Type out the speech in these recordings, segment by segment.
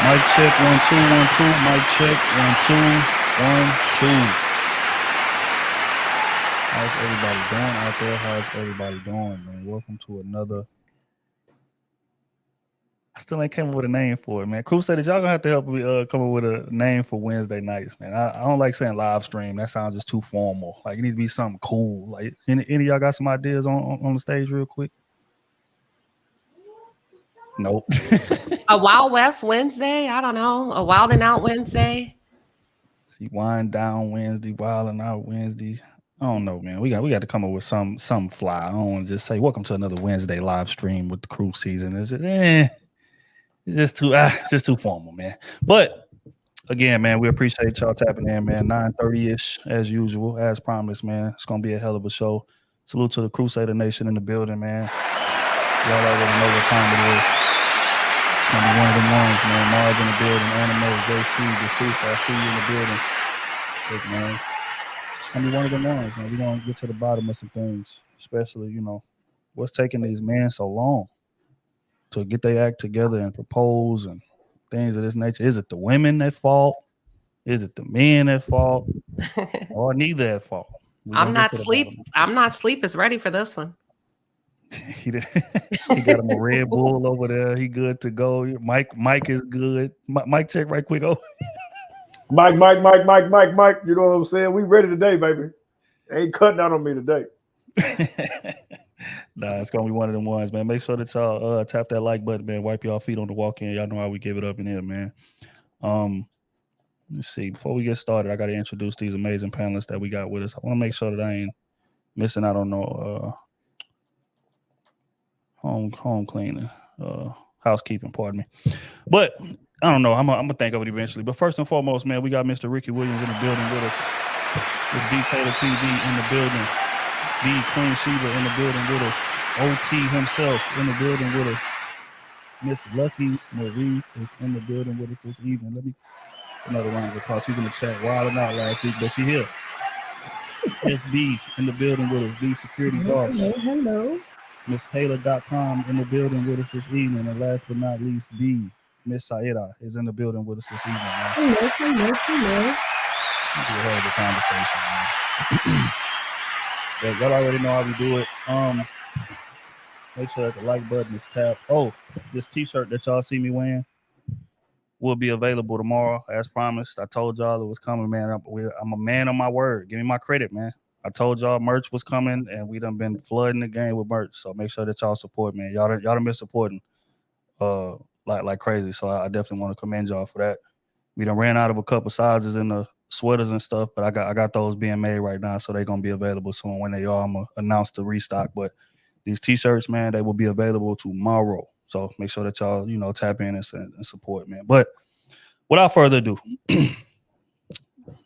Mic check 1 2 1 2. Mic check 1 2 1 2. How's everybody doing out there? How's everybody doing, man? Welcome to another. I still ain't came up with a name for it, man. Crusaders, y'all gonna have to help me come up with a name for Wednesday nights, man. I don't like saying live stream. That sounds just too formal. Like it needs to be something cool. Like any of y'all got some ideas on the stage real quick? Nope. A Wild West Wednesday? I don't know. A Wild and Out Wednesday? See, wind down Wednesday, wild and out Wednesday. I don't know, man. We got to come up with some fly. I don't want to just say welcome to another Wednesday live stream with the crew season. It's just too formal, man. But again, man, we appreciate y'all tapping in, man. 9:30-ish as usual, as promised, man. It's gonna be a hell of a show. Salute to the Crusader Nation in the building, man. Y'all already know what time it is. It's gonna be one of them ones, man. Mars in the building, Anime, JC, DeSouza, I see you in the building. Look, man. It's gonna be one of them ones, man. We're gonna get to the bottom of some things, especially, what's taking these men so long to get their act together and propose and things of this nature. Is it the women at fault? Is it the men at fault? Or neither at fault? I'm not sleep is ready for this one. He got him a Red Bull over there. He good to go. Mike is good. Mike, check right quick. Oh, Mike. You know what I'm saying? We ready today, baby. Ain't cutting out on me today. Nah, it's gonna be one of them ones, man. Make sure that y'all tap that like button, man. Wipe y'all feet on the walk in. Y'all know how we give it up in here, man. Let's see. Before we get started, I got to introduce these amazing panelists that we got with us. I want to make sure that I ain't missing out on no home cleaning, housekeeping. Pardon me, but I don't know. I'm gonna think of it eventually. But first and foremost, man, we got Mr. Ricky Williams in the building with us. This B Taylor TV in the building. The Queen Sheba in the building with us. OT himself in the building with us. Miss Lucky Marie is in the building with us this evening. Let me another round of applause. She's in the chat wilding out last week, but she here. SB in the building with us. B Security Boss. Hello. Miss Taylor.com in the building with us this evening. And last but not least, B Miss Saida is in the building with us this evening, man. Hello. It'll be a hell of a conversation, man. Yeah, y'all already know how we do it. Make sure that the like button is tapped. Oh, this t-shirt that y'all see me wearing will be available tomorrow, as promised. I told y'all it was coming, man. I'm a man of my word. Give me my credit, man. I told y'all merch was coming, and we done been flooding the game with merch. So make sure that y'all support, man. Y'all done been supporting like crazy. So I definitely want to commend y'all for that. We done ran out of a couple sizes in the sweaters and stuff, but I got those being made right now, so they're gonna be available soon. When they are, I'm gonna announce the restock. But these t-shirts, man, they will be available tomorrow. So make sure that y'all, tap in and support, man. But without further ado,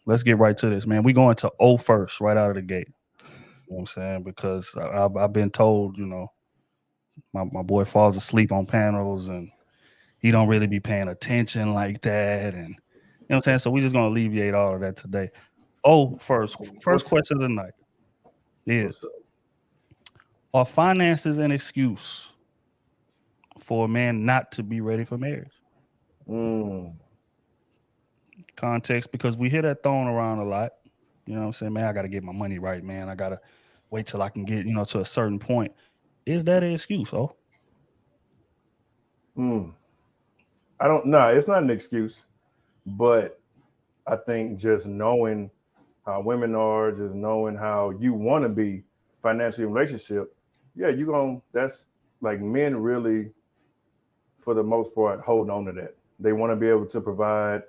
let's get right to this, man. We going to O first right out of the gate. You know what I'm saying? Because I've been told, my boy falls asleep on panels and he don't really be paying attention like that. And you know what I'm saying? So we're just gonna alleviate all of that today. Oh, first question of the night is: are finances an excuse for a man not to be ready for marriage? Context, because we hear that thrown around a lot. You know what I'm saying? Man, I gotta get my money right, man. I gotta wait till I can get, to a certain point. Is that an excuse? Oh, I don't know. It's not an excuse, but I think just knowing how women are, just knowing how you want to be financially in a relationship, yeah, that's like men really, for the most part, hold on to that. They want to be able to provide.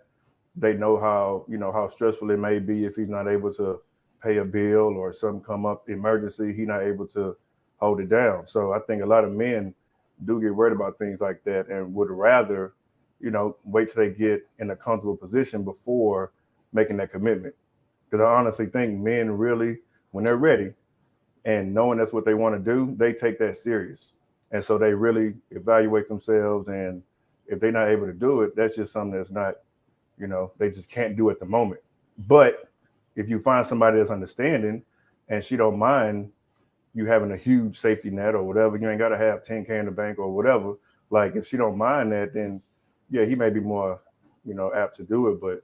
They know how stressful it may be if he's not able to pay a bill or something come up, emergency, he's not able to hold it down. So I think a lot of men do get worried about things like that and would rather, wait till they get in a comfortable position before making that commitment. Because I honestly think men really, when they're ready and knowing that's what they want to do, they take that serious. And so they really evaluate themselves. And if they're not able to do it, that's just something that's not, they just can't do at the moment. But if you find somebody that's understanding and she don't mind you having a huge safety net or whatever, you ain't got to have 10K in the bank or whatever. Like if she don't mind that, then yeah, he may be more, apt to do it. But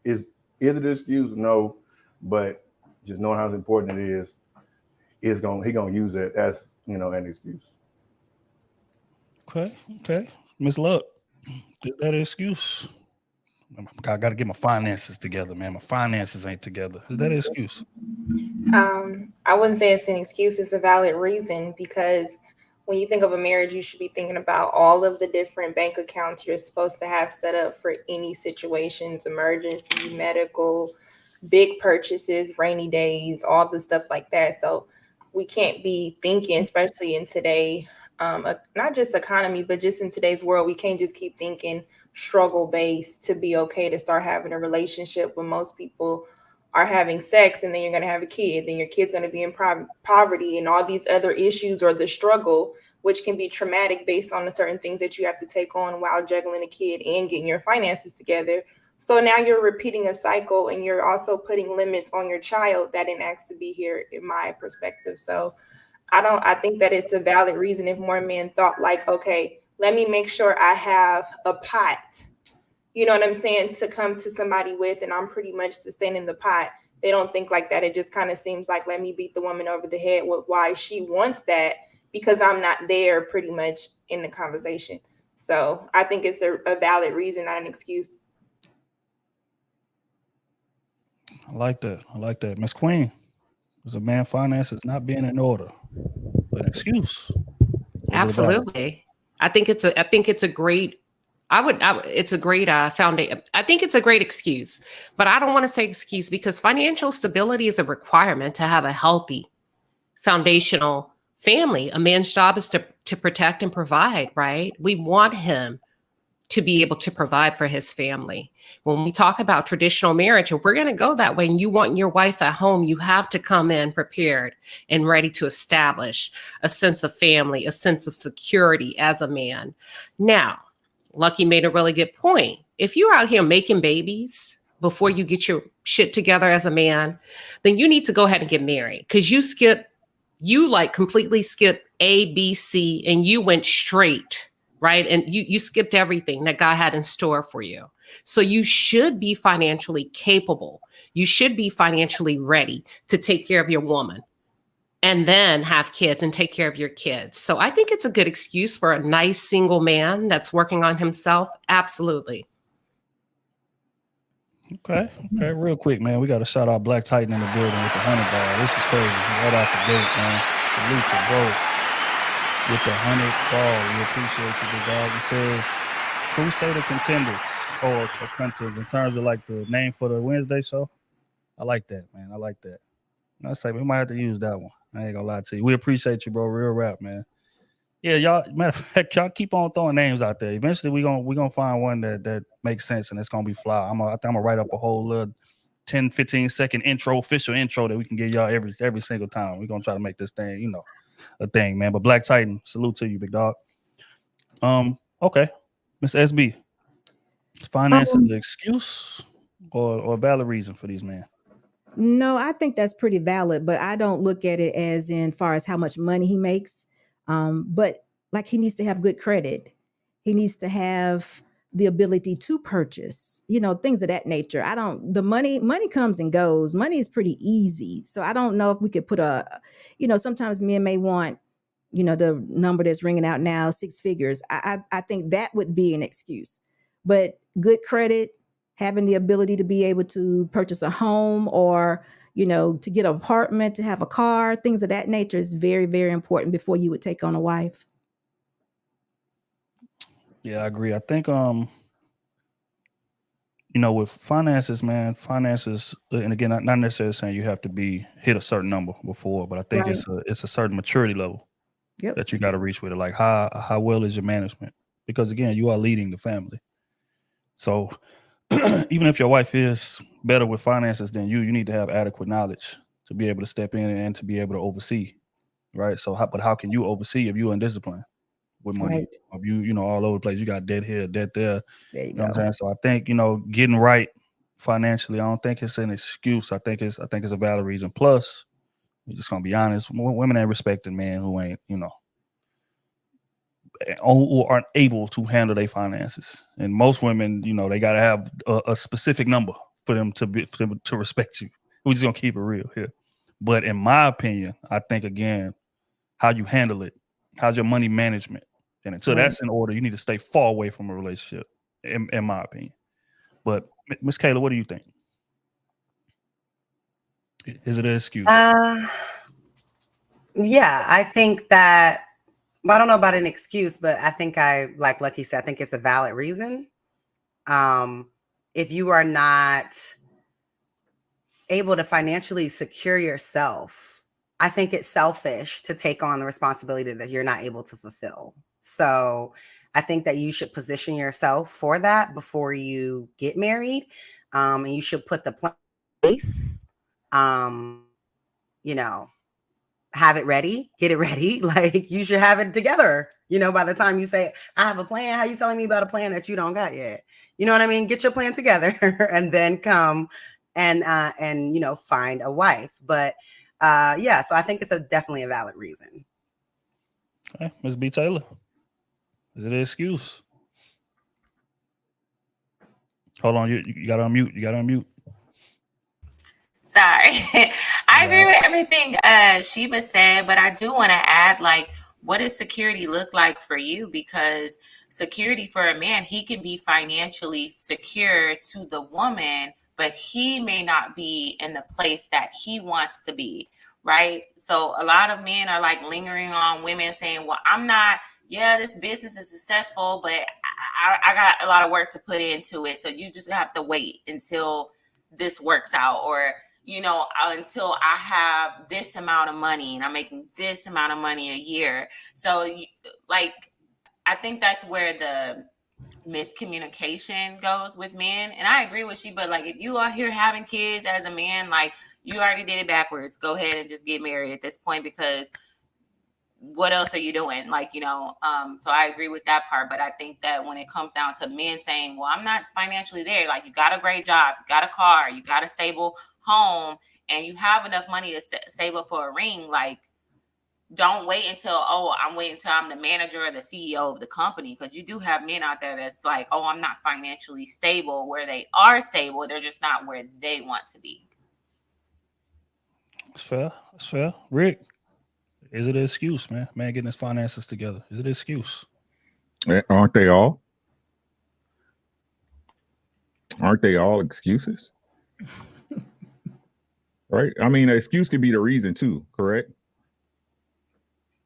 is it an excuse? No, but just knowing how important it is he gonna use it as an excuse. Okay. Miss Luck, is that an excuse? I got to get my finances together, man. My finances ain't together. Is that an excuse? I wouldn't say it's an excuse. It's a valid reason, because when you think of a marriage, you should be thinking about all of the different bank accounts you're supposed to have set up for any situations, emergency, medical, big purchases, rainy days, all the stuff like that. So we can't be thinking, especially in today, not just economy, but just in today's world, we can't just keep thinking struggle based to be okay to start having a relationship when most people are having sex, and then you're going to have a kid, then your kid's going to be in poverty and all these other issues, or the struggle, which can be traumatic based on the certain things that you have to take on while juggling a kid and getting your finances together. So now you're repeating a cycle, and you're also putting limits on your child that didn't ask to be here, in my perspective. So I think that it's a valid reason if more men thought like, okay, let me make sure I have a pot, you know what I'm saying, to come to somebody with, and I'm pretty much sustaining the pot. They don't think like that. It just kind of seems like, let me beat the woman over the head with why she wants that, because I'm not there pretty much in the conversation. So I think it's a valid reason, not an excuse. I like that. Miss Queen, is a man finances not being in order an excuse? Absolutely. I think it's a great it's a great foundation. I think it's a great excuse, but I don't want to say excuse, because financial stability is a requirement to have a healthy foundational family. A man's job is to protect and provide, right? We want him to be able to provide for his family. When we talk about traditional marriage, and we're going to go that way, and you want your wife at home, you have to come in prepared and ready to establish a sense of family, a sense of security as a man. Now, Lucky made a really good point. If you're out here making babies before you get your shit together as a man, then you need to go ahead and get married, because you like completely skipped A, B, C, and you went straight, right? And you skipped everything that God had in store for you. So you should be financially capable. You should be financially ready to take care of your woman, and then have kids and take care of your kids. So I think it's a good excuse for a nice single man that's working on himself. Absolutely. Okay. Real quick, man. We got to shout out Black Titan in the building with the 100 ball. This is crazy. Right out the gate, man. Salute to bro with the 100 ball. We appreciate you, big dog. It says Crusader Contenders or Contenders in terms of like the name for the Wednesday show. I like that, man. I like that. I say we might have to use that one. I ain't gonna lie to you. We appreciate you, bro. Real rap, man. Yeah, y'all. Matter of fact, y'all keep on throwing names out there. Eventually, we gonna find one that makes sense and it's gonna be fly. I think I'm gonna write up a whole little 10, 15 second official intro that we can give y'all every single time. We're gonna try to make this thing, a thing, man. But Black Titan, salute to you, big dog. Okay, Miss SB, finance is an excuse or a valid reason for these men? No, I think that's pretty valid, but I don't look at it as in far as how much money he makes. But like, he needs to have good credit. He needs to have the ability to purchase, things of that nature. The money comes and goes. Money is pretty easy. So I don't know if we could put sometimes men may want, the number that's ringing out now, 6 figures. I think that would be an excuse, but good credit, having the ability to be able to purchase a home or, to get an apartment, to have a car, things of that nature is very, very important before you would take on a wife. Yeah, I agree. I think, with finances, man, and again, not necessarily saying you have to hit a certain number before, but I think Right. it's a certain maturity level that you got to reach with it. Like how well is your management? Because again, you are leading the family. So even if your wife is better with finances than you need to have adequate knowledge to be able to step in and to be able to oversee, right? So, how can you oversee if you're undisciplined with money? Right. If you all over the place, you got debt here, debt there. There you You know what I'm go. saying? So I think, getting right financially, I don't think it's an excuse. I think it's a valid reason. Plus, we're just gonna be honest, women ain't respecting men who ain't, or aren't able to handle their finances. And most women, you know, they got to have a specific number for them to respect you. We're just gonna keep it real here. But in my opinion, I think again, how you handle it, how's your money management, and until that's in order, you need to stay far away from a relationship. In my opinion. But Miss Kayla, what do you think? Is it an excuse? Yeah, I think that. Well, I don't know about an excuse, but I think like Lucky said, I think it's a valid reason. If you are not able to financially secure yourself, I think it's selfish to take on the responsibility that you're not able to fulfill. So I think that you should position yourself for that before you get married. And you should put the plan in place, you know, have it ready, get it ready. Like you should have it together. You know, by the time you say, I have a plan, how you telling me about a plan that you don't got yet? You know what I mean? Get your plan together and then come and you know, find a wife. But yeah, so I think it's definitely a valid reason. Okay, Ms. B. Taylor, is it an excuse? Hold on, you got to unmute. You got to unmute. Sorry. I agree with everything Sheba said, but I do want to add, like, what does security look like for you? Because security for a man, he can be financially secure to the woman, but he may not be in the place that he wants to be, right? So a lot of men are like lingering on women saying, well, I'm not, yeah, this business is successful, but I got a lot of work to put into it. So you just have to wait until this works out, or you know, until I have this amount of money and I'm making this amount of money a year. So like, I think that's where the miscommunication goes with men. And I agree with you, but like, if you are here having kids as a man, like you already did it backwards, go ahead and just get married at this point, because what else are you doing? Like, you know, so I agree with that part. But I think that when it comes down to men saying, well, I'm not financially there, like you got a great job, you got a car, you got a stable home, and you have enough money to save up for a ring, like don't wait until, oh, I'm waiting until I'm the manager or the CEO of the company. Because you do have men out there that's like, oh, I'm not financially stable, where they are stable, they're just not where they want to be. It's fair. It's fair. Rick, is it an excuse, man? Man getting his finances together. Is it an excuse? Aren't they all? Aren't they all excuses? Right? I mean, an excuse could be the reason too, correct?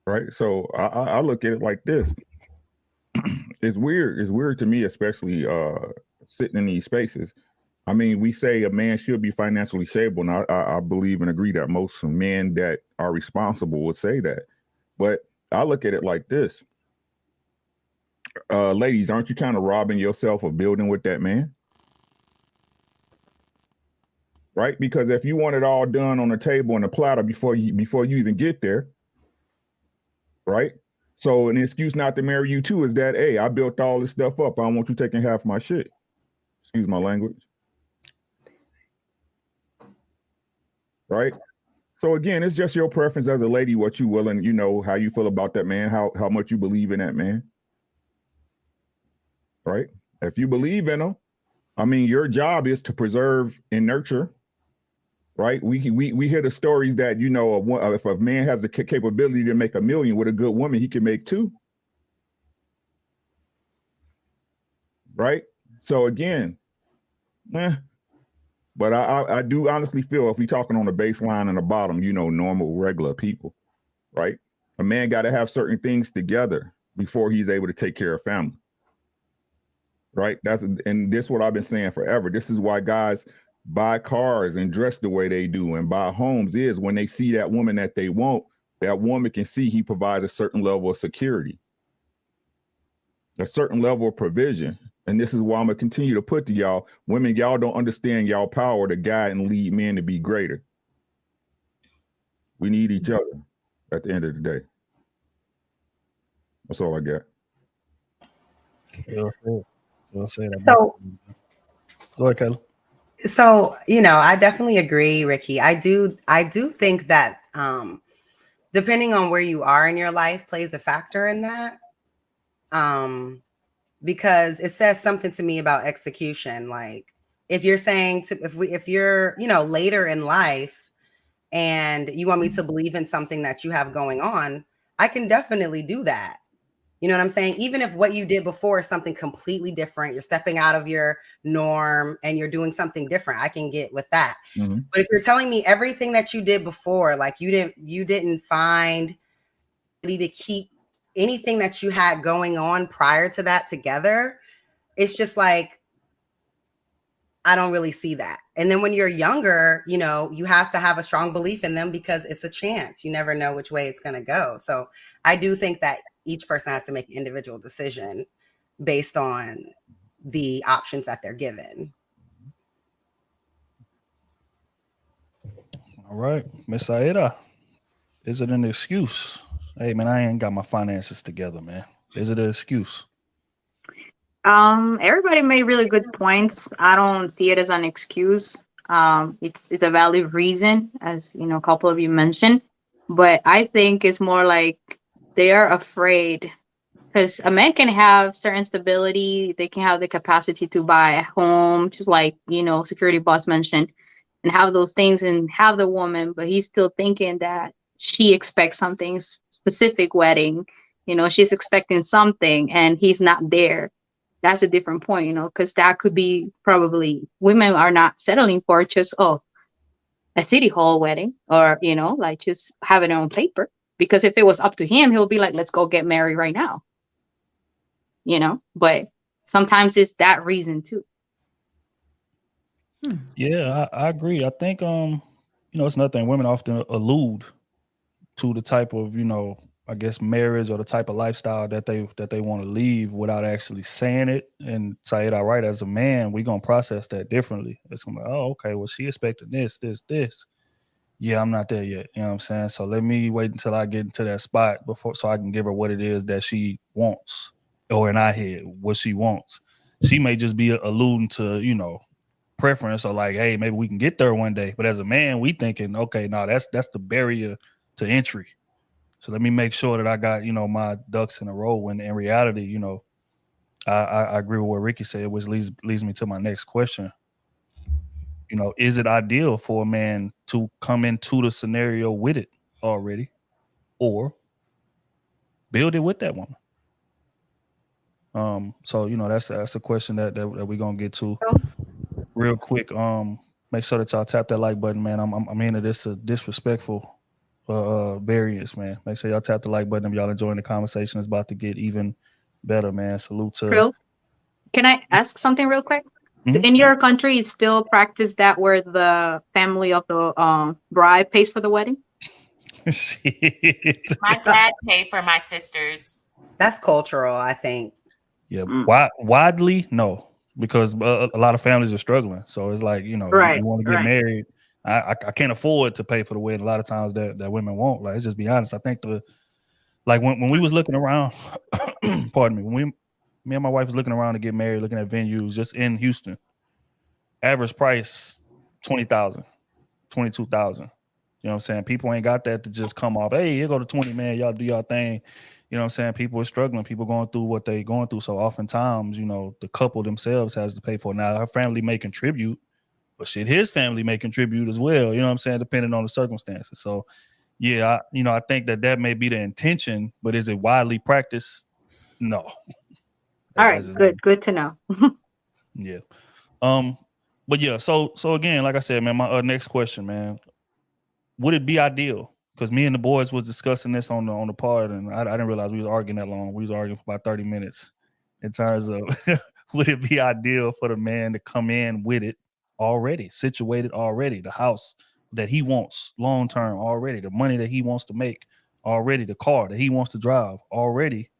Right? So I look at it like this. It's weird. It's weird to me, especially sitting in these spaces. I mean, we say a man should be financially stable, and I believe and agree that most men that are responsible would say that. But I look at it like this. Ladies, aren't you kind of robbing yourself of building with that man? Right? Because if you want it all done on the table and the platter before you even get there, right? So an excuse not to marry you too is that, hey, I built all this stuff up. I don't want you taking half my shit. Excuse my language. Right? So again, it's just your preference as a lady, what you willing, you know, how you feel about that man, how much you believe in that man. Right? If you believe in him, I mean, your job is to preserve and nurture. Right? We hear the stories that, you know, if a man has the capability to make $1 million with a good woman, he can make 2. Right? So again, but I do honestly feel if we're talking on the baseline and the bottom, you know, normal, regular people, right? A man got to have certain things together before he's able to take care of family. Right? And this is what I've been saying forever. This is why guys buy cars and dress the way they do and buy homes, is when they see that woman that they want, that woman can see he provides a certain level of security, a certain level of provision. And this is why I'm gonna continue to put to y'all, women, y'all don't understand y'all power to guide and lead men to be greater. We need each other at the end of the day. That's all I got. So, go ahead, Kayla. So, you know, I definitely agree, Ricky. I do think that depending on where you are in your life plays a factor in that. because it says something to me about execution. Like if you're saying if you're, you know, later in life and you want me to believe in something that you have going on, I can definitely do that. You know what I'm saying? Even if what you did before is something completely different, you're stepping out of your norm and you're doing something different, I can get with that. Mm-hmm. But if you're telling me everything that you did before, like you didn't find to keep anything that you had going on prior to that together, it's just like, I don't really see that. And then when you're younger, you know, you have to have a strong belief in them because it's a chance. You never know which way it's going to go. So I do think that each person has to make an individual decision based on the options that they're given. All right, Miss Aida, is it an excuse? Hey man, I ain't got my finances together, man. Is it an excuse? Everybody made really good points. I don't see it as an excuse. It's a valid reason, as you know, a couple of you mentioned, but I think it's more like they are afraid, because a man can have certain stability, they can have the capacity to buy a home, just like, you know, Security Boss mentioned, and have those things and have the woman, but he's still thinking that she expects something specific wedding, you know, she's expecting something and he's not there. That's a different point, you know, because that could be probably women are not settling for just, oh, a city hall wedding, or, you know, like just have it on paper. Because if it was up to him, he'll be like, let's go get married right now. You know, but sometimes it's that reason too. Yeah, I agree. I think you know, it's nothing. Women often allude to the type of, you know, I guess marriage or the type of lifestyle that they want to leave without actually saying it. And Said, all right, as a man, we're gonna process that differently. It's gonna be, oh, okay, well, she expected this. Yeah, I'm not there yet. You know what I'm saying? So let me wait until I get into that spot before, so I can give her what it is that she wants, or in our head, what she wants. She may just be alluding to, you know, preference, or like, hey, maybe we can get there one day. But as a man, we thinking, okay, no, that's the barrier to entry. So let me make sure that I got, you know, my ducks in a row. When in reality, you know, I agree with what Ricky said, which leads me to my next question. You know, is it ideal for a man to come into the scenario with it already, or build it with that woman? So you know, that's a question that we're gonna get to real quick. Make sure that y'all tap that like button, man. I'm into this disrespectful variance, man. Make sure y'all tap the like button if y'all enjoying the conversation. It's about to get even better, man. Salute to. Real? Can I ask something real quick? Mhm. In your country, is still practice that where the family of the bride pays for the wedding? Shit. My dad paid for my sisters. That's cultural, I think. Yeah, widely no, because a lot of families are struggling. So it's like, you know, Right, you want to get right. married. I can't afford to pay for the wedding. A lot of times that women won't. Like, let's just be honest. I think when we was looking around, pardon me, when me and my wife was looking around to get married, looking at venues just in Houston, average price 20,000, 22,000. You know what I'm saying? People ain't got that to just come off. Hey, you go to 20, man. Y'all do y'all thing. You know what I'm saying? People are struggling. People going through what they going through. So oftentimes, you know, the couple themselves has to pay for it. Now, her family may contribute, but shit, his family may contribute as well. You know what I'm saying? Depending on the circumstances. So, yeah, I think that may be the intention, but is it widely practiced? No. All right, good to know. Yeah. But yeah, so again, like I said, man, my next question, man, would it be ideal? Because me and the boys was discussing this on the pod, and I didn't realize we was arguing that long. We was arguing for about 30 minutes in terms of would it be ideal for the man to come in with it already, situated already, the house that he wants long term already, the money that he wants to make already, the car that he wants to drive already,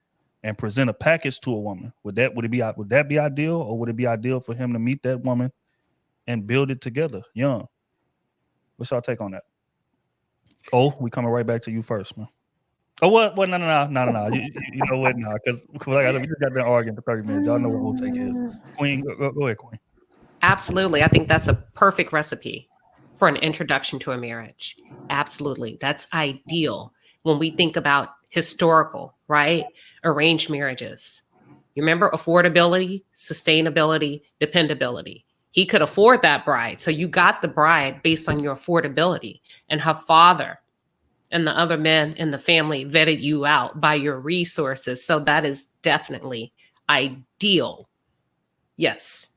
and present a package to a woman? Would that be ideal, or would it be ideal for him to meet that woman and build it together young? What's y'all take on that? Oh, we coming right back to you first, man. Oh, what? No. You know what? No, because we just got been arguing for 30 minutes. Y'all know what we'll take is. Queen, go ahead, Queen. Absolutely. I think that's a perfect recipe for an introduction to a marriage. Absolutely. That's ideal. When we think about historical, right? Arranged marriages. You remember affordability, sustainability, dependability. He could afford that bride. So you got the bride based on your affordability, and her father and the other men in the family vetted you out by your resources. So that is definitely ideal. Yes.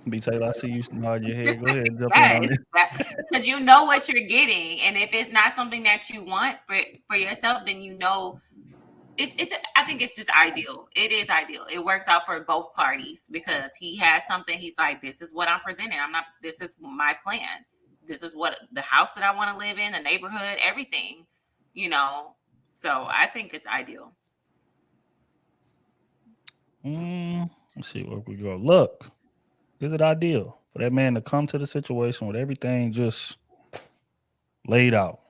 B. Taylor, I see you nod your head. Go ahead, jump in on Yes, it. because you know what you're getting, and if it's not something that you want for yourself, then you know it's. I think it's just ideal. It is ideal. It works out for both parties because he has something. He's like, this is what I'm presenting. I'm not. This is my plan. This is what the house that I want to live in, the neighborhood, everything. You know, so I think it's ideal. Let's see where we go. Look, is it ideal for that man to come to the situation with everything just laid out?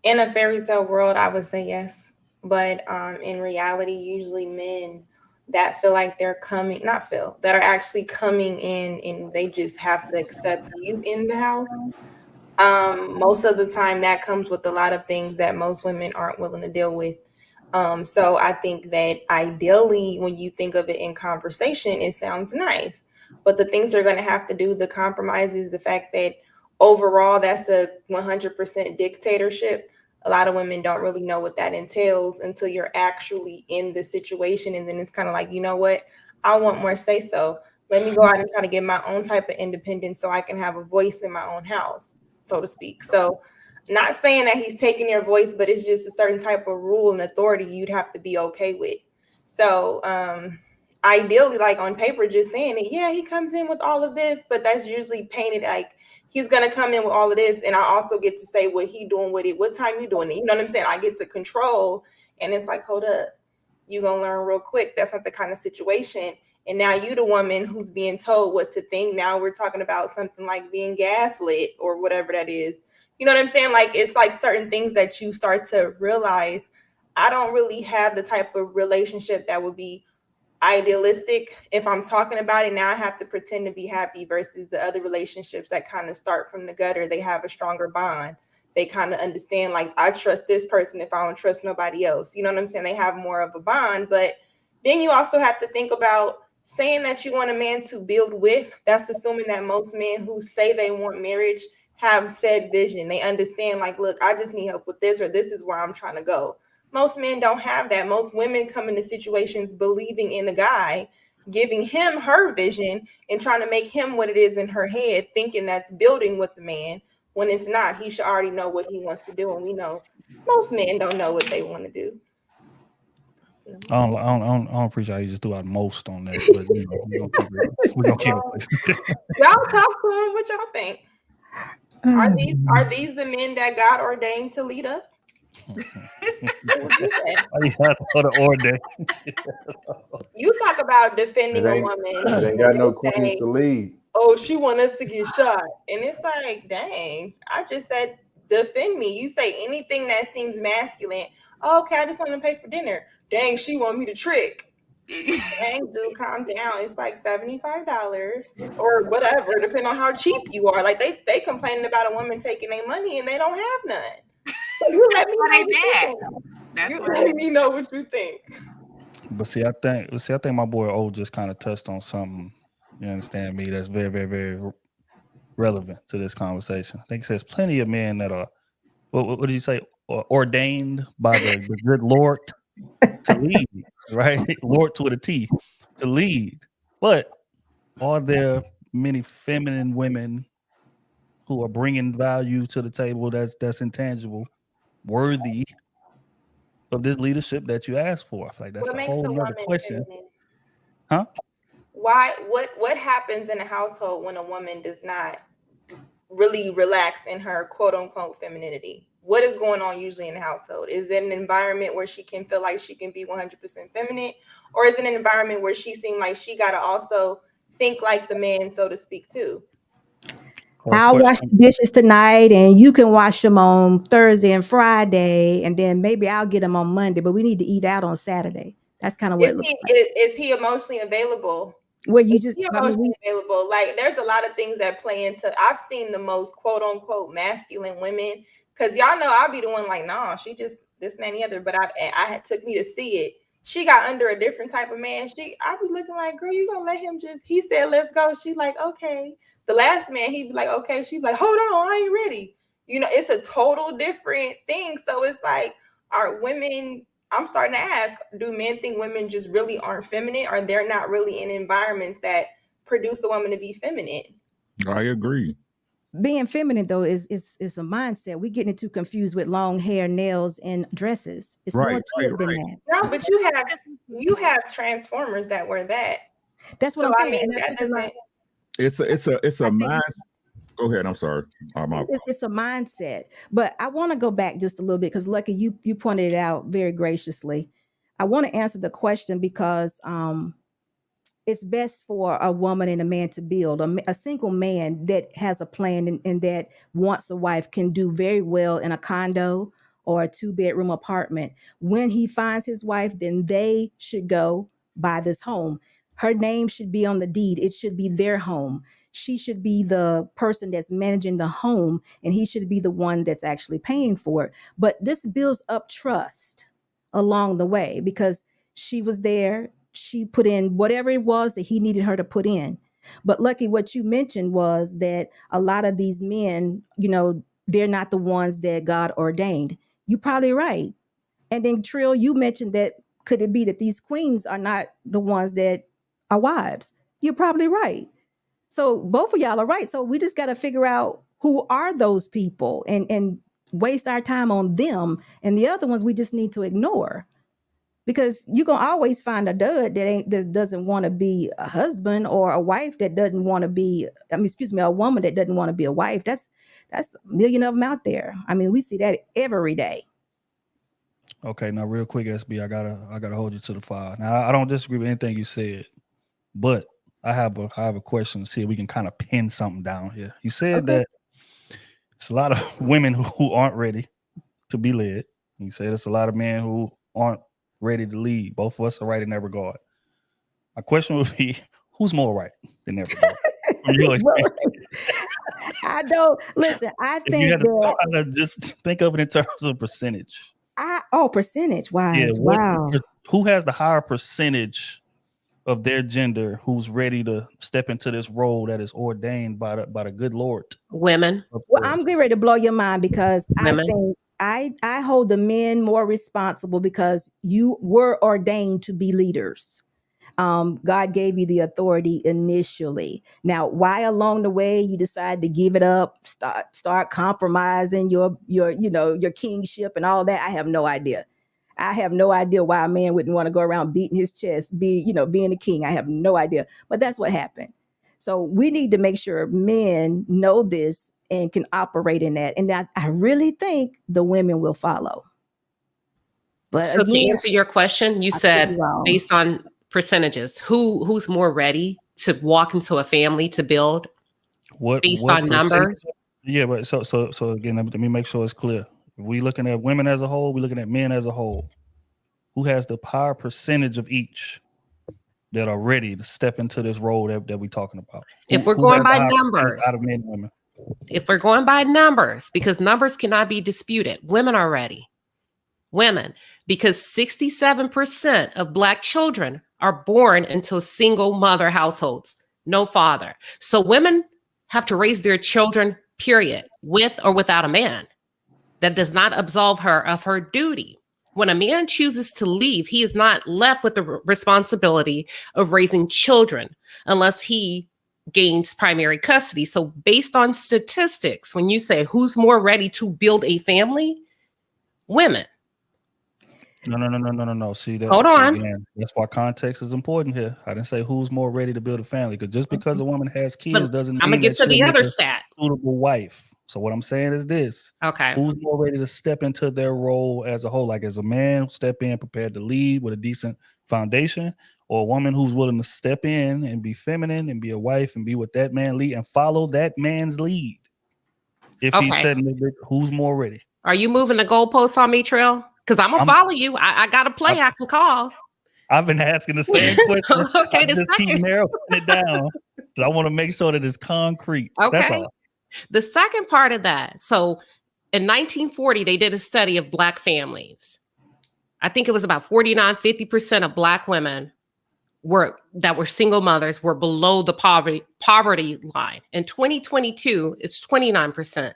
In a fairy tale world, I would say yes. But in reality, usually men that feel like they're coming, that are actually coming in and they just have to accept you in the house. Most of the time that comes with a lot of things that most women aren't willing to deal with. So I think that ideally, when you think of it in conversation, it sounds nice. But the things you're going to have to do, the compromise is the fact that overall, that's a 100% dictatorship. A lot of women don't really know what that entails until you're actually in the situation. And then it's kind of like, you know what? I want more say so. Let me go out and try to get my own type of independence so I can have a voice in my own house, so to speak. So not saying that he's taking your voice, but it's just a certain type of rule and authority you'd have to be okay with. So ideally, like on paper, just saying it, yeah, he comes in with all of this, but that's usually painted like he's going to come in with all of this. And I also get to say what he doing with it, what time you doing it. You know what I'm saying? I get to control. And it's like, hold up, you're going to learn real quick. That's not the kind of situation. And now you the woman who's being told what to think. Now we're talking about something like being gaslit or whatever that is. You know what I'm saying? Like, it's like certain things that you start to realize. I don't really have the type of relationship that would be idealistic. If I'm talking about it now, I have to pretend to be happy versus the other relationships that kind of start from the gutter. They have a stronger bond. They kind of understand, like, I trust this person if I don't trust nobody else. You know what I'm saying? They have more of a bond. But then you also have to think about saying that you want a man to build with. That's assuming that most men who say they want marriage have said vision. They understand, like, look, I just need help with this, or this is where I'm trying to go. Most men don't have that. Most women come into situations believing in a guy, giving him her vision and trying to make him what it is in her head, thinking that's building with the man when it's not. He should already know what he wants to do. And we know most men don't know what they want to do. I don't appreciate how you just threw out most on that, but you know, we're gonna keep it. Y'all talk to him. What y'all think? Are these the men that God ordained to lead us? You talk about defending a woman. They ain't got no queens to lead. Oh, she want us to get shot. And it's like, dang, I just said defend me. You say anything that seems masculine. Oh, okay, I just want to pay for dinner. Dang, she want me to trick. Dang, dude, calm down. It's like $75 or whatever, depending on how cheap you are. Like they complaining about a woman taking their money and they don't have none. So you let me know what you think. But see, I think my boy O just kind of touched on something. You understand me? That's very, very, very relevant to this conversation. I think it says plenty of men that are, what did you say? Ordained by the good Lord to lead, right? Lord with a T, to lead. But are there many feminine women who are bringing value to the table that's intangible, worthy of this leadership that you asked for? I feel like that's a whole nother question. Feminine? Huh? Why? What happens in a household when a woman does not really relax in her quote unquote femininity? What is going on usually in the household? Is it an environment where she can feel like she can be 100% feminine? Or is it an environment where she seems like she got to also think like the man, so to speak, too? I'll wash the dishes tonight and you can wash them on Thursday and Friday. And then maybe I'll get them on Monday, but we need to eat out on Saturday. That's kind of what it looks like. Is he emotionally available Where you It's just, be I mean, emotionally available. Like there's a lot of things that play into. I've seen the most quote unquote masculine women because y'all know I'll be the one like, nah, she just this and that and the other. But I had took me to see it. She got under a different type of man. I'll be looking like, girl, you gonna let him just? He said, let's go. She like, okay. The last man, he'd be like, okay. She'd be like, hold on, I ain't ready. You know, it's a total different thing. So it's like, are women? I'm starting to ask, do men think women just really aren't feminine, or they're not really in environments that produce a woman to be feminine? I agree. being feminine though is a mindset. We're getting it too confused with long hair, nails, and dresses. It's more Right, to it than right. that. No, but you have transformers that wear that. That's what So I'm I saying. mean, And I that think a lot, It's a I think mind. Go ahead. I'm sorry. it's a mindset. But I want to go back just a little bit because Lucky, you pointed it out very graciously. I want to answer the question because it's best for a woman and a man to build. A single man that has a plan and that wants a wife can do very well in a condo or a 2-bedroom apartment. When he finds his wife, then they should go buy this home. Her name should be on the deed. It should be their home. She should be the person that's managing the home, and he should be the one that's actually paying for it. But this builds up trust along the way because she was there. She put in whatever it was that he needed her to put in. But Lucky, what you mentioned was that a lot of these men, they're not the ones that God ordained. You're probably right. And then Trill, you mentioned that could it be that these queens are not the ones that are wives? You're probably right. So both of y'all are right. So we just got to figure out who are those people and waste our time on them. And the other ones we just need to ignore. Because you're gonna always find a dud that doesn't want to be a husband, or a wife that doesn't want to be, a woman that doesn't want to be a wife. That's a million of them out there. I mean, we see that every day. Okay, now real quick, SB, I gotta hold you to the fire. Now I don't disagree with anything you said, but I have a question to see if we can kind of pin something down here. You said that it's a lot of women who aren't ready to be led. You said it's a lot of men who aren't ready to lead. Both of us are right in that regard. My question would be, who's more right in that regard? From your experience? I don't listen. I If you think had to that just think of it in terms of percentage. Percentage wise, Yeah, wow. who has the higher percentage of their gender who's ready to step into this role that is ordained by the good Lord? Women. Well, I'm getting ready to blow your mind because Women. I think I hold the men more responsible because you were ordained to be leaders. God gave you the authority initially. Now, why along the way you decide to give it up, start compromising your kingship and all that, I have no idea. I have no idea why a man wouldn't want to go around beating his chest, being a king. I have no idea. But that's what happened. So we need to make sure men know this and can operate in that. And I really think the women will follow. But So to again, answer your question, you I could said be wrong. based on percentages, who's more ready to walk into a family to build based on numbers? Yeah, but so again, let me make sure it's clear. If we looking at women as a whole, we're looking at men as a whole. Who has the higher percentage of each that are ready to step into this role that we're talking about? If we're going by has the higher numbers, percentage out of men and women? if we're going by numbers, because numbers cannot be disputed, women are ready. Women, because 67% of Black children are born into single mother households, no father. So women have to raise their children, period, with or without a man. That does not absolve her of her duty. When a man chooses to leave, he is not left with the responsibility of raising children unless he gains primary custody. So based on statistics, when you say who's more ready to build a family, women. No. See that? Hold on. Again, that's why context is important here. I didn't say who's more ready to build a family, because just because a woman has kids doesn't mean I'm gonna get to the other a stat. suitable wife. So what I'm saying is this: Okay. who's more ready to step into their role as a whole, like as a man, step in prepared to lead with a decent foundation, or a woman who's willing to step in and be feminine and be a wife and be with that man lead and follow that man's lead. If he's setting who's more ready? Are you moving the goalposts on me, Trill? Because I'm gonna follow you. I got a play I can call. I've been asking the same question. Okay, I the just keep second- narrowing it down. 'Cause I want to make sure that it's concrete. That's Okay. all. The second part of that. So in 1940, they did a study of Black families. I think it was about 49-50% of Black women that were single mothers were below the poverty line. In 2022, it's 29%.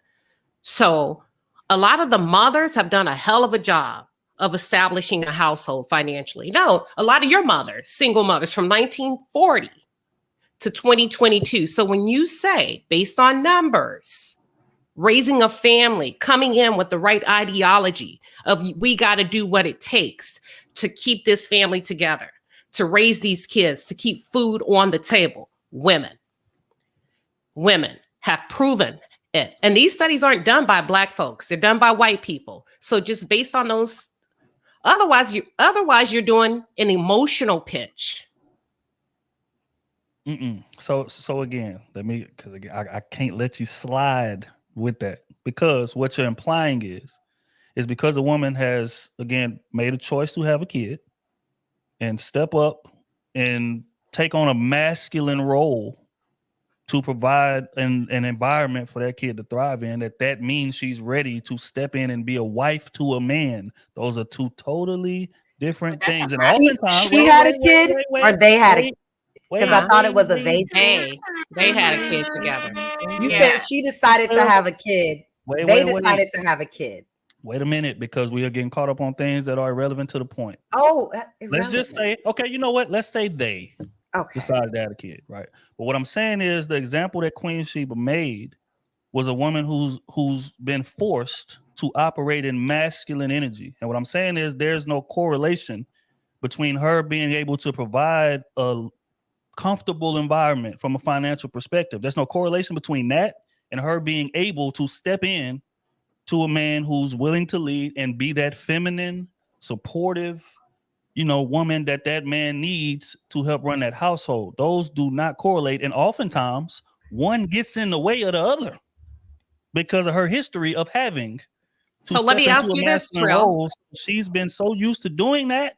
So a lot of the mothers have done a hell of a job of establishing a household financially. No, a lot of your mothers, single mothers from 1940 to 2022. So when you say, based on numbers, raising a family, coming in with the right ideology of we got to do what it takes to keep this family together, to raise these kids, to keep food on the table, women have proven it. And these studies aren't done by Black folks. They're done by white people. So just based on those, otherwise you're doing an emotional pitch. So again, because I can't let you slide with that, because what you're implying is because a woman has, again, made a choice to have a kid and step up and take on a masculine role to provide an environment for that kid to thrive in, that means she's ready to step in and be a wife to a man. Those are two totally different things. And oftentimes She had a kid or they had a kid? Because I thought it was a they thing. They had a kid together. You said she decided to have a kid. They decided to have a kid. Wait a minute, because we are getting caught up on things that are irrelevant to the point. Oh, let's just say, okay, you know what? Let's say they decided to have a kid, right? But what I'm saying is the example that Queen Sheba made was a woman who's been forced to operate in masculine energy. And what I'm saying is there's no correlation between her being able to provide a comfortable environment from a financial perspective. There's no correlation between that and her being able to step in to a man who's willing to lead and be that feminine, supportive, woman that man needs to help run that household. Those do not correlate. And oftentimes one gets in the way of the other because of her history of having to so let me ask you this, Trill. She's been so used to doing that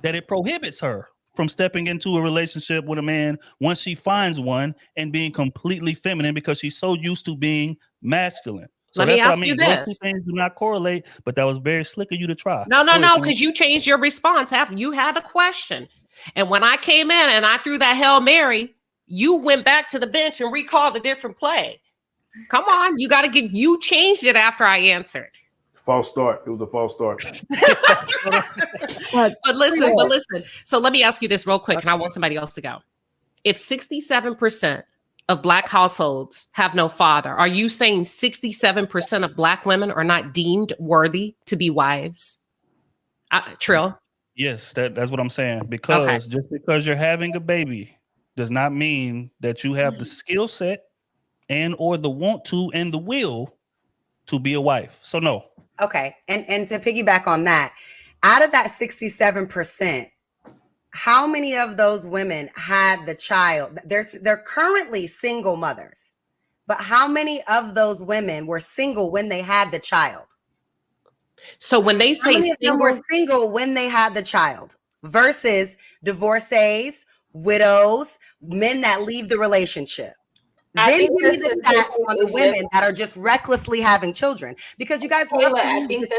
it prohibits her from stepping into a relationship with a man once she finds one and being completely feminine because she's so used to being masculine. So let me ask you this. Those two things do not correlate, but that was very slick of you to try. No, because you changed your response after you had a question. And when I came in and I threw that Hail Mary, you went back to the bench and recalled a different play. Come on, you changed it after I answered. False start. It was a false start. But listen. So let me ask you this real quick, and I want somebody else to go. If 67% of Black households have no father, are you saying 67% of Black women are not deemed worthy to be wives? Trill? Yes, that's what I'm saying. Because just because you're having a baby does not mean that you have the skill set and or the want to and the will to be a wife. So no. Okay. And to piggyback on that, out of that 67%, how many of those women had the child? They're currently single mothers, but how many of those women were single when they had the child? So when they say single, were single when they had the child versus divorcees, widows, men that leave the relationship. Then give me the stats on the women that are just recklessly having children, because you guys love I think the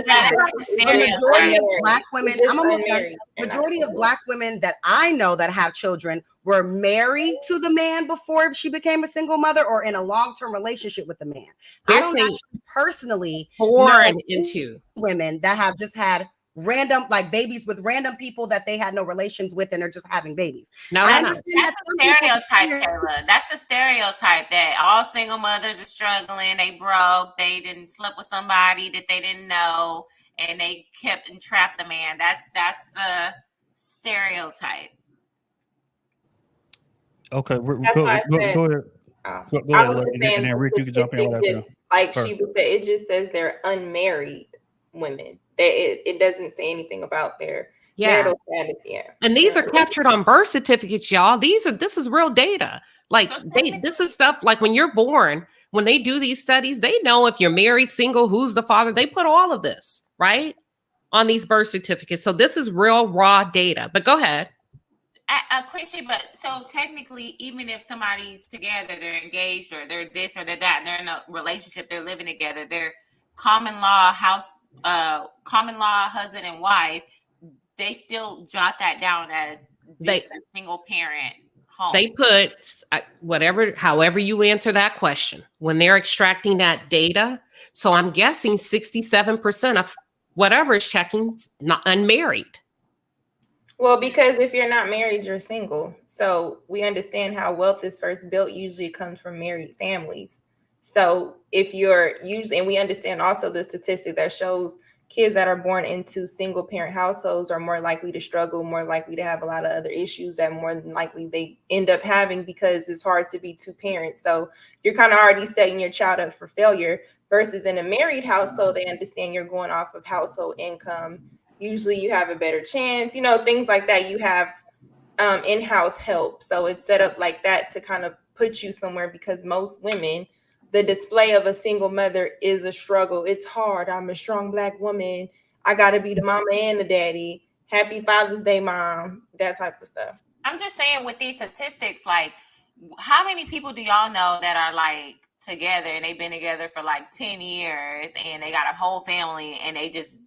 majority of Black women. I'm almost done. Majority of Black women that I know that have children were married to the man before she became a single mother, or in a long-term relationship with the man. I don't actually personally born into women that have just had random babies with random people that they had no relations with and are just having babies. I understand that's the stereotype, Kayla. That's the stereotype that all single mothers are struggling. They broke. They didn't sleep with somebody that they didn't know, and they kept and trapped the man. That's the stereotype. Okay, go ahead. Go ahead, and then Rick, you can jump in right after. Like she said, it just says they're unmarried women. It doesn't say anything about their marital status. Yeah, and these are captured on birth certificates, y'all. This is real data. This is stuff like when you're born. When they do these studies, they know if you're married, single, who's the father. They put all of this right on these birth certificates. So this is real raw data. But go ahead. Quincy, but so technically, even if somebody's together, they're engaged, or they're this or they're that, and they're in a relationship, they're living together, they're common law husband and wife, they still jot that down as this single parent home. They put however you answer that question when they're extracting that data. So I'm guessing 67% of whatever is checking not unmarried. Well, because if you're not married, you're single. So we understand how wealth is first built. Usually it comes from married families. So if you're usually, and we understand also the statistic that shows kids that are born into single parent households are more likely to struggle, more likely to have a lot of other issues that more than likely they end up having because it's hard to be two parents. So you're kind of already setting your child up for failure versus in a married household, they understand you're going off of household income. Usually you have a better chance, things like that. You have in-house help. So it's set up like that to kind of put you somewhere because most women, the display of a single mother is a struggle. It's hard. I'm a strong Black woman. I got to be the mama and the daddy. Happy Father's Day, Mom. That type of stuff. I'm just saying with these statistics, like how many people do y'all know that are like together and they've been together for like 10 years and they got a whole family and they just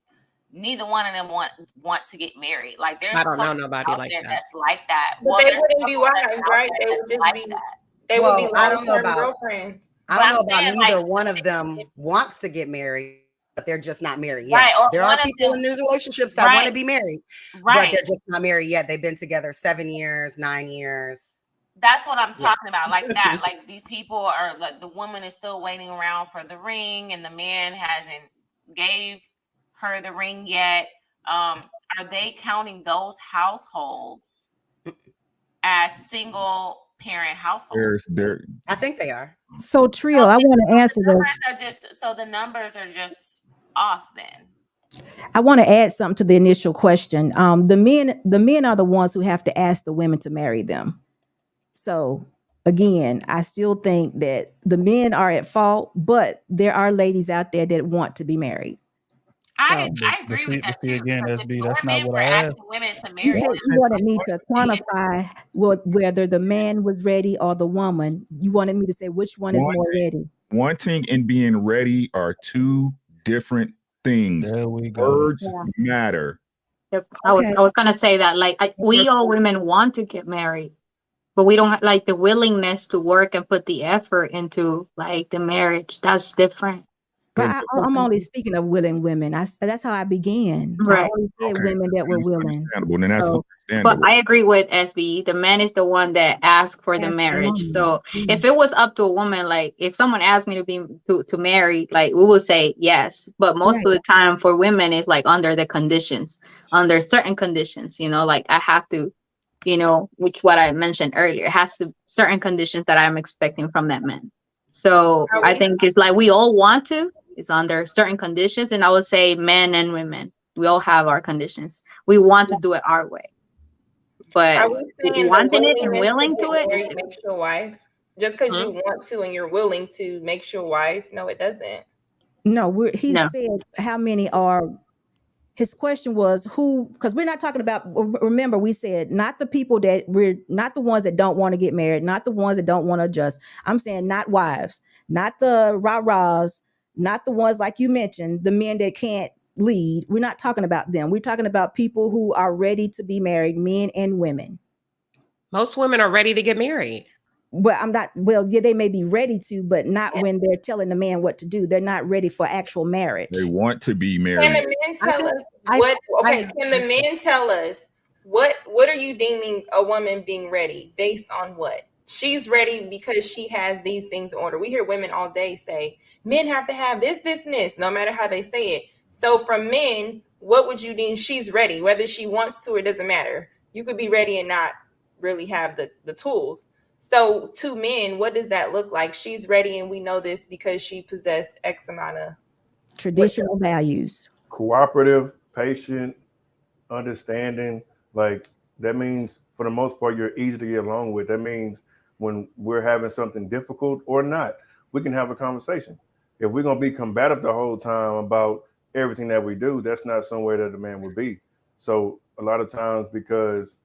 neither one of them want to get married. Like there's I don't know nobody like that. That's like that. But they wouldn't be wives, right? They would just be they would be long-term girlfriends. I don't know about neither one of them wants to get married, but they're just not married yet. Right, or there are people in these relationships that want to be married, but they're just not married yet. They've been together 7 years, 9 years. That's what I'm talking about. Like that. Like these people are like the woman is still waiting around for the ring and the man hasn't gave her the ring yet. Are they counting those households as single parent households? I think they are. So Trio, I want to answer the numbers are just off then. I want to add something to the initial question. The men are the ones who have to ask the women to marry them. So again, I still think that the men are at fault, but there are ladies out there that want to be married. I agree with that too. Again, that's not what I asked. Women to marry. You wanted me to quantify whether the man was ready or the woman. You wanted me to say which one is more ready. Wanting and being ready are two different things. There we go. Words matter. Yep. I was gonna say that, like, we all women want to get married, but we don't have like the willingness to work and put the effort into like the marriage. That's different. But I'm only speaking of willing women. That's how I began. Right. I only said women that were willing. And that's but I agree with SB. The man is the one that asked for the marriage. So if it was up to a woman, like if someone asked me to marry, like we will say yes. But most of the time for women, it's like under certain conditions. Like I have to, which what I mentioned earlier, it has to certain conditions that I'm expecting from that man. So I think it's like we all want to. It's under certain conditions, and I would say men and women, we all have our conditions. We want to do it our way, but wanting it and willing to it makes you a wife. Just because you want to and you're willing to makes you a wife. No, it doesn't. No, said how many are. His question was who, because we're not talking about. Remember, we said not the people we're not the ones that don't want to get married, not the ones that don't want to adjust. I'm saying not wives, not the rah-rahs. Not the ones like you mentioned, the men that can't lead. We're not talking about them. We're talking about people who are ready to be married, men and women. Most women are ready to get married. Well, they may be ready to, but not when they're telling the man what to do. They're not ready for actual marriage. They want to be married. Can the men tell us what? Okay, can the men tell us what are you deeming a woman being ready based on what? She's ready because she has these things in order. We hear women all day say, men have to have this, and this, no matter how they say it. So from men, what would you deem she's ready? Whether she wants to or doesn't matter. You could be ready and not really have the tools. So to men, what does that look like? She's ready and we know this because she possessed X amount of traditional values. Cooperative, patient, understanding. Like that means for the most part, you're easy to get along with. That means when we're having something difficult or not, we can have a conversation. If we're going to be combative the whole time about everything that we do, that's not somewhere that a man would be. So a lot of times, because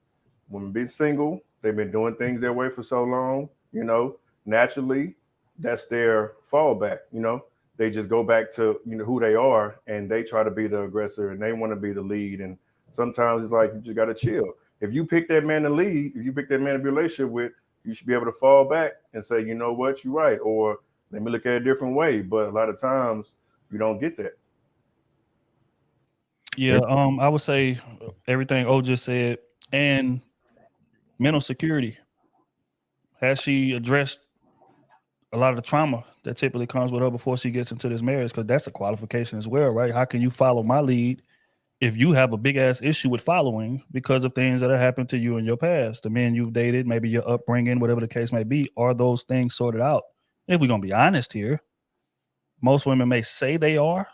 women be single, they've been doing things their way for so long, you know, naturally, that's their fallback, you know. They just go back to, you know, who they are, and they try to be the aggressor, and they want to be the lead. And sometimes it's like, you just got to chill. If you pick that man to lead, if you pick that man to be in a relationship with, you should be able to fall back and say, you know what, you're right, or let me look at it a different way. But a lot of times you don't get that. Yeah, I would say everything O just said, and mental security. Has she addressed a lot of the trauma that typically comes with her before she gets into this marriage? Because that's a qualification as well, right? How can you follow my lead if you have a big ass issue with following because of things that have happened to you in your past, the men you've dated, maybe your upbringing, whatever the case may be? Are those things sorted out? If we're gonna be honest here, most women may say they are,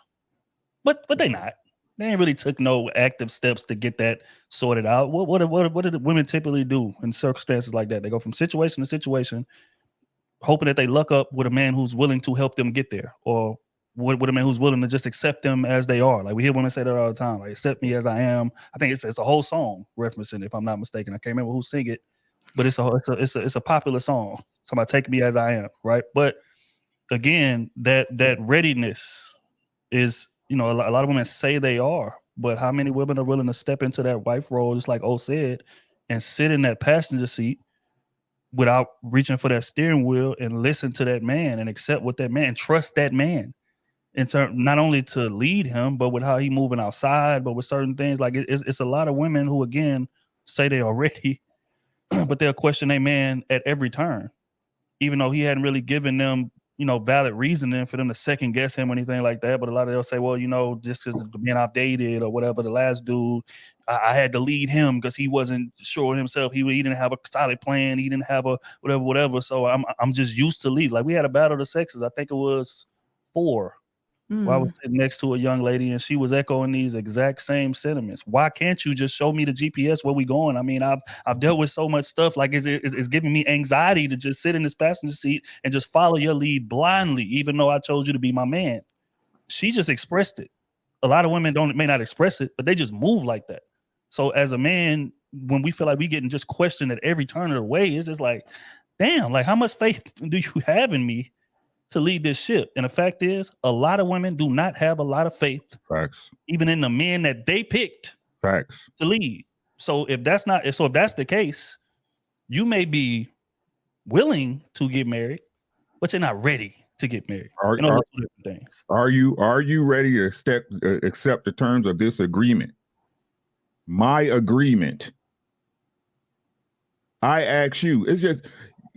but they not. They ain't really took no active steps to get that sorted out. What do the women typically do in circumstances like that? They go from situation to situation, hoping that they luck up with a man who's willing to help them get there, or with a man who's willing to just accept them as they are. Like, we hear women say that all the time, like, accept me as I am. I think it's a whole song referencing, if I'm not mistaken. I can't remember who sing it, but it's a popular song. Somebody take me as I am, right? But again, that readiness is, you know, a lot of women say they are, but how many women are willing to step into that wife role, just like O said, and sit in that passenger seat without reaching for that steering wheel and listen to that man and accept what that man, trust that man in terms, not only to lead him, but with how he moving outside, but with certain things. Like, it's a lot of women who, again, say they are ready, but they'll question a man at every turn, even though he hadn't really given them, you know, valid reasoning for them to second guess him or anything like that. But a lot of they'll say, well, you know, just because the men I've dated or whatever, the last dude, I had to lead him because he wasn't sure of himself. He didn't have a solid plan. He didn't have a whatever. So I'm just used to lead. Like, we had a battle of the sexes. I think it was 4. Where I was sitting next to a young lady, and she was echoing these exact same sentiments. Why can't you just show me the GPS where we going? I mean, I've dealt with so much stuff. Like, it's giving me anxiety to just sit in this passenger seat and just follow your lead blindly, even though I chose you to be my man. She just expressed it. A lot of women may not express it, but they just move like that. So as a man, when we feel like we getting just questioned at every turn of the way, it's just like, damn, like, how much faith do you have in me to lead this ship? And the fact is, a lot of women do not have a lot of faith, Facts. even in the men that they picked Facts. to lead. So if that's the case, you may be willing to get married, but you're not ready to get married. Two different things. Are you ready to accept the terms of this agreement? My agreement. I ask you. It's just,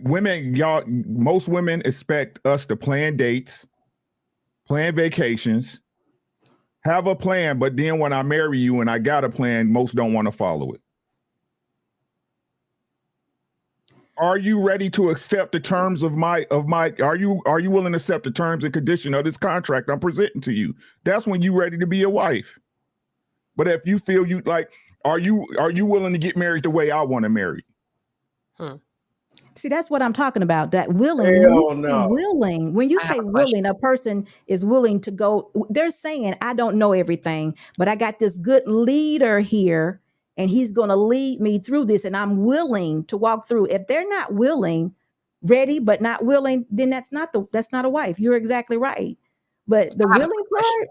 women, y'all, most women expect us to plan dates, plan vacations, have a plan, but then when I marry you and I got a plan, most don't want to follow it. Are you ready to accept the terms of my are you willing to accept the terms and condition of this contract I'm presenting to you? That's when you're ready to be a wife. But if you feel you like, are you willing to get married the way I want to marry? See, that's what I'm talking about. That willing. Hell no. Willing. When you say willing, a person is willing to go. They're saying, I don't know everything, but I got this good leader here, and he's going to lead me through this, and I'm willing to walk through. If they're not willing, ready but not willing, then that's not a wife. You're exactly right. But the willing part,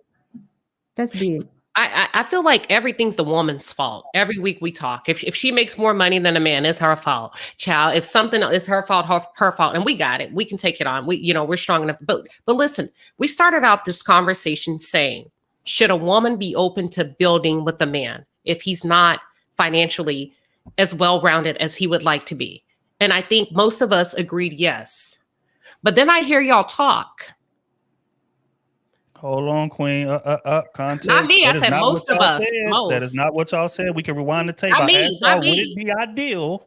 that's big. I feel like everything's the woman's fault. Every week we talk. If she makes more money than a man, it's her fault. Child, if something is her fault, her fault, and we got it. We can take it on. We're strong enough. But listen, we started out this conversation saying, should a woman be open to building with a man if he's not financially as well-rounded as he would like to be? And I think most of us agreed yes. But then I hear y'all talk. Hold on, Queen. Context. Not me. I said most of us. That is not what y'all said. We can rewind the tape. Not me. Would it be ideal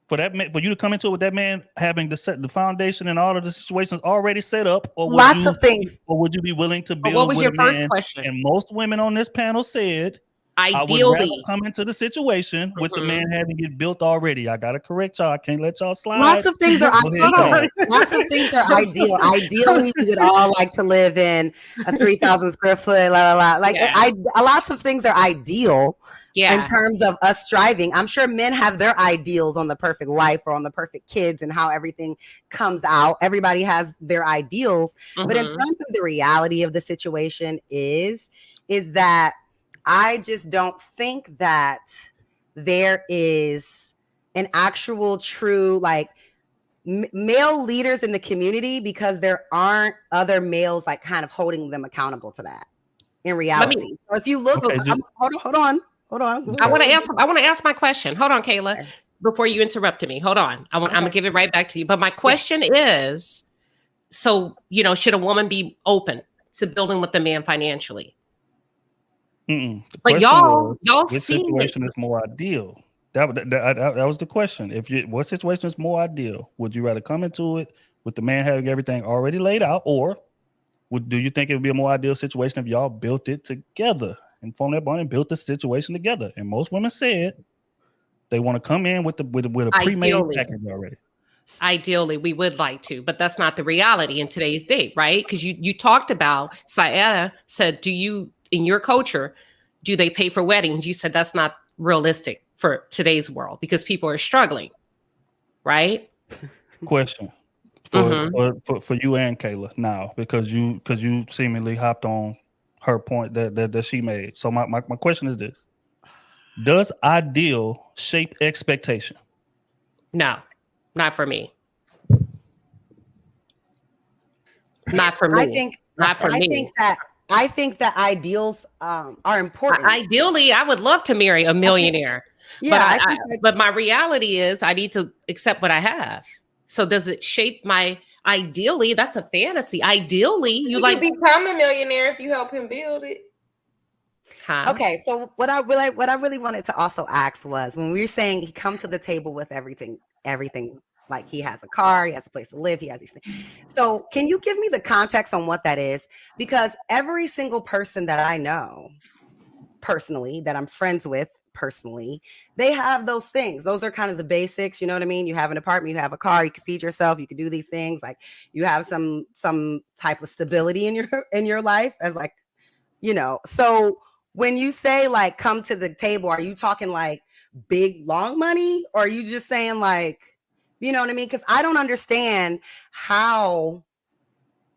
for that man, for you to come into it with that man having the foundation and all of the situations already set up, or Lots of things. or would you be willing to build? What was with your a first man? question? And most women on this panel said, I would rather Ideally, come into the situation with the Mhm. man having it built already. I gotta correct y'all. I can't let y'all slide. Lots of things are Go ahead, lots of things are ideal. Ideally, we would all like to live in a 3,000 square foot, la la la. Like Yeah. lots of things are ideal in yeah. terms of us striving. I'm sure men have their ideals on the perfect wife or on the perfect kids and how everything comes out. Everybody has their ideals, but in Mhm. terms of the reality of the situation is that I just don't think that there is an actual true like male leaders in the community because there aren't other males like kind of holding them accountable to that in reality. So if you look, Okay, hold on. I want to ask my question. Hold on, Kayla, Okay. before you interrupted me. Hold on. I'm Okay. gonna give it right back to you. But my question is, so should a woman be open to building with the man financially? The But question y'all was, which seen it. situation is more ideal? That was the question. What situation is more ideal? Would you rather come into it with the man having everything already laid out, or do you think it would be a more ideal situation if y'all built it together and formed that bond and built the situation together? And most women said they want to come in with a pre-made Ideally. package already. Ideally, we would like to, but that's not the reality in today's day, right? Because you talked about, Syeda said, do you, in your culture, do they pay for weddings? You said that's not realistic for today's world because people are struggling, right? Question for you and Kayla now, because you seemingly hopped on her point that she made. So my question is this: does ideal shape expectation? No, not for me. Not for me. I think that ideals are important. Ideally, I would love to marry a millionaire. Yeah, but my reality is I need to accept what I have. So does it shape my ideally? That's a fantasy. Ideally, you like become a millionaire if you help him build it. Huh? Okay, so what I really wanted to also ask was when we were saying he come to the table with everything, like he has a car, he has a place to live, he has these things. So can you give me the context on what that is? Because every single person that I know personally, that I'm friends with personally, they have those things. Those are kind of the basics, you know what I mean? You have an apartment, you have a car, you can feed yourself, you can do these things, like you have some type of stability in your life as like, so when you say like come to the table, are you talking like big long money, or are you just saying like, you know what I mean? Because I don't understand how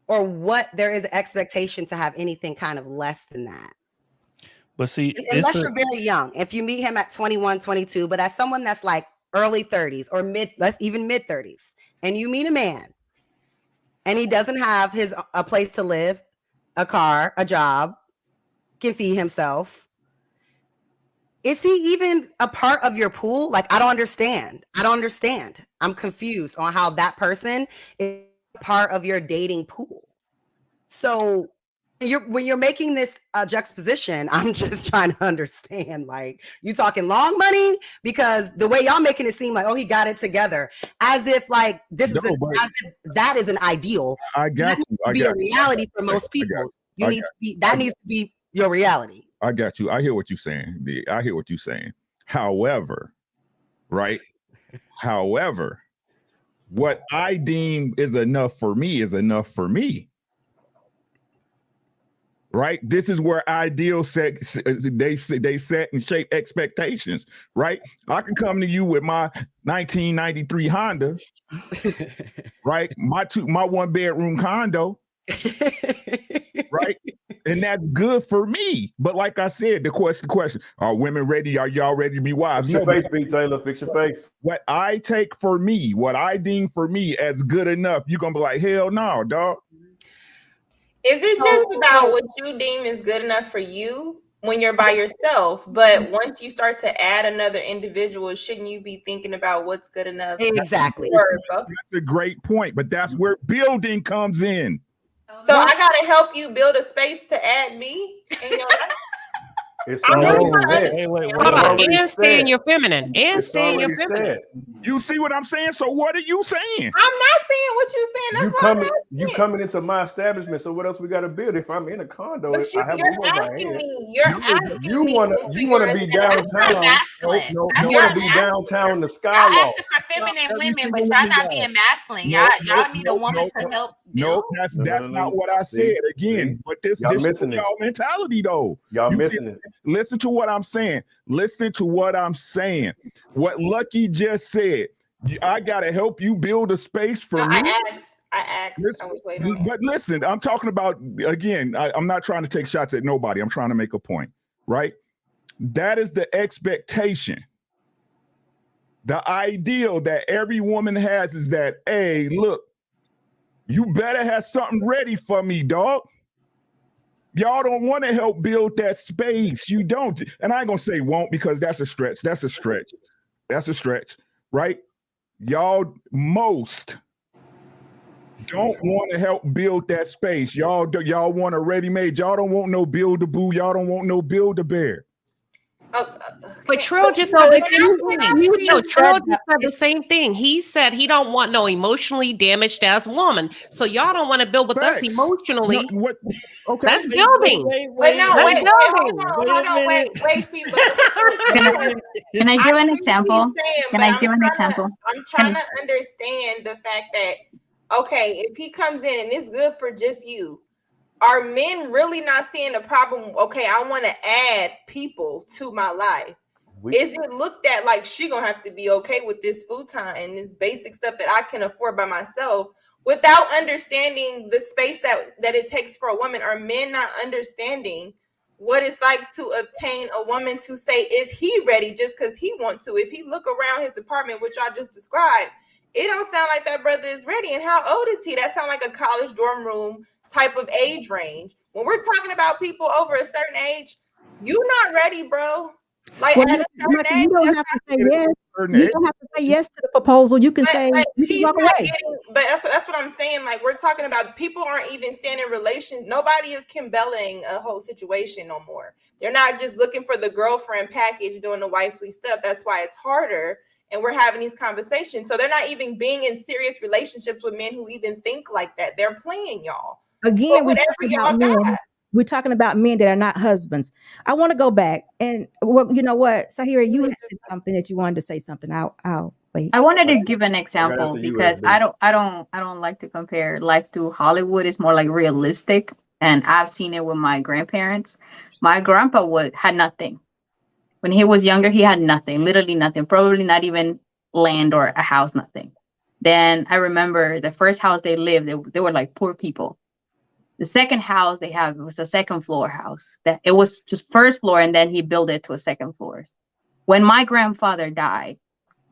or what there is an expectation to have anything kind of less than that. But see, unless you're very young, if you meet him at 21, 22, but as someone that's like early 30s or mid 30s, and you meet a man and he doesn't have a place to live, a car, a job, can feed himself, is he even a part of your pool? Like, I don't understand. I'm confused on how that person is part of your dating pool. So when you're making this juxtaposition, I'm just trying to understand, like, you talking long money? Because the way y'all making it seem like, oh, he got it together, as if like as if that is an ideal. I got you. I got a reality for most people. Needs to be your reality. I got you. I hear what you're saying. However, right? However, what I deem is enough for me is enough for me. Right? This is where ideals set and shape expectations, right? I can come to you with my 1993 Honda, right? My one bedroom condo, right? And that's good for me. But like I said, the question, are women ready? Are y'all ready to be wives? Fix your face, B. Taylor. Fix your face. What I take for me, what I deem for me as good enough, you're going to be like, hell no, dog. Is it just about what you deem is good enough for you when you're by yourself? But once you start to add another individual, shouldn't you be thinking about what's good enough? Exactly. That's a great point, but that's where building comes in. So I gotta help you build a space to add me in your life. It's I'm already really trying said. to- Wait, It's Hold on, already and stay in said. your feminine. And It's stay in your already feminine. said. You see what I'm saying? So what are you saying? I'm not saying what you're saying. That's why I'm You asking. coming into my establishment, so what else we got to build? If I'm in a condo, But I have a you're roof over my asking head. me. You're asking You me. wanna into you wanna your be establishment. That's not downtown. masculine. You That's wanna not be masculine. downtown in the Y'all skywalk. asking for feminine Every women, single but one y'all of not y'all. being masculine. No, Y'all need a woman to help build. That's not what I See? said again. See? But this Y'all is missing it. y'all mentality though. Y'all You missing it. Listen to what I'm saying. Listen to what I'm saying. What Lucky just said. I gotta help you build a space for No, me. I asked. Listen, I was waiting on but listen, I'm talking about again. I'm not trying to take shots at nobody. I'm trying to make a point, right? That is the expectation. The ideal that every woman has is that, hey, look, you better have something ready for me, dog. Y'all don't want to help build that space. You don't. And I ain't gonna say won't because that's a stretch. That's a stretch. That's a stretch, right? Y'all most don't want to help build that space. Y'all want a ready-made. Y'all don't want no Build-A-Boo. Y'all don't want no Build-A-Bear. But Trill just said the same thing. No, Trill just said the same thing. He said he don't want no emotionally damaged ass woman. So y'all don't want to build with us Facts. emotionally. No, what? Okay. That's building. Wait, no, That's wait, building. hold on, wait, Fever. Can I give an I see what example? you're saying, Can but I give an example? I'm trying to understand the fact that, okay, if he comes in and it's good for just you, are men really not seeing the problem? Okay, I want to add people to my life. Is it looked at like she gonna have to be okay with this futon and this basic stuff that I can afford by myself without understanding the space that it takes for a woman? Are men not understanding what it's like to obtain a woman to say, is he ready just because he wants to? If he look around his apartment, which I just described, it don't sound like that brother is ready. And how old is he? That sound like a college dorm room type of age range. When we're talking about people over a certain age, you not ready, bro. Like Well, at a certain age, you don't have to say yes. You don't have to say yes to the proposal. You can say you can he's walk not away. getting, but that's what I'm saying. Like, we're talking about people aren't even staying in relations. Nobody is Kimbelling a whole situation no more. They're not just looking for the girlfriend package doing the wifely stuff. That's why it's harder. And we're having these conversations. So they're not even being in serious relationships with men who even think like that. They're playing y'all. Again, we're talking about men. We're talking about men that are not husbands. I want to go back and, well, you know what, Sahira, you said something that you wanted to say something. I'll wait. I wanted to give an example because I don't like to compare life to Hollywood. It's more like realistic, and I've seen it with my grandparents. My grandpa had nothing when he was younger. He had nothing, literally nothing, probably not even land or a house, nothing. Then I remember the first house they lived, they were like poor people. The second house they have was a second floor house. That it was just first floor, and then he built it to a second floor. When my grandfather died,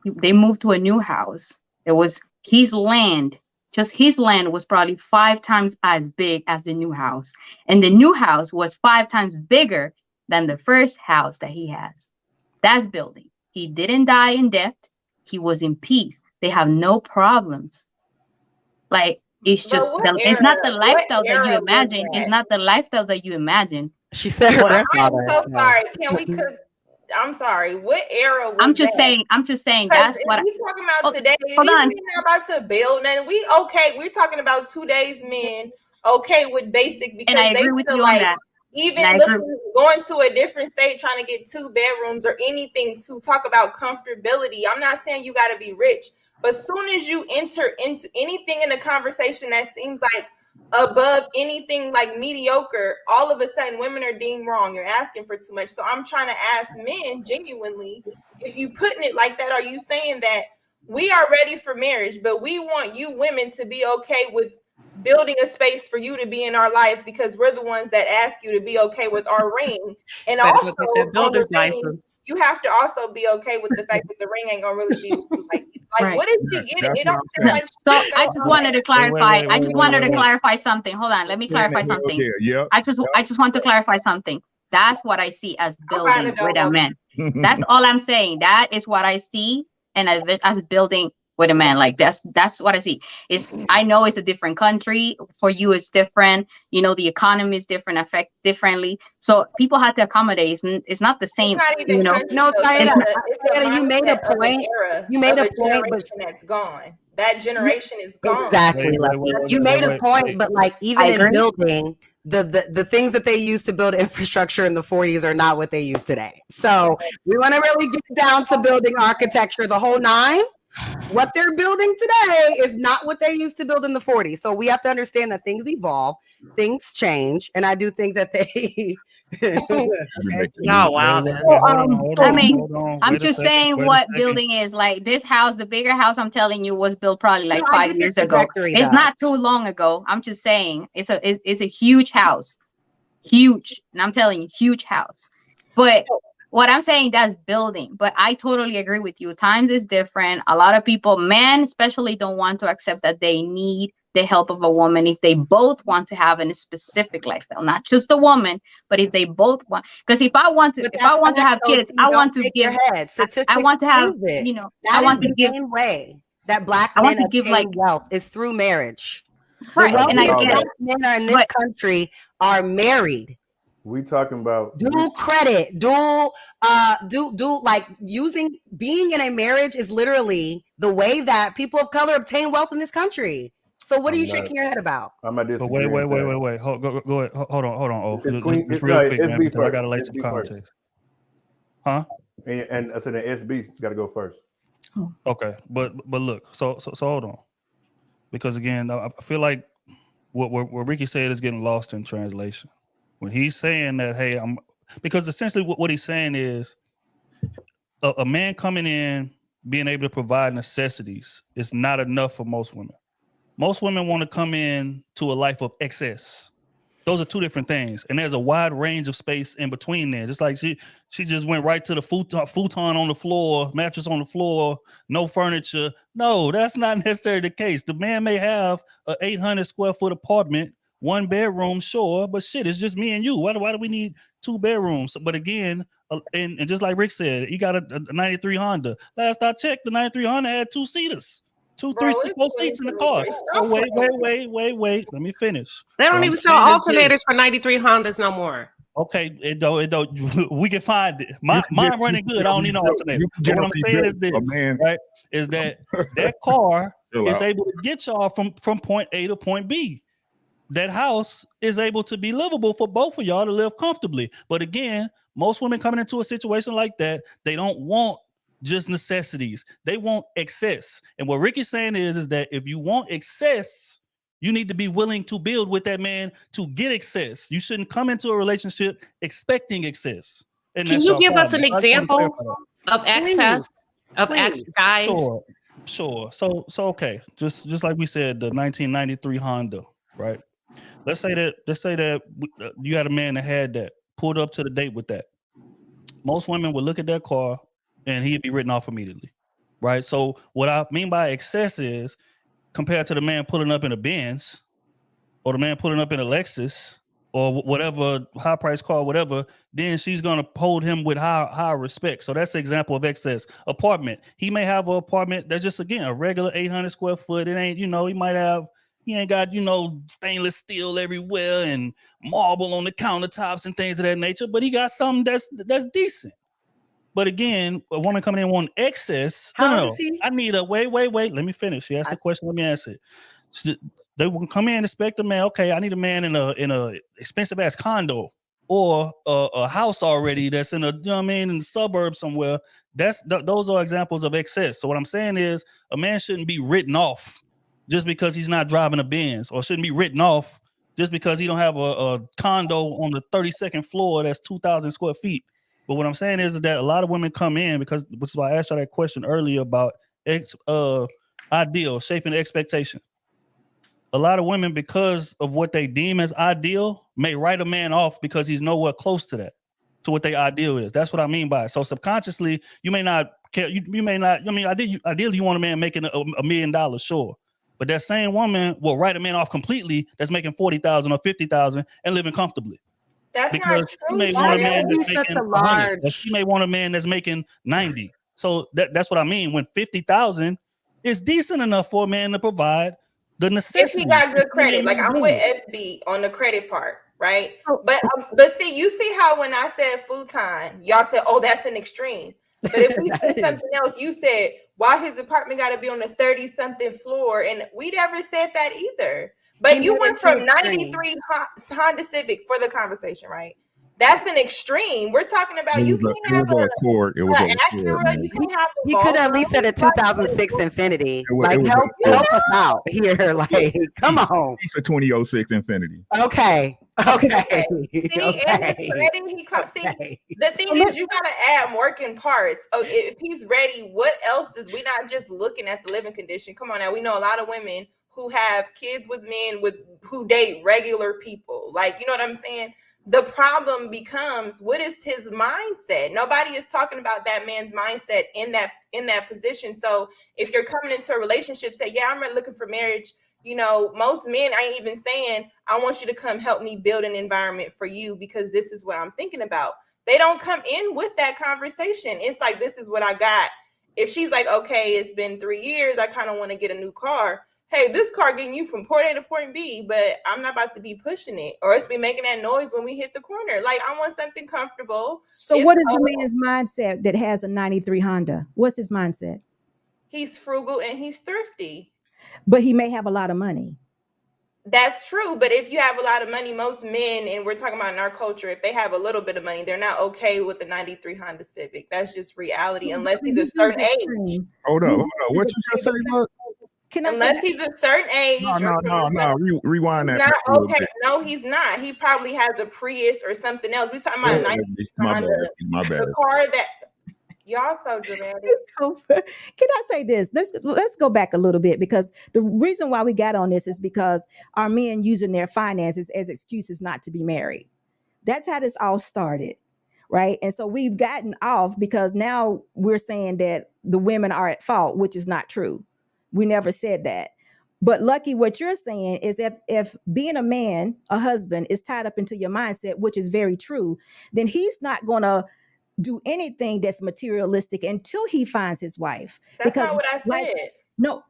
they moved to a new house. It was his land. Just his land was probably 5 times as big as the new house, and the new house was 5 times bigger than the first house that he has. That's building. He didn't die in debt. He was in peace. They have no problems. Like. It's just it's not the lifestyle that you imagine. It's not the lifestyle that you imagine. She said her grandfather. I'm so sorry. Can we? Because I'm sorry. What era was I'm just that? saying. That's what we talking about today. Hold on. These men are about to build, and we're talking about today's men. Okay, with basic because and I agree they with feel you like on that. even going to a different state, trying to get 2 bedrooms or anything to talk about comfortability. I'm not saying you got to be rich. But soon as you enter into anything in the conversation that seems like above anything like mediocre, all of a sudden women are deemed wrong. You're asking for too much. So I'm trying to ask men genuinely, if you putting it like that, are you saying that we are ready for marriage, but we want you women to be okay with building a space for you to be in our life because we're the ones that ask you to be okay with our ring. And also builder's license. You have to also be okay with the fact that the ring ain't gonna really be like right. What is she getting? It don't sound like so I just wanted to clarify. I just wanted to clarify something. Hold on, let me clarify something. I just want to clarify something. That's what I see as building with a man. That's all I'm saying. That is what I see and as building with a man. Like that's what I see. I know it's a different country. For you, it's different. You know, the economy is different, affect differently. So people have to accommodate. It's not the same. It's not even you know, country, No, though. Diana, It's a Diana, you made a mindset of an point. era, You made of a point, but generation that's gone. That generation is gone. exactly, Wait, Lucky. wait, wait, You wait, made a wait, point, wait. but like even I in agree. building, the things that they used to build infrastructure in the 40s are not what they use today. So we want to really get down to building architecture, the whole nine. What they're building today is not what they used to build in the 40s. So we have to understand that things evolve, things change, and I do think that they. Y'all wild. I mean, I'm Wait a just second, saying wait a what second. building is. Like this house, the bigger house I'm telling you was built probably like No, I 5 get the years ago. trajectory, It's though. not too long ago. I'm just saying it's a huge house. Huge. And I'm telling you, huge house. But what I'm saying, that's building. But I totally agree with you. Times is different. A lot of people, men especially, don't want to accept that they need the help of a woman if they both want to have a specific lifestyle, not just a woman, but if they both want. Because if I want to have kids, I want to give. I want to have, you know, That I want is to the give. main way that Black I want men to give obtain like wealth is through marriage. right, The and I wealthiest get Black it. men are in this country are married. We talking about Dual credit, like being in a marriage is literally the way that people of color obtain wealth in this country. So what are you shaking your head about? I'm not But disagreeing. wait. Go ahead. Hold on. Oh, just no, real quick, SB man, because I first. gotta lay some SB first. context. Huh? And I said the SB got to go first. Okay, but look, so hold on, because again, I feel like what Ricky said is getting lost in translation when he's saying that. Hey, because essentially what he's saying is a man coming in being able to provide necessities is not enough for most women. Most women want to come in to a life of excess. Those are two different things, and there's a wide range of space in between there. Just like she just went right to the futon on the floor, mattress on the floor, no furniture. No, that's not necessarily the case. The man may have an 800 square foot apartment, 1 bedroom, sure, but shit, it's just me and you. Why do we need 2 bedrooms? But again, and just like Rick said, you got a 93 Honda. Last I checked, the 93 Honda had 2 seaters. 4 seats in the car. So wait. Let me finish. They don't even sell alternators for 93 Hondas no more. Okay, it don't. We can find it. Mine running good. I don't need no alternator. But what I'm saying is this, right? Is that car is able to get y'all from point A to point B. That house is able to be livable for both of y'all to live comfortably. But again, most women coming into a situation like that, they don't want just necessities. They want excess. And what Ricky's saying is that if you want excess, you need to be willing to build with that man to get excess. You shouldn't come into a relationship expecting excess. And can you give us an example of excess of X guys? Sure. So okay. Just like we said, the 1993 Honda, right? Let's say that you had a man that had that, pulled up to the date with that. Most women would look at that car and he'd be written off immediately, right? So what I mean by excess is compared to the man pulling up in a Benz or the man pulling up in a Lexus or whatever high price car, whatever, then she's going to hold him with high respect. So that's the example of excess. Apartment. He may have an apartment that's just, again, a regular 800 square foot. It ain't, he ain't got, stainless steel everywhere and marble on the countertops and things of that nature, but he got something that's decent. But again, a woman coming in wanting excess. No. I need a wait. Let me finish. She asked the question. Let me answer it. They will come in and expect a man. Okay, I need a man in a expensive ass condo or a house already that's in in the suburbs somewhere. Those are examples of excess. So what I'm saying is a man shouldn't be written off just because he's not driving a Benz, or shouldn't be written off just because he don't have a condo on the 32nd floor that's 2,000 square feet. But what I'm saying is that a lot of women come in which is why I asked you that question earlier about ideal, shaping expectation. A lot of women, because of what they deem as ideal, may write a man off because he's nowhere close to that, to what their ideal is. That's what I mean by it. So subconsciously, you may not care. You may not. Ideally, you want a man making $1 million, sure. But that same woman will write a man off completely that's making $40,000 or $50,000 and living comfortably. That's because not true. She may want a man that's making 100, or she may want a man that's making 90. So that's what I mean. When 50,000 is decent enough for a man to provide the If necessities. he got good credit, like I'm with SB on the credit part, right? But see, you see how when I said futon, y'all said, "Oh, that's an extreme." But if we said something else, you said, "Why his apartment got to be on the 30-something floor?" And we never said that either. But you went from 93 Honda Civic for the conversation, right? That's an extreme. We're talking about you can have an Acura. You can have a He could at least said a 2006 Infinity. Help us out here. Like, come on. It's a 2006 Infinity. Okay. See, and his credit, the thing is, you gotta add working parts. Oh, if he's ready, what else is we not just looking at the living condition? Come on now, we know a lot of women who have kids with men who date regular people. Like, you know what I'm saying? The problem becomes, what is his mindset? Nobody is talking about that man's mindset in that position. So if you're coming into a relationship, say, yeah, I'm really looking for marriage. You know, most men ain't even saying, I want you to come help me build an environment for you because this is what I'm thinking about. They don't come in with that conversation. It's like, this is what I got. If she's like, okay, it's been 3 years, I kind of want to get a new car. Hey, this car getting you from point A to point B, but I'm not about to be pushing it, or it's been making that noise when we hit the corner. Like, I want something comfortable. So what is the man's mindset that has a 93 Honda? What's his mindset? He's frugal and he's thrifty. But he may have a lot of money. That's true. But if you have a lot of money, most men, and we're talking about in our culture, if they have a little bit of money, they're not okay with the 93 Honda Civic. That's just reality, unless he's a certain age. Hold up. What you just say, bud? Unless he's a certain age. No. Rewind that. Not okay. No, he's not. He probably has a Prius or something else. We're talking about my bad. The car that y'all so dramatic. Can I say this? Let's go back a little bit, because the reason why we got on this is because our men using their finances as excuses not to be married. That's how this all started, right? And so we've gotten off because now we're saying that the women are at fault, which is not true. We never said that. But Lucky, what you're saying is if being a man, a husband, is tied up into your mindset, which is very true, then he's not going to do anything that's materialistic until he finds his wife. That's not what I said.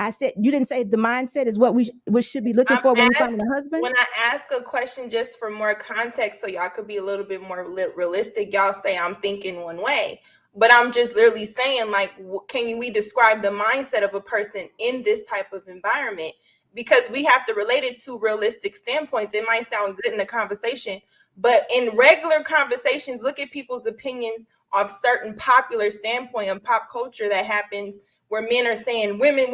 I said, you didn't say the mindset is what we should be looking for when we find a husband? When I ask a question just for more context, so y'all could be a little bit more realistic, y'all say I'm thinking one way. But I'm just literally saying, like, we describe the mindset of a person in this type of environment? Because we have to relate it to realistic standpoints. It might sound good in a conversation, but in regular conversations, look at people's opinions of certain popular standpoint and pop culture that happens where men are saying women.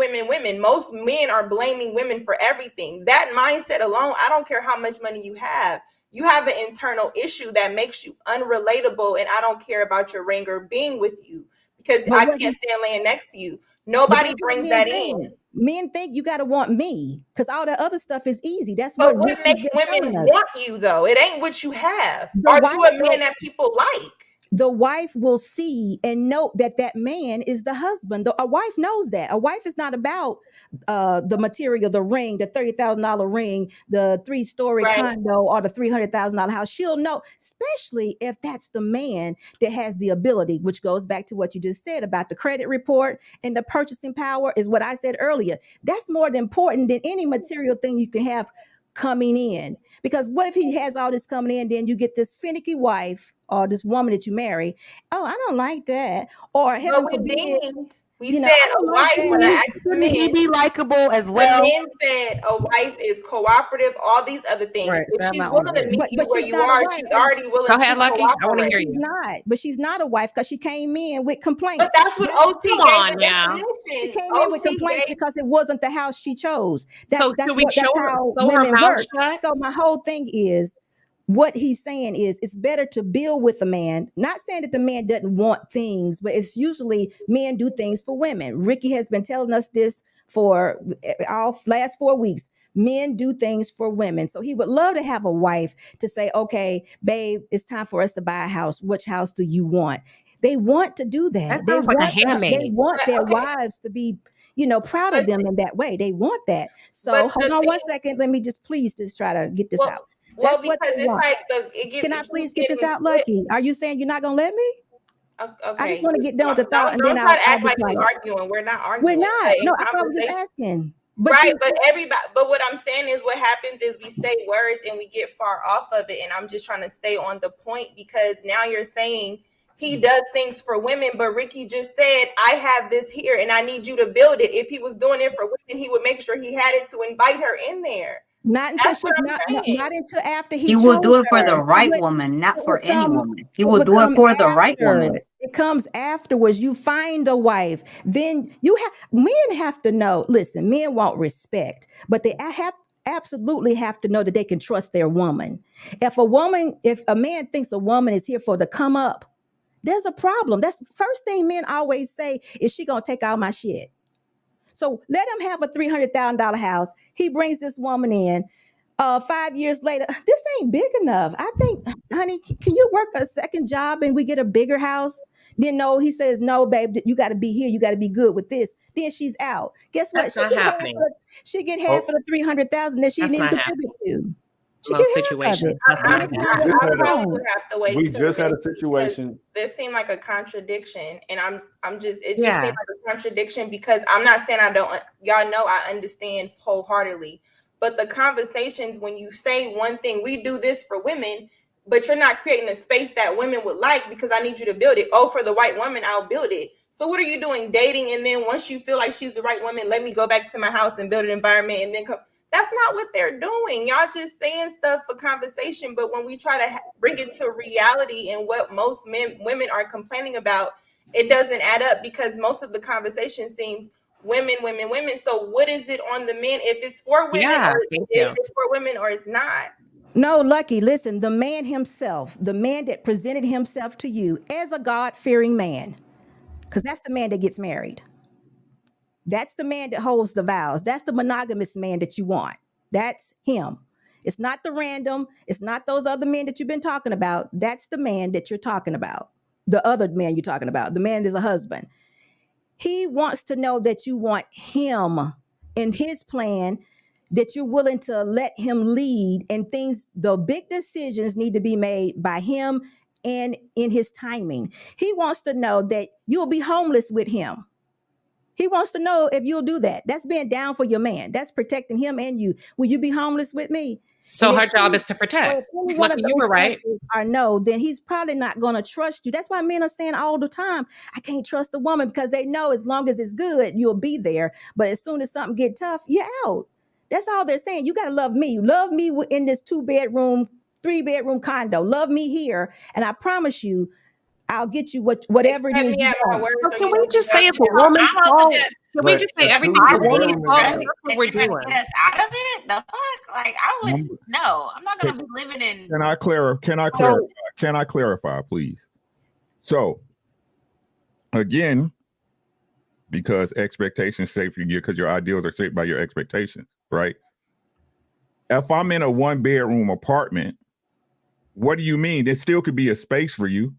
Most men are blaming women for everything. That mindset alone, I don't care how much money you have. You have an internal issue that makes you unrelatable, and I don't care about your ring or being with you because I can't stand laying next to you. Nobody brings that in. Men think you got to want me because all the other stuff is easy. That's what makes women want you, though. It ain't what you have. Are you a man that people like? The wife will see and know that man is the husband. A wife knows that. A wife is not about the material, the ring, the $30,000 ring, the 3-story condo, or the $300,000 house. She'll know, especially if that's the man that has the ability, which goes back to what you just said about the credit report and the purchasing power, is what I said earlier. That's more important than any material thing you can have coming in. Because what if he has all this coming in, then you get this finicky wife or this woman that you marry? Oh, I don't like that. Or heaven forbid, we said a wife. Shouldn't he be likable as well? The men said a wife is cooperative. All these other things. Right, if she's willing to meet you where you are, she's already willing. Go ahead, Lucky. I want to hear you. She's not, but she's not a wife because she came in with complaints. But that's what OT Come on now. She came in with complaints because it wasn't the house she chose. That's how women work. So my whole thing is, what he's saying is it's better to build with a man. Not saying that the man doesn't want things, but it's usually men do things for women. Ricky has been telling us this for all last 4 weeks. Men do things for women. So he would love to have a wife to say, okay, babe, it's time for us to buy a house. Which house do you want? They want to do that. That sounds like a handmaid. They want their wives to be, proud of them in that way. They want that. So hold on 1 second. Let me just try to get this out. That's because it's want. Like Can I please get this out, Lucky? Are you saying you're not gonna let me? Okay. I just want to get done with the thought, and Don't then try I'll to act be like we're quiet. arguing. We're not arguing. We're not. In No, I was just conversation. asking. But Right, you, but what I'm saying is what happens is we say words and we get far off of it. And I'm just trying to stay on the point, because now you're saying he does things for women, but Ricky just said, I have this here and I need you to build it. If he was doing it for women, he would make sure he had it to invite her in there. not until That's what I'm saying. not until after He will do it for the her. right It woman, not for would any come- woman. He will do it come for the right woman. afterwards. It comes afterwards. You find a wife, then men have to know. Listen, men want respect, but they absolutely have to know that they can trust their woman. If a man thinks a woman is here for the come up, there's a problem. That's the first thing men always say: is she gonna take all my shit? So let him have a $300,000 house. He brings this woman in. 5 years later, this ain't big enough. I think, honey, can you work a second job and we get a bigger house? Then no, he says, no, babe, you got to be here. You got to be good with this. Then she's out. Guess what? That's not happening. She get half of the $300,000 that she That's needs not to happening. contribute to. She Most get half of situations. it. That's not I happening. probably would have to wait. We till just had a Ricky, because situation. this seemed like a contradiction, and it just Yeah. seemed like a contradiction, because I'm not saying I don't. Y'all know I understand wholeheartedly, but the conversations when you say one thing, we do this for women, but you're not creating a space that women would like, because I need you to build it. Oh, for the white woman, I'll build it. So what are you doing, dating, and then once you feel like she's the right woman, let me go back to my house and build an environment, and then come. That's not what they're doing. Y'all just saying stuff for conversation, but when we try to bring it to reality and what most women are complaining about, it doesn't add up, because most of the conversation seems women. So what is it on the men? If it's for women, Yeah, or thank is you. it for women, or it's not? No, Lucky, listen, the man himself, the man that presented himself to you as a God-fearing man, because that's the man that gets married. That's the man that holds the vows. That's the monogamous man that you want. That's him. It's not the random. It's not those other men that you've been talking about. That's the man that you're talking about. The other man you're talking about. The man is a husband. He wants to know that you want him in his plan, that you're willing to let him lead, and the big decisions need to be made by him and in his timing. He wants to know that you'll be homeless with him. He wants to know if you'll do that. That's being down for your man. That's protecting him and you. Will you be homeless with me? So And her if job he- is to protect. if any one Lucky, of you were those right. answers are no, then he's probably not going to trust you. That's why men are saying all the time, I can't trust the woman, because they know as long as it's good, you'll be there. But as soon as something get tough, you're out. That's all they're saying. You got to love me. Love me in this 2-bedroom, 3-bedroom condo. Love me here. And I promise you, I'll get you whatever Accept it is me you at my want. word, So so can you we don't just do say that it's a to me. woman's I'm about to fault? just Can we But just say a everything's a two-bedroom, woman's really fault? man. That's what and we're you're gonna doing. get us out of it? The fuck? Like I would no. I'm not gonna be living in. Can I clarify, please? So again, because expectations shape you, because your ideals are shaped by your expectations, right? If I'm in a 1-bedroom apartment, what do you mean? There still could be a space for you.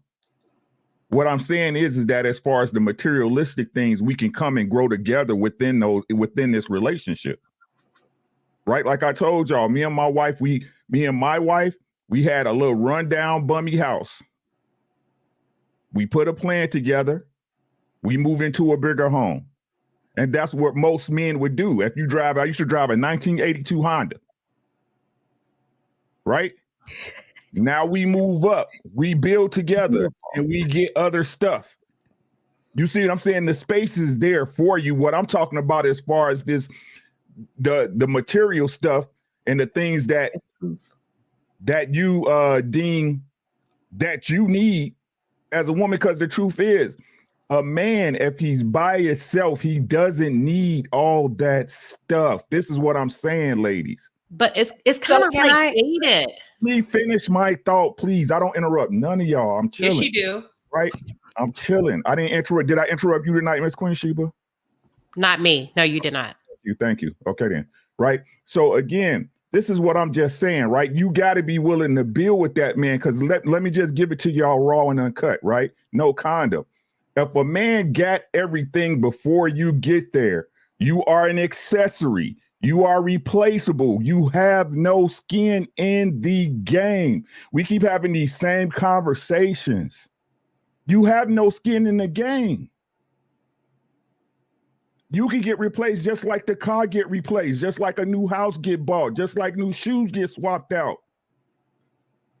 What I'm saying is that as far as the materialistic things, we can come and grow together within this relationship, right? Like I told y'all, me and my wife, we had a little rundown bummy house. We put a plan together. We moved into a bigger home. And that's what most men would do. If you drive, I used to drive a 1982 Honda, right? Now we move up, we build together, and we get other stuff. You see what I'm saying? The space is there for you. What I'm talking about as far as the material stuff and the things that you deem that you need as a woman, because the truth is, a man, if he's by himself, he doesn't need all that stuff. This is what I'm saying, ladies. But it's kind of like dated. Let me finish my thought, please. I don't interrupt none of y'all. I'm chilling. Yes, you do. Right? I'm chilling. I didn't interrupt. Did I interrupt you tonight, Miss Queen Sheba? Not me. No, you did not. Thank you. Okay, then. Right? So again, this is what I'm just saying, right? You got to be willing to build with that man, because let me just give it to y'all raw and uncut, right? No condom. If a man got everything before you get there, you are an accessory. You are replaceable. You have no skin in the game. We keep having these same conversations. You have no skin in the game. You can get replaced just like the car get replaced, just like a new house get bought, just like new shoes get swapped out.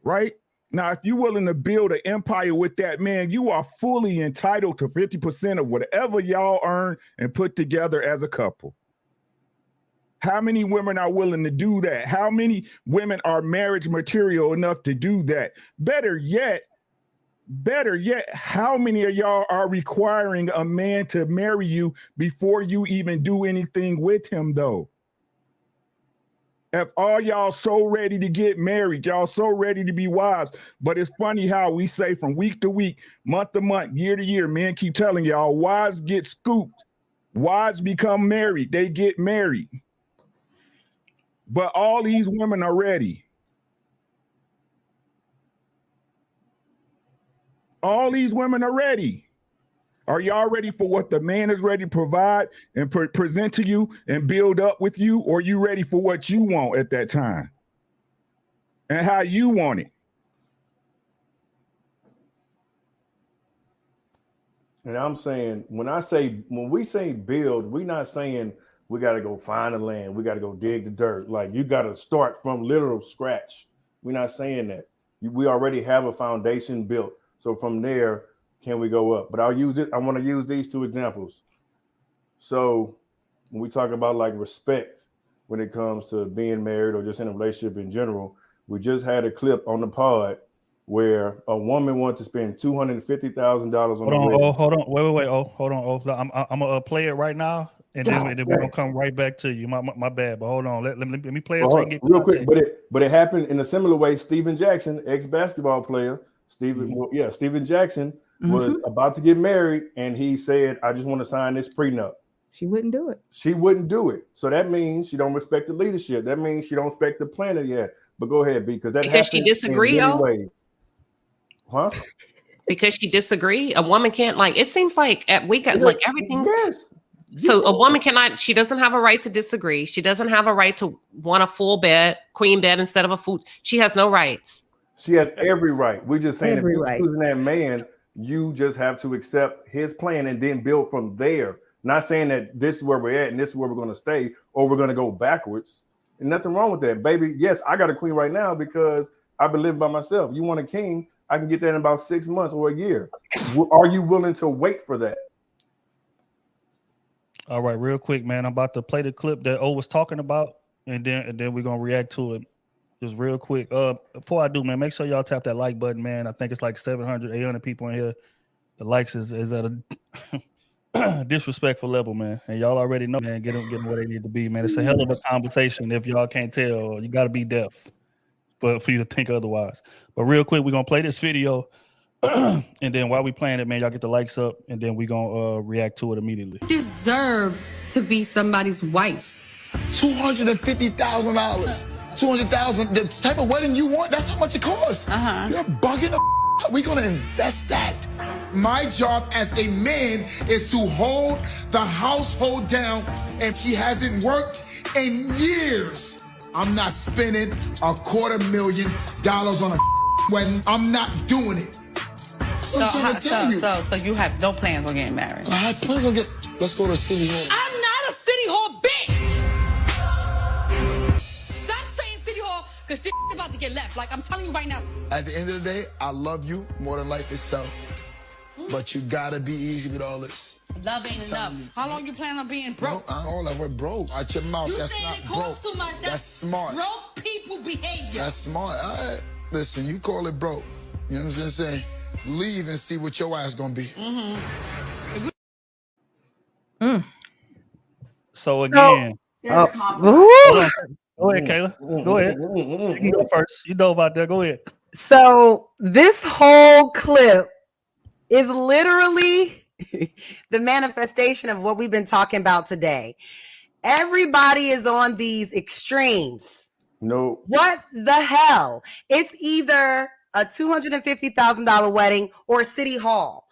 Right? Now, if you're willing to build an empire with that man, you are fully entitled to 50% of whatever y'all earn and put together as a couple. How many women are willing to do that? How many women are marriage material enough to do that? Better yet, how many of y'all are requiring a man to marry you before you even do anything with him, though? If all y'all so ready to get married, y'all so ready to be wives, but it's funny how we say from week to week, month to month, year to year, men keep telling y'all wives get scooped, wives become married, they get married. But all these women are ready. All these women are ready. Are y'all ready for what the man is ready to provide and present to you and build up with you? Or are you ready for what you want at that time and how you want it? And I'm saying, when we say build, we're not saying we got to go find the land. We got to go dig the dirt. Like, you got to start from literal scratch. We're not saying that. We already have a foundation built. So from there, can we go up? But I want to use these two examples. So when we talk about like respect, when it comes to being married or just in a relationship in general, we just had a clip on the pod where a woman wanted to spend $250,000 on hold on. Wait. Hold on. I'm gonna play it right now, and then we're gonna come right back to you. My bad, but hold on. Let me play it so you can get real quick. But it happened in a similar way. Steven Jackson, ex-basketball player, Steven Jackson was about to get married, and he said, I just want to sign this prenup. She wouldn't do it. She wouldn't do it. So that means she don't respect the leadership. That means she don't respect the planet yet. But go ahead, B, because she disagree, huh? Because she disagree. A woman can't, like, it seems like everything's so a woman cannot, she doesn't have a right to disagree. She doesn't have a right to want a full bed, queen bed instead of a food. She has no rights. She has every right. We're just saying if you're choosing that man, you just have to accept his plan and then build from there. Not saying that this is where we're at and this is where we're going to stay or we're going to go backwards. And nothing wrong with that, baby. Yes, I got a queen right now because I've been living by myself. You want a king, I can get that in about 6 months or a year. Are you willing to wait for that? All right, real quick, man. I'm about to play the clip that O was talking about, and then we're gonna react to it. Just real quick. Before I do, man, make sure y'all tap that like button, man. I think it's like 700, 800 people in here. The likes is at a disrespectful level, man. And y'all already know, man, get them where they need to be, man. It's a hell of a conversation. If y'all can't tell, you got to be deaf, but for you to think otherwise. But real quick, we're gonna play this video, and then while we playing it, man, y'all get the likes up, and then we're gonna react to it immediately. Deserve to be somebody's wife. $250,000. $200,000, the type of wedding you want, that's how much it costs. You're bugging the we're gonna invest that. My job as a man is to hold the household down, and she hasn't worked in years. I'm not spending $250,000 on a wedding. I'm not doing it. So you have no plans on getting married? I have plans on let's go to City Hall. I'm not a City Hall bitch! Because shit about to get left. Like, I'm telling you right now. At the end of the day, I love you more than life itself. But you gotta be easy with all this. Love ain't enough. How long you plan on being broke? All that word broke. Out your mouth. That's not broke. Too much. That's smart. Broke people behavior. That's smart. All right. Listen, you call it broke. You know what I'm saying? Leave and see what your ass gonna be. So again. Go ahead, Kayla. Go ahead. You can go first. You know about that. Go ahead. So this whole clip is literally the manifestation of what we've been talking about today. Everybody is on these extremes. No. What the hell? It's either a $250,000 wedding or City Hall.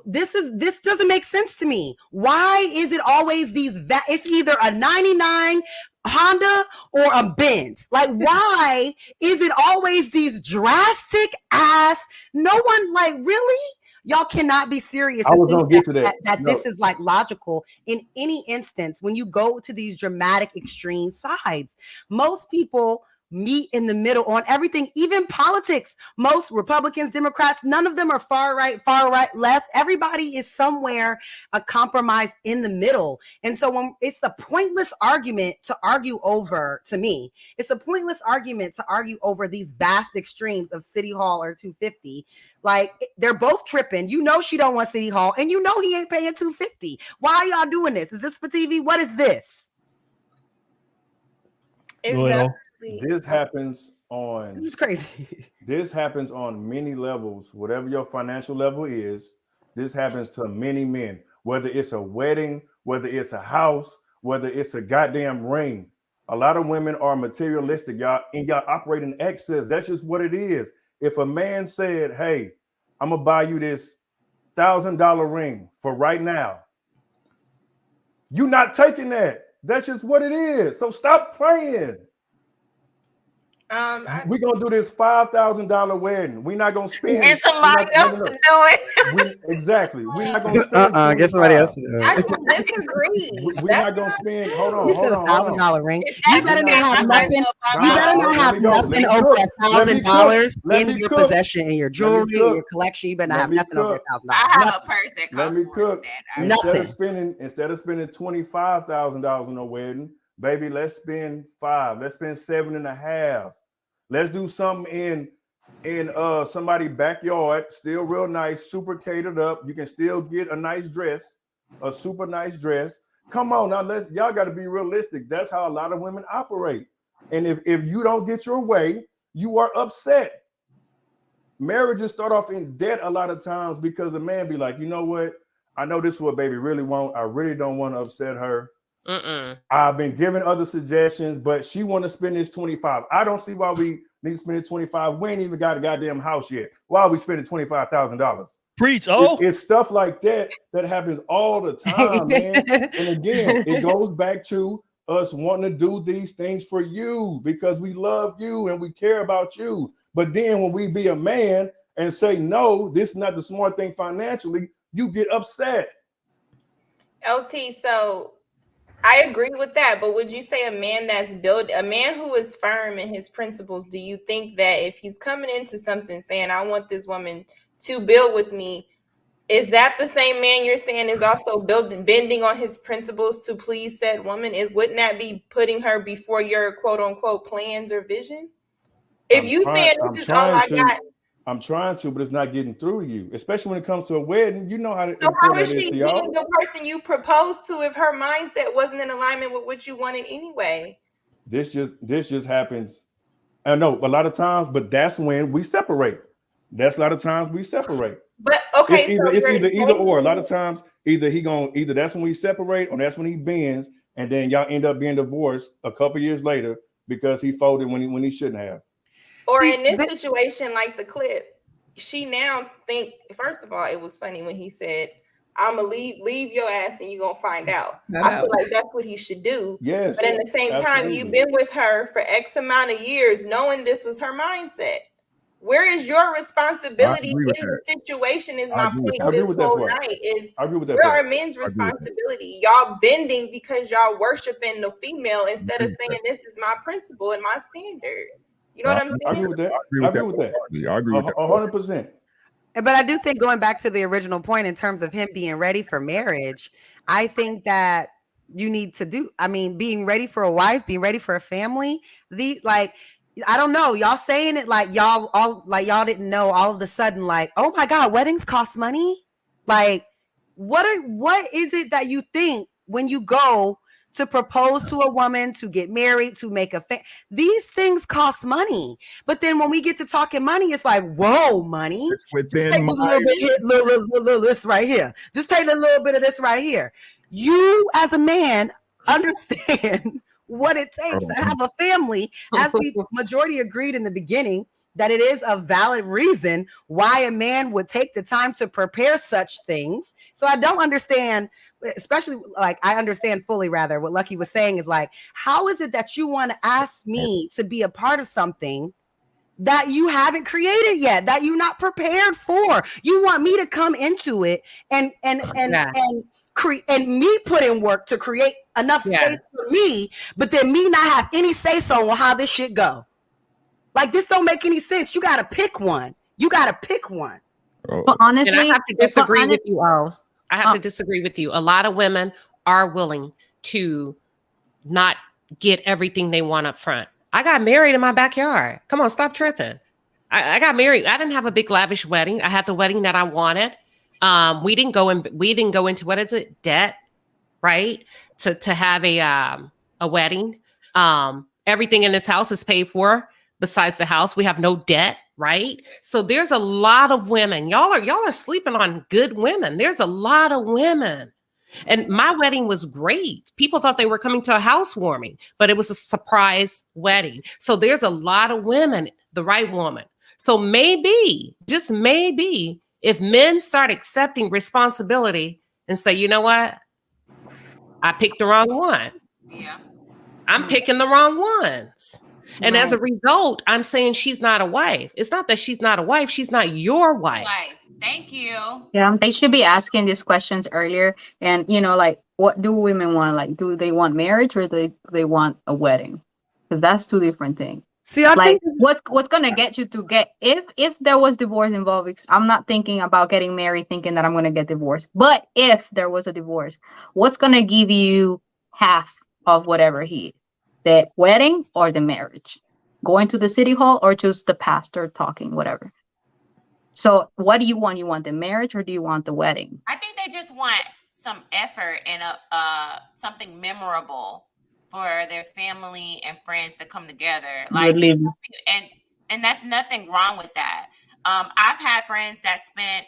This doesn't make sense to me. Why is it always it's either a 99 Honda or a Benz? Like, why is it always these drastic ass? No one, like, really? Y'all cannot be serious. I was and gonna think get to that. that No. this is like logical in any instance when you go to these dramatic extreme sides. Most people meet in the middle on everything, even politics. Most Republicans, Democrats, none of them are far right, left. Everybody is somewhere a compromise in the middle. And so when it's a pointless argument to argue over, to me, it's a pointless argument to argue over these vast extremes of City Hall or 250. Like, they're both tripping. You know she don't want City Hall, and you know he ain't paying 250. Why are y'all doing this? Is this for TV? What is this? This happens on. This is crazy. This happens on many levels. Whatever your financial level is, this happens to many men. Whether it's a wedding, whether it's a house, whether it's a goddamn ring. A lot of women are materialistic, y'all, and y'all operate in excess. That's just what it is. If a man said, "Hey, I'm gonna buy you this $1,000 ring for right now," you're not taking that. That's just what it is. So stop playing. We're gonna do this $5,000 wedding. We're not gonna spend. Get somebody else to do it. Exactly. We're not gonna spend. Get somebody else to do I it. disagree. We're not gonna spend. Hold on. You said $1,000 ring. You better not have nothing. You Nah, better not let have me go. nothing Let me over cook. Let me $1,000 cook. Let in me your cook. possession, in your jewelry, in cook. your collection. You better not Let have me nothing over cook. $1,000. I have a purse that Let costs me more cook. than that. Instead of spending $25,000 on a wedding, baby, let's spend $5,000. Let's spend $7,500. Let's do something in somebody's backyard, still real nice, super catered up. You can still get a nice dress, a super nice dress. Come on now, y'all got to be realistic. That's how a lot of women operate. And if you don't get your way, you are upset. Marriages start off in debt a lot of times because the man be like, you know what? I know this is what baby really want. I really don't want to upset her. I've been giving other suggestions, but she want to spend this 25. I don't see why we need to spend 25. We ain't even got a goddamn house yet. Why are we spending $25,000? Preach. It's stuff like that happens all the time, man. And again, it goes back to us wanting to do these things for you because we love you and we care about you. But then when we be a man and say, no, this is not the smart thing financially, you get upset. LT, so I agree with that, but would you say a man a man who is firm in his principles, do you think that if he's coming into something saying, I want this woman to build with me, is that the same man you're saying is also bending on his principles to please said woman? Wouldn't that be putting her before your quote unquote plans or vision? If you saying this is all I got. I'm trying to, but it's not getting through to you, especially when it comes to a wedding. You know how to. So how is she being the person you proposed to if her mindset wasn't in alignment with what you wanted anyway? This just happens. I know a lot of times, but that's when we separate. That's a lot of times we separate. But okay, it's either or. A lot of times, either that's when we separate, or that's when he bends, and then y'all end up being divorced a couple years later because he folded when he shouldn't have. Or in this situation, like the clip, she now think, first of all, it was funny when he said, I'm gonna leave your ass and you're gonna find out. I feel like that's what he should do. Yes. But at the same time, you've been with her for X amount of years, knowing this was her mindset. Where is your responsibility in the situation is my point this whole night is where are men's responsibility? Y'all bending because y'all worshiping the female instead of saying this is my principle and my standard. You know what I'm saying? I agree with that. I agree with that. I agree with that. 100%. But I do think, going back to the original point in terms of him being ready for marriage, I think that you need to being ready for a wife, being ready for a family. I don't know, y'all saying it like y'all didn't know all of a sudden, like, oh my God, weddings cost money. Like, what is it that you think when you go to propose to a woman, to get married, to make these things cost money. But then when we get to talking money, it's like, whoa, money. Just take this little bit here, little this right here. Just take a little bit of this right here. You as a man understand what it takes to have a family, as we majority agreed in the beginning, that it is a valid reason why a man would take the time to prepare such things. So I don't understand, especially like I understand fully rather what Lucky was saying is like, how is it that you want to ask me to be a part of something that you haven't created yet, that you're not prepared for. You want me to come into it and create and me put in work to create enough space for me, but then me not have any say so on how this shit go. Like, this don't make any sense. You gotta pick one. But honestly, and I have to disagree with you all. I have to disagree with you. A lot of women are willing to not get everything they want up front. I got married in my backyard. Come on, stop tripping. I got married. I didn't have a big lavish wedding. I had the wedding that I wanted. We didn't go into what is it, debt, right? To have a wedding. Everything in this house is paid for besides the house. We have no debt, right? So there's a lot of women. Y'all are sleeping on good women. There's a lot of women. And my wedding was great. People thought they were coming to a housewarming, but it was a surprise wedding. So there's a lot of women, the right woman. So maybe, just maybe, if men start accepting responsibility and say, you know what? I picked the wrong one. Yeah. I'm picking the wrong ones. And as a result, I'm saying she's not a wife. It's not that she's not a wife. She's not your wife. Thank you. Yeah, they should be asking these questions earlier. And, you know, like, what do women want? Like, do they want marriage or do they want a wedding? Because that's two different things. See, I like, think what's gonna get you to get if there was divorce involved? Because I'm not thinking about getting married thinking that I'm gonna get divorced. But if there was a divorce, what's gonna give you half of whatever the wedding or the marriage? Going to the city hall or just the pastor talking, whatever. So what do you want? You want the marriage or do you want the wedding? I think they just want some effort and something memorable for their family and friends to come together. Like, and that's nothing wrong with that. I've had friends that spent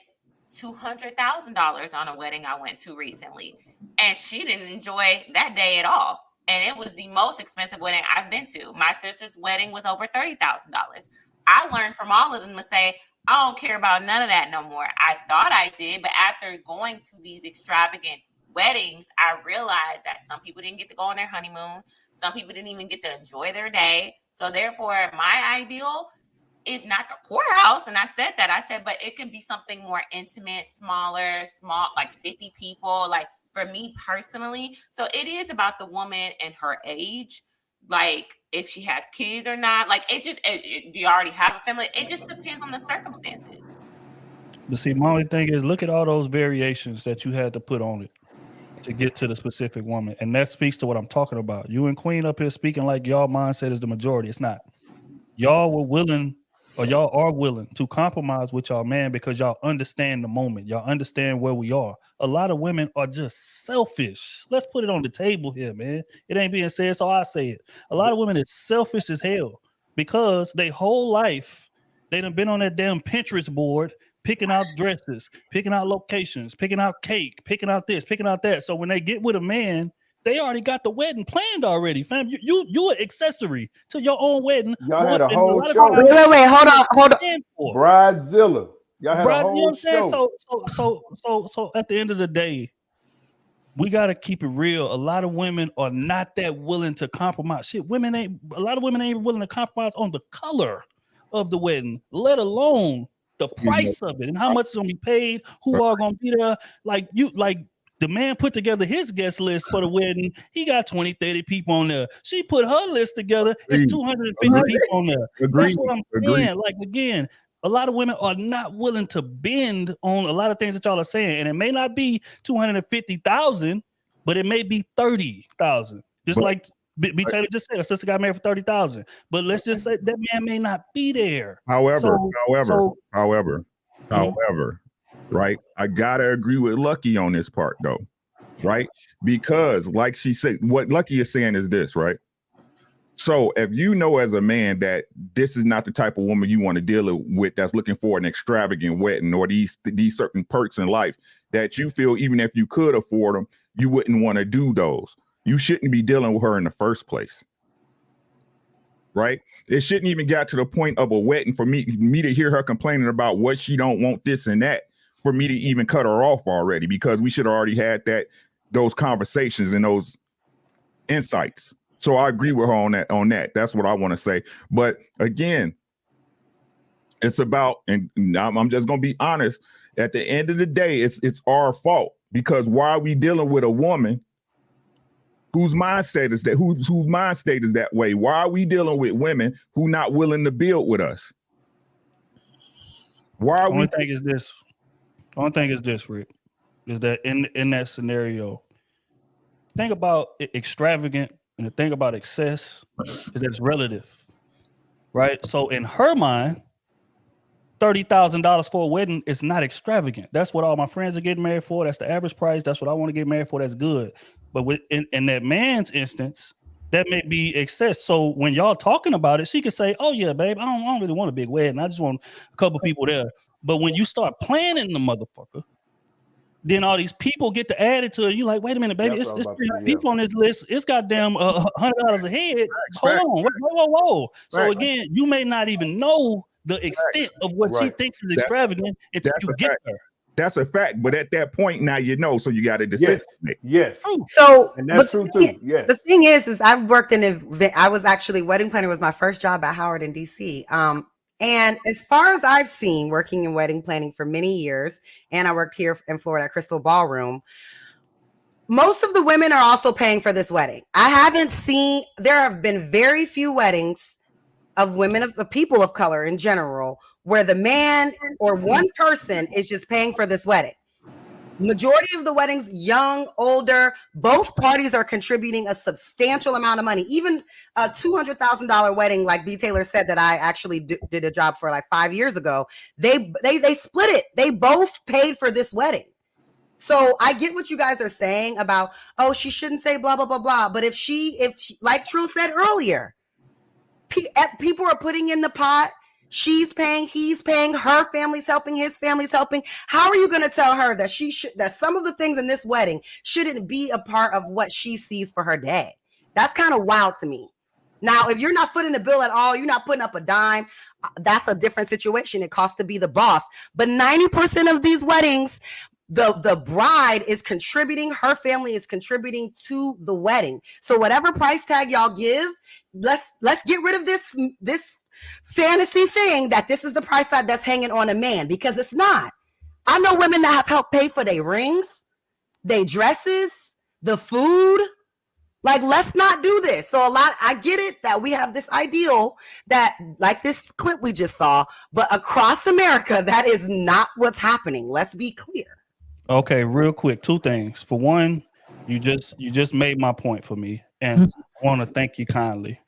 $200,000 on a wedding I went to recently, and she didn't enjoy that day at all. And it was the most expensive wedding I've been to. My sister's wedding was over $30,000. I learned from all of them to say, I don't care about none of that no more. I thought I did, but after going to these extravagant weddings, I realized that some people didn't get to go on their honeymoon. Some people didn't even get to enjoy their day. So therefore, my ideal is not the courthouse. And I said that. I said, but it can be something more intimate, small, like 50 people, like for me personally. So it is about the woman and her age. Like, if she has kids or not, like, do you already have a family? It just depends on the circumstances. But see, my only thing is, look at all those variations that you had to put on it to get to the specific woman. And that speaks to what I'm talking about. You and Queen up here speaking like y'all mindset is the majority. It's not. Y'all were willing, or y'all are willing to compromise with y'all man because y'all understand the moment. Y'all understand where we are. A lot of women are just selfish. Let's put it on the table here, man. It ain't being said, so I say it. A lot of women is selfish as hell because they whole life, they done been on that damn Pinterest board, picking out dresses, picking out locations, picking out cake, picking out this, picking out that. So when they get with a man, they already got the wedding planned already, fam. You an accessory to your own wedding. Y'all had a whole show. Wait, hold on. Bridezilla. Y'all had a whole you know what I'm show. saying? So at the end of the day, we gotta keep it real. A lot of women are not that willing to compromise. Shit, a lot of women ain't even willing to compromise on the color of the wedding, let alone the price of it and how much is gonna be paid, who are gonna be there. Like the man put together his guest list for the wedding. He got 20, 30 people on there. She put her list together. It's 250 people on there. That's what I'm saying. Like, again, a lot of women are not willing to bend on a lot of things that y'all are saying. And it may not be 250,000, but it may be 30,000. Just like B. Taylor just said, her sister got married for 30,000. But let's just say that man may not be there. However, right? I gotta agree with Lucky on this part, though, right? Because, like she said, what Lucky is saying is this, right? So if you know as a man that this is not the type of woman you want to deal with that's looking for an extravagant wedding or these certain perks in life that you feel even if you could afford them, you wouldn't want to do those. You shouldn't be dealing with her in the first place, right? It shouldn't even get to the point of a wedding for me to hear her complaining about what she don't want, this and that, for me to even cut her off already, because we should have already had those conversations and those insights. So I agree with her on that. That's what I want to say. But again, It's about, and I'm just gonna be honest. At the end of the day, it's our fault, because why are we dealing with a woman whose mindset is that whose mind state is that way? Why are we dealing with women who not willing to build with us? Why are The only we? thing is this. The only thing is this, Rick, is that in that scenario, think about extravagant and the thing about excess is that it's relative, right? So in her mind, $30,000 for a wedding is not extravagant. That's what all my friends are getting married for. That's the average price. That's what I want to get married for. That's good. But in that man's instance, that may be excess. So when y'all talking about it, she could say, "Oh yeah, babe, I don't really want a big wedding. I just want a couple people there." But when you start planning the motherfucker, then all these people get to add it to it. You like, wait a minute, baby, That's it's what I was about to 300 say, people on this list. It's goddamn $100 a head. Hold on, whoa. So Right. again, you may not even know the extent of what she Right. thinks is extravagant until That's you a get fact. her. That's a fact. But at that point, now you know, so you got to decide. Yes. So, And that's true the too. Yes. The thing is I've worked I was actually wedding planner was my first job at Howard in DC. And as far as I've seen working in wedding planning for many years, and I worked here in Florida at Crystal Ballroom, most of the women are also paying for this wedding. There have been very few weddings of women, of people of color in general, where the man or one person is just paying for this wedding. Majority of the weddings, young, older, both parties are contributing a substantial amount of money. Even a $200,000 wedding, like B. Taylor said, that I actually did a job for like 5 years ago. They split it. They both paid for this wedding. So I get what you guys are saying about, oh, she shouldn't say blah, blah, blah, blah. But if she like True said earlier, people are putting in the pot. She's paying, he's paying, her family's helping, his family's helping. How are you going to tell her that that some of the things in this wedding shouldn't be a part of what she sees for her day? That's kind of wild to me. Now, if you're not footing the bill at all, you're not putting up a dime, that's a different situation. It costs to be the boss. But 90% of these weddings, the bride is contributing, her family is contributing to the wedding. So whatever price tag y'all give, let's get rid of this fantasy thing that this is the price tag that's hanging on a man, because it's not. I know women that have helped pay for their rings, their dresses, the food. Like, let's not do this. So I get it that we have this ideal that, like this clip we just saw, but across America, that is not what's happening. Let's be clear. Okay, real quick, two things. For one, you just made my point for me, and I want to thank you kindly.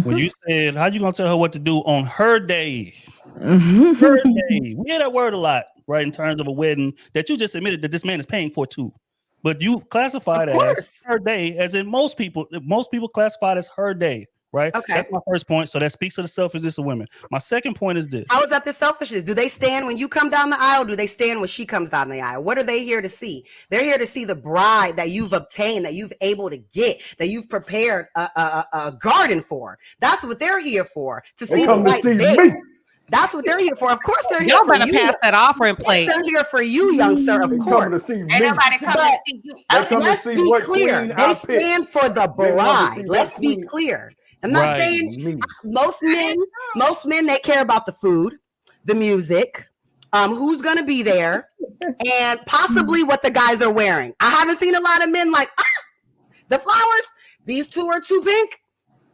When you said, how you gonna tell her what to do on her day? Her day. We hear that word a lot, right? In terms of a wedding that you just admitted that this man is paying for too. But you classified it as her day, as in most people classify it as her day, right? Okay. That's my first point. So that speaks to the selfishness of women. My second point is this. How is that the selfishness? Do they stand when you come down the aisle? Do they stand when she comes down the aisle? What are they here to see? They're here to see the bride that you've obtained, that you've able to get, that you've prepared a garden for. That's what they're here for. To see the right babe. That's what they're here for. Of course, they're here Y'all for better you. pass that offering plate. They're here for you, young sir. Of course. Ain't nobody come to see you. Let's be clear. They stand for the bride. Let's be clear. I'm not saying most men they care about the food, the music, who's gonna be there, and possibly what the guys are wearing. I haven't seen a lot of men like the flowers. These two are too pink.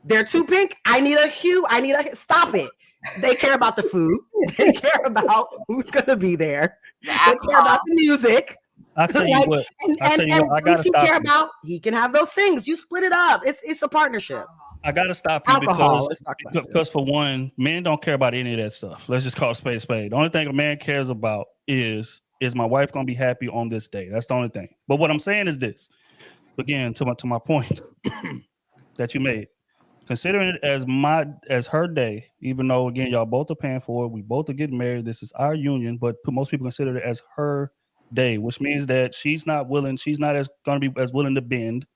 They're too pink. I need a hue. Stop it. They care about the food. They care about who's gonna be there. They care about the music. I'll tell you what. I gotta stop you. He can have those things. You split it up. It's a partnership. I gotta stop you because for one, men don't care about any of that stuff. Let's just call it spade a spade. The only thing a man cares about is my wife gonna be happy on this day? That's the only thing. But what I'm saying is this. Again, to my point that you made. Considering it as her day, even though again y'all both are paying for it, we both are getting married. This is our union, but most people consider it as her day, which means that she's not going to be as willing to bend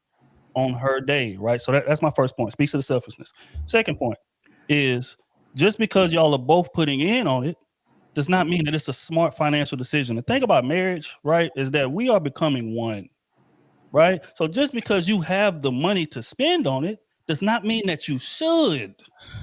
on her day, right? So that's my first point. Speaks to the selfishness. Second point is just because y'all are both putting in on it does not mean that it's a smart financial decision. The thing about marriage, right, is that we are becoming one, right? So just because you have the money to spend on it does not mean that you should.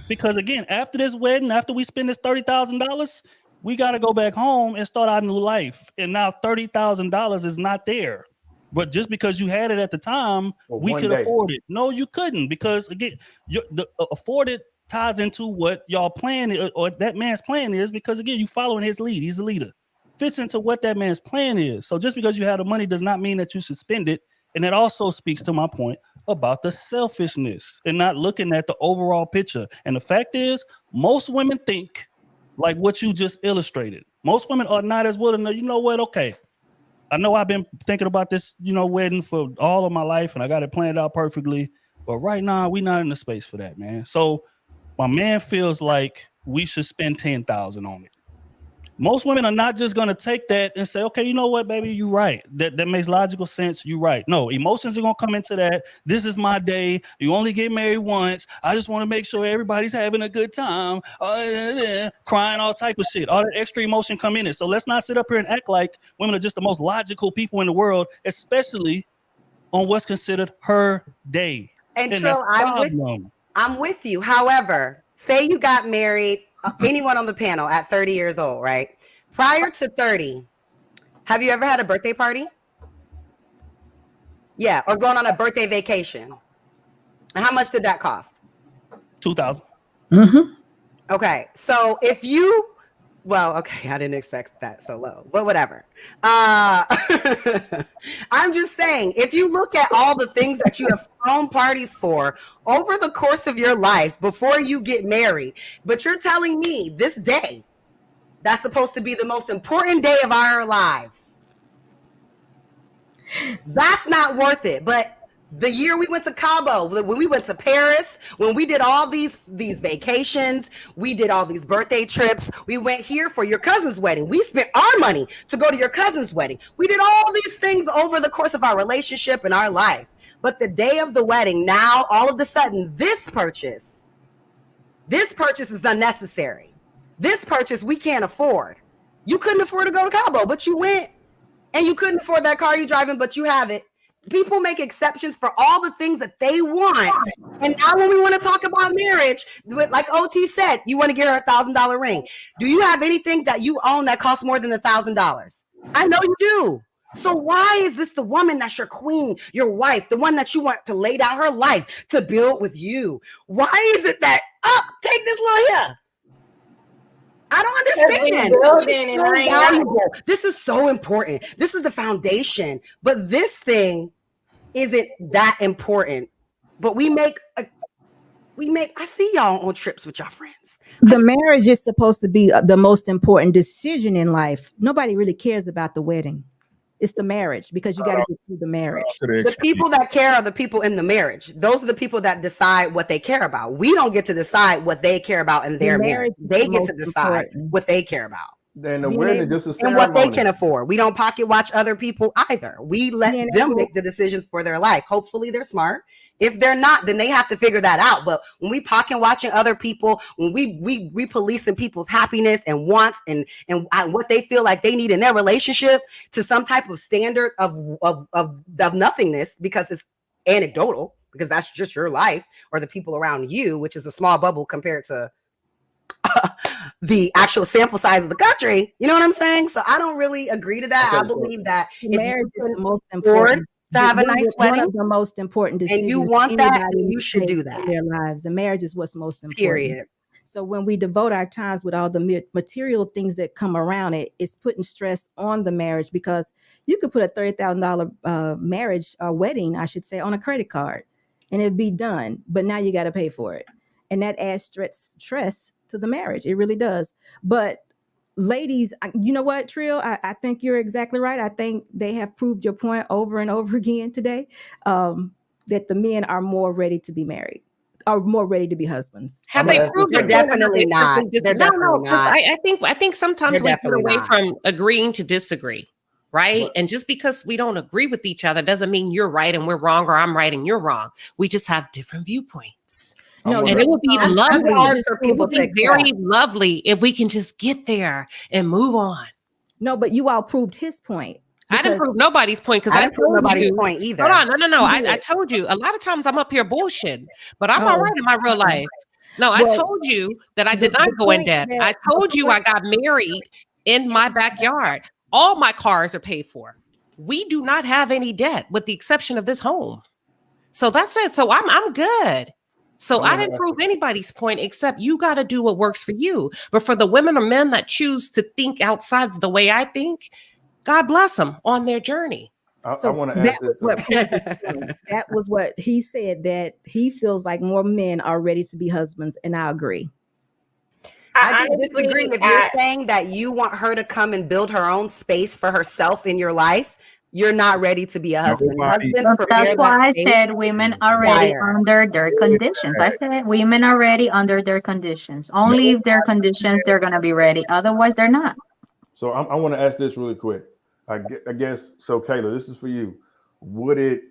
Because again, after this wedding, after we spend this $30,000, we got to go back home and start our new life. And now $30,000 is not there. But just because you had it at the time, we could afford it. No, you couldn't, because again, the afforded ties into what y'all plan or that man's plan is, because again, you following his lead. He's the leader. Fits into what that man's plan is. So just because you have the money does not mean that you should spend it. And that also speaks to my point about the selfishness and not looking at the overall picture. And the fact is, most women think like what you just illustrated. Most women are not as willing to, you know what, okay, I know I've been thinking about this, wedding for all of my life and I got it planned out perfectly. But right now, we're not in the space for that, man. So my man feels like we should spend $10,000 on it. Most women are not just going to take that and say, okay, you know what, baby, you're right. That makes logical sense. You're right. No, emotions are going to come into that. This is my day. You only get married once. I just want to make sure everybody's having a good time. Crying, all type of shit. All that extra emotion come in it. So let's not sit up here and act like women are just the most logical people in the world, especially on what's considered her day. And Trill, I'm with you. However, say you got married, anyone on the panel at 30 years old, right? Prior to 30, have you ever had a birthday party? Yeah, or going on a birthday vacation. And how much did that cost? $2,000. Mm-hmm. Okay, so if you, okay, I didn't expect that so low, but whatever. I'm just saying, if you look at all the things that you have thrown parties for over the course of your life before you get married, but you're telling me this day, that's supposed to be the most important day of our lives, that's not worth it. But the year we went to Cabo, when we went to Paris, when we did all these vacations, we did all these birthday trips. We went here for your cousin's wedding. We spent our money to go to your cousin's wedding. We did all these things over the course of our relationship and our life. But the day of the wedding, now all of a sudden, this purchase is unnecessary. This purchase we can't afford. You couldn't afford to go to Cabo, but you went, and you couldn't afford that car you're driving, but you have it. People make exceptions for all the things that they want. And now when we want to talk about marriage, like OT said, you want to get her $1,000 ring. Do you have anything that you own that costs more than $1,000? I know you do. So why is this the woman that's your queen, your wife, the one that you want to lay down her life to build with you? Why is it that, take this little here? I don't understand. This is so important. This is the foundation. But this thing isn't that important. But I see y'all on trips with y'all friends. The marriage is supposed to be the most important decision in life. Nobody really cares about the wedding. It's the marriage, because you got to get through the marriage. The people that care are the people in the marriage. Those are the people that decide what they care about. We don't get to decide what they care about in their marriage. They get to decide what they care about. And the wedding is just a ceremony. And what they can afford. We don't pocket watch other people either. We let them make the decisions for their life. Hopefully they're smart. If they're not, then they have to figure that out. But when we pocket watching other people, when we policing people's happiness and wants and what they feel like they need in their relationship to some type of standard of nothingness, because it's anecdotal, because that's just your life or the people around you, which is a small bubble compared to the actual sample size of the country. You know what I'm saying? So I don't really agree to that. I believe that marriage is the most important. To have a nice wedding, one of the most important decisions, and you want that, you should do that. In their lives, and marriage is what's most important. Period. So when we devote our times with all the material things that come around it, it's putting stress on the marriage, because you could put a $30,000 marriage or wedding, I should say, on a credit card, and it'd be done. But now you got to pay for it, and that adds stress to the marriage. It really does. But ladies, you know what, Trill? I think you're exactly right. I think they have proved your point over and over again today, that the men are more ready to be married, are more ready to be husbands. Have they proved They're definitely not. They're No, definitely not. I think sometimes we get away not. from agreeing to disagree, right? And just because we don't agree with each other doesn't mean you're right and we're wrong, or I'm right and you're wrong. We just have different viewpoints. No, and it would be lovely. hard for people It would be very lovely if we can just get there and move on. No, but you all proved his point. I didn't Because prove nobody's point because I I didn't prove told nobody's you. point either. Hold on, no. You I did. told you a lot of times I'm up here bullshitting, but I'm all Oh, right in my real life. No, I well, told you that I the, did not the go in point debt. that I told you I got married in my backyard. All my cars are paid for. We do not have any debt with the exception of this home. So that's it. So I'm good. So I didn't prove anybody's point except you got to do what works for you. But for the women or men that choose to think outside of the way I think, God bless them on their journey. I so want to that ask was this. what Prince was saying. That was what he said, that he feels like more men are ready to be husbands, and I agree. I just honestly, disagree. If you're saying that you want her to come and build her own space for herself in your life, you're not ready to be a husband. Nobody- Husbands But that's prepare why I that space said women are ready prior. under their conditions. I said women are ready under their conditions. Only if their conditions, they're going to be ready. Otherwise, they're not. So I want to ask this really quick. I guess so, Kayla. This is for you. Would it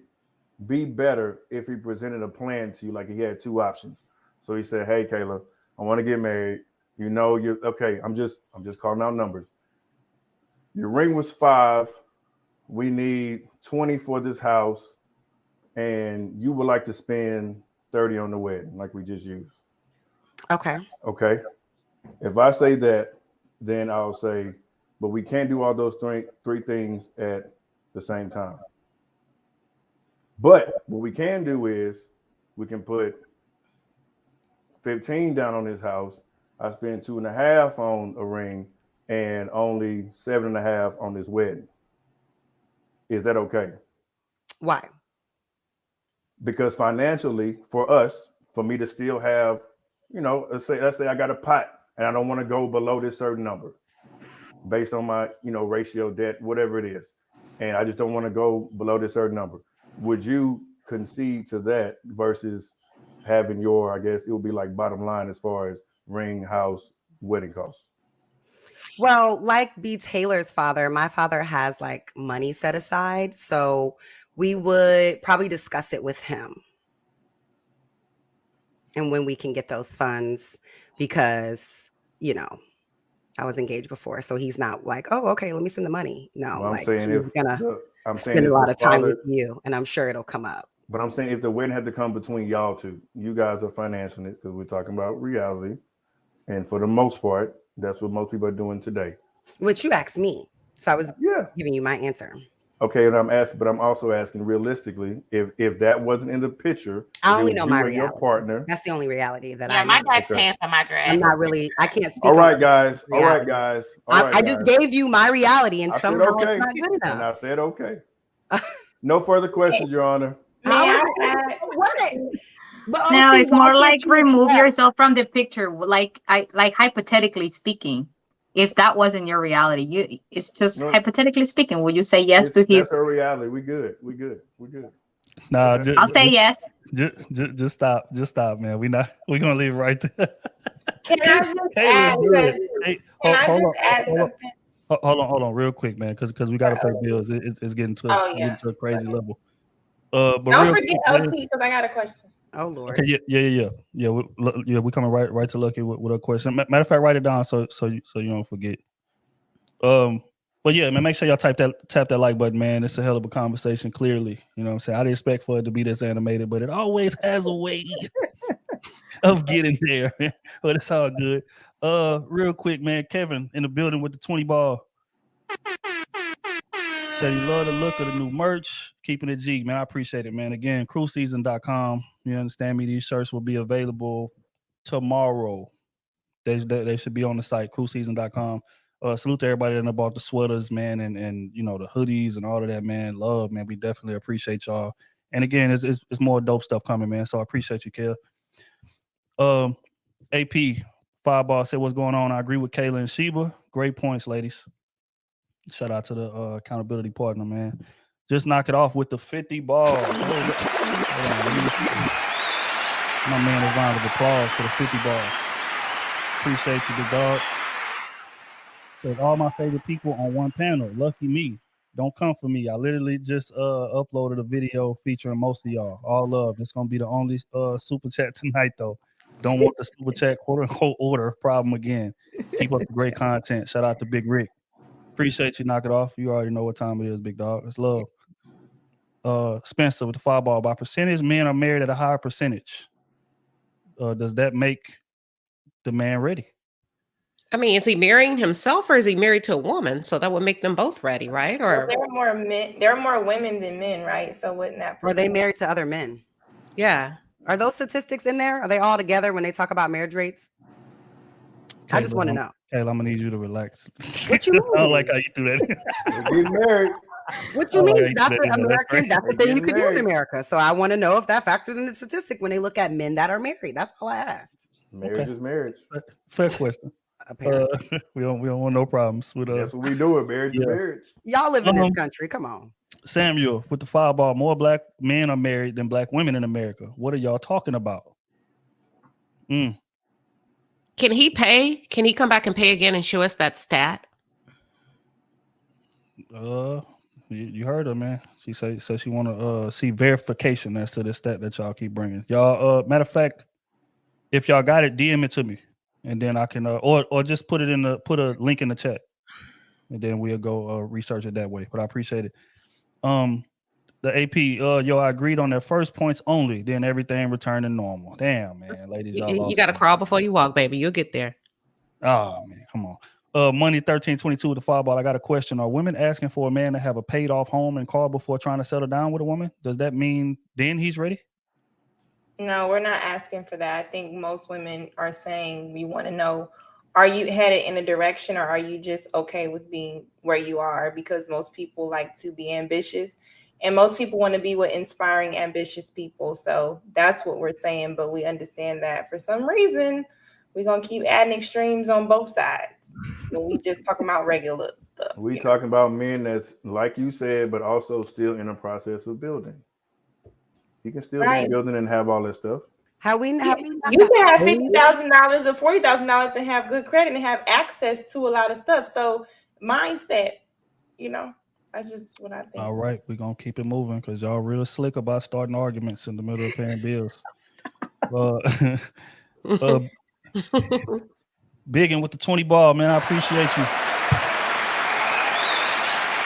be better if he presented a plan to you, like he had two options? So he said, "Hey, Kayla, I want to get married. You know, you're okay. I'm just calling out numbers. Your ring was 5. We need 20 for this house, and you would like to spend 30 on the wedding, like we just used." Okay. Okay. If I say that, then I'll say, but we can't do all those three things at the same time. But what we can do is we can put 15 down on this house. I spend 2.5 on a ring and only 7.5 on this wedding. Is that okay? Why? Because financially, for us, for me to still have, let's say I got a pot and I don't want to go below this certain number based on my, ratio, debt, whatever it is. And I just don't want to go below this certain number. Would you concede to that versus having your, I guess it would be like bottom line as far as ring, house, wedding costs? Well, like B. Taylor's father, my father has like money set aside. So we would probably discuss it with him. And when we can get those funds, because, I was engaged before. So he's not like, oh, okay, let me send the money. No, Well, like he's gonna spend a lot of time with you, and I'm sure it'll come up. But I'm saying if the wedding had to come between y'all two, you guys are financing it because we're talking about reality. And for the most part, that's what most people are doing today. Which you asked me. So I was giving you my answer. Okay, and I'm also asking realistically, if that wasn't in the picture, I only know my reality. Your partner. That's the only reality that Yeah, I my know. dad's paying for my dress. I'm not really, I can't speak. All right, guys. All right, guys. I just gave you my reality, and I somehow said okay. it's not good enough. And I said okay. No further questions, Your Honor. Now it's more like remove yourself from the picture, like hypothetically speaking. If that wasn't your reality, it's just hypothetically speaking. Would you say yes to his? That's our reality. We good. Nah, I'll say yes. Just stop. Just stop, man. We're gonna leave it right there. Can I just add? Hold on, real quick, man, because we gotta pay bills. It's getting to a crazy level. But don't forget OT because I got a question. Oh Lord. Okay, yeah. We're coming right to Lucky with a question. Matter of fact, write it down so you don't forget. But yeah, man, make sure y'all tap that like button, man. It's a hell of a conversation. Clearly, you know what I'm saying. I didn't expect for it to be this animated, but it always has a way of getting there. But it's all good. Real quick, man. Kevin in the building with the 20 ball. Said you love the look of the new merch. Keeping it G, man. I appreciate it, man. Again, cruiseseason.com. You understand me? These shirts will be available tomorrow. They should be on the site, cruiseseason.com. Salute to everybody that bought the sweaters, man, and the hoodies and all of that, man. Love, man. We definitely appreciate y'all. And again, it's more dope stuff coming, man. So I appreciate you, Kel. AP Fireball said, "What's going on?" I agree with Kayla and Sheba. Great points, ladies. Shout out to the accountability partner, man. Just knock it off with the 50 ball. My man, a round of applause for the 50 ball. Appreciate you, the dog. Says all my favorite people on one panel. Lucky me. Don't come for me. I literally just uploaded a video featuring most of y'all. All love. It's gonna be the only super chat tonight, though. Don't want the super chat quote unquote order problem again. Keep up the great content. Shout out to Big Rick. Appreciate you. Knock it off. You already know what time it is, big dog. It's love. Spencer with the fireball. By percentage, men are married at a higher percentage. Does that make the man ready? I mean, is he marrying himself or is he married to a woman? So that would make them both ready, right? Or there are more men, there are more women than men, right? So wouldn't that? Or they married to other men? Yeah. Are those statistics in there? Are they all together when they talk about marriage rates? I just want to know. Kayla, I'm gonna need you to relax. What you mean? I don't like how you do that. Get married. What you mean? That's what American. That's the thing you could do in married. America. So I want to know if that factors in the statistic when they look at men that are married. That's all I asked. Marriage is marriage. Fair question. Apparently. We don't want no problems with That's what we do. It marriage is marriage. Y'all live in this country. Come on. Samuel with the fireball. More black men are married than black women in America. What are y'all talking about? Can he pay? Can he come back and pay again and show us that stat? You heard her, man. She said she want to see verification as to the stat that y'all keep bringing. Y'all, matter of fact, if y'all got it, DM it to me, and then I can or just put a link in the chat, and then we'll go research it that way. But I appreciate it. The AP, I agreed on their first points only, then everything returned to normal. Damn, man, ladies, You got to crawl before you walk, baby. You'll get there. Oh man, come on. Money 1322 with the fireball. I got a question. Are women asking for a man to have a paid off home and car before trying to settle down with a woman? Does that mean then he's ready? No, we're not asking for that. I think most women are saying we want to know, are you headed in a direction or are you just okay with being where you are? Because most people like to be ambitious and most people want to be with inspiring, ambitious people. So that's what we're saying. But we understand that for some reason, we're going to keep adding extremes on both sides. When we just talking about regular stuff. We talking about men that's like you said, but also still in the process of building. You can still be building and have all that stuff. You can have $50,000 or $40,000 and have good credit and have access to a lot of stuff. So mindset, that's just what I think. All right, we're gonna keep it moving because y'all real slick about starting arguments in the middle of paying bills. Biggin with the 20 ball, man. I appreciate you.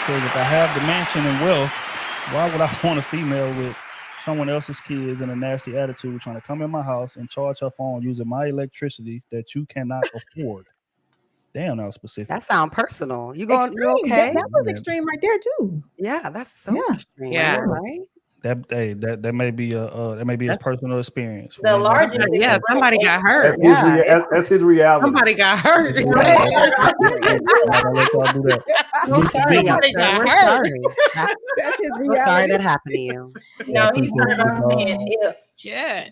Says if I have the mansion and wealth, why would I want a female with someone else's kids and a nasty attitude trying to come in my house and charge her phone using my electricity that you cannot afford? Damn, that was specific. That sounds personal. You That okay? was extreme right there too. Yeah, that's so extreme. Yeah. Right. That may be his personal experience. The largest, somebody got hurt. That's his reality. Somebody got hurt. Somebody got hurt. That's his I'm reality. sorry that happened to you. No, he's talking about saying if. Yeah.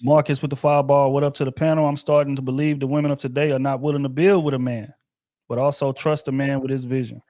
Marcus with the fireball. What up to the panel? I'm starting to believe the women of today are not willing to build with a man, but also trust a man with his vision.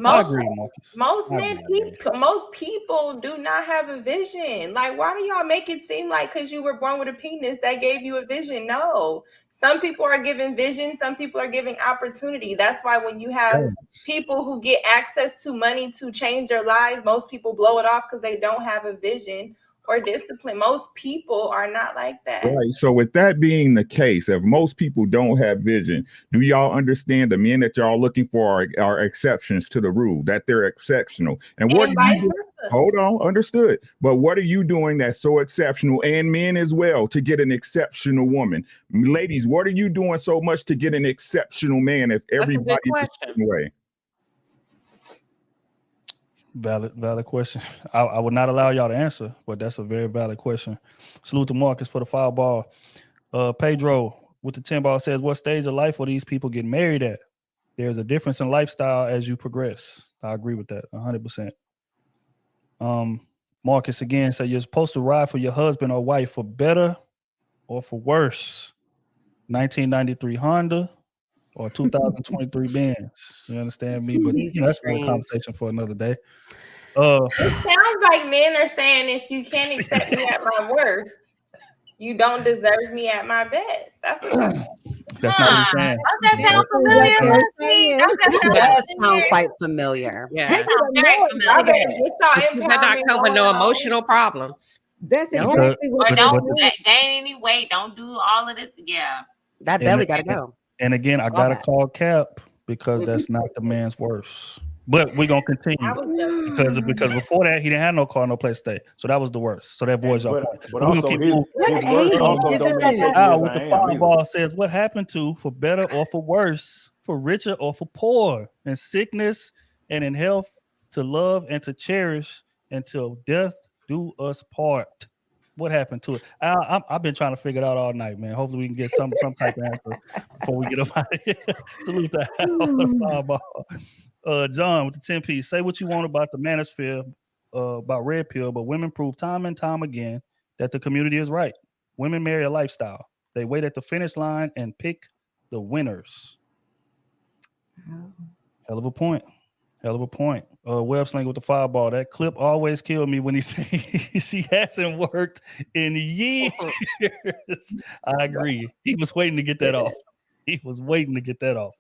I agree, Marcus. Most people do not have a vision. Like, why do y'all make it seem like because you were born with a penis that gave you a vision? No, some people are given vision. Some people are giving opportunity. That's why when you have people who get access to money to change their lives, most people blow it off because they don't have a vision or discipline. Most people are not like that. Right. So with that being the case, if most people don't have vision, do y'all understand the men that y'all looking for are exceptions to the rule, that they're exceptional? And what hold on, understood. But what are you doing that's so exceptional, and men as well, to get an exceptional woman? Ladies, what are you doing so much to get an exceptional man if everybody's the same way? Valid question. I would not allow y'all to answer, but that's a very valid question. Salute to Marcus for the fireball. Pedro with the 10 ball says, what stage of life will these people get married at? There's a difference in lifestyle as you progress. I agree with that 100%. Marcus again said, you're supposed to ride for your husband or wife for better or for worse. 1993 Honda or 2023 Benz. You understand me? But that's a conversation for another day. It sounds like men are saying if you can't accept me at my worst, you don't deserve me at my best. That's what I'm saying. That's not what I'm saying. Don't that sound familiar? It does sound quite familiar. Yeah. That sounds very familiar. That not cover no emotional problems. That's exactly what. Or don't gain any weight. Don't do all of this. Yeah. That belly got to go. And again, I gotta call Cap because that's not the man's worst. But we're gonna continue because before that he didn't have no car, no place to stay. So that was the worst. So that voids your point. But also his words also don't mean Isn't take that- you With as the I am either. fireball says, what happened to for better or for worse, for richer or for poor, in sickness and in health, to love and to cherish until death do us part. What happened to it? I've been trying to figure it out all night, man. Hopefully we can get some type of answer before we get up out of here. Salute to Al for the fireball. John with the 10-piece. Say what you want about the manosphere, about red pill, but women prove time and time again that the community is right. Women marry a lifestyle. They wait at the finish line and pick the winners. Hell of a point. Hell of a point. Web sling with the fireball. That clip always killed me when he said she hasn't worked in years. I agree. He was waiting to get that off. He was waiting to get that off.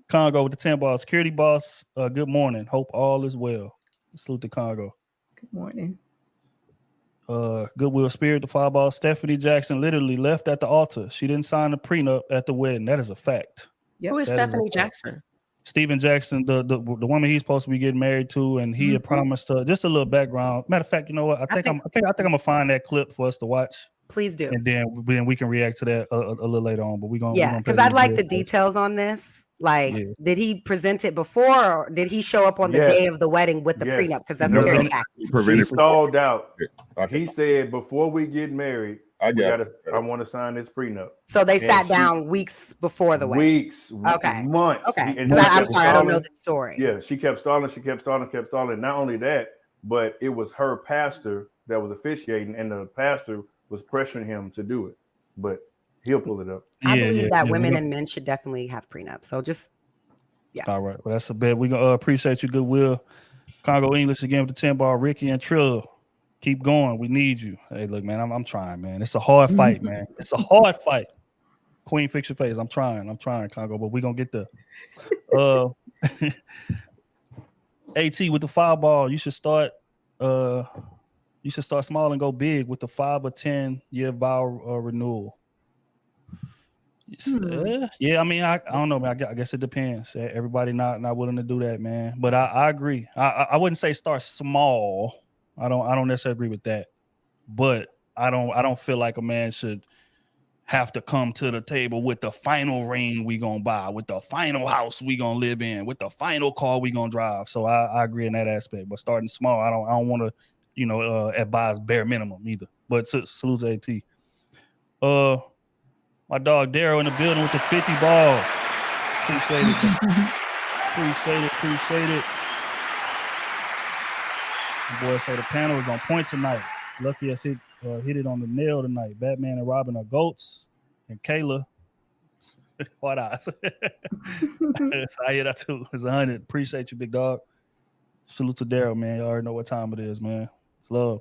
Congo with the 10 ball. Security boss, good morning. Hope all is well. Salute to Congo. Good morning. Goodwill Spirit, the fireball. Stephanie Jackson literally left at the altar. She didn't sign the prenup at the wedding. That is a fact. Yep. Who is That is Stephanie a fact. Jackson? Stephen Jackson, the woman he's supposed to be getting married to, and he had promised her just a little background. Matter of fact, you know what? I think I'm gonna find that clip for us to watch, Please do. and then we can react to that a little later on. But we're gonna Yeah, because I'd like the details on this. Like, did he present it before, or did he show up on the Yes. day of the wedding with the Yes. prenup? Because that's No, very no. tacky. He stalled out. Okay. He said, before we get married, I got it. I want to sign this prenup. So they And sat she- down weeks before the wedding. Weeks, Okay. months. Okay. And 'Cause she I'm kept sorry, I don't know stalling. the story. Yeah, she kept stalling. Not only that, but it was her pastor that was officiating, and the pastor was pressuring him to do it. But he'll pull it up. I believe that women and men should definitely have prenups. So just All right, well that's a bet. We gonna appreciate you, Goodwill. Congo English again with the 10 ball. Ricky and Trill, keep going. We need you. Hey, look, man, I'm trying, man. It's a hard fight, man. It's a hard fight. Queen, fix your face. I'm trying, Congo, but we gonna get there. AT with the fireball. You should start small and go big with the 5 or 10 year vow renewal. Yeah, I mean, I don't know, man. I guess it depends. Everybody not willing to do that, man. But I agree. I wouldn't say start small. I don't necessarily agree with that. But I don't feel like a man should have to come to the table with the final ring we gonna buy, with the final house we gonna live in, with the final car we gonna drive. So I agree in that aspect. But starting small, I don't want to, advise bare minimum either. But salute to AT. My dog Daryl in the building with the 50 ball. Appreciate it. Appreciate it. The boy say the panel is on point tonight. Lucky us hit it on the nail tonight. Batman and Robin are goats. And Kayla, white eyes. I hear that too. It's 100. Appreciate you, big dog. Salute to Daryl, man. You already know what time it is, man. It's love.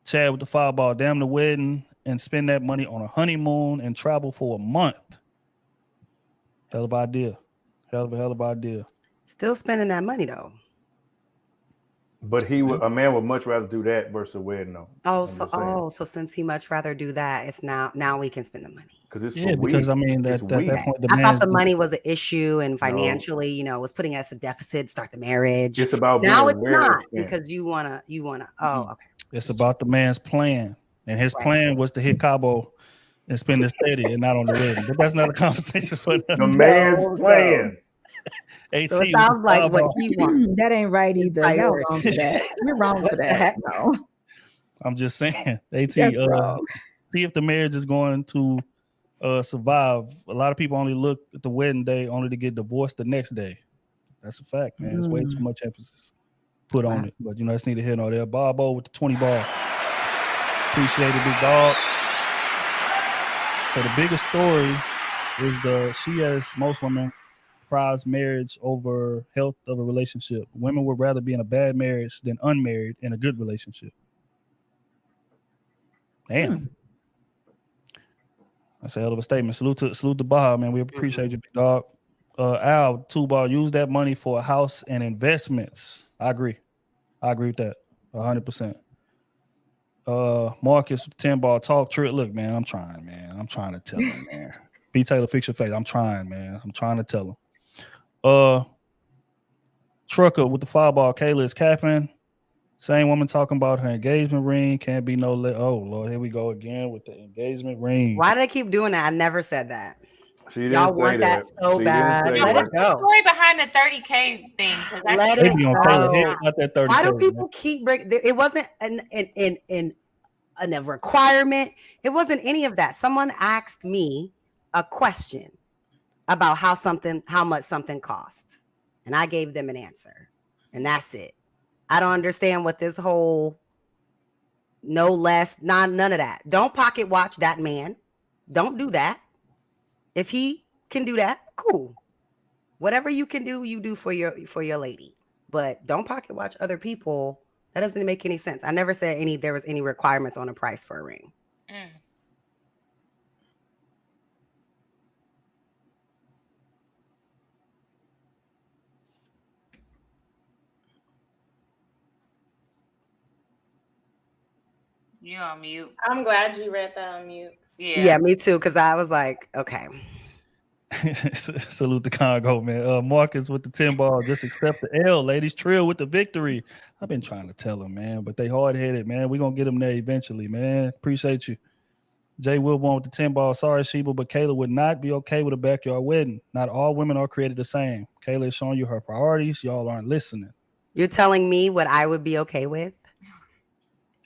Chad with the fireball. Damn the wedding and spend that money on a honeymoon and travel for a month. Hell of an idea. Hell of an idea. still spending that money though. But a man would much rather do that versus a wedding, though. So since he much rather do that, it's now we can spend the money. Because I mean that point, I thought the money was an issue, and financially, was putting us a deficit. Start the marriage. It's about now being it's aware not of it. because you wanna. Oh, okay. It's about the man's plan, and his plan was to hit Cabo and spend the steady and not on the wedding. But that's not a conversation for the man's plan. So it sounds like what he wants. That ain't right either. Y'all wrong for that. You're wrong for that. No. I'm just saying. AT, see if the marriage is going to survive. A lot of people only look at the wedding day only to get divorced the next day. That's a fact, man. There's way too much emphasis put on it. But it's neither here nor there. Bobo with the 20 ball. Appreciate it, big dog. So the biggest story is she, as most women, prize marriage over health of a relationship. Women would rather be in a bad marriage than unmarried in a good relationship. Damn. That's a hell of a statement. Salute to Baja, man. We appreciate you, big dog. Al, 2-ball, use that money for a house and investments. I agree with that 100%. Marcus, 10-ball, talk trick. Look, man, I'm trying to tell him, man. B. Taylor, fix your face. I'm trying, man. I'm trying to tell him. Trucker with the fireball. Kayla is capping. Same woman talking about her engagement ring. Can't be no. Oh Lord, here we go again with the engagement ring. Why do they keep doing that? I never said that. She didn't Y'all say want that so She bad. didn't say Let that. it What's the go. story behind the 30K thing? 'Cause I Let see it They be on go. Kayla head about that 30K. Why do man. people keep breaking? It wasn't a requirement. It wasn't any of that. Someone asked me a question about how much something cost, and I gave them an answer, and that's it. I don't understand what this whole no less, none of that. Don't pocket watch that man. Don't do that. If he can do that, cool. Whatever you can do, you do for your lady. But don't pocket watch other people. That doesn't make any sense. I never said there was any requirements on a price for a ring. You on mute. I'm glad you read that on mute. Yeah, me too. Because I was like, okay. Salute the Congo, man. Marcus with the 10 ball. Just accept the L, ladies. Trill with the victory. I've been trying to tell them, man, but they hard-headed, man. We're going to get them there eventually, man. Appreciate you. Jay Wilborn with the 10 ball. Sorry, Sheba, but Kayla would not be okay with a backyard wedding. Not all women are created the same. Kayla is showing you her priorities. Y'all aren't listening. You're telling me what I would be okay with?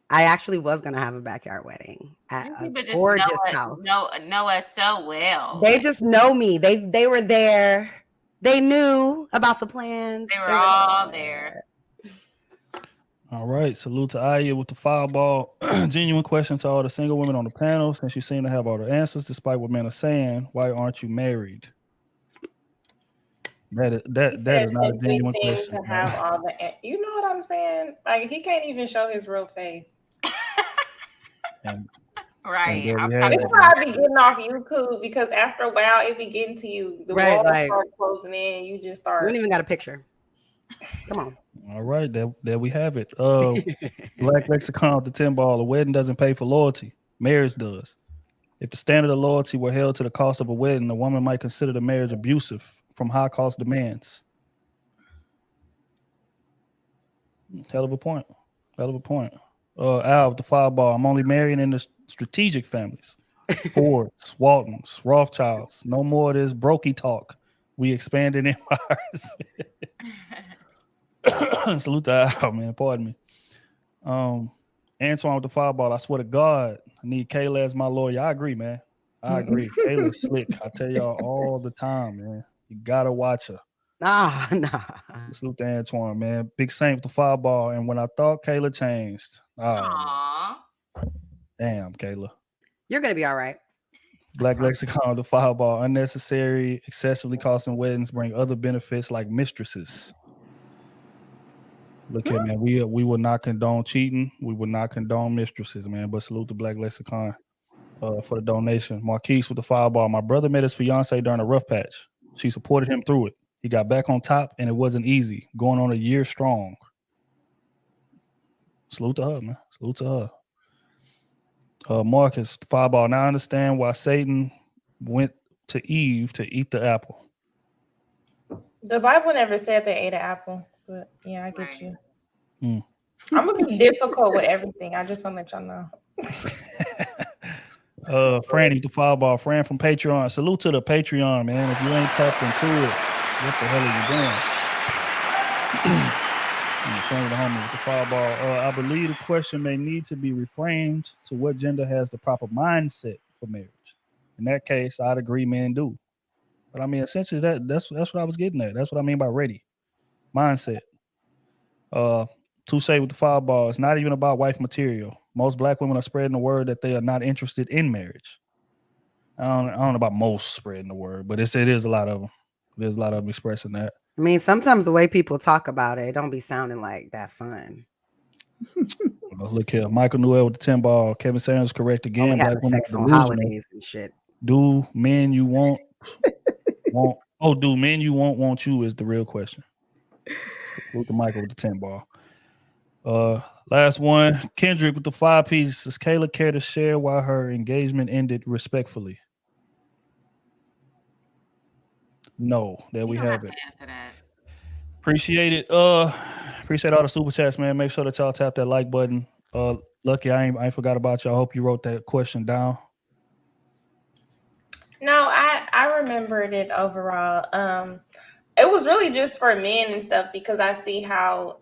I actually was going to have a backyard wedding at a gorgeous house. Know us so well. They just know me. They were there. They knew about the plans. They were all there. All right. Salute to Aya with the fireball. Genuine question to all the single women on the panel. Since you seem to have all the answers, despite what men are saying, why aren't you married? That is not a genuine question. To have all the, you know what I'm saying? Like he can't even show his real face. Right. It's why I be getting off YouTube because after a while it be getting to you. The walls start closing in. You just start. We don't even got a picture. Come on. All right, there we have it. Black Lexicon with the 10 ball. A wedding doesn't pay for loyalty. Marriage does. If the standard of loyalty were held to the cost of a wedding, a woman might consider the marriage abusive from high cost demands. Hell of a point. Al with the fireball. I'm only marrying in the strategic families. Fords, Waltons, Rothschilds. No more of this brokey talk. We expanded empires. Salute to Al, man. Pardon me. Antoine with the fireball. I swear to God, I need Kayla as my lawyer. I agree, man. I agree. Kayla's slick. I tell y'all all the time, man. You gotta watch her. Nah. Salute to Antoine, man. Big Saint with the fireball. And when I thought Kayla changed. Oh, damn, Kayla. You're gonna be all right. Black Lexicon, the fireball. Unnecessary, excessively costing weddings bring other benefits like mistresses. Look here, man. We will not condone cheating. We will not condone mistresses, man. But salute to Black Lexicon for the donation. Marquise with the fireball. My brother met his fiance during a rough patch. She supported him through it. He got back on top, and it wasn't easy. Going on a year strong. Salute to her, man. Salute to her. Marcus, fireball. Now I understand why Satan went to Eve to eat the apple. The Bible never said they ate an apple, but yeah, I get you. I'm gonna be difficult with everything. I just want to let y'all know. Franny the fireball. Fran from Patreon. Salute to the Patreon, man. If you ain't tapped into it, what the hell are you doing? Friend with the homie with the fireball. I believe the question may need to be reframed to what gender has the proper mindset for marriage. In that case, I'd agree men do. But I mean, essentially, that's what I was getting at. That's what I mean by ready. Mindset. Touche with the fireball. It's not even about wife material. Most black women are spreading the word that they are not interested in marriage. I don't know about most spreading the word, but it is a lot of them. There's a lot of them expressing that. I mean, sometimes the way people talk about it don't be sounding like that fun. Look here, Michael Newell with the 10 ball. Kevin Sanders correct again. Black women sex on holidays and shit. Do men you want do men you want you is the real question. Look at Michael with the 10 ball. Last one, Kendrick with the 5-piece. Does Kayla care to share why her engagement ended respectfully? No, there we You don't have have it. to answer that. Appreciate it. Appreciate all the super chats, man. Make sure that y'all tap that like button. Lucky, I ain't forgot about you. I hope you wrote that question down. No, I remembered it overall. It was really just for men and stuff because I see how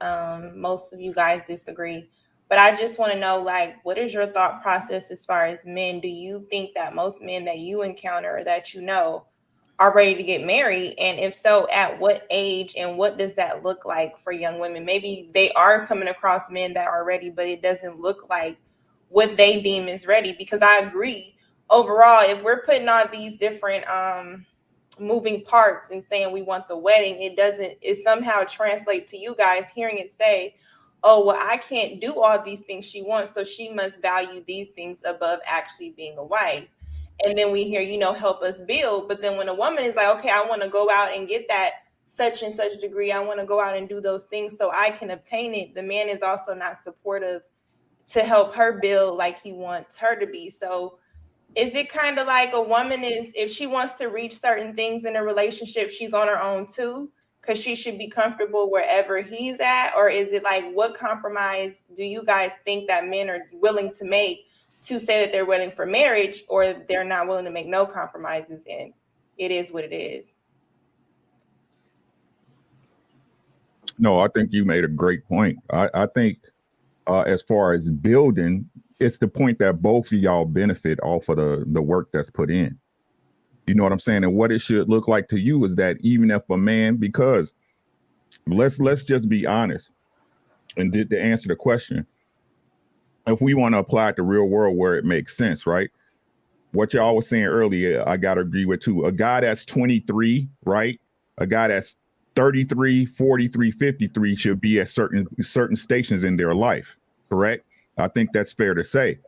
most of you guys disagree. But I just want to know, like, what is your thought process as far as men? Do you think that most men that you encounter or that you know are ready to get married? And if so, at what age and what does that look like for young women? Maybe they are coming across men that are ready, but it doesn't look like what they deem is ready. Because I agree, overall, if we're putting on these different moving parts and saying we want the wedding, it somehow translates to you guys hearing it say, oh, well, I can't do all these things she wants, so she must value these things above actually being a wife. And then we hear, help us build. But then when a woman is like, okay, I want to go out and get that such and such degree, I want to go out and do those things so I can obtain it, the man is also not supportive to help her build like he wants her to be. So is it kind of like a woman is, if she wants to reach certain things in a relationship, she's on her own too, because she should be comfortable wherever he's at? Or is it like, what compromise do you guys think that men are willing to make to say that they're willing for marriage, or they're not willing to make no compromises and it is what it is? No, I think you made a great point. I think as far as building, it's the point that both of y'all benefit off of the work that's put in. You know what I'm saying? And what it should look like to you is that even if a man, because let's just be honest and to answer the question, if we want to apply it to real world where it makes sense, right? What y'all was saying earlier, I got to agree with too. A guy that's 23, right? A guy that's 33, 43, 53 should be at certain stations in their life, correct? I think that's fair to say.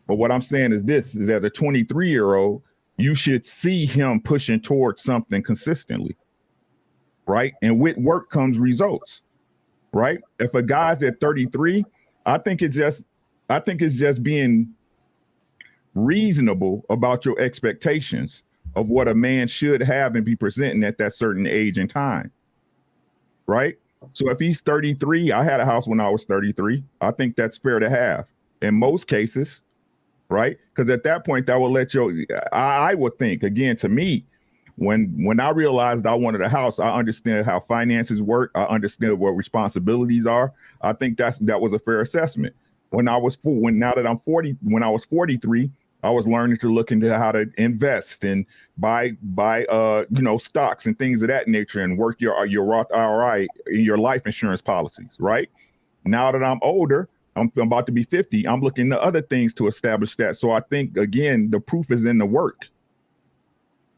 But what I'm saying is this, is that a 23-year-old, you should see him pushing towards something consistently, right? And with work comes results, right? If a guy's at 33, I think it's just being reasonable about your expectations of what a man should have and be presenting at that certain age and time, right? So if he's 33, I had a house when I was 33. I think that's fair to have in most cases, right? Because at that point, that will let you, I would think, again, to me, when I realized I wanted a house, I understand how finances work. I understand what responsibilities are. I think that was a fair assessment. When I was 43, I was learning to look into how to invest and buy stocks and things of that nature and work your Roth IRA in your life insurance policies, right? Now that I'm older, I'm about to be 50, I'm looking to other things to establish that. So I think, again, the proof is in the work,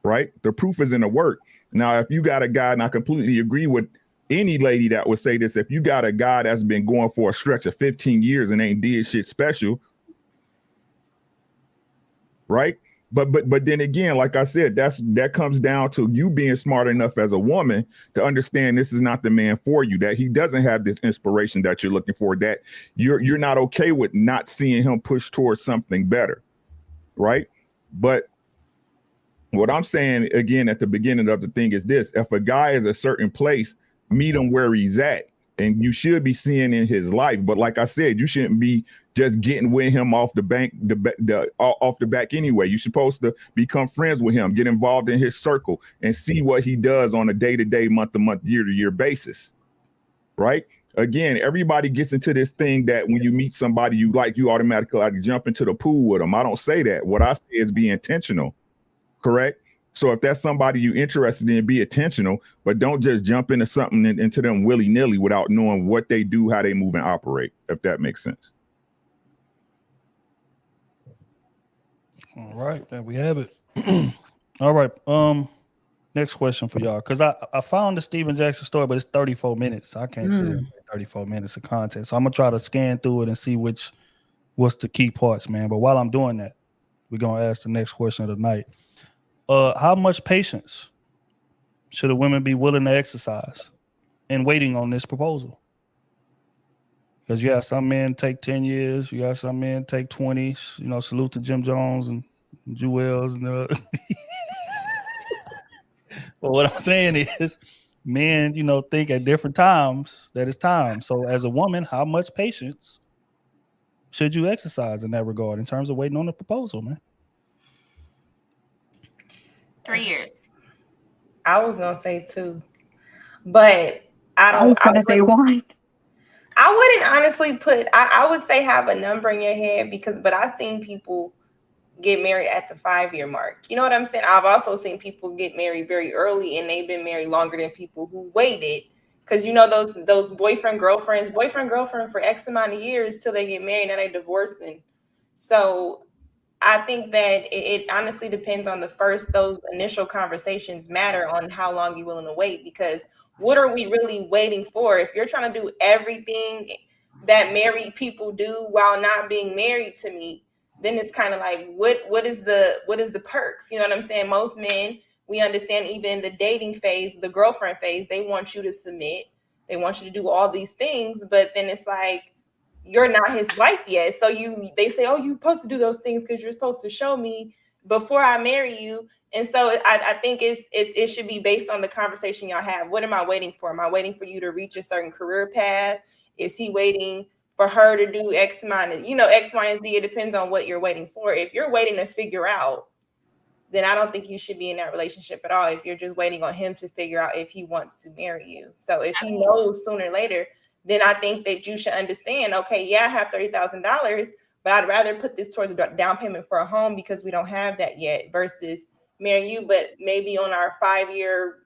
right? The proof is in the work. Now, if you got a guy, and I completely agree with any lady that would say this, if you got a guy that's been going for a stretch of 15 years and ain't did shit special, right? But then again, like I said, that comes down to you being smart enough as a woman to understand this is not the man for you, that he doesn't have this inspiration that you're looking for, that you're not okay with not seeing him push towards something better, right? But what I'm saying, again, at the beginning of the thing is this: if a guy is a certain place, meet him where he's at. And you should be seeing in his life. But like I said, you shouldn't be just getting with him off the back anyway. You're supposed to become friends with him, get involved in his circle, and see what he does on a day-to-day, month-to-month, year-to-year basis, right? Again, everybody gets into this thing that when you meet somebody you like, you automatically like jump into the pool with them. I don't say that. What I say is be intentional, correct? So if that's somebody you're interested in, be intentional, but don't just jump into something into them willy-nilly without knowing what they do, how they move and operate, if that makes sense. All right, there we have it. All right. Next question for y'all, because I found the Steven Jackson story, but it's 34 minutes. So I can't say 34 minutes of content. So I'm gonna try to scan through it and see what's the key parts, man. But while I'm doing that, we're gonna ask the next question of the night. How much patience should a woman be willing to exercise in waiting on this proposal? Because you got some men take 10 years, you got some men take 20. Salute to Jim Jones and Jewels and But what I'm saying is, men, think at different times that it's time. So as a woman, how much patience should you exercise in that regard in terms of waiting on the proposal, man? 3 years. I was gonna say 2, but I was gonna say 1. I wouldn't honestly put. I would say have a number in your head but I've seen people get married at the 5-year mark. You know what I'm saying? I've also seen people get married very early and they've been married longer than people who waited. Because those boyfriend girlfriend for X amount of years till they get married and they divorcing. So I think that it honestly depends on those initial conversations matter on how long you're willing to wait, because what are we really waiting for? If you're trying to do everything that married people do while not being married to me, then it's kind of like, what is the perks? You know what I'm saying? Most men, we understand, even in the dating phase, the girlfriend phase, they want you to submit. They want you to do all these things, but then it's like, you're not his wife yet. So they say, oh, you're supposed to do those things because you're supposed to show me before I marry you. And so I think it should be based on the conversation y'all have. What am I waiting for? Am I waiting for you to reach a certain career path? Is he waiting for her to do X, Y, and Z? It depends on what you're waiting for. If you're waiting to figure out, then I don't think you should be in that relationship at all. If you're just waiting on him to figure out if he wants to marry you. So if he knows sooner or later, then I think that you should understand, okay, yeah, I have $30,000, but I'd rather put this towards a down payment for a home because we don't have that yet, versus marry you, but maybe on our 5-year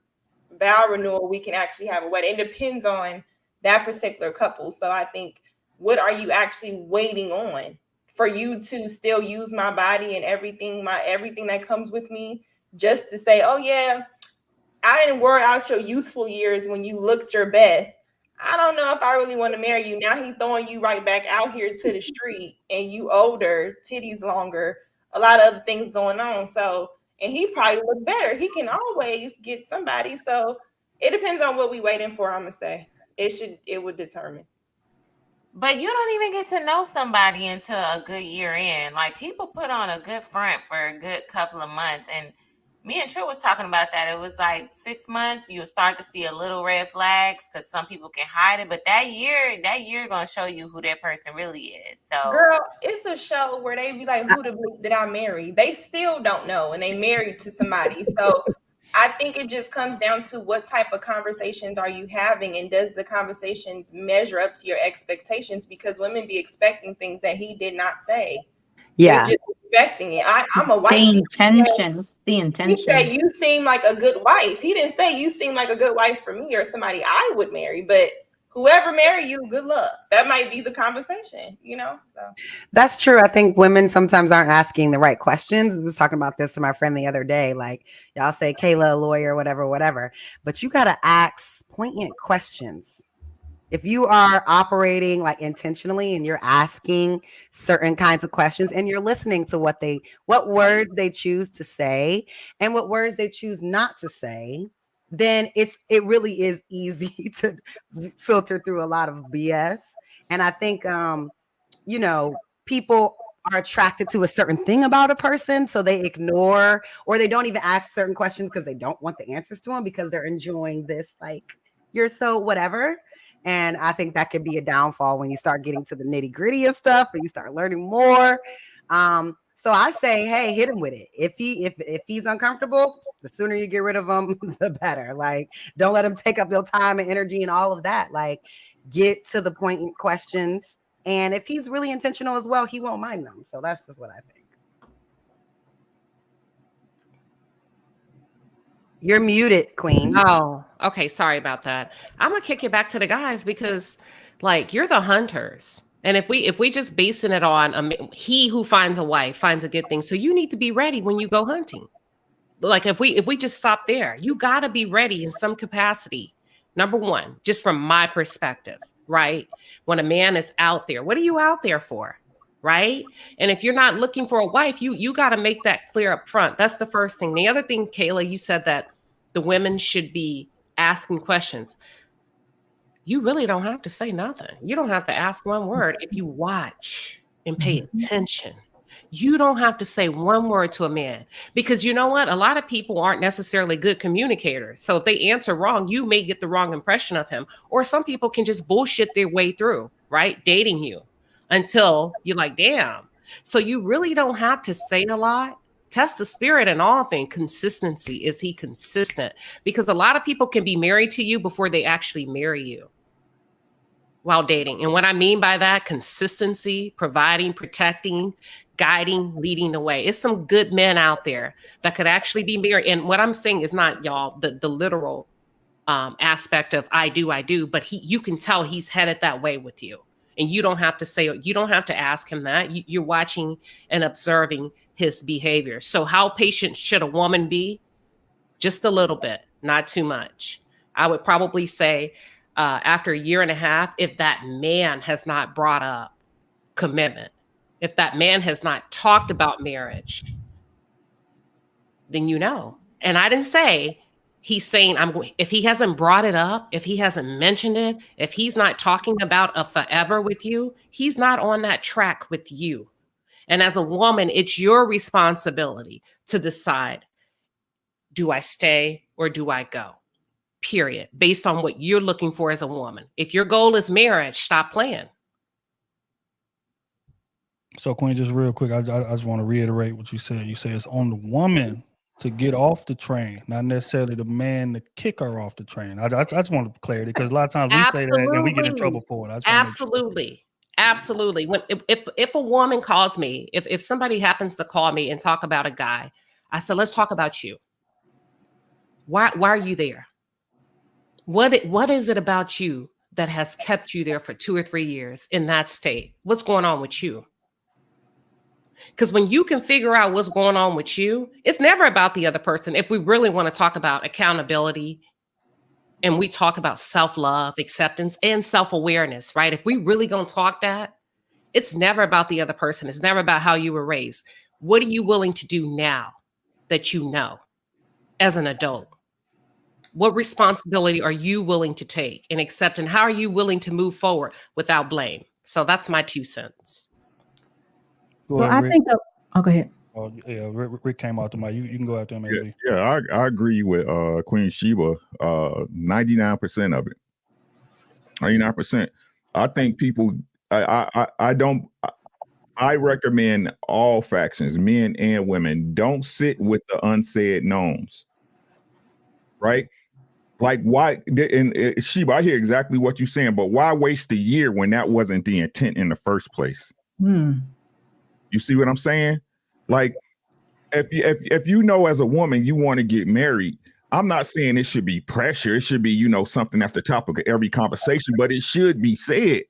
vow renewal, we can actually have a wedding. It depends on that particular couple. So I think, what are you actually waiting on for you to still use my body and everything that comes with me, just to say, oh yeah, I didn't wear out your youthful years when you looked your best. I don't know if I really want to marry you. Now he's throwing you right back out here to the street, and you older, titties longer, a lot of other things going on. So, and he probably look better. He can always get somebody. So it depends on what we waiting for. I'm gonna say it would determine. But you don't even get to know somebody until a good year in. Like, people put on a good front for a good couple of months, and me and Trill was talking about that. It was like 6 months, you'll start to see a little red flags because some people can hide it. But that year gonna show you who that person really is. So, girl, it's a show where they be like, who the bleep did I marry? They still don't know, and they married to somebody. So I think it just comes down to what type of conversations are you having, and does the conversations measure up to your expectations? Because women be expecting things that he did not say. Yeah. They're just expecting it. I'm a wife. The intentions. He said, you seem like a good wife. He didn't say you seem like a good wife for me or somebody I would marry, but whoever marry you, good luck. That might be the conversation, So That's true. I think women sometimes aren't asking the right questions. I was talking about this to my friend the other day. Like, y'all say Kayla, a lawyer, whatever, but you got to ask poignant questions. If you are operating like intentionally and you're asking certain kinds of questions and you're listening to what words they choose to say and what words they choose not to say, then it really is easy to filter through a lot of BS. And I think, people are attracted to a certain thing about a person, so they ignore or they don't even ask certain questions because they don't want the answers to them, because they're enjoying this, like, you're so whatever. And I think that could be a downfall when you start getting to the nitty gritty of stuff and you start learning more. So I say, hey, hit him with it. If he's uncomfortable, the sooner you get rid of him, the better. Like, don't let him take up your time and energy and all of that. Like, get to the point in questions. And if he's really intentional as well, he won't mind them. So that's just what I think. You're muted, Queen. Oh, okay. Sorry about that. I'm gonna kick it back to the guys because, like, you're the hunters, and if we just basing it on he who finds a wife finds a good thing, so you need to be ready when you go hunting. Like, if we just stop there, you got to be ready in some capacity. Number one, just from my perspective, right? When a man is out there, what are you out there for? Right? And if you're not looking for a wife, you got to make that clear up front. That's the first thing. The other thing, Kayla, you said that the women should be asking questions. You really don't have to say nothing. You don't have to ask one word if you watch and pay attention. You don't have to say one word to a man, because you know what? A lot of people aren't necessarily good communicators. So if they answer wrong, you may get the wrong impression of him. Or some people can just bullshit their way through, right? Dating you until you're like, damn. So you really don't have to say a lot. Test the spirit in all things. Consistency. Is he consistent? Because a lot of people can be married to you before they actually marry you while dating. And what I mean by that, consistency, providing, protecting, guiding, leading the way. It's some good men out there that could actually be married. And what I'm saying is not, y'all, the literal aspect of I do, but you can tell he's headed that way with you. And you don't have to say, you don't have to ask him that. You're watching and observing his behavior. So how patient should a woman be? Just a little bit, not too much. I would probably say after a year and a half, if that man has not brought up commitment, if that man has not talked about marriage, then you know. And I didn't say he's saying if he hasn't brought it up, if he hasn't mentioned it, if he's not talking about a forever with you, he's not on that track with you. And as a woman, it's your responsibility to decide, do I stay or do I go? Period. Based on what you're looking for as a woman. If your goal is marriage, stop playing. So, Queen, just real quick, I just want to reiterate what you said. You say it's on the woman to get off the train, not necessarily the man to kick her off the train. I just want clarity, because a lot of times we say that and we get in trouble for it. Absolutely. Absolutely. When if a woman calls me, if somebody happens to call me and talk about a guy, I said, let's talk about you. Why are you there? What is it about you that has kept you there for 2 or 3 years in that state? What's going on with you? Because when you can figure out what's going on with you, it's never about the other person. If we really want to talk about accountability and we talk about self-love, acceptance, and self-awareness, right? If we really gonna talk that, it's never about the other person. It's never about how you were raised. What are you willing to do now that you know as an adult? What responsibility are you willing to take and accept? And how are you willing to move forward without blame? So that's my 2 cents. So I think go ahead. Oh yeah, Rick came out to my. You can go after him, maybe. Yeah, I agree with Queen Sheba. 99% of it. 99%. I think people. I don't. I recommend all factions, men and women, don't sit with the unsaid knowns. Right? Like, why? And Sheba, I hear exactly what you're saying, but why waste a year when that wasn't the intent in the first place? You see what I'm saying? Like, if you know as a woman you want to get married, I'm not saying it should be pressure. It should be, something that's the topic of every conversation, but it should be said.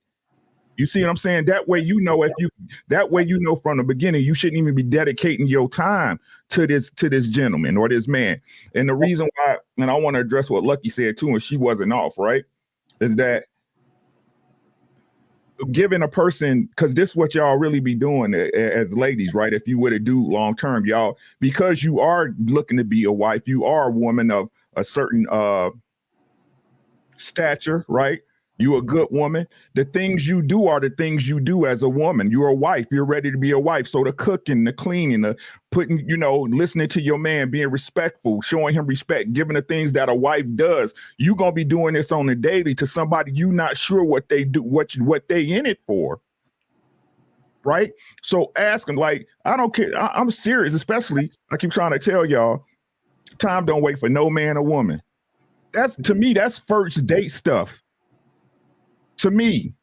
You see what I'm saying? That way, from the beginning, you shouldn't even be dedicating your time to this gentleman or this man. And the reason why, and I want to address what Lucky said too, and she wasn't off, right? Is that giving a person, because this is what y'all really be doing as ladies, right? If you were to do long term, y'all, because you are looking to be a wife, you are a woman of a certain stature, right? You a good woman. The things you do are the things you do as a woman. You're a wife. You're ready to be a wife. So the cooking, the cleaning, the putting, listening to your man, being respectful, showing him respect, giving the things that a wife does. You're going to be doing this on the daily to somebody you not sure what they do, what they in it for. Right? So ask them, like, I don't care. I'm serious, especially, I keep trying to tell y'all, time don't wait for no man or woman. To me, that's first date stuff. To me,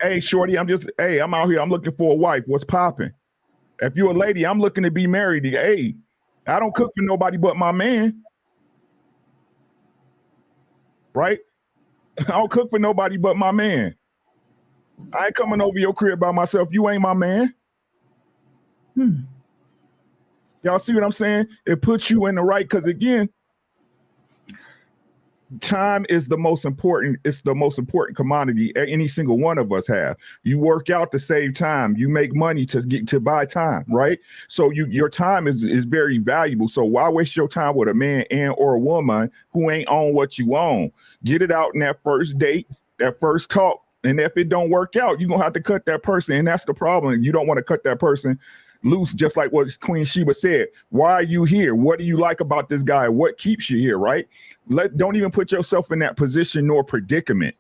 hey, shorty, I'm out here. I'm looking for a wife. What's popping? If you're a lady, I'm looking to be married. Hey, I don't cook for nobody but my man. Right? I don't cook for nobody but my man. I ain't coming over your crib by myself. You ain't my man. Y'all see what I'm saying? It puts you in the right, because again, time is the most important. It's the most important commodity any single one of us have. You work out to save time. You make money to buy time, right? So your time is very valuable. So why waste your time with a man or a woman who ain't on what you own? Get it out in that first date, that first talk. And if it don't work out, you're gonna have to cut that person. And that's the problem. You don't want to cut that person. loose, just like what Queen Sheba said. Why are you here? What do you like about this guy? What keeps you here, right? Don't even put yourself in that position nor predicament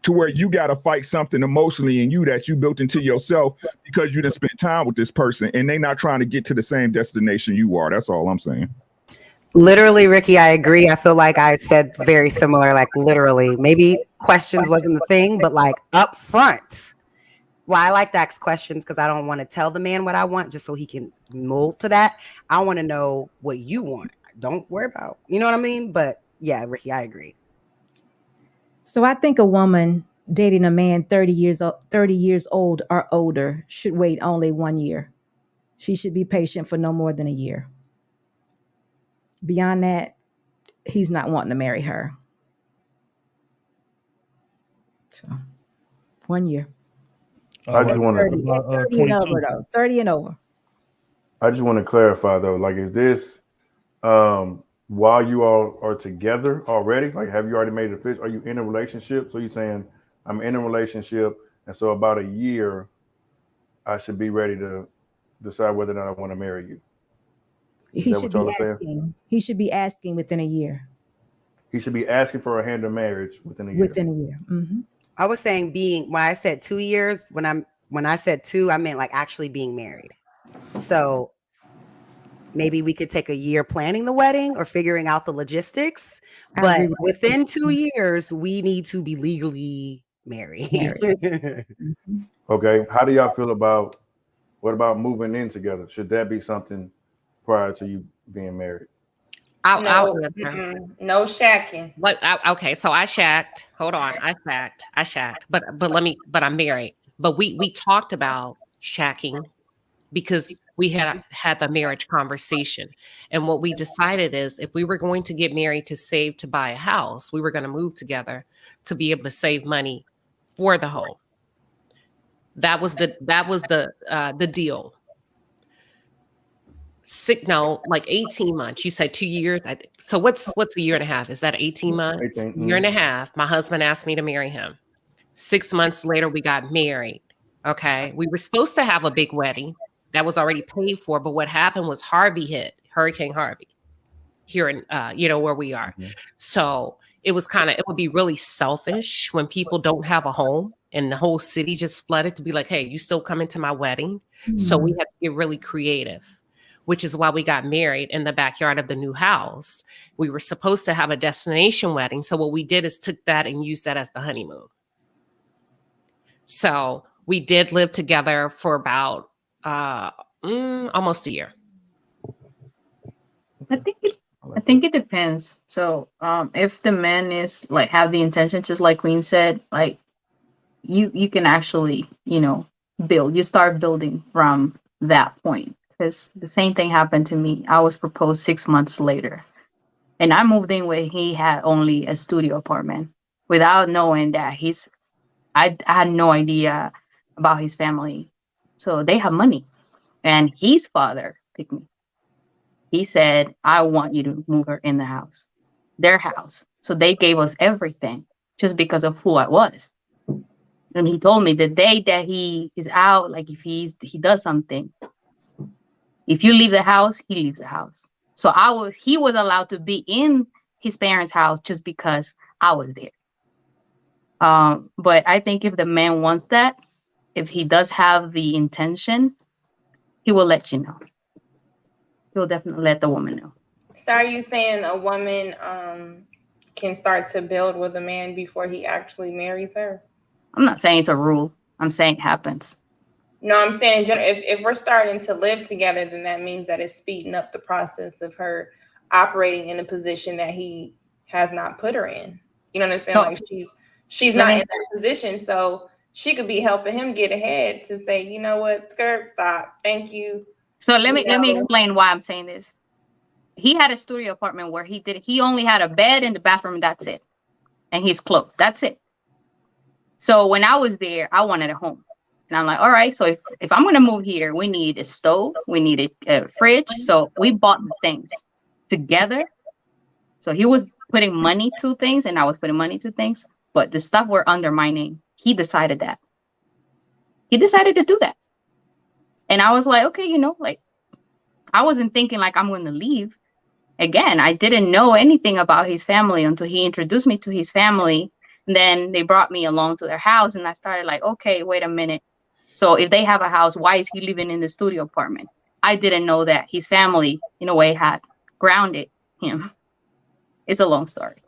to where you got to fight something emotionally in you that you built into yourself because you didn't spend time with this person and they not trying to get to the same destination you are. That's all I'm saying. Literally, Ricky, I agree. I feel like I said very similar, like literally. Maybe questions wasn't the thing, but like up front. Well, I like to ask questions because I don't want to tell the man what I want just so he can mold to that. I want to know what you want. Don't worry about, you know what I mean? But yeah, Ricky, I agree. So I think a woman dating a man 30 years old or older should wait only 1 year. She should be patient for no more than a year. Beyond that, he's not wanting to marry her. So 1 year. I just want 30, to 30 and over though. 30 and over. I just want to clarify though, like, is this while you all are together already? Like, have you already made a decision? Are you in a relationship? So you're saying I'm in a relationship, and so about a year, I should be ready to decide whether or not I want to marry you. He should be asking. He should be asking within a year. He should be asking for a hand in marriage within a year. Within a year. Mm-hmm. I was saying when I said 2 years, when I said 2, I meant like actually being married. So maybe we could take a year planning the wedding or figuring out the logistics. But within 2 years, we need to be legally married. Okay. How do y'all feel about what about moving in together? Should that be something prior to you being married? I'll no shacking. Okay, so I shacked. Hold on, I shacked. But I'm married. But we talked about shacking because we had the marriage conversation, and what we decided is if we were going to get married to save to buy a house, we were going to move together to be able to save money for the home. That was the deal. Like 18 months. You said 2 years. So what's a year and a half? Is that 18 months? 18, year and a half. My husband asked me to marry him. 6 months later, we got married. Okay. We were supposed to have a big wedding that was already paid for. But what happened was Hurricane Harvey here in, where we are. Mm-hmm. So it would be really selfish when people don't have a home and the whole city just flooded to be like, hey, you still coming to my wedding? Mm-hmm. So we had to get really creative, which is why we got married in the backyard of the new house. We were supposed to have a destination wedding. So what we did is took that and used that as the honeymoon. So we did live together for about almost a year. I think it depends. So if the man is like have the intention, just like Queen said, like you can actually, build. You start building from that point. Because the same thing happened to me. I was proposed 6 months later. And I moved in where he had only a studio apartment without knowing that I had no idea about his family. So they have money. And his father picked me. He said, I want you to move her in the house, their house. So they gave us everything just because of who I was. And he told me the day that he is out, like if he does something, if you leave the house, he leaves the house. So he was allowed to be in his parents' house just because I was there. But I think if the man wants that, if he does have the intention, he will let you know. He'll definitely let the woman know. So are you saying a woman can start to build with a man before he actually marries her? I'm not saying it's a rule. I'm saying it happens. No, I'm saying if we're starting to live together, then that means that it's speeding up the process of her operating in a position that he has not put her in. You know what I'm saying? Like she's not in that position. So she could be helping him get ahead to say, you know what, skirt, stop. Thank you. So let me explain why I'm saying this. He had a studio apartment where he only had a bed and the bathroom, and that's it. And his clothes. That's it. So when I was there, I wanted a home. And I'm like, all right, so if I'm going to move here, we need a stove, we need a fridge. So we bought the things together. So he was putting money to things and I was putting money to things, but the stuff were under my name. He decided that. He decided to do that. And I was like, okay, like I wasn't thinking like I'm going to leave. Again, I didn't know anything about his family until he introduced me to his family. And then they brought me along to their house, and I started like, okay, wait a minute. So if they have a house, why is he living in the studio apartment? I didn't know that his family, in a way, had grounded him. It's a long story.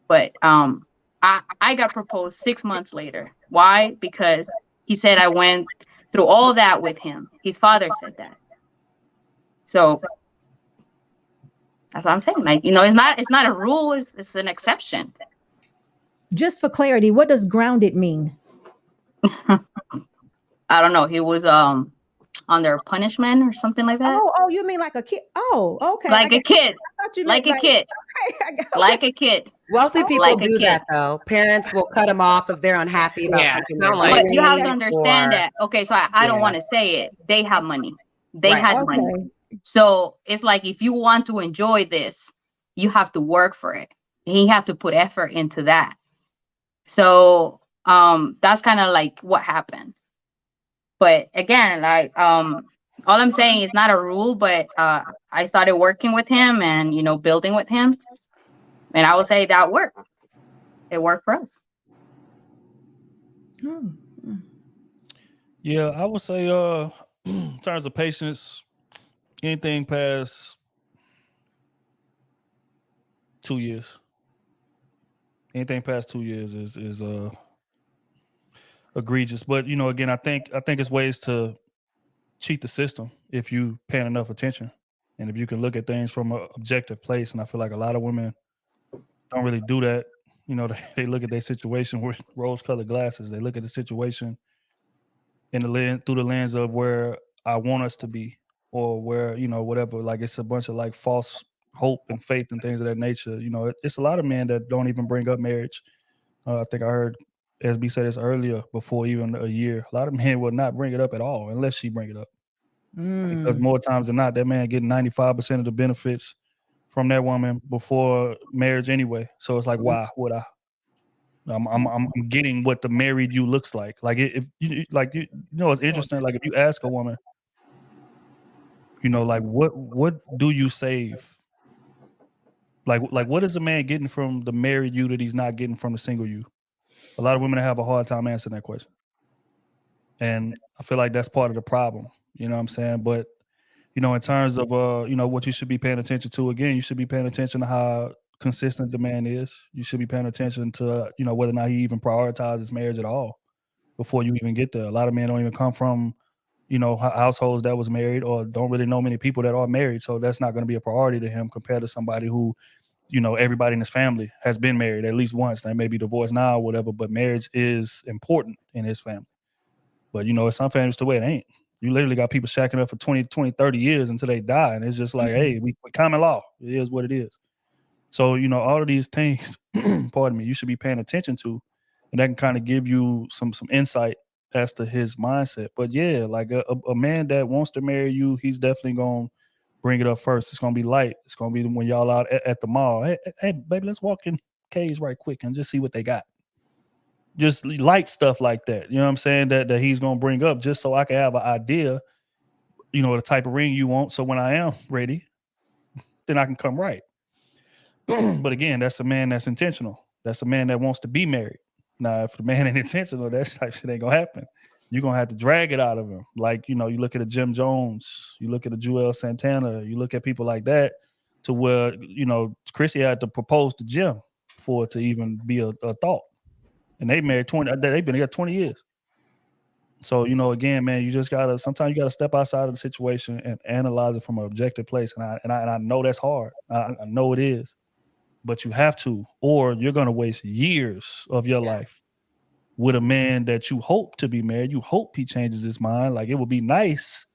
But I got proposed 6 months later. Why? Because he said I went through all that with him. His father said that. So that's what I'm saying. Like, it's not a rule, it's an exception. Just for clarity, what does grounded mean? I don't know. He was under punishment or something like that. Oh, you mean like a kid? Oh, okay. Like a kid. I thought you Like meant a kid. Okay. Like a kid. Wealthy people like a do kid. that though. Parents will cut them off if they're unhappy about Yeah, something. it's not they're like- But you have to doing, understand or- that. Okay, so I don't Yeah. want to say it. They have money. They Right. had money. Okay. So it's like, if you want to enjoy this, you have to work for it. He had to put effort into that. So that's kind of like what happened. But again, like all I'm saying is not a rule, but I started working with him and building with him. And I would say that worked. It worked for us. Oh. Yeah, I would say in terms of patience, anything past 2 years. Anything past 2 years is egregious. But again, I think it's ways to cheat the system if you paying enough attention. And if you can look at things from an objective place. And I feel like a lot of women don't really do that. They look at their situation with rose-colored glasses. They look at the situation through the lens of where I want us to be, or where, whatever. Like, it's a bunch of like false hope and faith and things of that nature. It's a lot of men that don't even bring up marriage. I think I heard SB say this earlier, before even a year. A lot of men will not bring it up at all unless she bring it up. Because more times than not, that man getting 95% of the benefits from that woman before marriage anyway. So it's like, why would I? I'm getting what the married you looks like. Like, if you it's interesting. Like, if you ask a woman, like what do you save? Like what is a man getting from the married you that he's not getting from the single you? A lot of women have a hard time answering that question. And I feel like that's part of the problem. You know what I'm saying? But, in terms of, what you should be paying attention to, again, you should be paying attention to how consistent the man is. You should be paying attention to, whether or not he even prioritizes marriage at all before you even get there. A lot of men don't even come from, households that was married, or don't really know many people that are married. So that's not going to be a priority to him compared to somebody who, everybody in his family has been married at least once. They may be divorced now or whatever, but marriage is important in his family. But, in some families, the way it ain't. You literally got people shacking up for 20, 30 years until they die. And it's just like, hey, we common law. It is what it is. So, all of these things, pardon me, you should be paying attention to. And that can kind of give you some insight as to his mindset. But yeah, like a man that wants to marry you, he's definitely going to bring it up first. It's going to be light. It's going to be when y'all out at the mall. Hey, baby, let's walk in K's right quick and just see what they got. Just light stuff like that. You know what I'm saying? That he's going to bring up, just so I can have an idea, the type of ring you want. So when I am ready, then I can come right. But again, that's a man that's intentional. That's a man that wants to be married. Now, if the man ain't intentional, that type of shit ain't going to happen. You're going to have to drag it out of him. Like, you look at a Jim Jones, you look at a Joel Santana, you look at people like that, to where, Chrissy had to propose to Jim for it to even be a thought. And they married 20, they've been together 20 years. So, again, man, sometimes you gotta step outside of the situation and analyze it from an objective place. And I know that's hard. I know it is, but you have to, or you're going to waste years of your life with a man that you hope to be married. You hope he changes his mind. Like, it would be nice,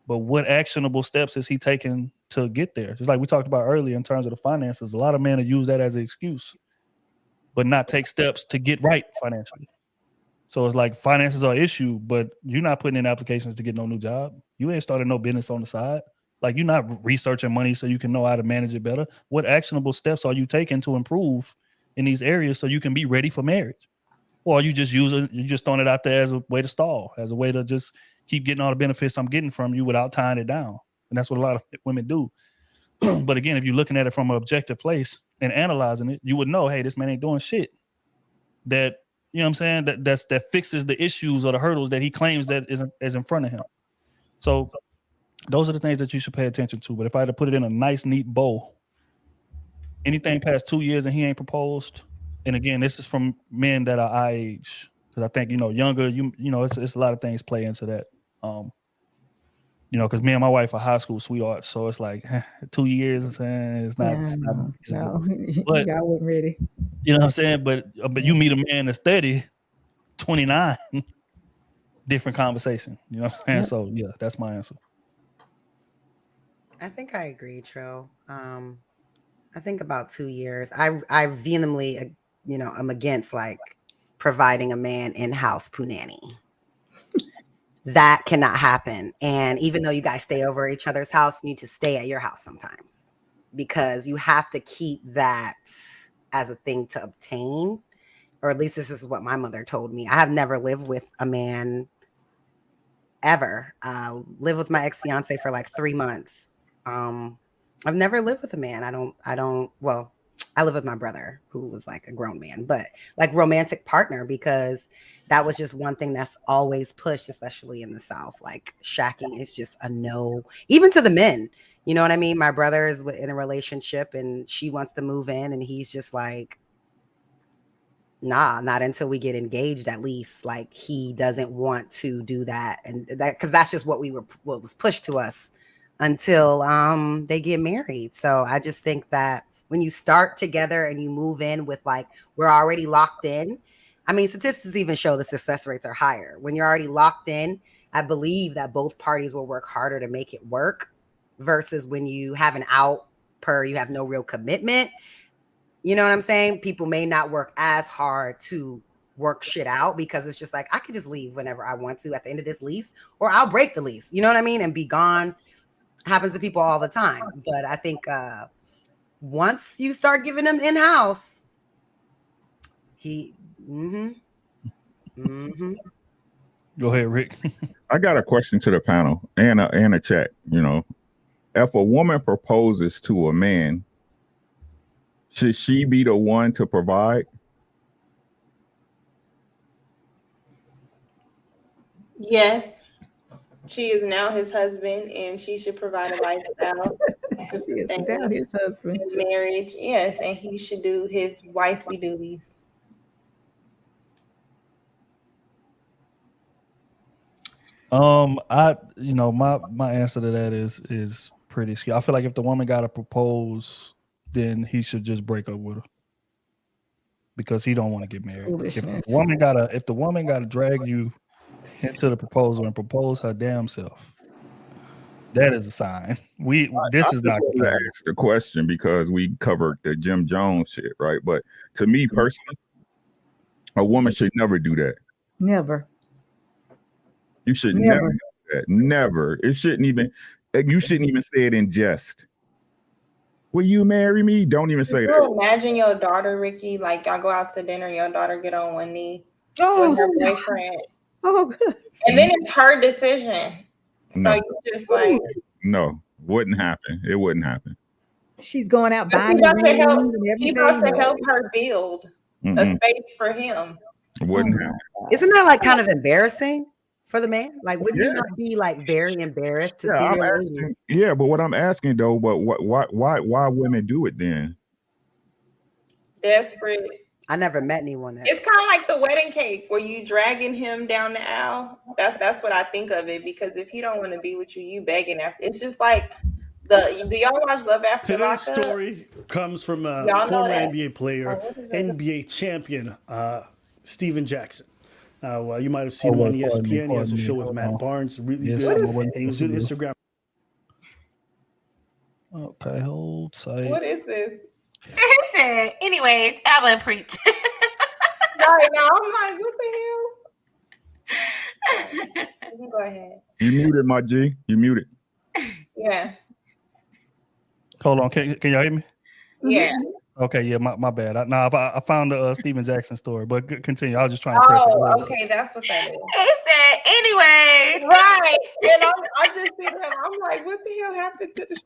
but what actionable steps is he taking to get there? Just like we talked about earlier in terms of the finances, a lot of men use that as an excuse, but not take steps to get right financially. So it's like finances are an issue, but you're not putting in applications to get no new job. You ain't started no business on the side. Like, you're not researching money so you can know how to manage it better. What actionable steps are you taking to improve in these areas so you can be ready for marriage? or you just you just throwing it out there as a way to stall, as a way to just keep getting all the benefits I'm getting from you without tying it down. And that's what a lot of women do. But again, if you're looking at it from an objective place and analyzing it, you would know, hey, this man ain't doing shit that, you know what I'm saying, that fixes the issues or the hurdles that he claims that is in front of him. So those are the things that you should pay attention to. But if I had to put it in a nice, neat bow, anything past 2 years and he ain't proposed, and again, this is from men that are our age, because I think, younger, it's a lot of things play into that. Because me and my wife are high school sweethearts, so it's like 2 years, it's not. No, but I wasn't ready. You know what I'm saying? But you meet a man that's 30, 29, different conversation. You know what I'm saying? Yep. So yeah, that's my answer. I think I agree, Trill. I think about 2 years. I vehemently, I'm against like providing a man in-house punani. That cannot happen. And even though you guys stay over each other's house, you need to stay at your house sometimes, because you have to keep that as a thing to obtain, or at least this is what my mother told me. I have never lived with a man ever. Lived with my ex-fiance for like 3 months. I've never lived with a man. I live with my brother, who was like a grown man, but like romantic partner, because that was just one thing that's always pushed, especially in the South. Like shacking is just a no, even to the men. You know what I mean? My brother is in a relationship and she wants to move in, and he's just like, nah, not until we get engaged, at least. Like he doesn't want to do that. And that, because that's just what was pushed to us until they get married. So I just think that when you start together and you move in with like, we're already locked in. I mean, statistics even show the success rates are higher. When you're already locked in, I believe that both parties will work harder to make it work, versus when you have an you have no real commitment. You know what I'm saying? People may not work as hard to work shit out, because it's just like, I could just leave whenever I want to at the end of this lease, or I'll break the lease. You know what I mean? And be gone. Happens to people all the time. But I think once you start giving them in-house, Go ahead, Rick. I got a question to the panel and a chat. If a woman proposes to a man, should she be the one to provide? Yes. She is now his husband, and she should provide a lifestyle. She is now his husband. Marriage, yes, and he should do his wifely duties. My answer to that is pretty scary. I feel like if the woman got to propose, then he should just break up with her, because he don't want to get married. If the woman gotta drag you into the proposal and propose her damn self, that is a sign. This is not gonna ask the question because we covered the Jim Jones shit, right? But to me personally, a woman should never do that. Never. You should never do that. Never. It shouldn't even. You shouldn't even say it in jest. Will you marry me? Don't even say that. Imagine your daughter, Ricky, like y'all go out to dinner, your daughter get on one knee with her boyfriend. Oh, good. And then it's her decision. So you just like, no, wouldn't happen. It wouldn't happen. She's going out buying he about to help her build a space for him. Wouldn't happen. Isn't that like kind of embarrassing for the man? Like, wouldn't you not be like very embarrassed to see your lady? Yeah, but what I'm asking though, why women do it then? Desperate. I never met anyone that. It's kind of like the wedding cake where you dragging him down the aisle. That's what I think of it, because if he don't want to be with you, you begging after. It's just like do y'all watch Love After Today's Lockup? story comes from a former NBA player, NBA champion, Steven Jackson. You might have seen him on ESPN. He has a show with Matt Barnes, really good. And he was doing Instagram. Okay, hold tight. What is this? Listen, anyways, Alvin preach. Right now, I'm like, what the hell? You can go ahead. You muted, my G. You muted. Yeah. Hold on. Can y'all hear me? Yeah. Okay, yeah, my bad. I found the Steven Jackson story, but continue. I was just trying to. Oh, okay, that's what that is. It said, anyways. Right. And I just see him. I'm like, what the hell happened to the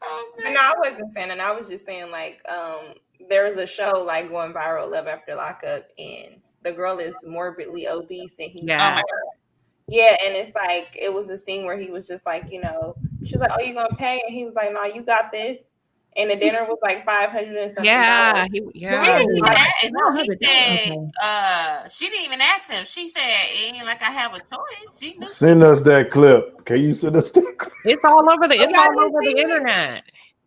Oh, no, I wasn't saying, and I was just saying, like, there was a show like going viral, Love After Lockup, and the girl is morbidly obese, and he's Yeah. yeah, and it's like it was a scene where he was just like, she was like, "Oh, you gonna pay?" And he was like, "No, you got this." And the dinner was like $500 and something. Yeah, He didn't even she didn't even ask him. She said, "It ain't like I have a choice." She knew. Send us that clip. Can you send us that clip? It's all over the internet.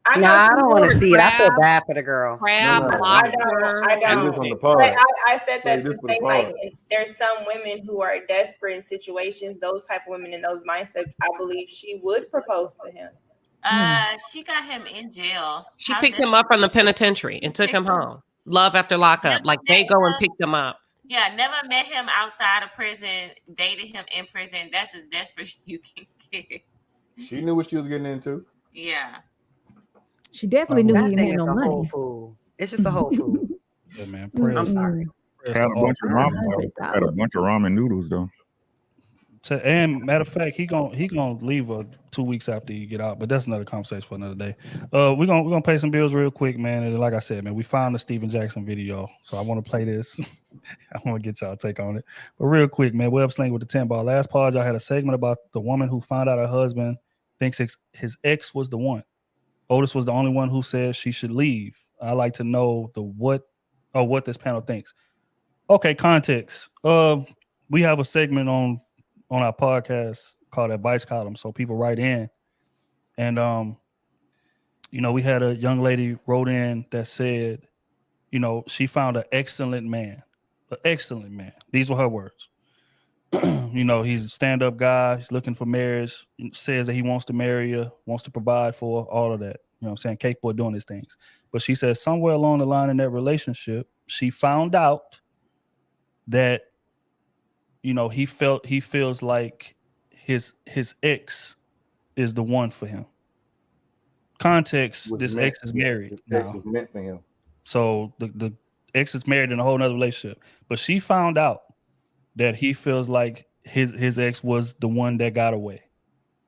I don't want to see it. I feel bad for the girl. Crab, lobster. I don't. But I said that to say, like, there's some women who are desperate in situations, those type of women in those mindsets, I believe she would propose to him. She got him in jail. She picked him up from the penitentiary and took him home. Love After Lockup. Like, they go and pick them up. Yeah, never met him outside of prison, dated him in prison. That's as desperate you can get. She knew what she was getting into. Yeah. She definitely knew he didn't have no money. Whole food. It's just a whole food. Yeah, man. I'm sorry. Had a bunch of ramen noodles though. And matter of fact, he gonna leave 2 weeks after you get out, but that's another conversation for another day. We're gonna pay some bills real quick, man. And like I said, man, we found the Steven Jackson video, so I want to play this. I want to get y'all take on it, but real quick, man. Web Sling with the 10 ball. Last pause, I had a segment about the woman who found out her husband thinks his ex was the one. Otis was the only one who said she should leave. I like to know what this panel thinks. Okay, context. We have a segment on our podcast called Advice Column. So people write in, and we had a young lady wrote in that said, she found an excellent man. These were her words. He's a stand-up guy. He's looking for marriage. Says that he wants to marry her, wants to provide for her, all of that. You know what I'm saying? Capable of doing these things. But she says somewhere along the line in that relationship, she found out that, he feels like his ex is the one for him. Context, this ex is married now. Ex was meant for him. So the ex is married in a whole nother relationship. But she found out that he feels like his ex was the one that got away.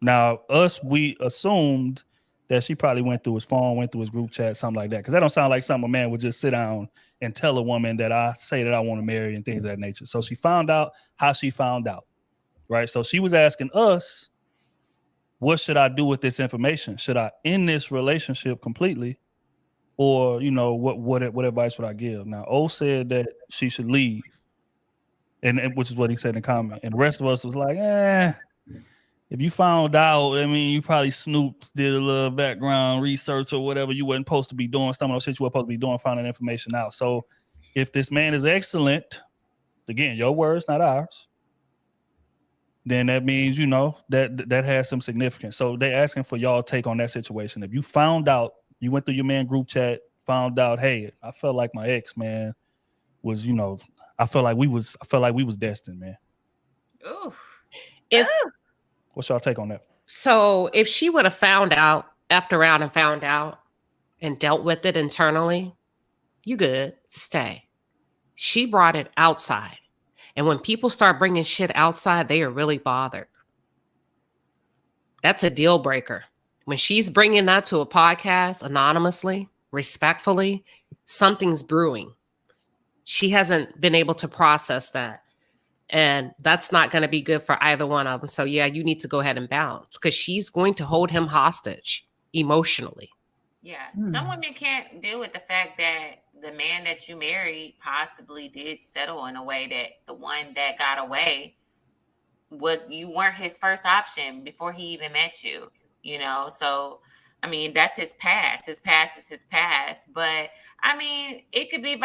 Now, we assumed that she probably went through his phone, went through his group chat, something like that. Because that don't sound like something a man would just sit down and tell a woman that I say that I want to marry and things of that nature. So she found out how she found out, right? So she was asking us, what should I do with this information? Should I end this relationship completely? Or, what advice would I give? Now, O said that she should leave. And which is what he said in the comment. And the rest of us was like, if you found out, you probably snooped, did a little background research or whatever you weren't supposed to be doing, some of those shit you were supposed to be doing, finding information out. So if this man is excellent, again, your words, not ours, then that means, that has some significance. So they're asking for y'all take on that situation. If you found out, you went through your man group chat, found out, hey, I felt like my ex, man, was, I felt like we was destined, man. Oof. What's y'all take on that? So if she would have found out and dealt with it internally, you good, stay. She brought it outside. And when people start bringing shit outside, they are really bothered. That's a deal breaker. When she's bringing that to a podcast anonymously, respectfully, something's brewing. She hasn't been able to process that. And that's not going to be good for either one of them. So, yeah, you need to go ahead and bounce because she's going to hold him hostage emotionally. Yeah. Some women can't deal with the fact that the man that you married possibly did settle in a way that the one that got away you weren't his first option before he even met you, So, that's his past. His past is his past. But, it could be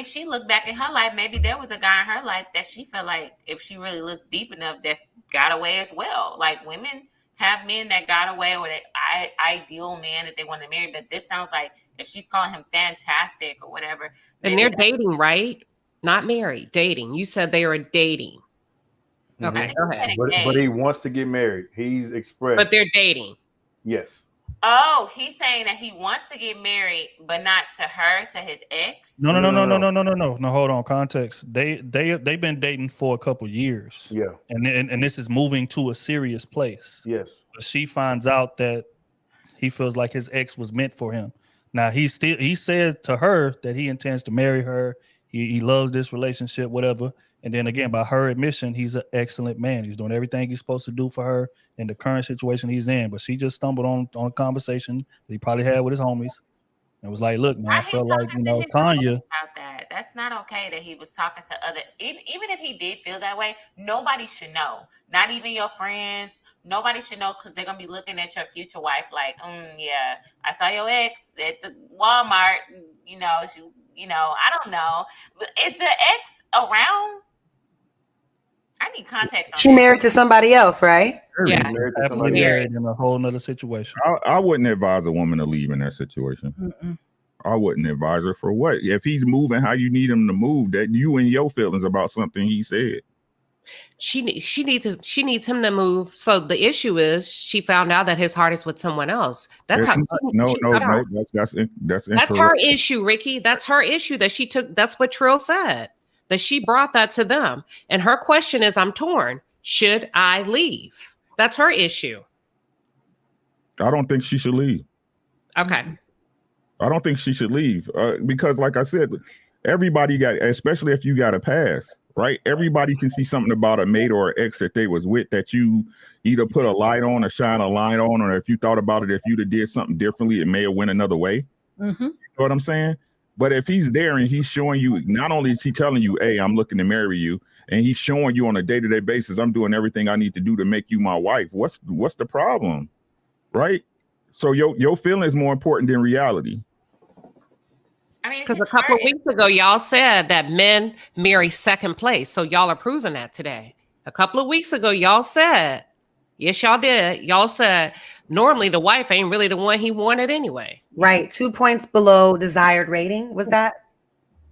she looked back in her life. Maybe there was a guy in her life that she felt like if she really looks deep enough that got away as well. Like women have men that got away or that ideal man that they want to marry. But this sounds like if she's calling him fantastic or whatever. And they're dating, right? Not married, dating. You said they were dating. Okay, go ahead. But he wants to get married. He's expressed. But they're dating. Yes. Oh, he's saying that he wants to get married, but not to her, to his ex. No. Hold on, context. They've been dating for a couple years. Yeah. And this is moving to a serious place. Yes. But she finds out that he feels like his ex was meant for him. Now he said to her that he intends to marry her. He loves this relationship, whatever. And then again, by her admission, he's an excellent man. He's doing everything he's supposed to do for her in the current situation he's in. But she just stumbled on a conversation that he probably had with his homies. And was like, look, man, I felt like, Tanya. About that. That's not okay that he was talking to other, even if he did feel that way, nobody should know. Not even your friends. Nobody should know, because they're going to be looking at your future wife like, yeah, I saw your ex at the Walmart. I don't know. Is the ex around? I need context on She that. married to somebody else, right? Yeah. Married in a whole nother situation. I wouldn't advise a woman to leave in that situation. Mm-mm. I wouldn't advise her for what? If he's moving how you need him to move, that you and your feelings about something he said. She needs him to move. So the issue is she found out that his heart is with someone else. That's how. No. That's That's her issue, Ricky. That's her issue that she took. That's what Trill said, that she brought that to them. And her question is, I'm torn. Should I leave? That's her issue. I don't think she should leave. Okay. I don't think she should leave because, like I said, everybody got, especially if you got a past, right? Everybody can see something about a mate or an ex that they was with that you either put a light on or shine a light on, or if you thought about it, if you'd have did something differently, it may have went another way. Mm-hmm. You know what I'm saying? But if he's there and he's showing you, not only is he telling you, hey, I'm looking to marry you, and he's showing you on a day-to-day basis, I'm doing everything I need to do to make you my wife. What's the problem? Right? So your feeling is more important than reality. I mean, because a couple of weeks ago, y'all said that men marry second place. So y'all are proving that today. A couple of weeks ago, y'all said, yes, y'all did. Y'all said normally the wife ain't really the one he wanted anyway. Right. 2 points below desired rating. Was that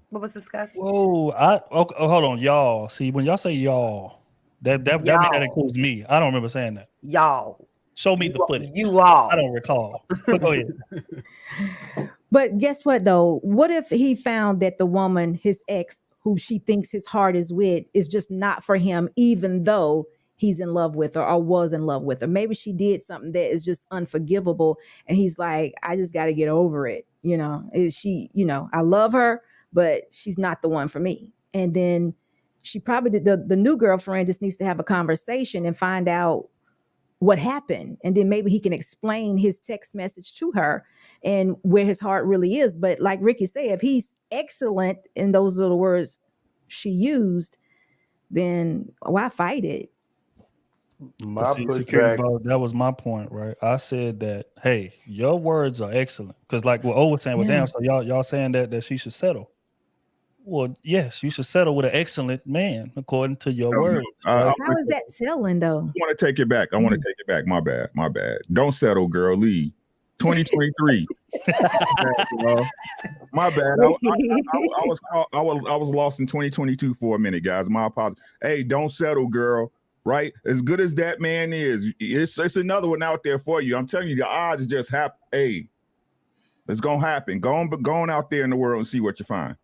what was discussed? Whoa, hold on, y'all. See, when y'all say y'all, that includes me. I don't remember saying that. Y'all. Show me the footage. You all. I don't recall. But go ahead. But guess what, though? What if he found that the woman, his ex, who she thinks his heart is with, is just not for him, even though he's in love with her or was in love with her? Maybe she did something that is just unforgivable. And he's like, I just got to get over it. Is she, I love her, but she's not the one for me. And then she probably, the new girlfriend just needs to have a conversation and find out what happened. And then maybe he can explain his text message to her and where his heart really is. But like Ricky said, if he's excellent in those little words she used, then why fight it? That was my point, right? I said that, hey, your words are excellent. Because like what O was saying, well, damn, so y'all saying that she should settle. Well, yes, you should settle with an excellent man, according to your words. How is that selling, though? I want to take it back. My bad. Don't settle, girl. Leave. 2023. My bad. I was lost in 2022 for a minute, guys. My apologies. Hey, don't settle, girl. Right? As good as that man is, it's another one out there for you. I'm telling you, the odds just happen. Hey, it's gonna happen. Go on out there in the world and see what you find.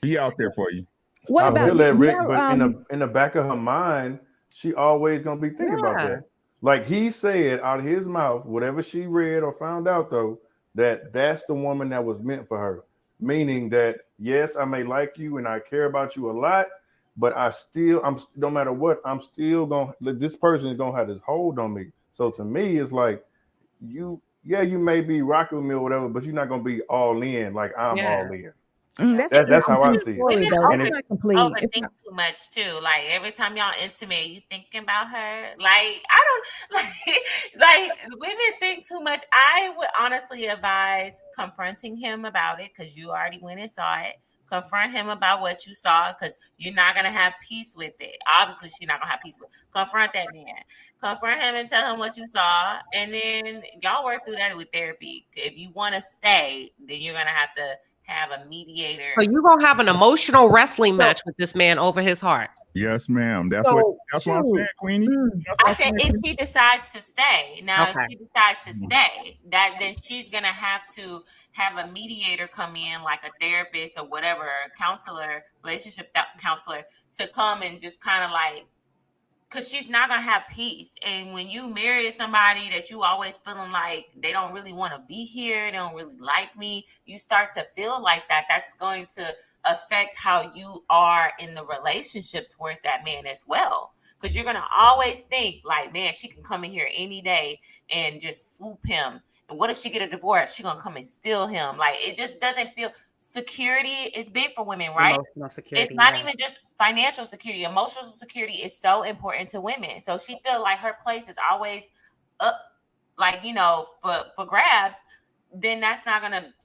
Be out there for you. What about feel that, Rick? But in the back of her mind, she always gonna be thinking about that. Like he said out of his mouth, whatever she read or found out, though, that's the woman that was meant for her. Meaning that yes, I may like you and I care about you a lot, but I'm no matter what, I'm still this person is gonna have this hold on me. So to me, it's like you may be rocking with me or whatever, but you're not gonna be all in like I'm all in. That's how I see it. Women overthink too much too. Like every time y'all intimate, you thinking about her. Like I don't like women think too much. I would honestly advise confronting him about it because you already went and saw it. Confront him about what you saw because you're not gonna have peace with it. Obviously, she's not gonna have peace with it. Confront that man. Confront him and tell him what you saw, and then y'all work through that with therapy. If you want to stay, then you're gonna have to have a mediator. So you're gonna have an emotional wrestling match with this man over his heart. Yes, ma'am. That's So, what I'm saying, Queenie. I said if she decides to stay. Now, Okay. if she decides to stay, then she's gonna have to have a mediator come in, like a therapist or whatever, counselor, relationship counselor, to come and just kind of like, because she's not gonna have peace. And when you marry somebody that you always feeling like they don't really want to be here, they don't really like me, you start to feel like that. That's going to affect how you are in the relationship towards that man as well. Because you're gonna always think like, man, she can come in here any day and just swoop him. And what if she get a divorce? She gonna come and steal him. Like, it just doesn't feel. Security is big for women, right? Emotional security. It's not even just financial security. Emotional security is so important to women. So she feels like her place is always up, like, you know, for grabs. Then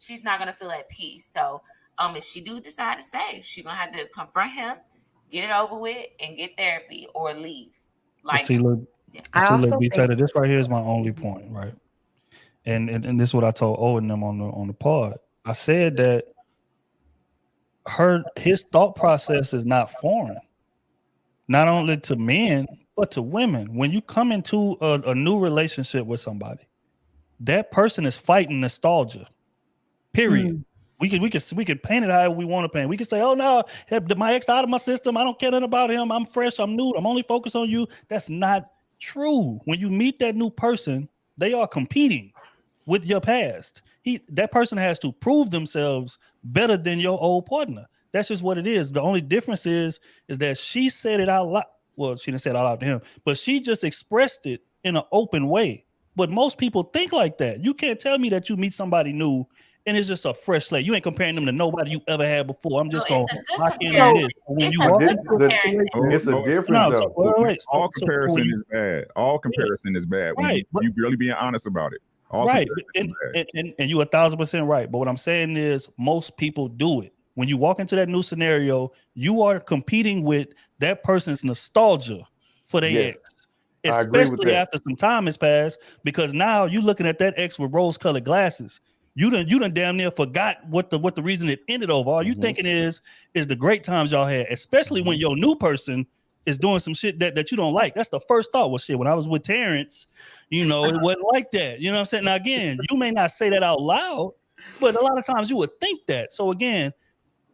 she's not gonna feel at peace. So if she do decide to stay, she's gonna have to confront him, get it over with, and get therapy or leave. Like, see, look, this right here is my only point, right? And this is what I told Owen them on the pod. I said that his thought process is not foreign, not only to men but to women. When you come into a new relationship with somebody, that person is fighting nostalgia. Period. We could paint it how we want to paint. We could say, "Oh no, my ex out of my system. I don't care nothing about him. I'm fresh. I'm new. I'm only focused on you." That's not true. When you meet that new person, they are competing with your past. That person has to prove themselves better than your old partner. That's just what it is. The only difference is that she said it out loud. Well, she didn't say it out loud to him, but she just expressed it in an open way. But most people think like that. You can't tell me that you meet somebody new and it's just a fresh slate. You ain't comparing them to nobody you ever had before. I'm just going to lock in on this. It's a difference, though. All comparison is bad. All comparison is bad. Right. You really being honest about it. Right. And you 1,000% right. But what I'm saying is most people do it. When you walk into that new scenario, you are competing with that person's nostalgia for their ex. Especially after some time has passed, because now you're looking at that ex with rose-colored glasses. You done damn near forgot what the reason it ended over. All you thinking is the great times y'all had, especially when your new person is doing some shit that you don't like. That's the first thought. Well, shit, when I was with Terrence, it wasn't like that. You know what I'm saying? Now, again, you may not say that out loud, but a lot of times you would think that. So again,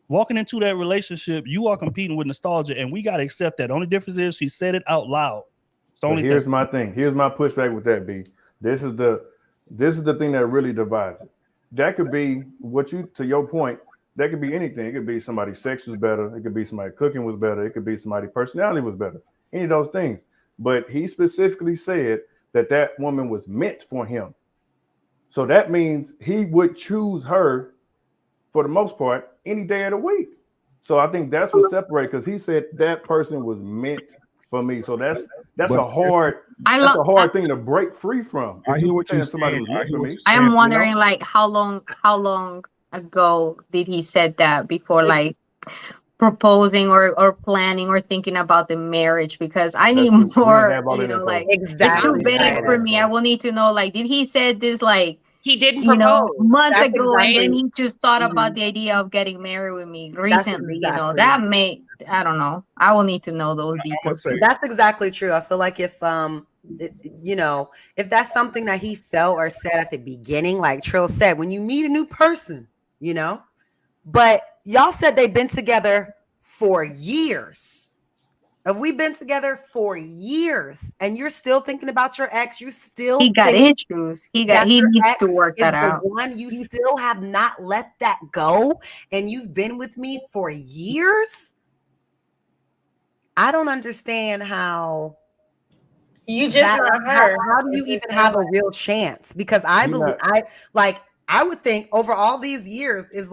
walking into that relationship, you are competing with nostalgia, and we got to accept that. The only difference is she said it out loud. Here's my thing. Here's my pushback with that, B. This is the thing that really divides it. That could be to your point, that could be anything. It could be somebody's sex was better. It could be somebody cooking was better. It could be somebody's personality was better. Any of those things. But he specifically said that woman was meant for him. So that means he would choose her for the most part any day of the week. So I think that's what separates, because he said that person was meant for me. So that's a hard thing to break free from. I hear what you're somebody saying. was meant for me. I am wondering, like, how long ago did he said that before, like, proposing or planning or thinking about the marriage? Because I need more, like, it's too big for me. I will need to know, like, did he said this, like, he didn't propose months ago, and then he just thought about the idea of getting married with me recently? That may, I don't know. I will need to know those details. That's exactly true. I feel like if that's something that he felt or said at the beginning, like Trill said, when you meet a new person, but y'all said they've been together for years. Have we been together for years and you're still thinking about your ex? He got issues. He needs to work that out. You still have not let that go, and you've been with me for years. I don't understand how you just not her. How do you even have a real chance? Because I believe I would think over all these years is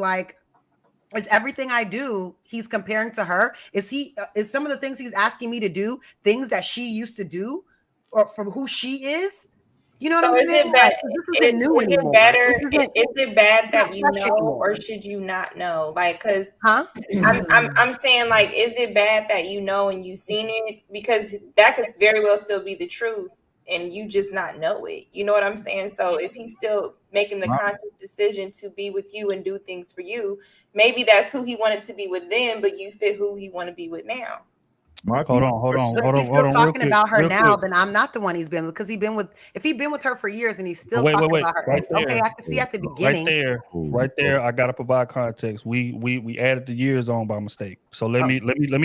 everything I do, he's comparing to her. Is some of the things he's asking me to do things that she used to do, or from who she is? You know what I'm saying? Is it bad that you know, or should you not know? Like, cause I'm saying, like, is it bad that you know and you've seen it? Because that could very well still be the truth, and you just not know it. You know what I'm saying? So if he's still making the conscious decision to be with you and do things for you, maybe that's who he wanted to be with then, but you fit who he want to be with now. Hold on. But if he's still talking about her real now, quick. then I'm not the one he's been with, because if he's been with her for years and he's still Wait, talking wait. about her Right ex. there. Okay, I can see at the beginning. Right there. I gotta provide context. We added the years on by mistake. So let me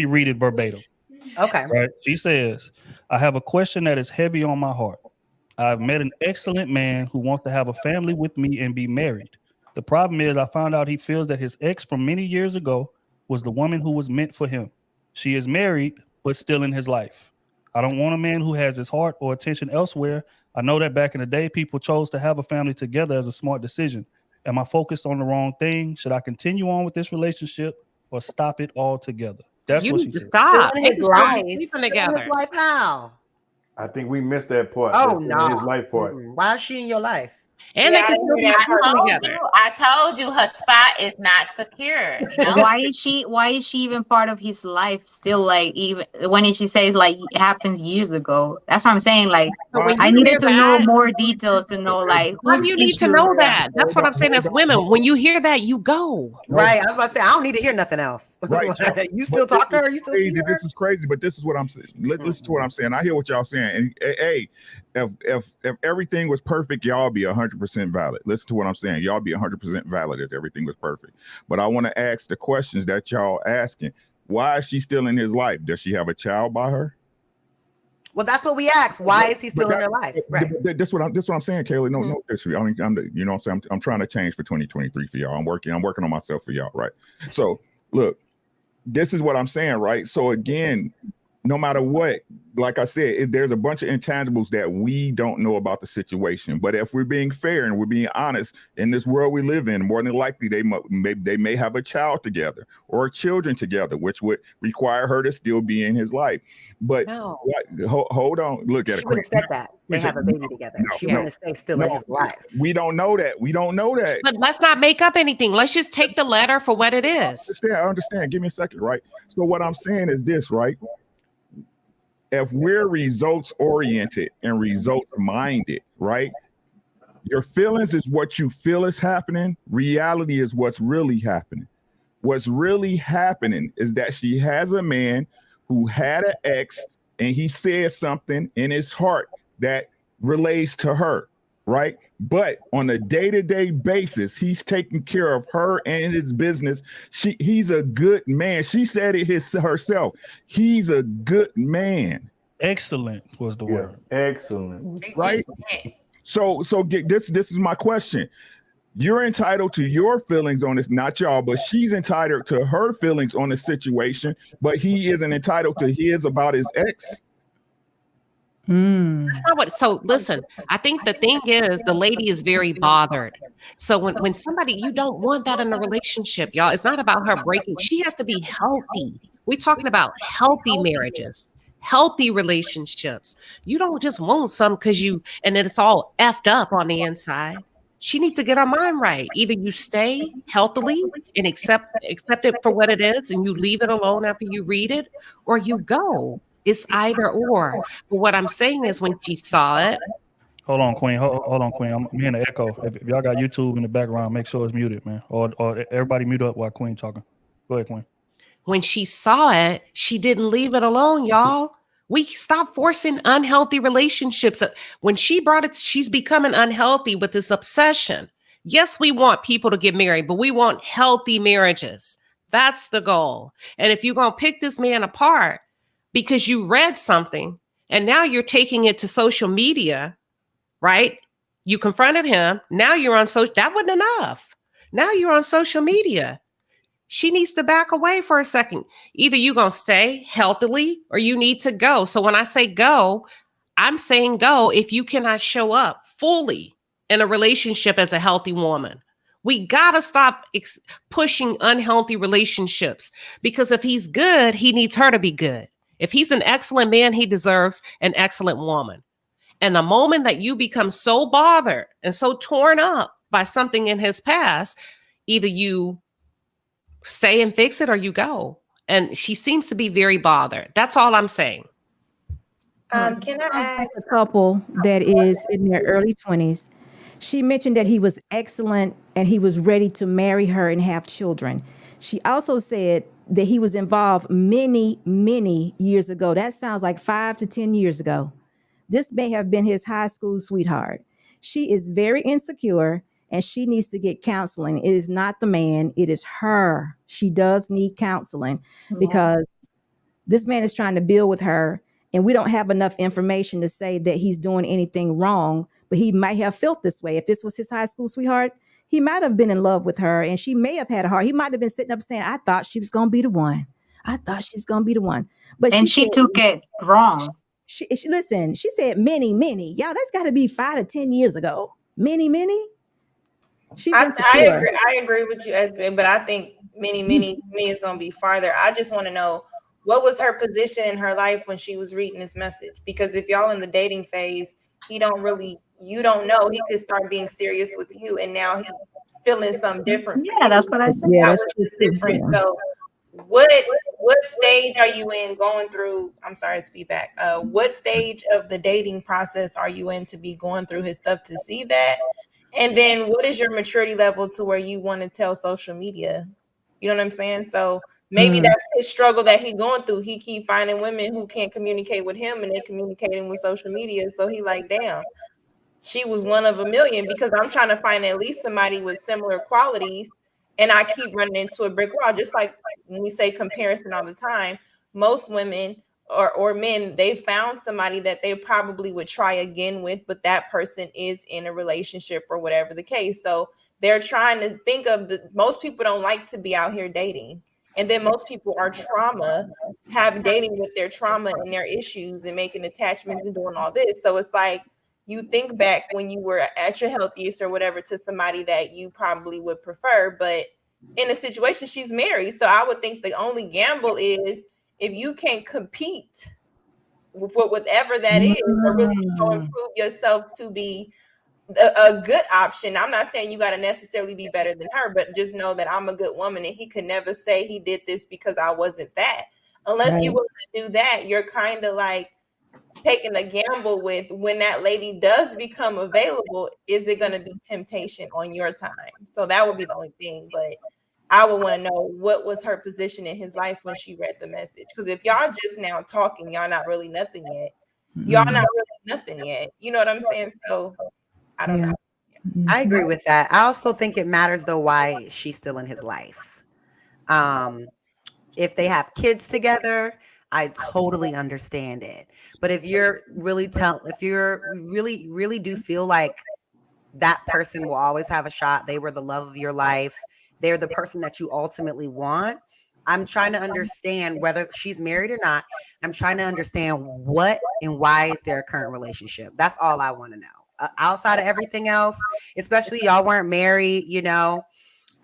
read it verbatim. Okay. Right. She says, I have a question that is heavy on my heart. I've met an excellent man who wants to have a family with me and be married. The problem is I found out he feels that his ex from many years ago was the woman who was meant for him. She is married, but still in his life. I don't want a man who has his heart or attention elsewhere. I know that back in the day, people chose to have a family together as a smart decision. Am I focused on the wrong thing? Should I continue on with this relationship or stop it altogether? That's You what she need to said. stop. Still in his People life. sleeping Still in together. his life how? I think we missed that part. Oh, That's no. his life part. Why is she in your life? And they Yeah, can still be I sleeping together. I told you her spot is not secure. You know? Why is she even part of his life still? Like, even when she says like it happens years ago, that's what I'm saying. Like, But when I you needed hear to know that, more details to know like why whose do you need to issue know is that? That's what I'm saying as women. When you hear that, you go. Right. I was about to say, I don't need to hear nothing else. Right. You still talk to her? You still see her? This is crazy, but this is what I'm saying. Listen to what I'm saying. I hear what y'all saying. And hey, if everything was perfect, y'all be 100% valid. Listen to what I'm saying. Y'all be 100% valid if everything was perfect. But I want to ask the questions that y'all asking. Why is she still in his life? Does she have a child by her? Well, that's what we asked. Why is he still in her life? Right. This what I'm saying, Kaylee. No issue. I mean, you know what I'm saying? I'm trying to change for 2023 for y'all. I'm working on myself for y'all, right? So look, this is what I'm saying, right? So again, no matter what, like I said, there's a bunch of intangibles that we don't know about the situation. But if we're being fair and we're being honest, in this world we live in, more than likely they may have a child together or children together, which would require her to still be in his life. But hold on, look at it. She would have said that. They have a baby together. She wouldn't stay still in his life. We don't know that. We don't know that. But let's not make up anything. Let's just take the letter for what it is. I understand. Give me a second, right? So what I'm saying is this, right? If we're results oriented and results minded, right? Your feelings is what you feel is happening. Reality is what's really happening. What's really happening is that she has a man who had an ex and he said something in his heart that relates to her, right? But on a day-to-day basis, he's taking care of her and his business. He's a good man. She said it herself. He's a good man. Excellent was the word. Excellent. Right? So this is my question. You're entitled to your feelings on this, not y'all, but she's entitled to her feelings on the situation, but he isn't entitled to his about his ex. That's not what. So listen, I think the thing is the lady is very bothered. So when somebody, you don't want that in a relationship, y'all. It's not about her breaking. She has to be healthy. We're talking about healthy marriages, healthy relationships. You don't just want some because and it's all effed up on the inside. She needs to get her mind right. Either you stay healthily and accept it for what it is, and you leave it alone after you read it, or you go. It's either or. But what I'm saying is when she saw it. Hold on, Queen. Hold on, Queen. I'm hearing the echo. If y'all got YouTube in the background, make sure it's muted, man. Or everybody mute up while Queen talking. Go ahead, Queen. When she saw it, she didn't leave it alone, y'all. We stop forcing unhealthy relationships. When she brought it, she's becoming unhealthy with this obsession. Yes, we want people to get married, but we want healthy marriages. That's the goal. And if you're going to pick this man apart because you read something and now you're taking it to social media, right? You confronted him. Now you're on social. That wasn't enough. Now you're on social media. She needs to back away for a second. Either you're going to stay healthily or you need to go. So when I say go, I'm saying go if you cannot show up fully in a relationship as a healthy woman. We got to stop pushing unhealthy relationships because if he's good, he needs her to be good. If he's an excellent man, he deserves an excellent woman. And the moment that you become so bothered and so torn up by something in his past, either you stay and fix it or you go. And she seems to be very bothered. That's all I'm saying. Can I ask a couple that is in their early 20s? She mentioned that he was excellent and he was ready to marry her and have children. She also said that he was involved many, many years ago. That sounds like 5 to 10 years ago. This may have been his high school sweetheart. She is very insecure and she needs to get counseling. It is not the man, it is her. She does need counseling because this man is trying to build with her, and we don't have enough information to say that he's doing anything wrong, but he might have felt this way. If this was his high school sweetheart, he might have been in love with her and she may have had a heart. He might have been sitting up saying, I thought she was going to be the one. I thought she was going to be the one. But she took it wrong. She listen, she said many. Y'all, that's got to be 5 to 10 years ago. Many. She's insecure. I agree with you, SB, but I think many to me is going to be farther. I just want to know, what was her position in her life when she was reading this message? Because if y'all in the dating phase, you don't know. He could start being serious with you, and now he's feeling something different. Yeah, that's what I said. Yeah, that's different. Yeah. So what stage are you in going through? I'm sorry, feedback. What stage of the dating process are you in to be going through his stuff to see that? And then what is your maturity level to where you want to tell social media? You know what I'm saying? So maybe that's his struggle that he's going through. He keep finding women who can't communicate with him and they communicating with social media. So he like, damn, she was one of a million, because I'm trying to find at least somebody with similar qualities. And I keep running into a brick wall. Just like when we say comparison all the time, most women or men, they found somebody that they probably would try again with, but that person is in a relationship or whatever the case. So they're trying to think of most people don't like to be out here dating. And then most people are have dating with their trauma and their issues and making attachments and doing all this. So it's like, you think back when you were at your healthiest or whatever to somebody that you probably would prefer, but in a situation, she's married. So I would think the only gamble is if you can't compete with whatever that is, or really show and prove yourself to be a good option. I'm not saying you got to necessarily be better than her, but just know that I'm a good woman, and he could never say he did this because I wasn't that. Unless you want to do that, you're kind of like taking a gamble with when that lady does become available. Is it going to be temptation on your time? So that would be the only thing. But I would want to know, what was her position in his life when she read the message? Because if y'all just now talking, y'all not really nothing yet. Y'all not really nothing yet. You know what I'm saying? So I don't know. I agree with that. I also think it matters though why she's still in his life. If they have kids together, I totally understand it. But if you're really really do feel like that person will always have a shot, they were the love of your life, they're the person that you ultimately want, I'm trying to understand whether she's married or not. I'm trying to understand what and why is their current relationship. That's all I want to know. Outside of everything else, especially y'all weren't married, you know,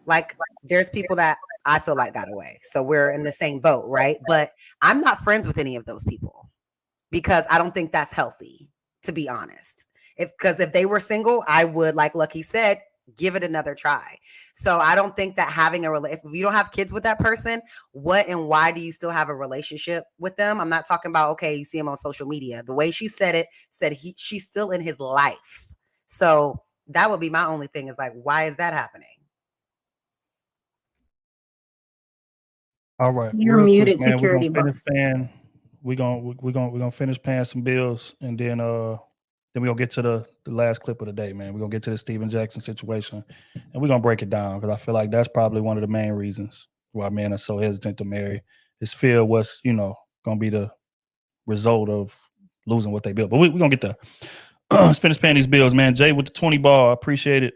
like there's people that I feel like got away. So we're in the same boat, right? But I'm not friends with any of those people because I don't think that's healthy, to be honest. Because if they were single, I would, like Lucky said, give it another try. So I don't think that having if you don't have kids with that person, what and why do you still have a relationship with them? I'm not talking about, okay, you see him on social media. The way she said it, she's still in his life. So that would be my only thing, is like, why is that happening? All right. You're muted, quick, security box. We're gonna finish paying some bills, and then we're gonna get to the last clip of the day, man. We're gonna get to the Steven Jackson situation, and we're gonna break it down, because I feel like that's probably one of the main reasons why men are so hesitant to marry, is fear what's, gonna be the result of losing what they built. But we're gonna get there. Let's finish paying these bills, man. Jay with the 20 bar, I appreciate it.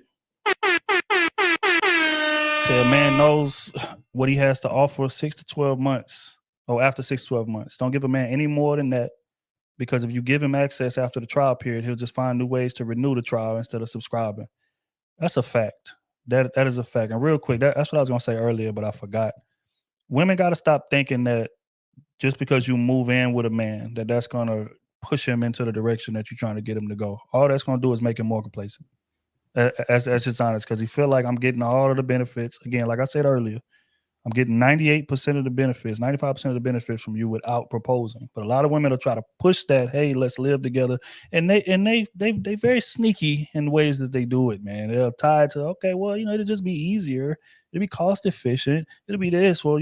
Said a man knows what he has to offer 6 to 12 months, or after 6 to 12 months. Don't give a man any more than that, because if you give him access after the trial period, he'll just find new ways to renew the trial instead of subscribing. That's a fact. That is a fact. And real quick, that's what I was going to say earlier, but I forgot. Women got to stop thinking that just because you move in with a man, that's going to push him into the direction that you're trying to get him to go. All that's going to do is make him more complacent. That's just honest, because he feel like I'm getting all of the benefits. Again, like I said earlier, I'm getting 98% of the benefits, 95% of the benefits from you without proposing. But a lot of women will try to push that, hey, let's live together. And they very sneaky in ways that they do it, man. They'll tie it to, okay, well, it'll just be easier. It'll be cost efficient. It'll be this. Well,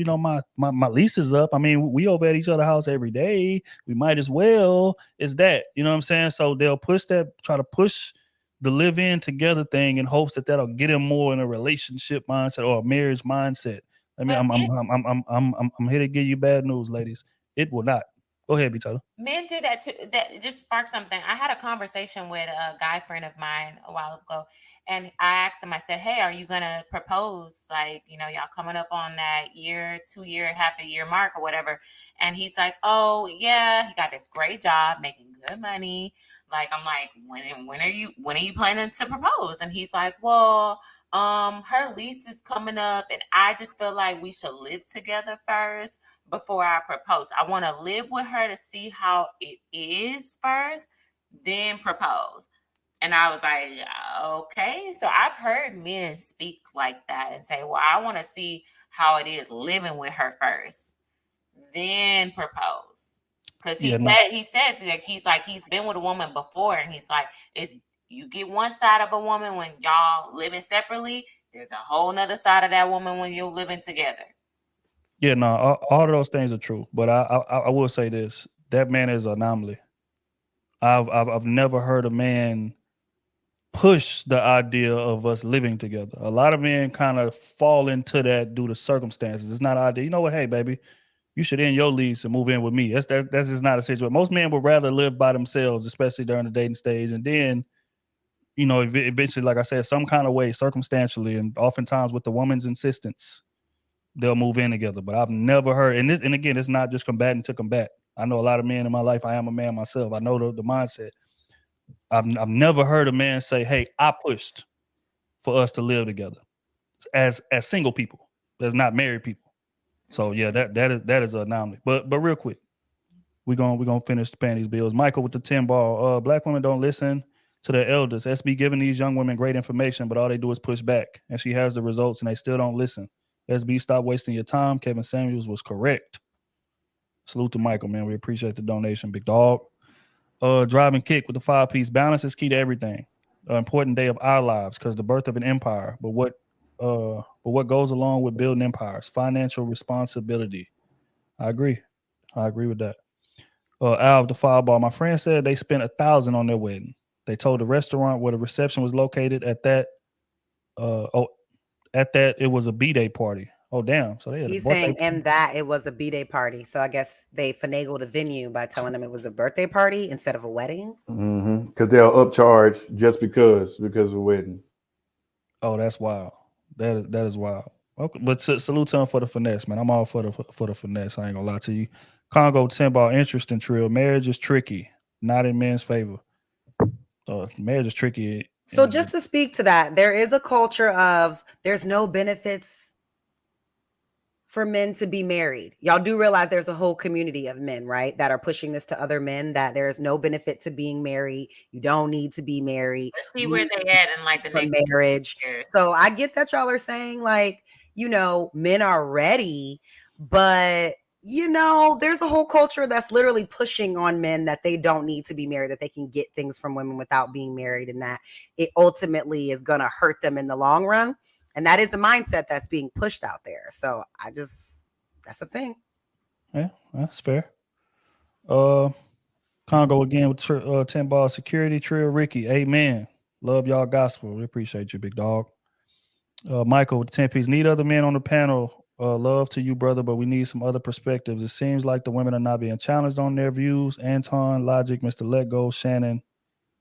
my lease is up. I mean, we over at each other's house every day. We might as well. It's that. You know what I'm saying? So they'll push that, try to push the live-in together thing in hopes that that'll get him more in a relationship mindset or a marriage mindset. I mean, I'm here to give you bad news, ladies. It will not. Go ahead, B. Taylor. Men do that too. That just sparked something. I had a conversation with a guy friend of mine a while ago, and I asked him, I said, hey, are you going to propose? Like, y'all coming up on that year, 2 year, half a year mark or whatever. And he's like, oh, yeah, he got this great job, making good money. Like, I'm like, when are you planning to propose? And he's like, well, her lease is coming up and I just feel like we should live together first before I propose. I want to live with her to see how it is first, then propose. And I was like, okay. So I've heard men speak like that and say, well, I want to see how it is living with her first, then propose. Because he's been with a woman before, and he's like, you get one side of a woman when y'all living separately. There's a whole nother side of that woman when you're living together. Yeah, no, all of those things are true. But I will say this: that man is an anomaly. I've never heard a man push the idea of us living together. A lot of men kind of fall into that due to circumstances. It's not ideal. You know what? Hey, baby, you should end your lease and move in with me. That's just not a situation. Most men would rather live by themselves, especially during the dating stage, and then, eventually, like I said, some kind of way, circumstantially, and oftentimes with the woman's insistence, they'll move in together. But I've never heard, and again, it's not just combatant to combat. I know a lot of men in my life. I am a man myself. I know the mindset. I've never heard a man say, "Hey, I pushed for us to live together," as single people. That's not married people. So yeah, that is an anomaly. But real quick, we're gonna finish paying these bills. Michael with the 10 ball. Black women don't listen to their elders. SB giving these young women great information, but all they do is push back. And she has the results and they still don't listen. SB, stop wasting your time. Kevin Samuels was correct. Salute to Michael, man. We appreciate the donation, big dog. Driving kick with the 5-piece. Balance is key to everything. An important day of our lives because the birth of an empire. But what goes along with building empires? Financial responsibility. I agree with that. Al the Fireball. My friend said they spent $1,000 on their wedding. They told the restaurant where the reception was located at that it was a B-Day party. Oh, damn. So he's saying that it was a B-Day party. So I guess they finagled the venue by telling them it was a birthday party instead of a wedding. Because they'll upcharge just because of a wedding. Oh, that's wild. That is wild. Okay, but salute to him for the finesse, man. I'm all for the finesse. I ain't gonna lie to you. Congo 10 ball, interesting trill. Marriage is tricky, not in men's favor. So marriage is tricky. So just to speak to that, there is a culture of there's no benefits for men to be married. Y'all do realize there's a whole community of men, right, that are pushing this to other men, that there's no benefit to being married. You don't need to be married. Let's see where they at in like the next marriage. So I get that y'all are saying like, men are ready, but there's a whole culture that's literally pushing on men that they don't need to be married, that they can get things from women without being married, and that it ultimately is going to hurt them in the long run. And that is the mindset that's being pushed out there. So that's a thing. Yeah, that's fair. Congo again with 10 ball security. Trill Ricky. Amen. Love y'all gospel. We appreciate you, big dog. Michael with the 10 piece. Need other men on the panel. Love to you, brother, but we need some other perspectives. It seems like the women are not being challenged on their views. Anton, Logic, Mr. Let Go, Shannon.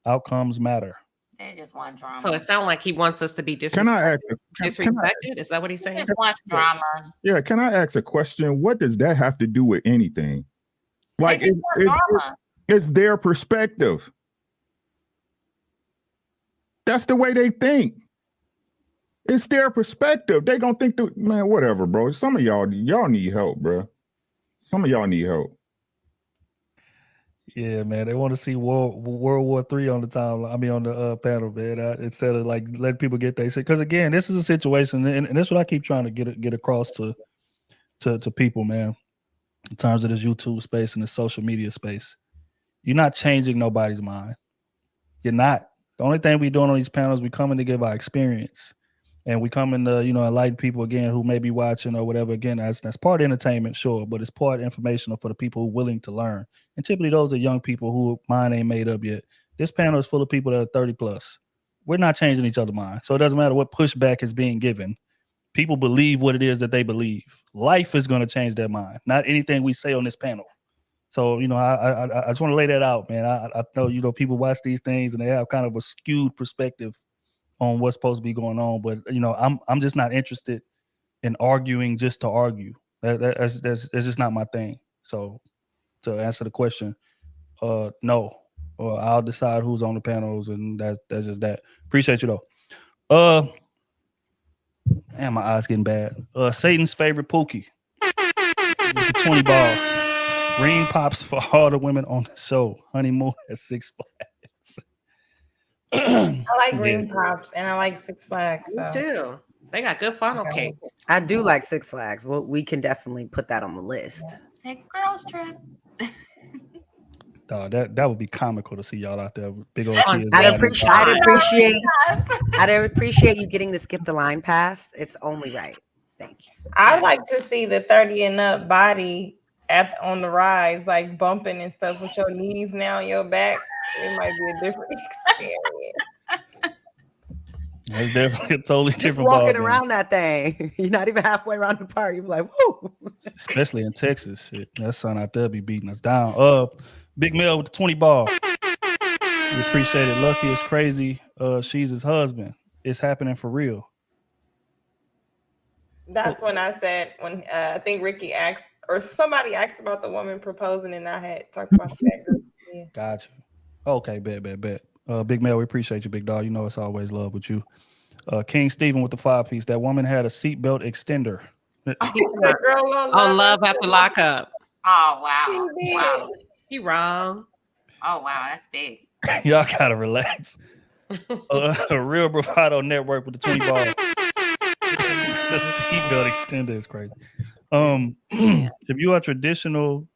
Outcomes matter. They just want drama. So it sounds like he wants us to be disrespected. Is that what he's saying? He just wants drama. Yeah, can I ask a question? What does that have to do with anything? Like, it's their perspective. That's the way they think. It's their perspective. They gonna think, man, whatever, bro. Some of y'all need help, bro. Some of y'all need help. Yeah, man, they want to see World War III on the timeline. I mean, on the panel, man. Instead of like letting people get their shit. Because again, this is a situation, and this is what I keep trying to get across to to people, man, in terms of this YouTube space and the social media space. You're not changing nobody's mind. You're not. The only thing we doing on these panels, we coming to give our experience. And we coming to, enlighten people again who may be watching or whatever. Again, that's part entertainment, sure, but it's part informational for the people who are willing to learn. And typically those are young people who mind ain't made up yet. This panel is full of people that are 30 plus. We're not changing each other's mind. So it doesn't matter what pushback is being given. People believe what it is that they believe. Life is going to change their mind, not anything we say on this panel. So, I just want to lay that out, man. I know, people watch these things and they have kind of a skewed perspective on what's supposed to be going on. But, I'm just not interested in arguing just to argue. That's just not my thing. So to answer the question, no. Or I'll decide who's on the panels, and that's just that. Appreciate you though. Man, my eyes getting bad. Satan's favorite Pookie. With the 20 ball. Green pops for all the women on the show. Honeymoon at Six Flags. I like Green Pops and I like Six Flags. Me too. They got good funnel cakes. I do like Six Flags. Well, we can definitely put that on the list. Take a girls trip. That would be comical to see y'all out there with big old kids. I'd appreciate you getting the skip the line pass. It's only right. Thank you. I'd like to see the 30 and up body on the rides, like bumping and stuff with your knees now on your back. It might be a different experience. It's definitely a totally Just different walking ball around that thing. You're not even halfway around the park. You're like, whoo. Especially in Texas. Shit. That son out there be beating us down. Big Mel with the 20 ball. We appreciate it. Lucky is crazy. She's his husband. It's happening for real. That's when I said, when I think Ricky asked, or somebody asked about the woman proposing, and I had talked about that group. Yeah. Gotcha. Okay, bet. Big Mel, we appreciate you, big dog. You know it's always love with you. King Stephen with the 5-piece. That woman had a seatbelt extender. On Love After Lockup. Oh, wow. Wow. You wrong. Oh, wow. That's big. Y'all gotta relax. A Real Bravado Network with the 20 ball. The seatbelt extender is crazy. If you are a traditional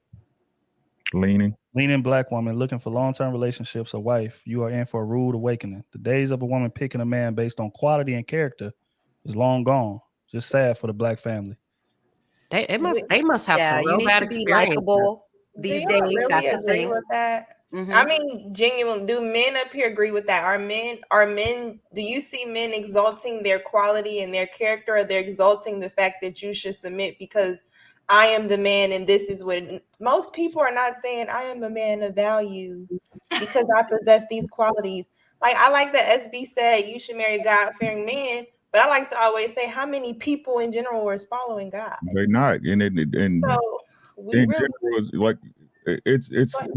leaning black woman looking for long-term relationships, a wife, you are in for a rude awakening. The days of a woman picking a man based on quality and character is long gone. Just sad for the black family. They must have some real bad experiences. Likable these days. Really That's the thing. with that? Mm-hmm. I mean, genuinely, do men up here agree with that? Are men, do you see men exalting their quality and their character, or they're exalting the fact that you should submit because I am the man and this is what most people are not saying? I am a man of value because I possess these qualities. Like, I like that SB said you should marry a God-fearing man, but I like to always say how many people in general are following God. They're not, and So we in really, general, it's like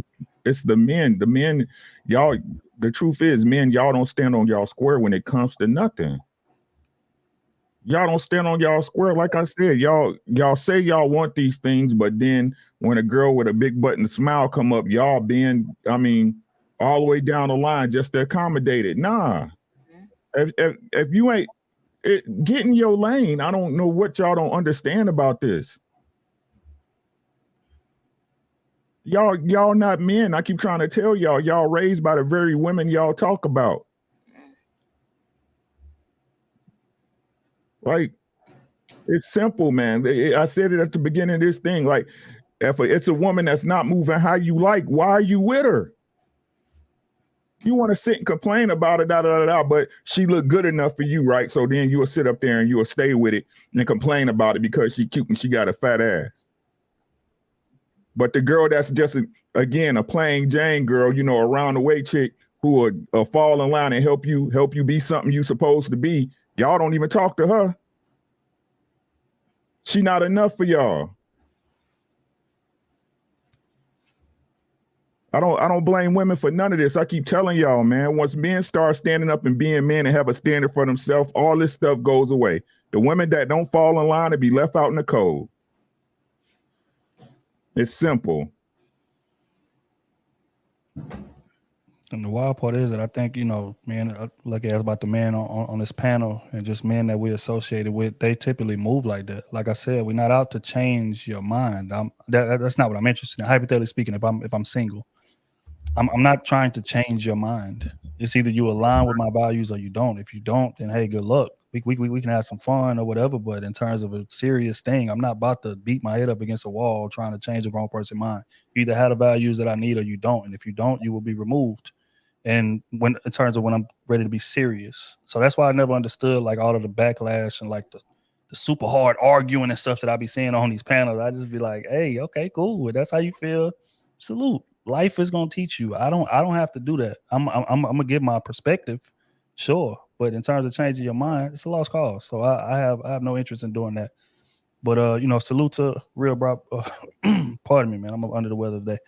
it's the men. The men, y'all. The truth is, men, y'all don't stand on y'all square when it comes to nothing. Y'all don't stand on y'all square. Like I said, y'all say y'all want these things, but then when a girl with a big butt and smile come up, y'all being, all the way down the line just to accommodate it. Nah. If you ain't get in your lane, I don't know what y'all don't understand about this. Y'all not men. I keep trying to tell y'all raised by the very women y'all talk about. Like, it's simple, man. I said it at the beginning of this thing. Like, if it's a woman that's not moving how you like, why are you with her? You want to sit and complain about it, but she look good enough for you, right? So then you'll sit up there and you'll stay with it and complain about it because she cute and she got a fat ass. But the girl that's just, again, a plain Jane girl, around the way chick who will fall in line and help you be something you supposed to be, y'all don't even talk to her. She not enough for y'all. I don't blame women for none of this. I keep telling y'all, man, once men start standing up and being men and have a standard for themselves, all this stuff goes away. The women that don't fall in line and be left out in the cold. It's simple. And the wild part is that I think, man, like I asked about the man on this panel and just men that we associated with, they typically move like that. Like I said, we're not out to change your mind. That's not what I'm interested in. Hypothetically speaking, if I'm single, I'm not trying to change your mind. It's either you align with my values or you don't. If you don't, then hey, good luck. We can have some fun or whatever. But in terms of a serious thing, I'm not about to beat my head up against a wall trying to change a grown person's mind. You either have the values that I need or you don't. And if you don't, you will be removed. And when in terms of when I'm ready to be serious. So that's why I never understood like all of the backlash and like the super hard arguing and stuff that I be seeing on these panels. I just be like, hey, okay, cool. If that's how you feel, salute. Life is gonna teach you. I don't have to do that. I'm gonna give my perspective, sure. But in terms of changing your mind, it's a lost cause. So I have no interest in doing that. But salute to Real Bro. Pardon me, man. I'm under the weather today.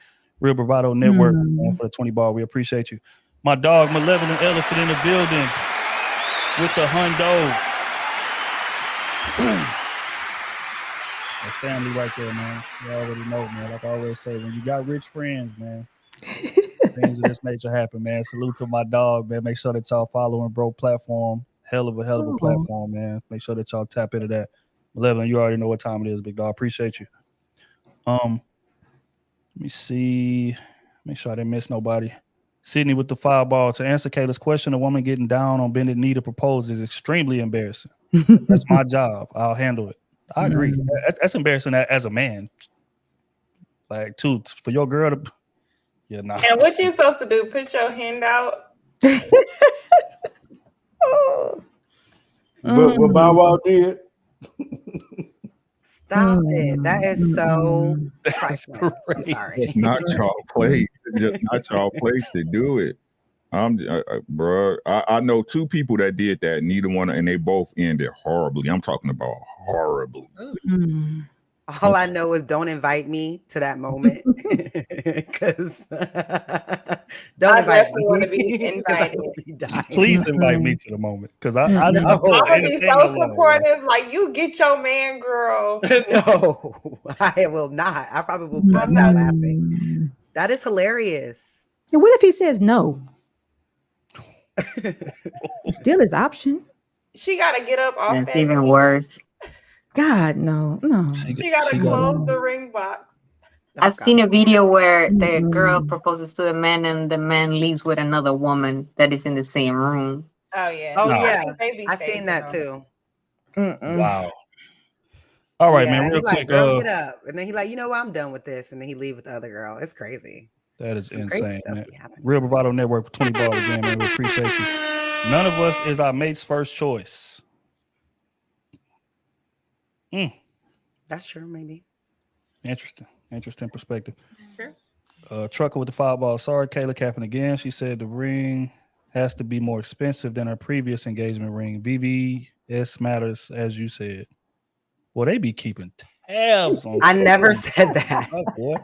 Real Bravado Network for the 20 bar. We appreciate you. My dog, Malevolent Elephant in the building with the hundo. That's family right there, man. You already know, man. Like I always say, when you got rich friends, man, things of this nature happen, man. Salute to my dog, man. Make sure that y'all following Bro platform. Hell of a platform, man. Make sure that y'all tap into that. Malevolent, you already know what time it is, big dog. Appreciate you. Let me see. Make sure I didn't miss nobody. Sydney with the fireball. To answer Kayla's question, a woman getting down on bended knee to propose is extremely embarrassing. That's my job. I'll handle it. I agree. That's embarrassing as a man. Like, too, for your girl to... Yeah, nah. And what you supposed to do? Put your hand out? What Bow Wow did? Stop it. That is so... That's crazy. I'm sorry. It's not y'all place. It's just not y'all place to do it. Bro, I know two people that did that. Neither one, and they both ended horribly. I'm talking about horribly. All I know is don't invite me to that moment because don't invite me. Want to be invited. Please invite me to the moment because I'm gonna be so supportive. Like, you get your man, girl. No, I will not. I probably will bust out laughing. That is hilarious. And what if he says no? Still his option. She got to get up off That's that. even worse. God, no. She got to close the ring box. I've seen a video where the girl proposes to the man and the man leaves with another woman that is in the same room. Oh, yeah. Oh, yeah. I've seen that too. Wow. All right, man. Real quick. Like, girl, get up. And then he like, you know what? I'm done with this. And then he leave with the other girl. It's crazy. That is insane, man. Real Bravado Network for 20 bars again, man. We appreciate you. None of us is our mate's first choice. That's true, maybe. Interesting perspective. Sure. Trucker with the fireball. Sorry, Kayla capping again. She said the ring has to be more expensive than her previous engagement ring. VVS matters, as you said. Well, they be keeping tabs on. I never said that. Oh, boy.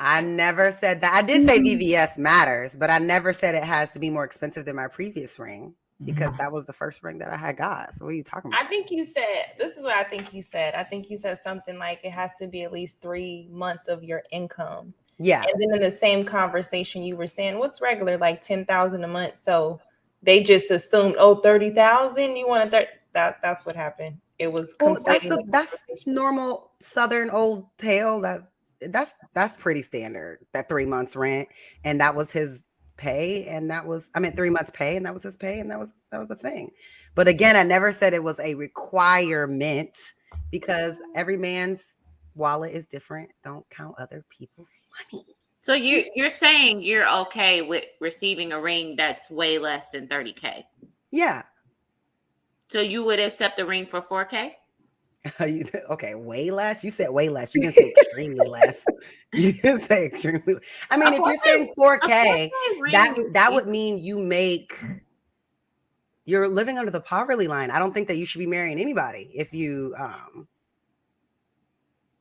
I never said that. I did say VVS matters, but I never said it has to be more expensive than my previous ring because that was the first ring that I had got. So what are you talking about? I think you said, this is what I think you said. I think you said something like it has to be at least 3 months of your income. Yeah. And then in the same conversation, you were saying, what's regular? Like 10,000 a month. So they just assumed, 30,000. You want to that's what happened. It was that's normal Southern old tale. That's pretty standard. That 3 months rent, and that was his pay, and that was 3 months pay, and that was his pay, and that was a thing. But again, I never said it was a requirement because every man's wallet is different. Don't count other people's money. So you're saying you're okay with receiving a ring that's way less than 30K? Yeah. So you would accept a ring for 4K? Okay, way less. You said way less. You didn't say extremely less. You didn't say extremely. I mean, if you're saying 4K, that would mean you're living under the poverty line. I don't think that you should be marrying anybody if you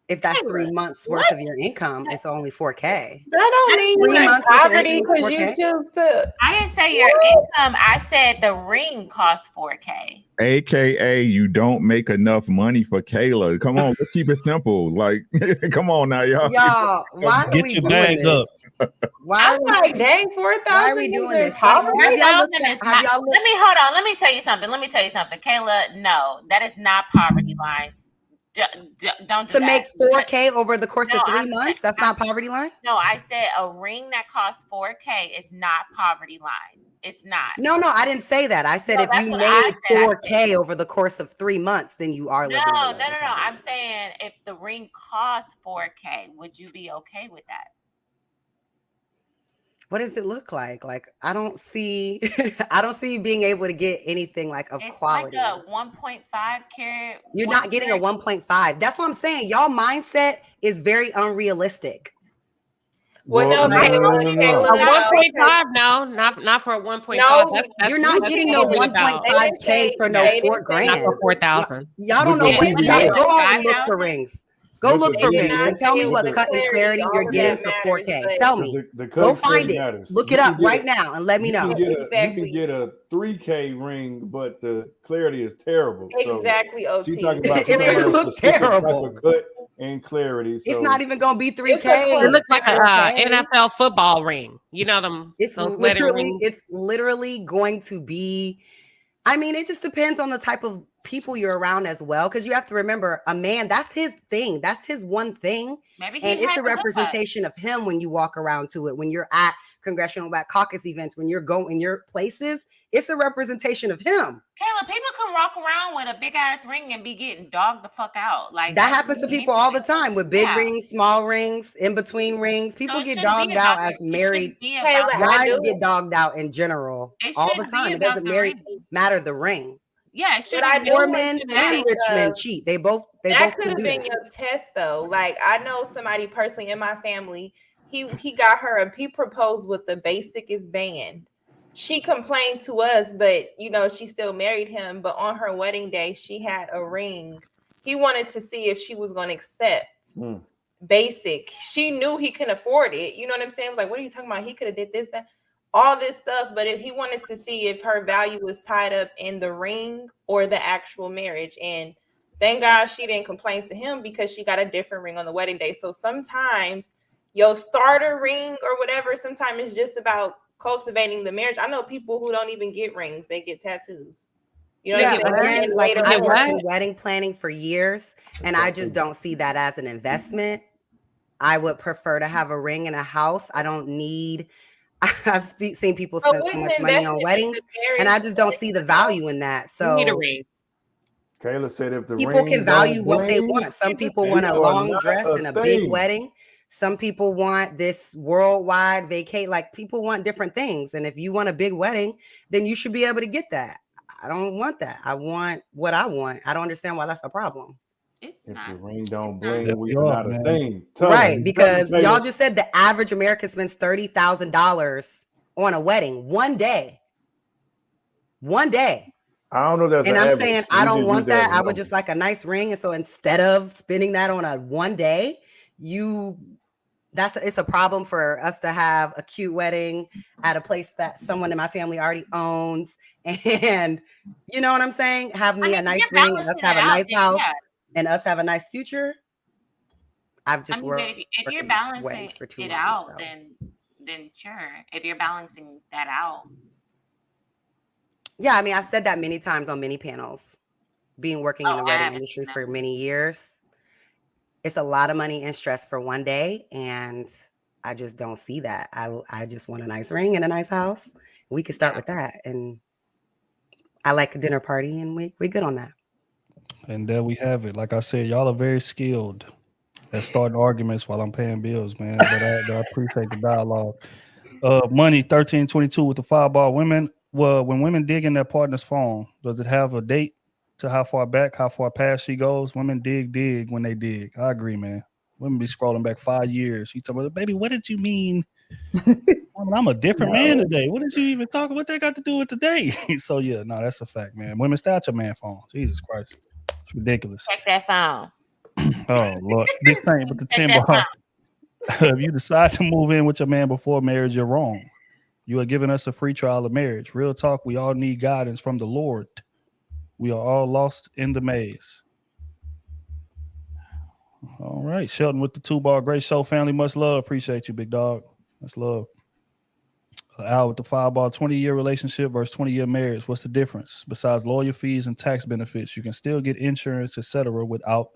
If that's 3 months worth of your income, it's only $4K. That don't mean 3 you're in months worth of poverty income is because you 4K. choose to. I didn't say your income. I said the ring costs $4K. AKA, you don't make enough money for Kayla. Come on, let's keep it simple. Like, come on now, y'all. Y'all, why are Get we your doing bag this? up. Why I'm like, dang, 4,000. Why are we doing this? $4,000 Have is y'all not. looked? Let me hold on. Let me tell you something, Kayla. No, that is not poverty line. Don't do To that. make 4K over the course No, of 3 I'm- months? That's not poverty line? No, I said a ring that costs $4K is not poverty line. It's not. No, I didn't say that. I said No, if that's you what I made said. 4K over the course of 3 months, then you are living below the No. poverty I'm line. saying if the ring costs $4K, would you be okay with that? What does it look like? Like I don't see being able to get anything like of It's quality. like a 1.5 carat. You're not getting a 1.5. That's what I'm saying. Y'all mindset is very unrealistic. Well, no, Like, Kayla, A 1.5, no, not for a 1.5. No, you're not getting no 1.5K for no $4,000. Not for 4,000. Y'all don't know what. Y'all go out and look for rings. Go look for rings and tell me what cut and clarity you're getting for 4K. Tell me. Go find it. Look it up right now and let me know. You can get a 3K ring, but the clarity is terrible. Exactly, So OT. she's talking about It's gonna look terrible. cut and clarity. So It's not even gonna be 3K. It looks like a NFL football ring. You know them. It's literally going to be. I mean, it just depends on the type of people you're around as well. Because you have to remember, a man, that's his thing. That's his one thing. Maybe and it's a representation of him when you walk around to it. When you're at Congressional Black Caucus events, when you're going in your places, it's a representation of him. Kayla, people can walk around with a big ass ring and be getting dogged the fuck out. Like that happens to people all the time with big rings, small rings, in between rings. People get dogged out as married. Wives get dogged out in general all the time. It doesn't matter the ring. Yeah, it should. Poor men and rich men cheat. They both That could can have do been that. your test, though. Like I know somebody personally in my family. He got her. He proposed with the basicest band. She complained to us, but she still married him. But on her wedding day, she had a ring. He wanted to see if she was going to accept basic. She knew he can afford it. You know what I'm saying? It was like, what are you talking about? He could have did this, that, all this stuff. But if he wanted to see if her value was tied up in the ring or the actual marriage. And thank God she didn't complain to him because she got a different ring on the wedding day. So sometimes your starter ring or whatever, sometimes it's just about cultivating the marriage. I know people who don't even get rings, they get tattoos. You know what I'm saying? Like I worked in wedding planning for years, and I just don't see that as an investment. I would prefer to have a ring in a house. I don't need. I've seen people spend so much money on weddings, and I just don't see the value in that. So you need a ring. Kayla said if the people ring can value what they bling, want. Some people want a long dress and a big wedding. Some people want this worldwide vacate. Like people want different things. And if you want a big wedding, then you should be able to get that. I don't want that. I want what I want. I don't understand why that's a problem. It's if not. the ring don't bling, we not, not a man. thing. Right, because y'all just said the average American spends $30,000 on a wedding one day. One day. I don't know that's and an I'm average. saying We I don't just want use that that. as a I would number. just like a nice ring. And so instead of spending that on a one day, it's a problem for us to have a cute wedding at a place that someone in my family already owns. And you know what I'm saying? Have me a nice ring, and us have a nice house, and us have a nice future. I've just worked. If you're balancing for too it long, out, so. then sure. If you're balancing that out. Yeah, I mean, I've said that many times on many panels, working in the wedding industry for many years. It's a lot of money and stress for one day, and I just don't see that. I just want a nice ring and a nice house. We can start with that, and I like a dinner party, and we good on that. And there we have it. Like I said, y'all are very skilled at starting arguments while I'm paying bills, man. But I appreciate the dialogue. Money 1322 with the 5-bar. Women, well, when women dig in their partner's phone, does it have a date to how far back, how far past she goes? Women dig when they dig. I agree, man. Women be scrolling back 5 years. You talking about, baby, what did you mean? I'm a different man today. What did you even talk? What they got to do with today? So yeah, no, that's a fact, man. Women, stay out your man phone. Jesus Christ, it's ridiculous. Check that phone. Oh Lord, this thing with the 10 bar. If you decide to move in with your man before marriage, you're wrong. You are giving us a free trial of marriage. Real talk, we all need guidance from the Lord. We are all lost in the maze. All right, Shelton with the 2-bar. Great show, family. Much love. Appreciate you, big dog. Much love. Al with the 5-bar. 20-year relationship versus 20-year marriage. What's the difference? Besides lawyer fees and tax benefits, you can still get insurance, etc., without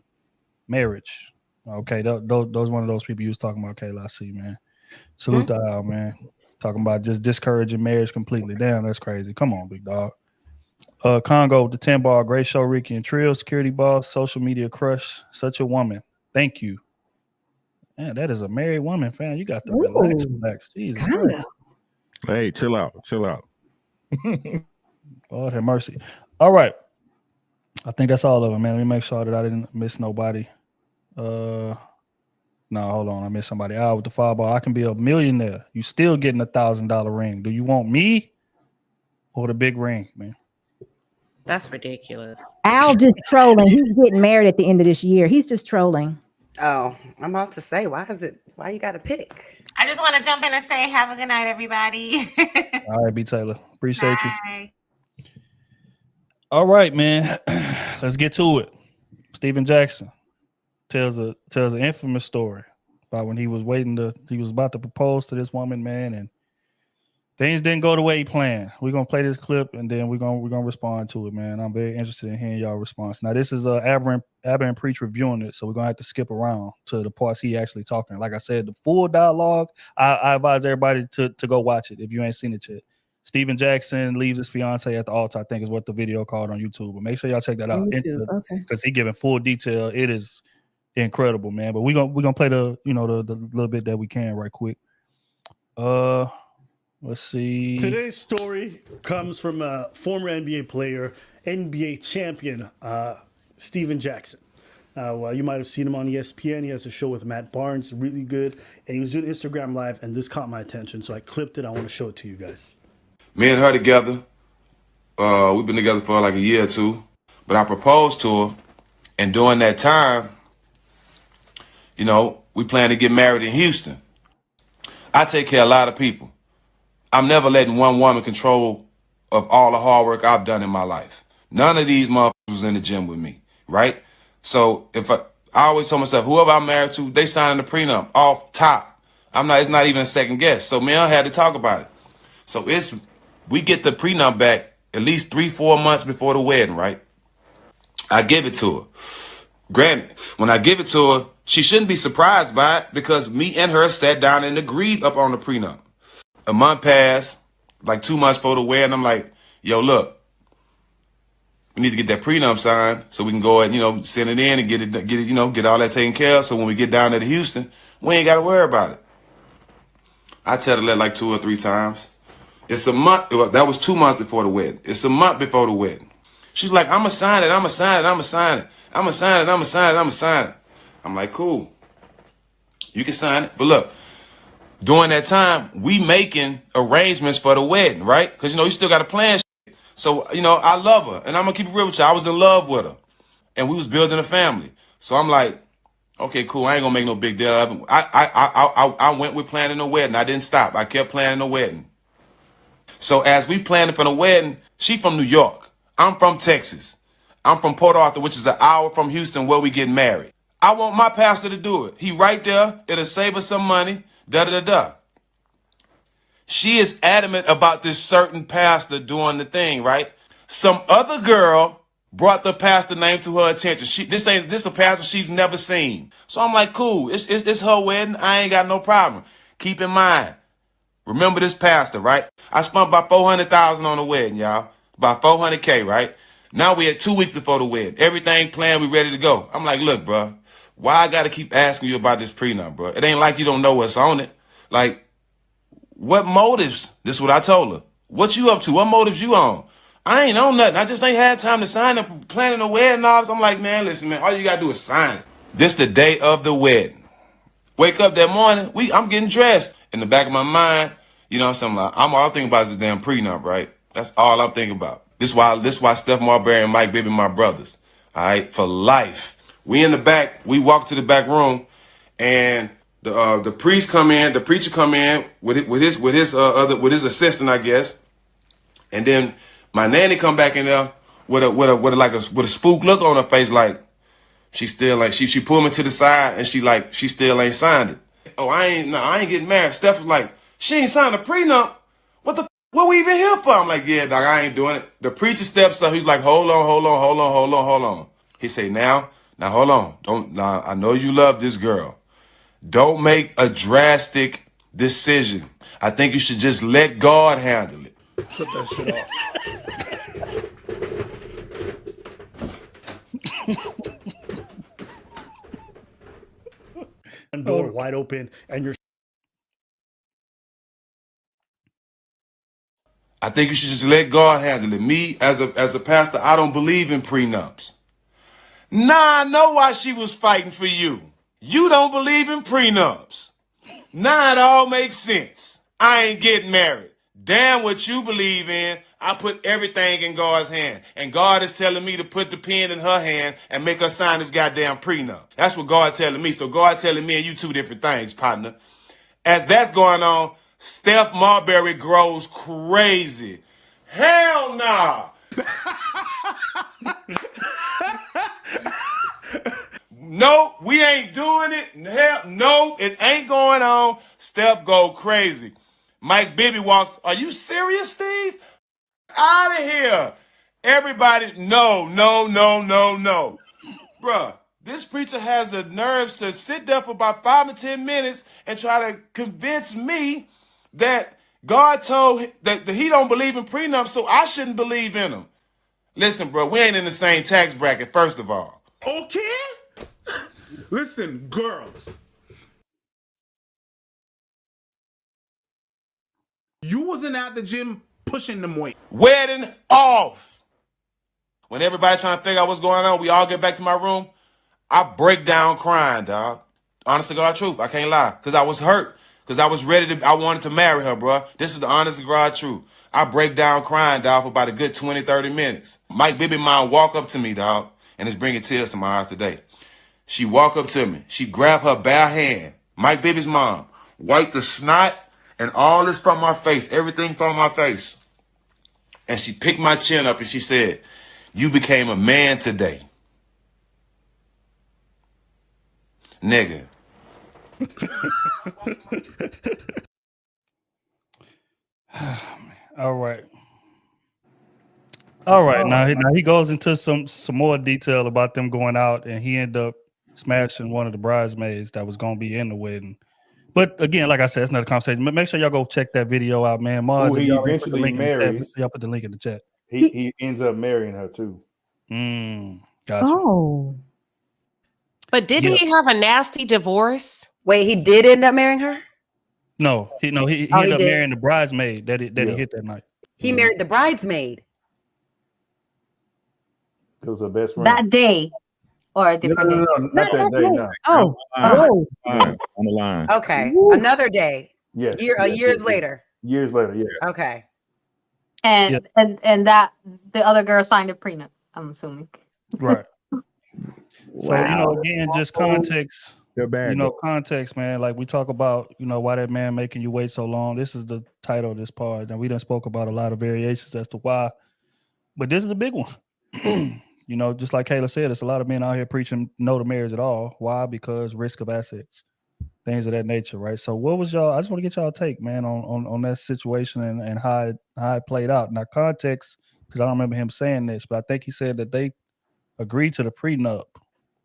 marriage. Okay, those one of those people you was talking about, Kayla. I see, man. Salute to Al, man. Talking about just discouraging marriage completely. Damn, that's crazy. Come on, big dog. Congo with the 10-bar. Great show, Ricky and Trill. Security boss, social media crush. Such a woman. Thank you. Man, that is a married woman, fam. You got to relax. Jesus Christ. Hey, chill out. Lord have mercy. All right. I think that's all of them, man. Let me make sure that I didn't miss nobody. No, hold on. I missed somebody. Out with the 5-bar. I can be a millionaire. You still getting $1,000 ring. Do you want me or the big ring, man? That's ridiculous. Al just trolling. He's getting married at the end of this year. He's just trolling. Oh, I'm about to say, why you got to pick? I just want to jump in and say, have a good night, everybody. All right, B. Taylor. Appreciate you. All right, man. Let's get to it. Steven Jackson tells an infamous story about when he was about to propose to this woman, man, and things didn't go the way he planned. We're gonna play this clip and then we're gonna respond to it, man. I'm very interested in hearing y'all response. Now, this is Aber and Preach reviewing it, so we're gonna have to skip around to the parts he actually talking. Like I said, the full dialogue, I advise everybody to go watch it if you ain't seen it yet. Steven Jackson leaves his fiance at the altar, I think is what the video called on YouTube. But make sure y'all check that out. Okay. Because he giving full detail. It is incredible, man. But we're gonna play the little bit that we can right quick. Let's see. Today's story comes from a former NBA player, NBA champion, Steven Jackson. You might have seen him on ESPN. He has a show with Matt Barnes, really good. And he was doing Instagram Live, and this caught my attention, so I clipped it. I want to show it to you guys. Me and her together, we've been together for like a year or two, but I proposed to her, and during that time, we plan to get married in Houston. I take care of a lot of people. I'm never letting one woman control of all the hard work I've done in my life. None of these motherfuckers was in the gym with me, right? So if I always told myself, whoever I'm married to, they signing the prenup off top. It's not even a second guess. So me and her had to talk about it. So we get the prenup back at least 3-4 months before the wedding, right? I give it to her. Granted, when I give it to her, she shouldn't be surprised by it because me and her sat down and agreed up on the prenup. A month passed, like 2 months before the wedding. I'm like, yo, look, we need to get that prenup signed so we can go and, send it in and get all that taken care of. So when we get down there to Houston, we ain't got to worry about it. I tell her that like 2 or 3 times. It's a month. That was 2 months before the wedding. It's a month before the wedding. She's like, I'm going to sign it. I'm going to sign it. I'm going to sign it. I'm going to sign it. I'm going to sign it. I'm going to sign it. I'm like, cool. You can sign it. But look. During that time, we making arrangements for the wedding, right? Because, you still got to plan shit. So, I love her. And I'm going to keep it real with you. I was in love with her. And we was building a family. So I'm like, okay, cool. I ain't going to make no big deal of it. I went with planning the wedding. I didn't stop. I kept planning the wedding. So as we planned for the wedding, she from New York. I'm from Texas. I'm from Port Arthur, which is an hour from Houston where we get married. I want my pastor to do it. He right there. It'll save us some money. Da-da-da-da. She is adamant about this certain pastor doing the thing, right? Some other girl brought the pastor name to her attention. This a pastor she's never seen. So I'm like, cool. It's her wedding. I ain't got no problem. Keep in mind, remember this pastor, right? I spent about $400,000 on the wedding, y'all. About $400K, right? Now we at 2 weeks before the wedding. Everything planned. We ready to go. I'm like, look, bro. Why I got to keep asking you about this prenup, bro? It ain't like you don't know what's on it. Like, what motives? This is what I told her. What you up to? What motives you on? I ain't on nothing. I just ain't had time to sign up, planning the wedding and all this. I'm like, man, listen, man, all you got to do is sign it. This the day of the wedding. Wake up that morning, I'm getting dressed. In the back of my mind, I'm all thinking about is this damn prenup, right? That's all I'm thinking about. This why Steph Marbury and Mike Bibby my brothers. All right, for life. We in the back. We walk to the back room, and the priest come in. The preacher come in with his assistant, I guess. And then my nanny come back in there with a spook look on her face, like she still like she pulled me to the side and she still ain't signed it. Oh, I ain't getting married. Steph was like, she ain't signed a prenup. What we even here for? I'm like, yeah, dog, I ain't doing it. The preacher steps up. He's like, hold on. He say, now hold on. I know you love this girl. Don't make a drastic decision. I think you should just let God handle it. Put that shit off. Door wide open, and you're. I think you should just let God handle it. Me, as a pastor, I don't believe in prenups. Nah, I know why she was fighting for you. You don't believe in prenups. Nah, it all makes sense. I ain't getting married. Damn what you believe in. I put everything in God's hand. And God is telling me to put the pen in her hand and make her sign this goddamn prenup. That's what God's telling me. So God telling me and you two different things, partner. As that's going on, Steph Marbury grows crazy. Hell nah. No, we ain't doing it. Hell, no, it ain't going on. Steph go crazy. Mike Bibby walks. Are you serious, Steve? Out of here. Everybody, no. Bruh, this preacher has the nerves to sit there for about 5 to 10 minutes and try to convince me that God told that he don't believe in prenups, so I shouldn't believe in them. Listen, bro, we ain't in the same tax bracket, first of all. Okay? Listen, girls. You wasn't at the gym pushing them weight. Wedding off. When everybody trying to figure out what's going on, we all get back to my room. I break down crying, dog. Honest to God truth, I can't lie. Because I was hurt. Because I was ready I wanted to marry her, bro. This is the honest to God truth. I break down crying, dog, for about a good 20, 30 minutes. Mike Bibby mom walk up to me, dog, and it's bringing tears to my eyes today. She walk up to me. She grabbed her bare hand. Mike Bibby's mom wiped the snot and all this from my face, everything from my face. And she picked my chin up and she said, you became a man today. Nigga. All right. Now he goes into some more detail about them going out, and he ended up smashing one of the bridesmaids that was going to be in the wedding. But again, like I said, it's another conversation. But make sure y'all go check that video out, man. Mars, he eventually marries. Y'all put the link in the chat. He ends up marrying her too. Gotcha. Oh. But didn't he have a nasty divorce? Wait, he did end up marrying her? No, he ended up marrying the bridesmaid that he hit that night. He married the bridesmaid. It was her best friend. That day or a different day? No, not that day. No. Oh, on the line. Okay, another day. Yes. Years later. Years later, yes. Okay. And that the other girl signed a prenup, I'm assuming. Right. So, again, just context. Context, man. Like we talk about, why that man making you wait so long. This is the title of this part. And we done spoke about a lot of variations as to why. But this is a big one. Just like Kayla said, it's a lot of men out here preaching no to marriage at all. Why? Because risk of assets, things of that nature, right? So what was I just want to get y'all take, man, on that situation and how it played out. Now, context, because I don't remember him saying this, but I think he said that they agreed to the prenup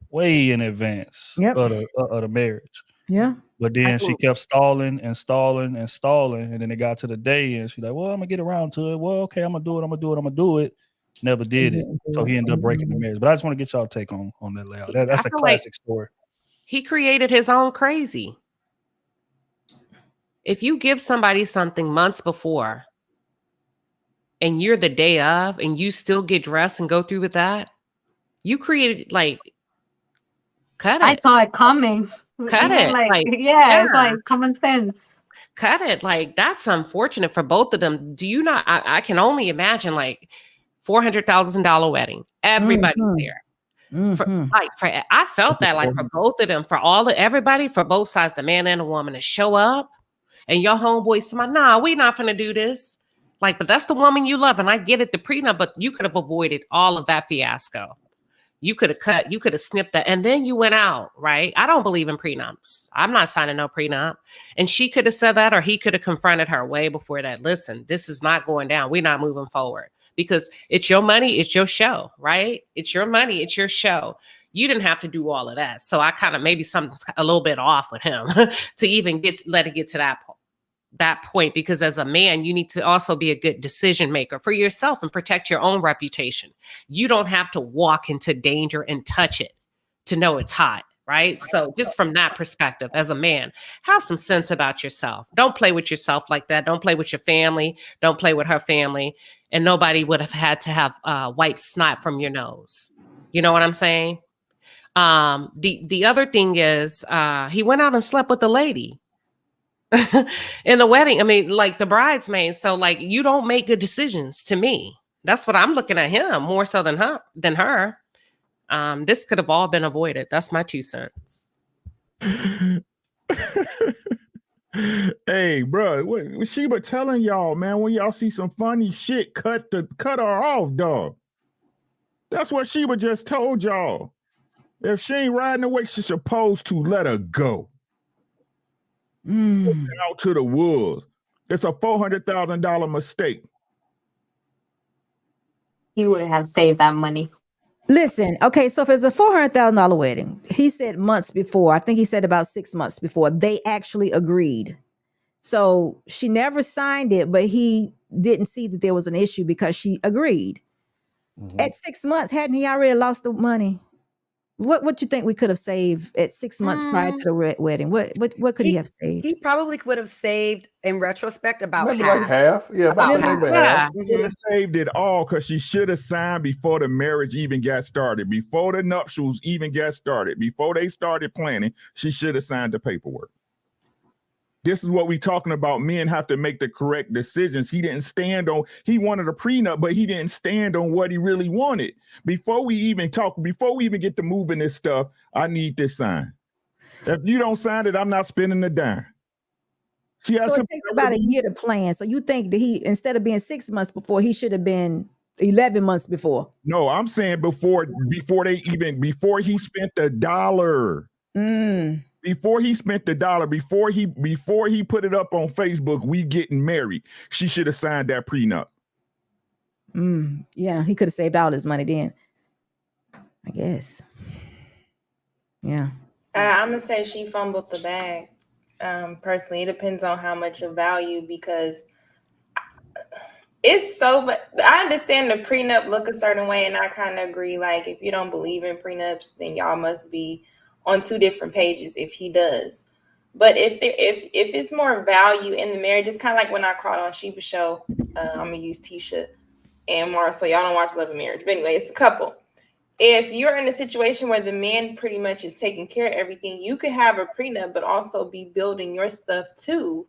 way in advance of the marriage. Yeah. But then she kept stalling, and then it got to the day, and she's like, well, I'm going to get around to it. Well, okay, I'm going to do it. Never did it. So he ended up breaking the marriage. But I just want to get y'all take on that layout. That's a classic story. He created his own crazy. If you give somebody something months before and you're the day of and you still get dressed and go through with that, you created cut it. I saw it coming. Cut it. It's like common sense. Cut it. That's unfortunate for both of them. Do you not? I can only imagine $400,000 wedding. Everybody's there. I felt that like for both of them, for everybody, for both sides, the man and the woman, to show up and your homeboys my, nah, we not gonna do this. Like, but that's the woman you love. And I get it, the prenup, but you could have avoided all of that fiasco. You could have snipped that. And then you went out, right? I don't believe in prenups. I'm not signing no prenup. And she could have said that, or he could have confronted her way before that. Listen, this is not going down. We're not moving forward because it's your money. It's your show, right? It's your money. It's your show. You didn't have to do all of that. So I kind of, maybe something's a little bit off with him to even let it get to that point, because as a man, you need to also be a good decision maker for yourself and protect your own reputation. You don't have to walk into danger and touch it to know it's hot, right? So just from that perspective, as a man, have some sense about yourself. Don't play with yourself like that. Don't play with your family. Don't play with her family. And nobody would have had to have white snot from your nose. You know what I'm saying? The other thing is he went out and slept with the lady in the wedding. I mean, like the bridesmaids. So like, you don't make good decisions to me. That's what I'm looking at him more so than her. This could have all been avoided. That's my 2 cents. Hey, bro, what Sheba telling y'all, man? When y'all see some funny shit, cut her off, dog. That's what Sheba just told y'all. If she ain't riding the way she's supposed to, let her go. Out to the wolves. It's a $400,000 mistake. He would have saved that money. Listen, okay, so if it's a $400,000 wedding, he said months before, I think he said about 6 months before, they actually agreed. So she never signed it, but he didn't see that there was an issue because she agreed. At 6 months, hadn't he already lost the money? What you think we could have saved at 6 months prior to the wedding? What could he have saved? He probably would have saved, in retrospect, about maybe half. like half. Yeah, about maybe half. She should have saved it all because she should have signed before the marriage even got started, before the nuptials even got started, before they started planning. She should have signed the paperwork. This is what we talking about. Men have to make the correct decisions. He wanted a prenup, but he didn't stand on what he really wanted. Before we even get to moving this stuff, I need this sign. If you don't sign it, I'm not spending a dime. So it takes about a year to plan. So you think that he, instead of being 6 months before, he should have been 11 months before? No, I'm saying before he spent the dollar. Before he spent the dollar, before he put it up on Facebook, we getting married, she should have signed that prenup. Yeah, he could have saved all his money then, I guess. Yeah. I'm gonna say she fumbled the bag. Personally, it depends on how much of value, because it's so. But I understand the prenup look a certain way, and I kind of agree. Like, if you don't believe in prenups, then y'all must be on 2 different pages. If he does, but if it's more value in the marriage, it's kind of like when I called on Sheba show. I'm gonna use Tisha and Mara, so y'all don't watch Love and Marriage. But anyway, it's a couple. If you're in a situation where the man pretty much is taking care of everything, you could have a prenup, but also be building your stuff too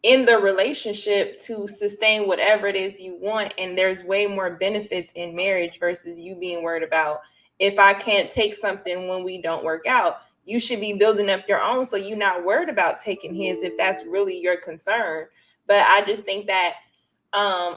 in the relationship to sustain whatever it is you want. And there's way more benefits in marriage versus you being worried about, if I can't take something when we don't work out. You should be building up your own, so you're not worried about taking his if that's really your concern. But I just think that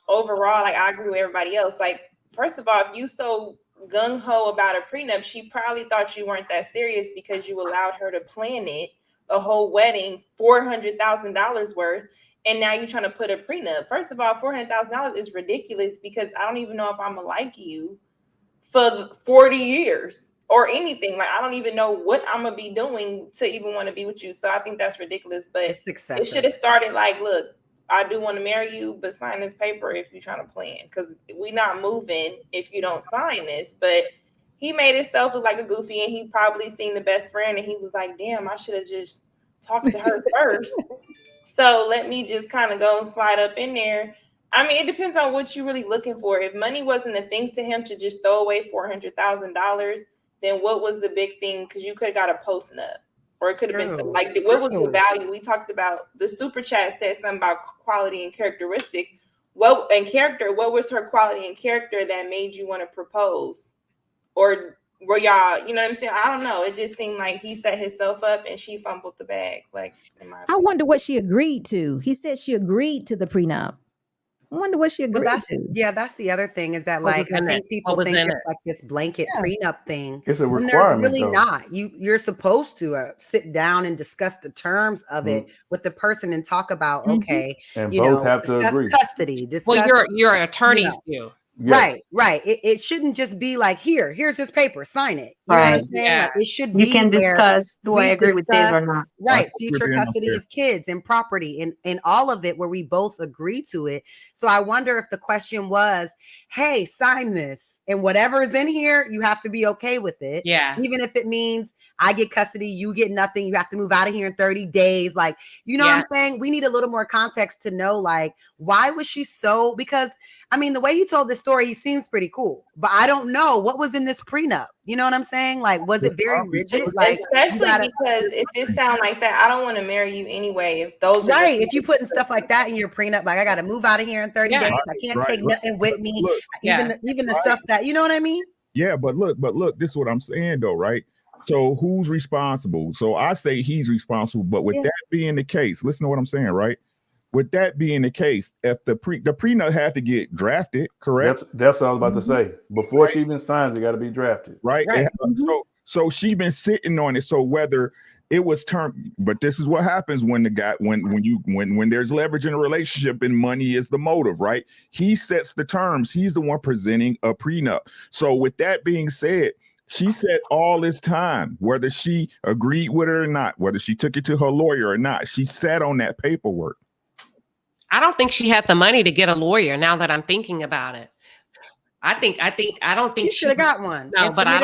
overall, like, I agree with everybody else. Like, first of all, if you so gung-ho about a prenup, she probably thought you weren't that serious because you allowed her to plan it, the whole wedding, $400,000 worth, and now you're trying to put a prenup. First of all, $400,000 is ridiculous, because I don't even know if I'm gonna like you for 40 years or anything. Like, I don't even know what I'm gonna be doing to even want to be with you. So I think that's ridiculous. But it should have started like, look, I do want to marry you, but sign this paper if you're trying to plan, because we're not moving if you don't sign this. But he made himself look like a goofy, and he probably seen the best friend, and he was like, damn, I should have just talked to her first. So let me just kind of go and slide up in there. I mean, it depends on what you're really looking for. If money wasn't a thing to him to just throw away $400,000, then what was the big thing? Because you could have got a post-nup. Or it could have been like, what was the value? We talked about, the super chat said something about quality and characteristic. What was her quality and character that made you want to propose? Or were y'all, you know what I'm saying? I don't know. It just seemed like he set himself up and she fumbled the bag. Like, I wonder what she agreed to. He said she agreed to the prenup. I wonder what she agreed to. Yeah, that's the other thing is that, like, I think people think it's like this blanket prenup thing. It's a when requirement, there's really though. not. You're supposed to sit down and discuss the terms of it with the person and talk about, okay, and both have to discuss agree. custody. Discuss, Well, your attorneys do. Yeah. Right. It shouldn't just be like, here's this paper, sign it. You know what I'm saying? Yeah. Like, it should You be can where discuss, do I we agree with this or discuss, not? right, We're future being custody unfair. of kids and property and all of it where we both agree to it. So I wonder if the question was, hey, sign this, and whatever is in here, you have to be okay with it. Yeah. Even if it means I get custody, you get nothing, you have to move out of here in 30 days. Like, you know what I'm saying? We need a little more context to know, like, why was she so, because I mean, the way he told this story, he seems pretty cool, but I don't know what was in this prenup. You know what I'm saying? Like, was it very rigid? Like, especially because if it sounds like that, I don't want to marry you anyway. If those are if you putting stuff like that in your prenup, like I got to move out of here in 30 days, I can't take nothing with me, even the stuff that, you know what I mean? Yeah, but look, this is what I'm saying though, right? So who's responsible? So I say he's responsible, but with that being the case, listen to what I'm saying, right? With that being the case, if the prenup had to get drafted, correct? That's what I was about to say. Before she even signs, it got to be drafted. Right. So she been sitting on it. So whether it was term, but this is what happens when the guy when there's leverage in a relationship and money is the motive, right? He sets the terms. He's the one presenting a prenup. So with that being said, she said all this time, whether she agreed with it or not, whether she took it to her lawyer or not, she sat on that paperwork. I don't think she had the money to get a lawyer. Now that I'm thinking about it, I don't think she should have got one. No, but I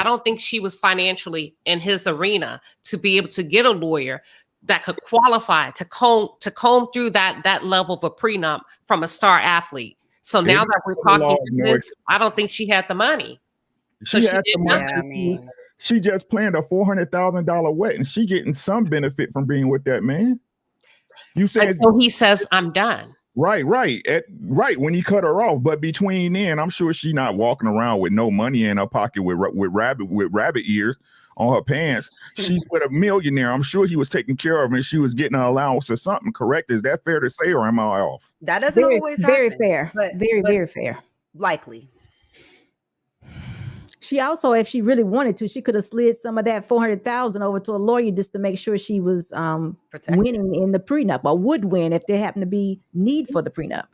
don't think she was financially in his arena to be able to get a lawyer that could qualify to comb through that level of a prenup from a star athlete. So now that we're talking this, I don't think she had the money. So she had did the money. nothing. Yeah, I mean, she just planned a $400,000 wedding. She getting some benefit from being with that man. You said until he says I'm done. Right. When he cut her off, but between then, I'm sure she not walking around with no money in her pocket with rabbit ears on her pants. She's with a millionaire. I'm sure he was taking care of her and she was getting an allowance or something. Correct? Is that fair to say, or am I off? That doesn't always happen. Very fair. But very fair. Likely. She also, if she really wanted to, she could have slid some of that $400,000 over to a lawyer just to make sure she was winning in the prenup, or would win if there happened to be need for the prenup.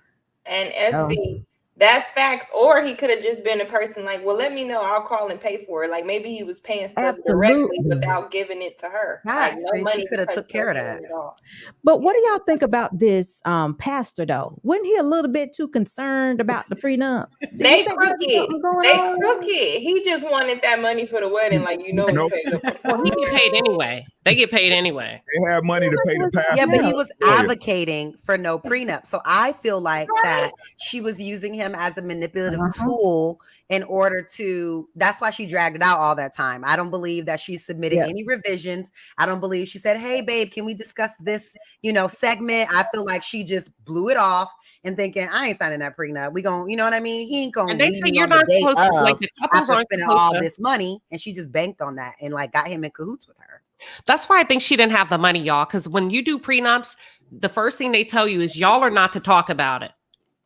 And SB, that's facts. Or he could have just been a person like, well, let me know, I'll call and pay for it. Like maybe he was paying stuff directly without giving it to her. Like no money could have took care of that. But what do y'all think about this pastor though? Wasn't he a little bit too concerned about the prenup? They crooked. He just wanted that money for the wedding. Like, he paid up. Well, he get paid anyway. They get paid anyway. They have money to pay the pastor. Yeah, but he was advocating for no prenup. So I feel like that she was using him as a manipulative tool in order to, that's why she dragged it out all that time. I don't believe that she submitted any revisions. I don't believe she said, hey babe, can we discuss this, segment? I feel like she just blew it off and thinking, I ain't signing that prenup. We gon', you know what I mean? He ain't gonna leave me on the day of after spending all this money. And she just banked on that and like got him in cahoots with her. That's why I think she didn't have the money, y'all. Because when you do prenups, the first thing they tell you is y'all are not to talk about it.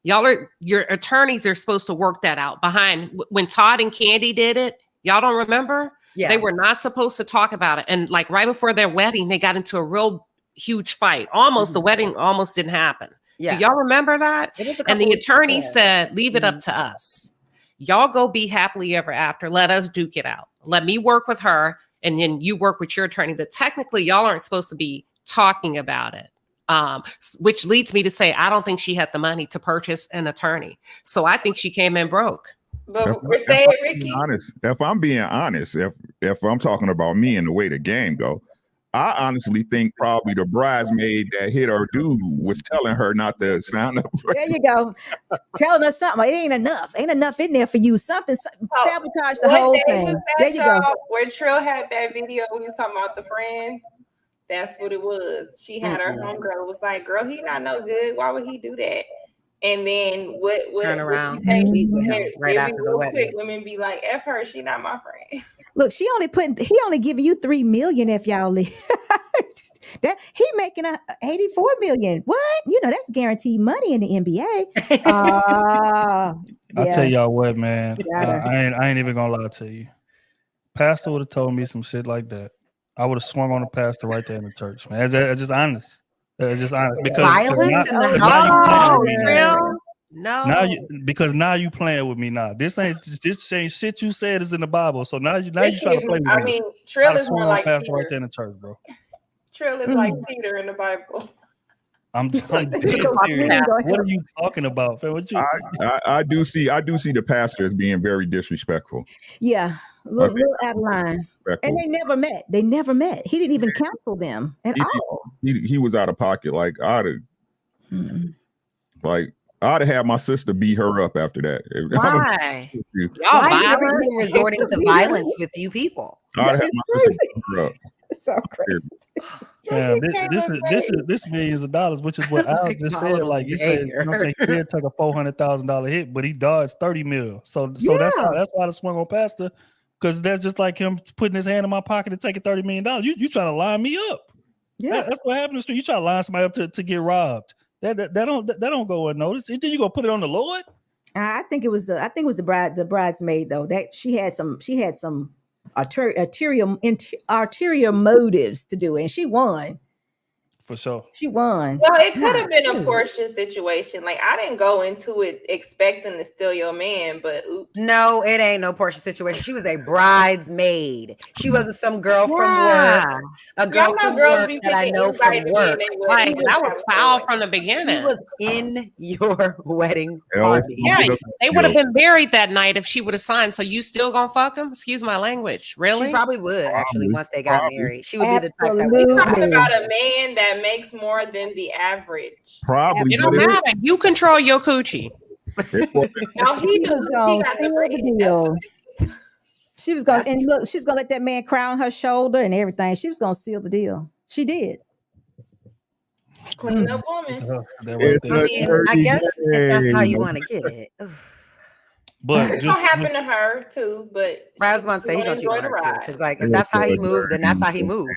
Your attorneys are supposed to work that out behind. When Todd and Candy did it, y'all don't remember? Yeah. They were not supposed to talk about it. And like right before their wedding, they got into a real huge fight. Almost the wedding almost didn't happen. Yeah. Do y'all remember that? And the attorney said, leave it up to us. Y'all go be happily ever after. Let us duke it out. Let me work with her. And then you work with your attorney. But technically, y'all aren't supposed to be talking about it. Which leads me to say, I don't think she had the money to purchase an attorney. So I think she came in broke. But we're saying, Ricky. If I'm being honest, if I'm talking about me and the way the game go, I honestly think probably the bridesmaid that hit her dude was telling her not to sign up. There you go. Telling us something. It ain't enough. Ain't enough in there for you. Something sabotage the whole thing. There you go. Where Trill had that video, we was talking about the friends. That's what it was. She had her homegirl was like, girl, he not no good. Why would he do that? And then what Turn around what and sleep with him right it'd after be the real wedding. quick. Women be like, "F her, she not my friend." Look, he only giving you $3 million if y'all leave. That he making 84 million. What? You know, that's guaranteed money in the NBA. I'll tell y'all what, man. Gotta. I ain't even gonna lie to you. Pastor would have told me some shit like that. I would have swung on the pastor right there in the church, man. It's just honest. It's just honest. Because Violence in the house. No. Now you playing with me now. This ain't shit you said is in the Bible. So now you trying to play with me. I mean, Trill is more like pastor Peter. right there in the church, bro. Trill is like Peter in the Bible. I'm dead serious. What are you talking about, fam? I do see the pastor as being very disrespectful. Yeah, little out of line. And they never met. He didn't even counsel them at all. He was out of pocket. Like I'd have had my sister beat her up after that. Why? Why are you resorting to violence with you people? I'd have my sister beat her up. It's so crazy. Yeah, this millions of dollars, which is what Al just said. Like you said, you know what I'm saying, he did take a $400,000 hit, but he dodged 30 mil. So that's why I swung on pastor, because that's just like him putting his hand in my pocket and taking $30 million. You trying to line me up? Yeah, that's what happened. You try to line somebody up to get robbed. That don't go unnoticed. And then you gonna put it on the Lord? I think it was the bridesmaid though. That she had some ulterior motives to do it, and she won. For sure. She won. Well, it could have been a Portia situation. Like, I didn't go into it expecting to steal your man, but oops. No, it ain't no Portia situation. She was a bridesmaid. She wasn't some girl from work. A girl from work that I know from work. Like, that was foul from the beginning. She was in your wedding party. Yeah, they would have been married that night if she would have signed. So you still gonna fuck him? Excuse my language. Really? She probably would, actually, once they got married. She would be the type that we talking about a man that makes more than the average. Probably. It don't matter. You control your coochie. No, he got the deal. She was gonna she's gonna let that man crown her shoulder and everything. She was gonna seal the deal. She did. Clean up woman. I guess if that's how you want to get it. But it's gonna happen to her too. But I was about to say he's gonna enjoy the ride. Because like if that's how he moved, then that's how he moved.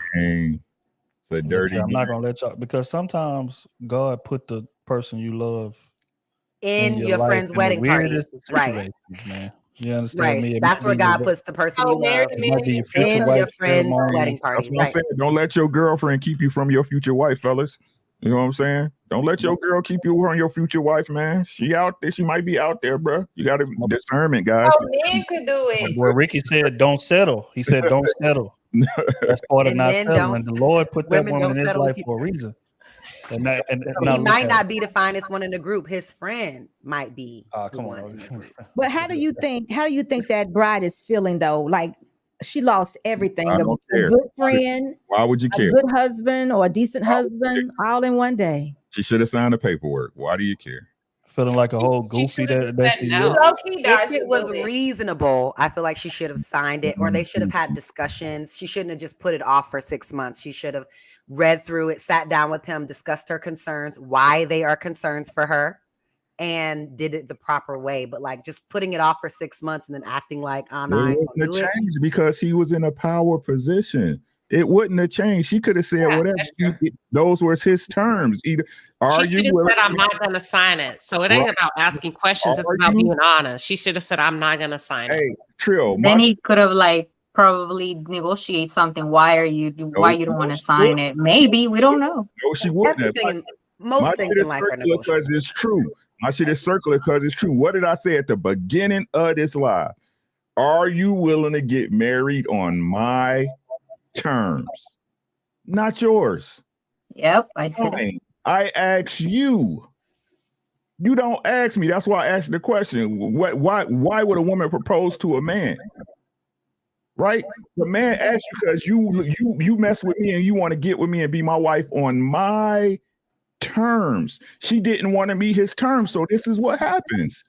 It's a dirty. I'm not gonna let y'all, because sometimes God put the person you love in your friend's wedding party, right? Man. You understand me? That's where God puts the person you love in your friend's wedding party. That's what I'm saying. Don't let your girlfriend keep you from your future wife, fellas. You know what I'm saying? Don't let your girl keep you from your future wife, man. She out there. She might be out there, bro. You got to discernment, guys. Oh, men could do it. Well, Ricky said, "Don't settle." He said, "Don't settle." That's part of not settling. The Lord put that woman in his life for a reason. And he might not be the finest one in the group. His friend might be. Come on. But how do you think that bride is feeling though? Like she lost everything. A good friend. Why would you care? A good husband or a decent husband, all in one day. She should have signed the paperwork. Why do you care? Feeling like a whole goofy If it was reasonable, I feel like she should have signed it, or they should have had discussions. She shouldn't have just put it off for 6 months. She should have read through it, sat down with him, discussed her concerns, why they are concerns for her, and did it the proper way. But like just putting it off for 6 months and then acting like I'm not going to change because he was in a power position. It wouldn't have changed. She could have said whatever. Those were his terms. Either she should have said, "I'm not going to sign it." So it ain't about asking questions. It's about being honest. She should have said, "I'm not going to sign it." Trill. Then he could have probably negotiate something. Why you don't want to sign it? Maybe we don't know. No, she wouldn't have. Most things in life are negotiable. Because it's true. I should have circled it because it's true. What did I say at the beginning of this live? Are you willing to get married on my terms, not yours? Yep, I said. I ask you. You don't ask me. That's why I asked the question. Why would a woman propose to a man? Right? The man asked you because you mess with me and you want to get with me and be my wife on my terms. She didn't want to meet his terms, so this is what happens.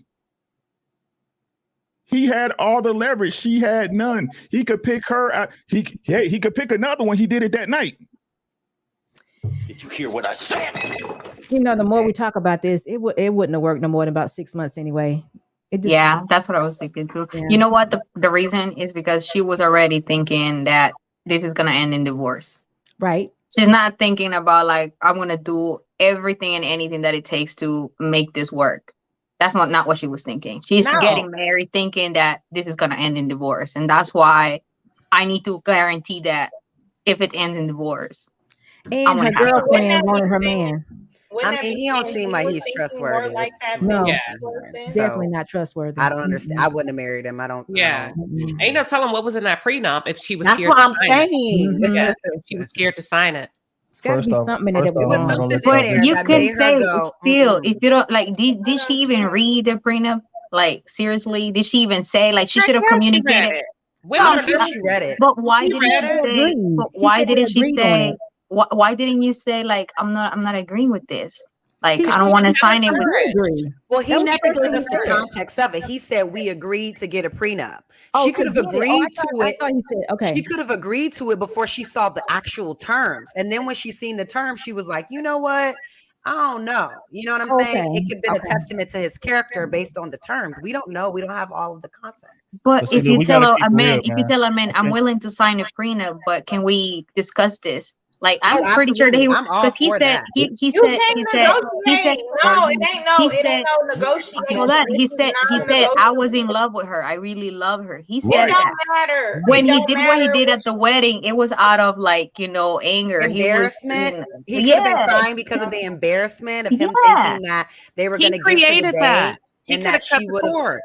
He had all the leverage. She had none. He could pick her out. He could pick another one. He did it that night. Did you hear what I said? You know, the more we talk about this, it wouldn't have worked no more than about 6 months anyway. It just, Yeah, that's what I was thinking too. Yeah. You know what? The reason is because she was already thinking that this is gonna end in divorce. right. She's not thinking about like, I'm gonna do everything and anything that it takes to make this work. That's not what she was thinking. She's No. getting married thinking that this is gonna end in divorce. And that's why I need to guarantee that if it ends in divorce. And her girlfriend wanted her man. I mean, he don't seem like he's trustworthy. No, Yeah. definitely not trustworthy. I don't understand. I wouldn't have married him. I don't. Yeah. Ain't no telling what was in that prenup if she was That's scared what to I'm sign saying. it. Yeah. She was scared to sign it. It's got to be something in it that we don't know. But you can say still, if you don't like, did she even read the prenup? Like, seriously, did she even say like she should have communicated? I'm sure she read it. But why He didn't read she it. say? But He why said he didn't she agreed on say? it. Why didn't you say like I'm not agreeing with this? Like He I don't want to sign it. Well, he That was never the first gave thing us he the said. context of it. He said we agreed to get a prenup. Oh, She could to have get it. Oh, agreed I thought- to I it. thought he said, okay. She could have agreed to it before she saw the actual terms. And then when she seen the terms, she was like, you know what? I don't know. You know what I'm saying? Okay, It could have been okay. a testament to his character based on the terms. We don't know. We don't have all of the context. But see, if look, you we tell gotta a keep it man, real, if you man. tell a man, I'm Okay. willing to sign a prenup, but can we discuss this? Like I'm Oh, pretty sure that he, absolutely. I'm all because he for said that. he You said can't he said negotiate. No, it ain't no. he It said ain't no negotiation. hold on. He This is said non-negotiable. I was in love with her. I really love her. He It said don't that. matter. When It he don't did what he matter did what at the wedding, it was out of like anger. Embarrassment. He He could have been yeah. crying because of the embarrassment of him Yeah. thinking that they were He going to get to the created day that. He and could that have cut she the would have cord.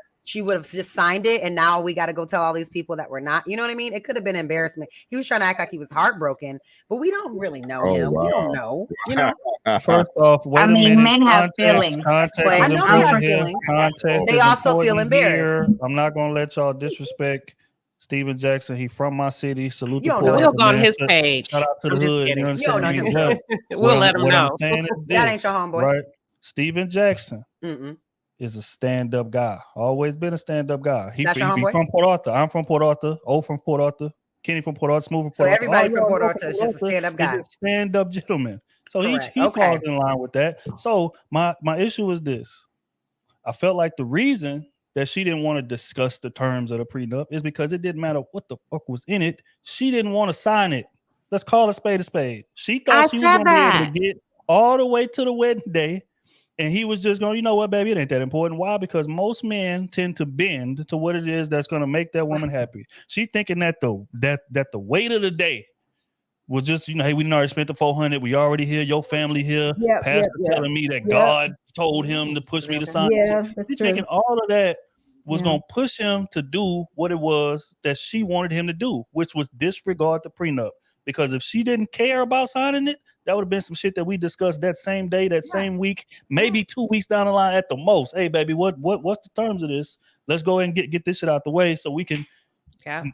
just signed it, and now we got to go tell all these people that we're not. You know what I mean? It could have been embarrassment. He was trying to act like he was heartbroken, but we don't really know Oh, him. We don't wow. know. You know, First off, wait I a mean, minute. men have feelings, Context but is I know they important have here. feelings. Context They is also feel important here. embarrassed. I'm not gonna let y'all disrespect Steven Jackson. He from my city. Salute You the don't know poor him. We'll go on man. his page. Shout out to the I'm just hood. kidding. You You don't understand know me? him. But We'll what let him what know. I'm saying is That ain't this, your homeboy. right? Steven Jackson Mm-mm. is a stand-up guy. Always been a stand-up guy. He That's your from homeboy? Port Arthur. I'm from Port Arthur. O from Port Arthur. Kenny from Port Arthur. Smooth from So Port Arthur. everybody All from y'all Port know Arthur is just a stand-up guy. is a stand-up gentleman. So Correct. he Okay. falls in line with that. So my issue is this. I felt like the reason that she didn't want to discuss the terms of the prenup is because it didn't matter what the fuck was in it. She didn't want to sign it. Let's call a spade a spade. She thought she was said going to be able that. to get all the way to the wedding day. And he was just going, you know what, baby, it ain't that important. Why? Because most men tend to bend to what it is that's going to make that woman happy. She thinking that the weight of the day was just, hey, we done already spent the 400. We already here. Your family here. Yep, Pastor yep. telling me that Yep. God told him to push me to sign. Yeah, So that's she's true. thinking all of that was Yeah. going to push him to do what it was that she wanted him to do, which was disregard the prenup. Because if she didn't care about signing it, that would have been some shit that we discussed that same day, that same week, maybe 2 weeks down the line at the most. Hey, baby, what's the terms of this? Let's go and get this shit out the way so we can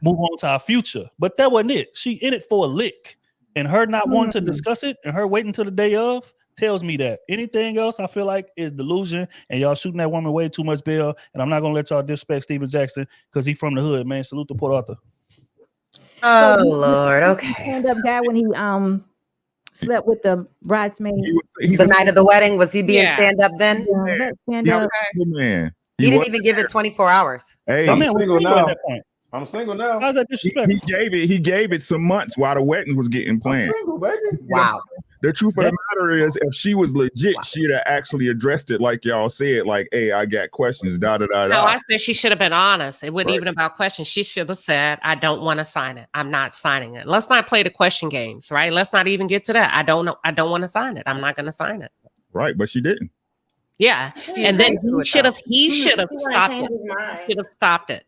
move on to our future. But that wasn't it. She in it for a lick. And her not wanting to discuss it and her waiting till the day of tells me that. Anything else I feel like is delusion, and y'all shooting that woman way too much bail. And I'm not gonna let y'all disrespect Steven Jackson because he from the hood, man. Salute to Port Arthur. Oh, So, Lord. Okay. Stand-up guy when he slept with the bridesmaid. The night of the wedding, was he being Yeah. stand-up then? Yeah, was that stand Yeah, up? man. He didn't even give it 24 hours. Hey, I'm Man, we're single single at now. that point. I'm single now. How's that he disrespectful? gave it some months while the wedding was getting I'm planned. single, baby. Wow. The truth of the matter is, if she was legit, she'd have actually addressed it like y'all said, like, hey, I got questions, da da da No, da. I said she should have been honest. It wasn't Right. even about questions. She should have said, I don't want to sign it. I'm not signing it. Let's not play the question games, right? Let's not even get to that. I don't know. I don't want to sign it. I'm not going to sign it. Right, but she didn't. Yeah. She And then agreed to he it, should have though. he She should have wanna stopped change it. his mind. Should have stopped it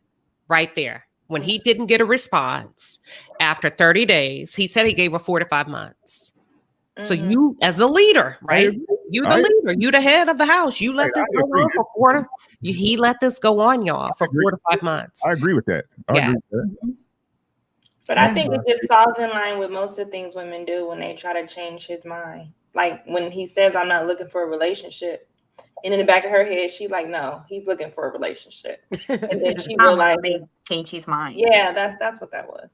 right there. When he didn't get a response after 30 days, he said he gave her 4 to 5 months. So you, as a leader, right? You the leader, you the head of the house. You let this go on for he let this go on, y'all, for 4 to 5 months. I agree with that. I Yeah. agree with that. But I think it just falls in line with most of the things women do when they try to change his mind. Like when he says, I'm not looking for a relationship. And in the back of her head, she's like, no, he's looking for a relationship. And then she I'm realized, gonna change his mind. yeah, that's what that was.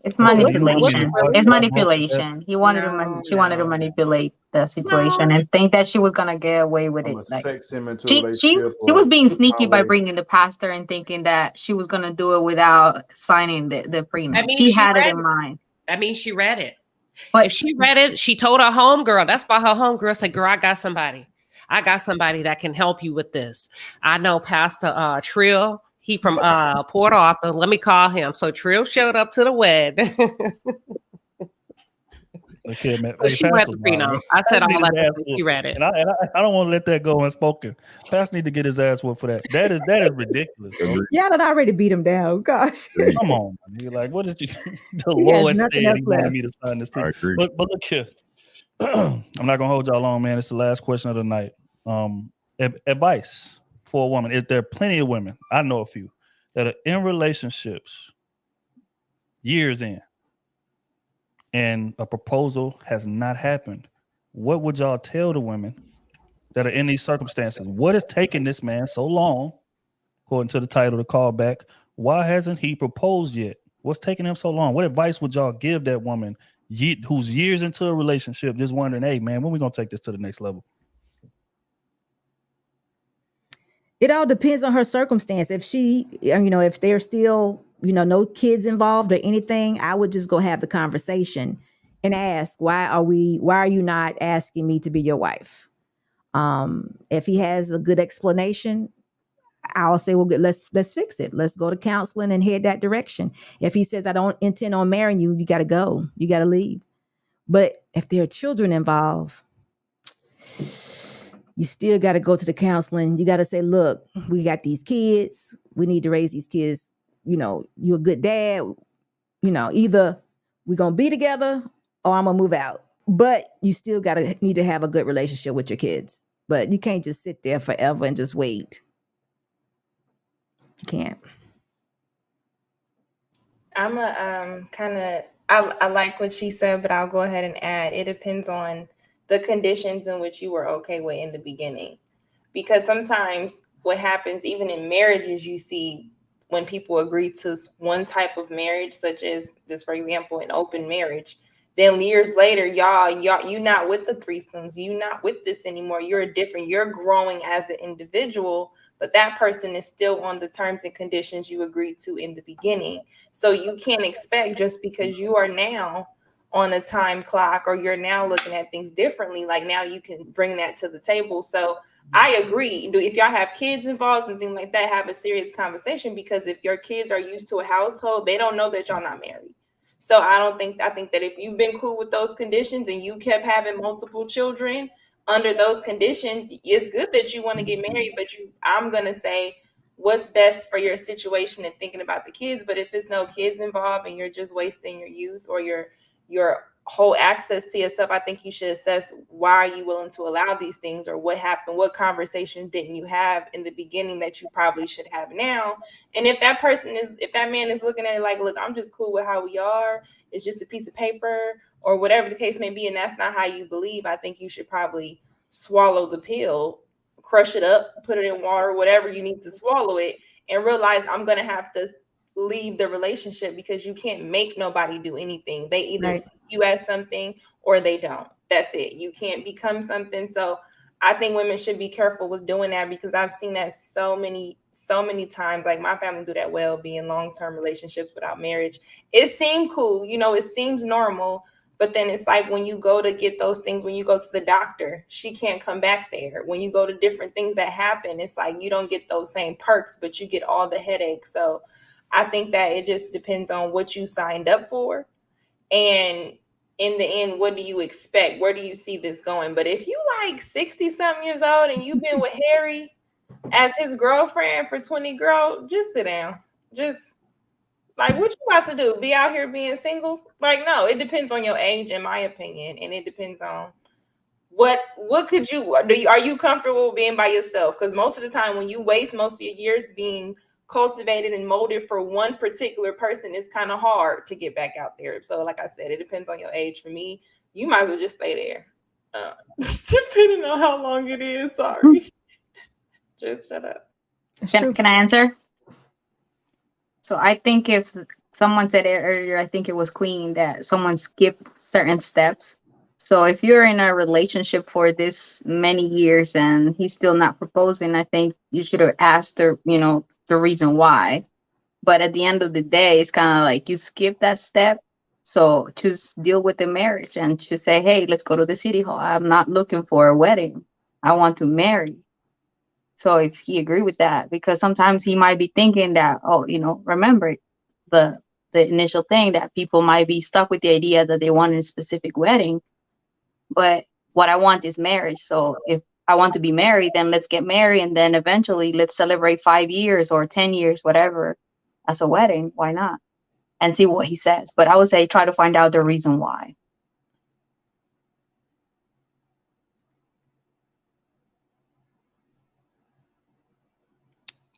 It's So you manipulation. believe It's that manipulation. He wanted to. She wanted to manipulate the situation and think that she was gonna get away with I'm it. gonna Like sex him into a she relationship. was or being keep my sneaky by way. bringing the pastor and thinking that she was gonna do it without signing the That prenup. means She she had it read in it. mind. That means she read it. But if she read it, she told her homegirl. That's why her homegirl said, "Girl, I got somebody. I got somebody that can help you with this. I know Pastor Trill. He from Port Arthur. Let me call him." So Trill showed up to the wedding. Okay, man. But she read the prenup. I said all that to say she read it. And I don't want to let that go unspoken. Pastor need to get his ass whooped for that. That is ridiculous. Bro. Y'all had already beat him down. Gosh. Come on, man. You're like, what did you? The He has Lord said nothing he else wanted left. me to sign this. I agree. But look here, I'm not gonna hold y'all long, man. It's the last question of the night. Advice for a woman. Is there plenty of women? I know a few that are in relationships years in, and a proposal has not happened. What would y'all tell the women that are in these circumstances? What is taking this man so long? According to the title, the callback, why hasn't he proposed yet? What's taking him so long? What advice would y'all give that woman who's years into a relationship, just wondering, hey, man, when we gonna take this to the next level? It all depends on her circumstance. If she, if there's still, no kids involved or anything, I would just go have the conversation and ask, why are you not asking me to be your wife? If he has a good explanation, I'll say, well, let's fix it. Let's go to counseling and head that direction. If he says, I don't intend on marrying you, you got to go. You got to leave. But if there are children involved, you still got to go to the counseling. You got to say, look, we got these kids. We need to raise these kids. You're a good dad. Either we're going to be together or I'm going to move out. But you still need to have a good relationship with your kids. But you can't just sit there forever and just wait. You can't. I'm I like what she said, but I'll go ahead and add, it depends on the conditions in which you were okay with in the beginning. Because sometimes what happens, even in marriages, you see when people agree to one type of marriage, such as just, for example, an open marriage, then years later, you not with the threesomes, you not with this anymore. You're growing as an individual, but that person is still on the terms and conditions you agreed to in the beginning. So you can't expect, just because you are now on a time clock or you're now looking at things differently, like now you can bring that to the table. So I agree. If y'all have kids involved and things like that, have a serious conversation, because if your kids are used to a household, they don't know that y'all not married. So I think that if you've been cool with those conditions and you kept having multiple children under those conditions, it's good that you want to get married, but I'm going to say what's best for your situation and thinking about the kids. But if it's no kids involved and you're just wasting your youth or your whole access to yourself, I think you should assess, why are you willing to allow these things, or what happened? What conversations didn't you have in the beginning that you probably should have now? And if that man is looking at it like, look, I'm just cool with how we are, it's just a piece of paper, or whatever the case may be, and that's not how you believe, I think you should probably swallow the pill, crush it up, put it in water, whatever you need to swallow it, and realize I'm going to have to leave the relationship, because you can't make nobody do anything. They either see you as something or they don't. That's it. You can't become something. So I think women should be careful with doing that, because I've seen that so many times. Like, my family do that well, be in long-term relationships without marriage. It seemed cool, it seems normal, but then it's like when you go to get those things, when you go to the doctor, she can't come back there. When you go to different things that happen, it's like you don't get those same perks, but you get all the headaches. So I think that it just depends on what you signed up for. And in the end, what do you expect? Where do you see this going? But if you like 60-something years old and you've been with Harry as his girlfriend for 20, girl, just sit down. Just like, what you about to do? Be out here being single? Like, no, it depends on your age, in my opinion. And it depends on what could you do. Are you comfortable being by yourself? Because most of the time when you waste most of your years being cultivated and molded for one particular person, it's kind of hard to get back out there. So like I said, it depends on your age. For me, you might as well just stay there, depending on how long it is. Sorry. Just shut up. Can I answer? So I think if someone said it earlier, I think it was Queen, that someone skipped certain steps. So if you're in a relationship for this many years and he's still not proposing, I think you should have asked her, the reason why. But at the end of the day, it's kind of like you skip that step. So just deal with the marriage and just say, hey, let's go to the city hall. I'm not looking for a wedding. I want to marry. So if he agree with that, because sometimes he might be thinking that, remember the initial thing that people might be stuck with the idea that they want a specific wedding. But what I want is marriage. So if I want to be married, then let's get married. And then eventually let's celebrate 5 years or 10 years, whatever, as a wedding. Why not? And see what he says. But I would say try to find out the reason why.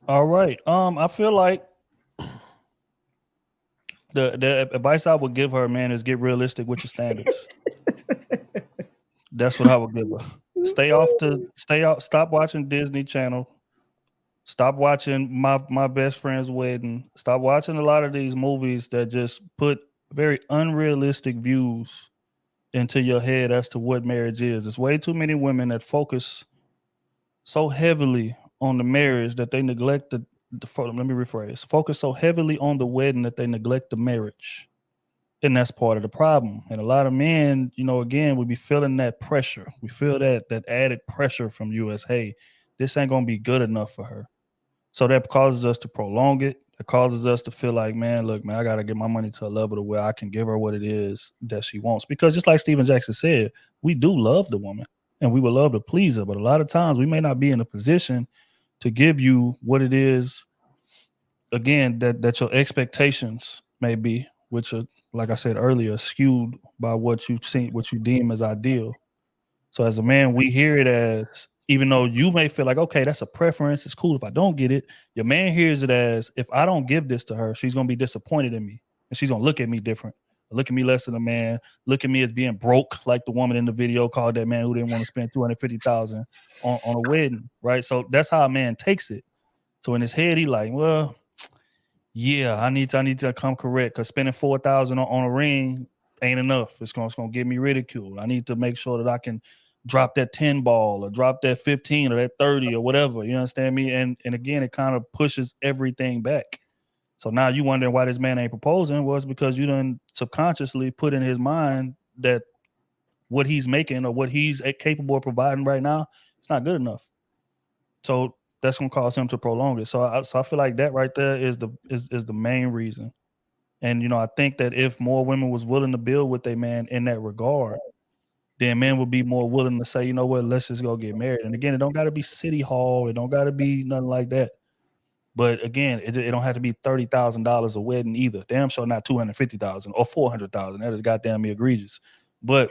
All right. I feel like the advice I would give her, man, is get realistic with your standards. That's what I would give her. Stop watching Disney Channel. Stop watching my best friend's wedding. Stop watching a lot of these movies that just put very unrealistic views into your head as to what marriage is. There's way too many women that focus so heavily on the marriage that they neglect let me rephrase. Focus so heavily on the wedding that they neglect the marriage. And that's part of the problem. And a lot of men, again, we be feeling that pressure. We feel that added pressure from you as, hey, this ain't going to be good enough for her. So that causes us to prolong it. It causes us to feel like, man, look, man, I got to get my money to a level to where I can give her what it is that she wants. Because just like Steven Jackson said, we do love the woman and we would love to please her. But a lot of times we may not be in a position to give you what it is, again, that your expectations may be, which are, like I said earlier, skewed by what you deem as ideal. So as a man, we hear it as, even though you may feel like, okay, that's a preference, it's cool if I don't get it, your man hears it as, if I don't give this to her, she's going to be disappointed in me and she's going to look at me different, look at me less than a man, look at me as being broke, like the woman in the video called that man who didn't want to spend $250,000 on a wedding, right? So that's how a man takes it. So in his head, he like, well, yeah, I need to come correct, because spending $4,000 on a ring ain't enough. It's gonna get me ridiculed. I need to make sure that I can drop that 10 ball or drop that 15 or that 30 or whatever. You understand me? And again, it kind of pushes everything back. So now you wondering why this man ain't proposing. Was because you done subconsciously put in his mind that what he's making or what he's capable of providing right now, it's not good enough. So that's gonna cause him to prolong it. So I feel like that right there is the main reason. And I think that if more women was willing to build with a man in that regard, then men would be more willing to say, you know what, let's just go get married. And again, it don't got to be City Hall. It don't got to be nothing like that. But again, it don't have to be $30,000 a wedding either. Damn sure not $250,000 or $400,000. That is goddamn egregious. But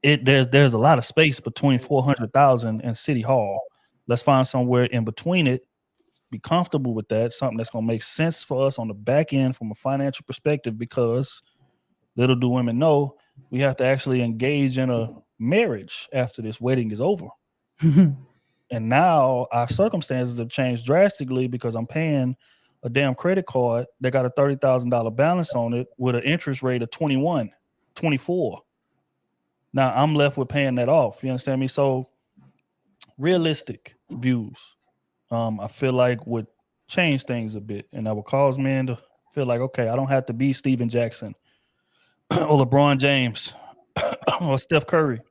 there's a lot of space between $400,000 and City Hall. Let's find somewhere in between it. Be comfortable with that. Something that's gonna make sense for us on the back end from a financial perspective. Because little do women know, we have to actually engage in a marriage after this wedding is over. And now our circumstances have changed drastically because I'm paying a damn credit card that got a $30,000 balance on it with an interest rate of 21, 24. Now I'm left with paying that off. You understand me? So realistic views, I feel like would change things a bit, and that would cause men to feel like, okay, I don't have to be Steven Jackson or LeBron James or Steph Curry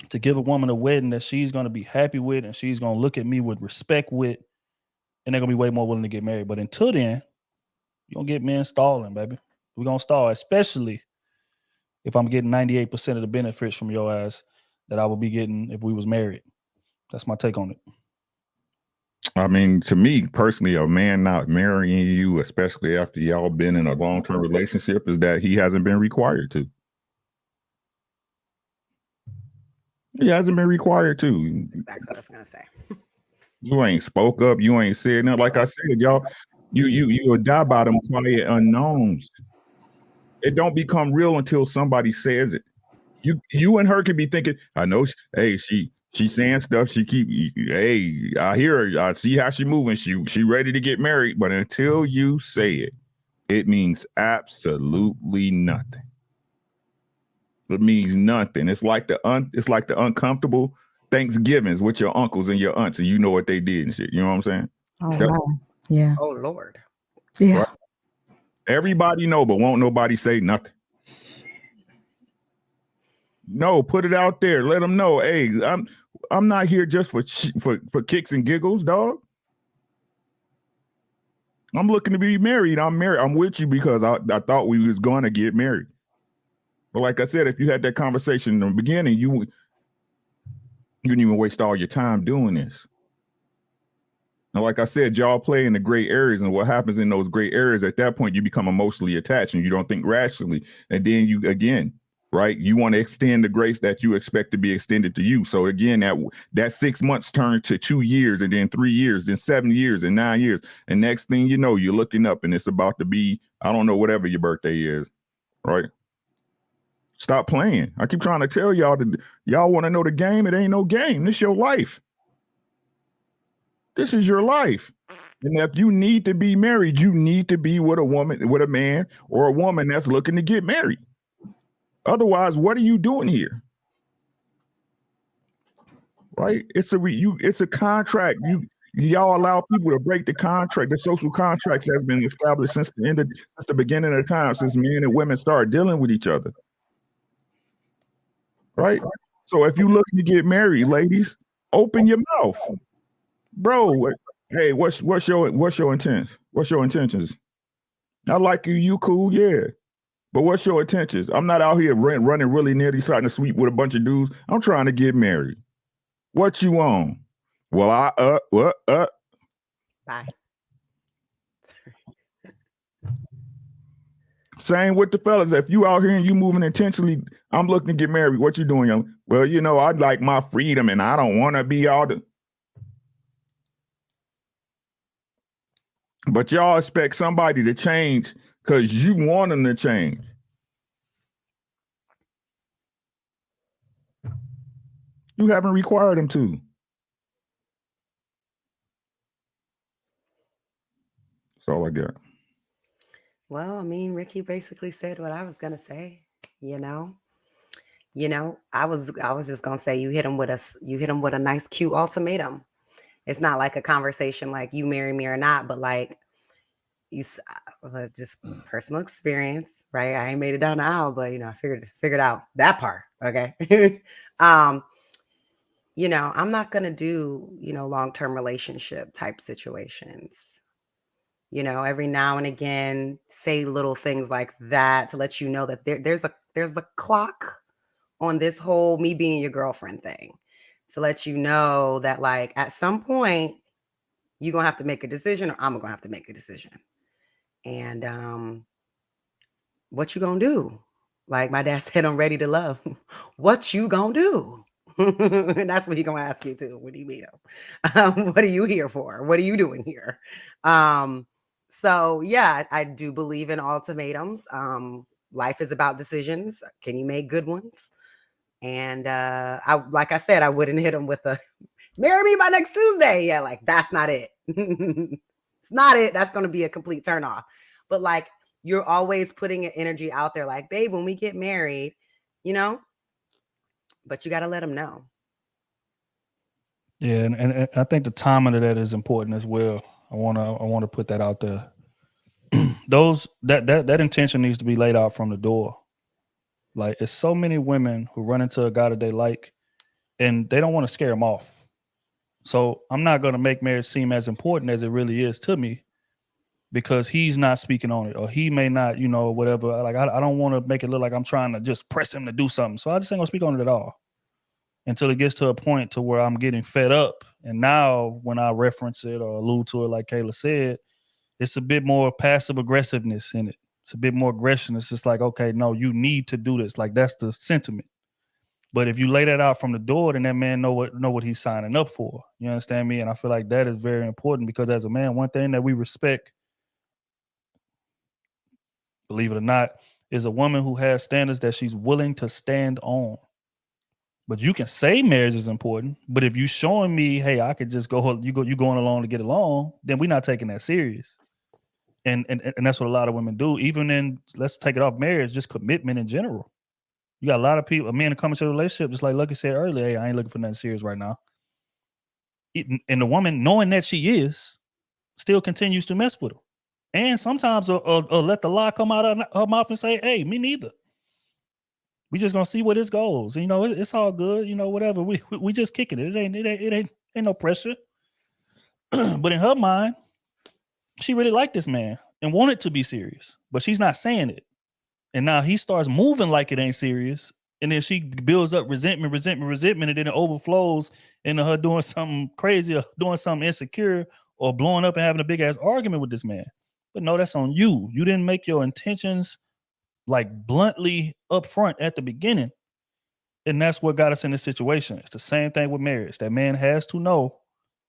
to give a woman a wedding that she's going to be happy with and she's going to look at me with respect with, and they're going to be way more willing to get married. But until then, you're going to get men stalling, baby. We're going to stall, especially if I'm getting 98% of the benefits from your ass that I would be getting if we was married. That's my take on it. I mean, to me personally, a man not marrying you, especially after y'all been in a long-term relationship, is that he hasn't been required to. He hasn't been required to. Exactly what I was gonna say. You ain't spoke up. You ain't said nothing. Like I said, y'all, you will die by them quiet unknowns. It don't become real until somebody says it. You and her can be thinking, I know, she's saying stuff. She keep, I hear her. I see how she moving. She ready to get married. But until you say it, It means absolutely nothing. It means nothing. It's like the uncomfortable Thanksgivings with your uncles and your aunts, and you know what they did and shit. You know what I'm saying? Oh, wow. Yeah. Oh Lord. Yeah. Right? Everybody know, but won't nobody say nothing. No, put it out there. Let them know. Hey, I'm not here just for kicks and giggles, dog. I'm looking to be married. I'm married. I'm with you because I thought we was going to get married. But like I said, if you had that conversation in the beginning, you didn't even waste all your time doing this. Now, like I said, y'all play in the gray areas, and what happens in those gray areas, at that point, you become emotionally attached and you don't think rationally. And then you, again, right, you want to extend the grace that you expect to be extended to you. So again, that 6 months turned to 2 years, and then 3 years, then 7 years, and 9 years. And next thing you know, you're looking up and it's about to be, I don't know, whatever your birthday is, right? Stop playing. I keep trying to tell y'all that y'all want to know the game. It ain't no game. This your life. This is your life. And if you need to be married, you need to be with a man or a woman that's looking to get married. Otherwise, what are you doing here? Right? It's a contract. Y'all allow people to break the contract. The social contracts has been established since the beginning of time, since men and women started dealing with each other. Right? So if you looking to get married, ladies, open your mouth. Bro, hey, what's your intent? What's your intentions? I like you, you cool, yeah. But what's your intentions? I'm not out here running really nearly starting to sweep with a bunch of dudes. I'm trying to get married. What you on? Well, Bye. Same with the fellas. If you out here and you moving intentionally, I'm looking to get married. What you doing, young? Well, you know, I'd like my freedom and I don't want to be all the... But y'all expect somebody to change because you want them to change. You haven't required them to. That's all I got. Well, I mean, Ricky basically said what I was gonna say. You know, I was just gonna say you hit him with a nice, cute ultimatum. It's not like a conversation like you marry me or not, but like just personal experience, right? I ain't made it down the aisle, but I figured out that part. Okay. I'm not gonna do long-term relationship type situations. Every now and again, say little things like that to let you know that there's a clock on this whole me being your girlfriend thing, to let you know that like at some point you're gonna have to make a decision, or I'm gonna have to make a decision. And what you gonna do? Like my dad said, I'm ready to love. What you gonna do? And that's what he gonna ask you too when you meet him. What are you here for? What are you doing here? So yeah, I do believe in ultimatums. Life is about decisions. Can you make good ones? And like I said, I wouldn't hit him with a marry me by next Tuesday. Yeah, like that's not it. It's not it. That's going to be a complete turn off. But like you're always putting an energy out there, like, babe, when we get married, but you got to let them know. Yeah, and I think the timing of that is important as well. I want to put that out there. That intention needs to be laid out from the door. Like, it's so many women who run into a guy that they like, and they don't want to scare him off. So I'm not going to make marriage seem as important as it really is to me, because he's not speaking on it, or he may not, whatever. Like, I don't want to make it look like I'm trying to just press him to do something. So I just ain't gonna speak on it at all until it gets to a point to where I'm getting fed up. And now when I reference it or allude to it, like Kayla said, it's a bit more passive aggressiveness in it. It's a bit more aggression. It's just like, okay, no, you need to do this. Like, that's the sentiment. But if you lay that out from the door, then that man know what he's signing up for. You understand me? And I feel like that is very important, because as a man, one thing that we respect, believe it or not, is a woman who has standards that she's willing to stand on. But you can say marriage is important, but if you showing me, hey, I could just go, you going along to get along, then we're not taking that serious. And that's what a lot of women do. Even in, let's take it off marriage, just commitment in general. You got a lot of people, a man come into a relationship, just like Lucky said earlier, hey, I ain't looking for nothing serious right now. And the woman, knowing that she is, still continues to mess with him. And sometimes let the lie come out of her mouth and say, hey, me neither. We just gonna see where this goes. You know, it's all good. You know, whatever. We just kicking it. It ain't no pressure. But in her mind, she really liked this man and wanted to be serious, but she's not saying it. And now he starts moving like it ain't serious. And then she builds up resentment, and then it overflows into her doing something crazy or doing something insecure or blowing up and having a big ass argument with this man. But no, that's on you. You didn't make your intentions like bluntly upfront at the beginning. And that's what got us in this situation. It's the same thing with marriage. That man has to know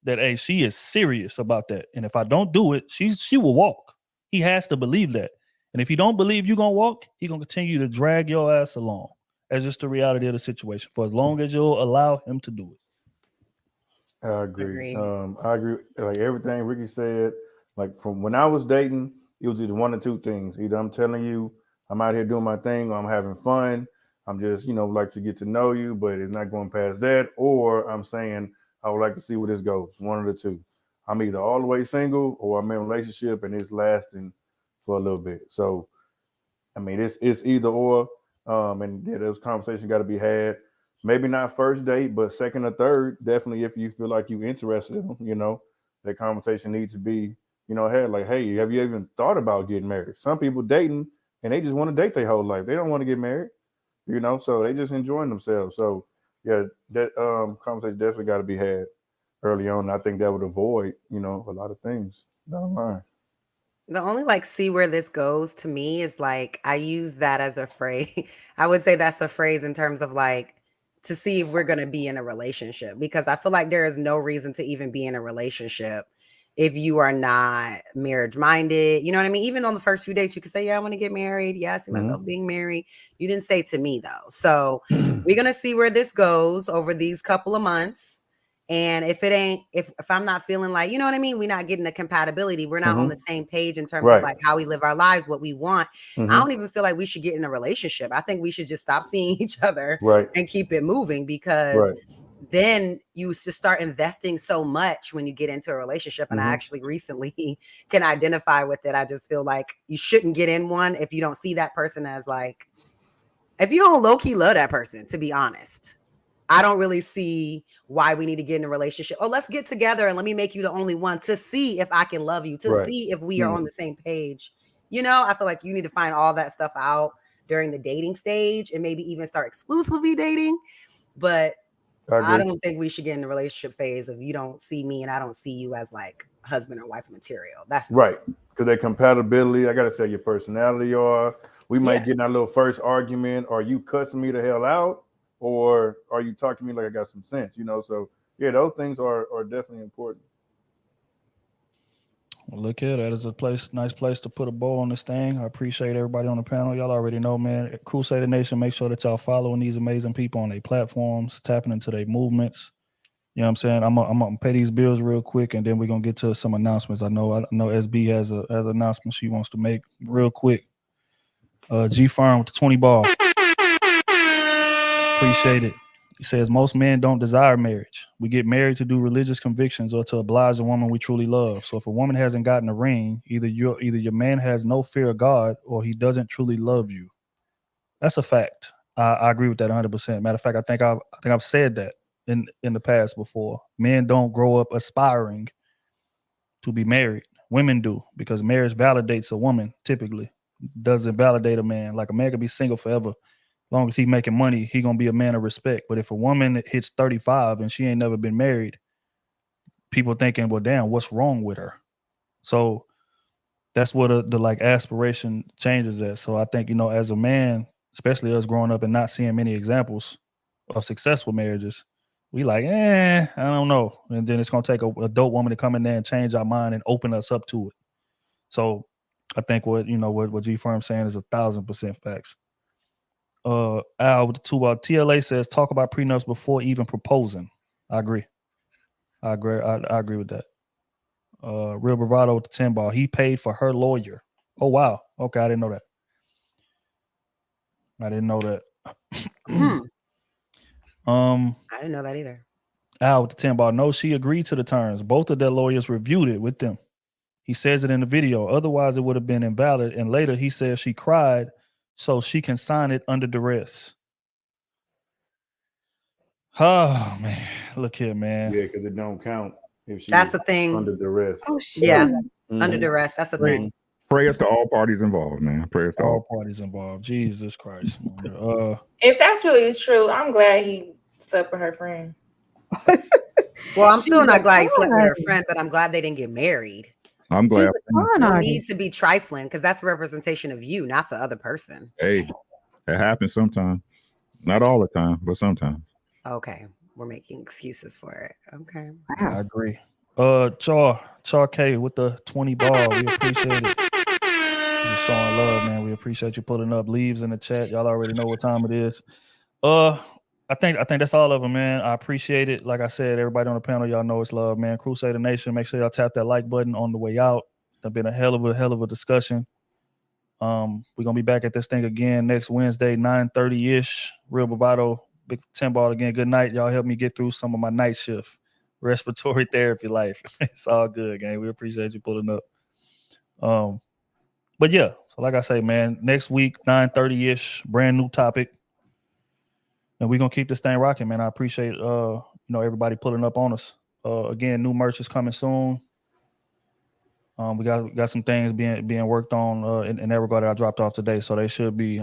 that, hey, she is serious about that. And if I don't do it, she will walk. He has to believe that. And if he don't believe you're going to walk, he's going to continue to drag your ass along. That's just the reality of the situation for as long as you'll allow him to do it. I agree. I agree. Like everything Ricky said, like from when I was dating, it was either one or two things. Either I'm telling you I'm out here doing my thing, or I'm having fun. I'm just, like to get to know you, but it's not going past that. Or I'm saying I would like to see where this goes. One of the two. I'm either all the way single or I'm in a relationship and it's lasting for a little bit. So, I mean, it's either or. And yeah, those conversations got to be had. Maybe not first date, but second or third. Definitely, if you feel like you're interested in them, that conversation needs to be, had. Like, hey, have you even thought about getting married? Some people dating and they just want to date their whole life. They don't want to get married, so they just enjoying themselves. So yeah, that conversation definitely got to be had early on. I think that would avoid, a lot of things down the line. The only see where this goes to me is I use that as a phrase. I would say that's a phrase in terms of to see if we're going to be in a relationship, because I feel like there is no reason to even be in a relationship if you are not marriage minded. You know what I mean? Even on the first few dates, you could say, yeah, I want to get married. Yeah, I see myself being married. You didn't say to me though. So we're going to see where this goes over these couple of months. And if I'm not feeling you know what I mean? We're not getting the compatibility. We're not on the same page in terms of how we live our lives, what we want. I don't even feel like we should get in a relationship. I think we should just stop seeing each other and keep it moving, because then you just start investing so much when you get into a relationship. And I actually recently can identify with it. I just feel like you shouldn't get in one if you don't see that person as if you don't low-key love that person, to be honest. I don't really see why we need to get in a relationship. Oh, let's get together and let me make you the only one to see if I can love you, to see if we are on the same page. I feel like you need to find all that stuff out during the dating stage and maybe even start exclusively dating. But I don't think we should get in the relationship phase if you don't see me and I don't see you as husband or wife material. That's right. Because that compatibility, I got to say your personality, or we might get in our little first argument. Are you cussing me the hell out? Or are you talking to me like I got some sense, So yeah, those things are definitely important. Well, look here, that is nice place to put a bow on this thing. I appreciate everybody on the panel. Y'all already know, man. Crusader Nation, make sure that y'all following these amazing people on their platforms, tapping into their movements. You know what I'm saying? I'm gonna pay these bills real quick, and then we're gonna get to some announcements. I know SB has an announcement she wants to make real quick. G Firm with the 20 ball. Appreciate it. He says most men don't desire marriage. We get married to do religious convictions or to oblige a woman we truly love. So if a woman hasn't gotten a ring, either your man has no fear of God or he doesn't truly love you. That's a fact. I agree with that 100%. Matter of fact, I think I've said that in the past before. Men don't grow up aspiring to be married. Women do, because marriage validates a woman. Typically, doesn't validate a man. Like a man can be single forever. Long as he making money, he gonna be a man of respect. But if a woman hits 35 and she ain't never been married, people thinking, well, damn, what's wrong with her? So that's what the aspiration changes at. So I think, as a man, especially us growing up and not seeing many examples of successful marriages, we I don't know. And then it's gonna take a dope woman to come in there and change our mind and open us up to it. So I think what G Firm saying is 1,000% facts. Al with the 2 TLA says talk about prenups before even proposing. I agree. I agree with that. Real Bravado with the 10 ball. He paid for her lawyer. Oh wow. Okay, I didn't know that. I didn't know that. I didn't know that either. Al with the 10 ball. No, she agreed to the terms. Both of their lawyers reviewed it with them. He says it in the video. Otherwise, it would have been invalid. And later, he says she cried so she can sign it under duress. Oh man, look here, man. Yeah, because it don't count if she. That's the thing. Under duress. Oh shit. Yeah, under duress. That's the thing. Prayers to all parties involved, man. Prayers to all parties involved. Jesus Christ. If that's really true, I'm glad he slept with her friend. Well, I'm still not glad he slept with her friend, but I'm glad they didn't get married. I'm glad. It needs to be trifling because that's a representation of you, not the other person. Hey, it happens sometimes. Not all the time, but sometimes. Okay, we're making excuses for it. Okay, I agree. Char K with the 20 ball. We appreciate it. Just showing love, man. We appreciate you putting up leaves in the chat. Y'all already know what time it is. I think that's all of them, man. I appreciate it. Like I said, everybody on the panel, y'all know it's love, man. Crusader Nation, make sure y'all tap that like button on the way out. It's been a hell of a discussion. We're gonna be back at this thing again next Wednesday, 9:30-ish. Real Bravado, big 10 ball again. Good night. Y'all help me get through some of my night shift respiratory therapy life. It's all good, gang. We appreciate you pulling up. But yeah, so like I say, man, next week, 9:30-ish, brand new topic. And we're gonna keep this thing rocking, man. I appreciate everybody pulling up on us. Again, new merch is coming soon. We got some things being worked on in that regard that I dropped off today. So I should be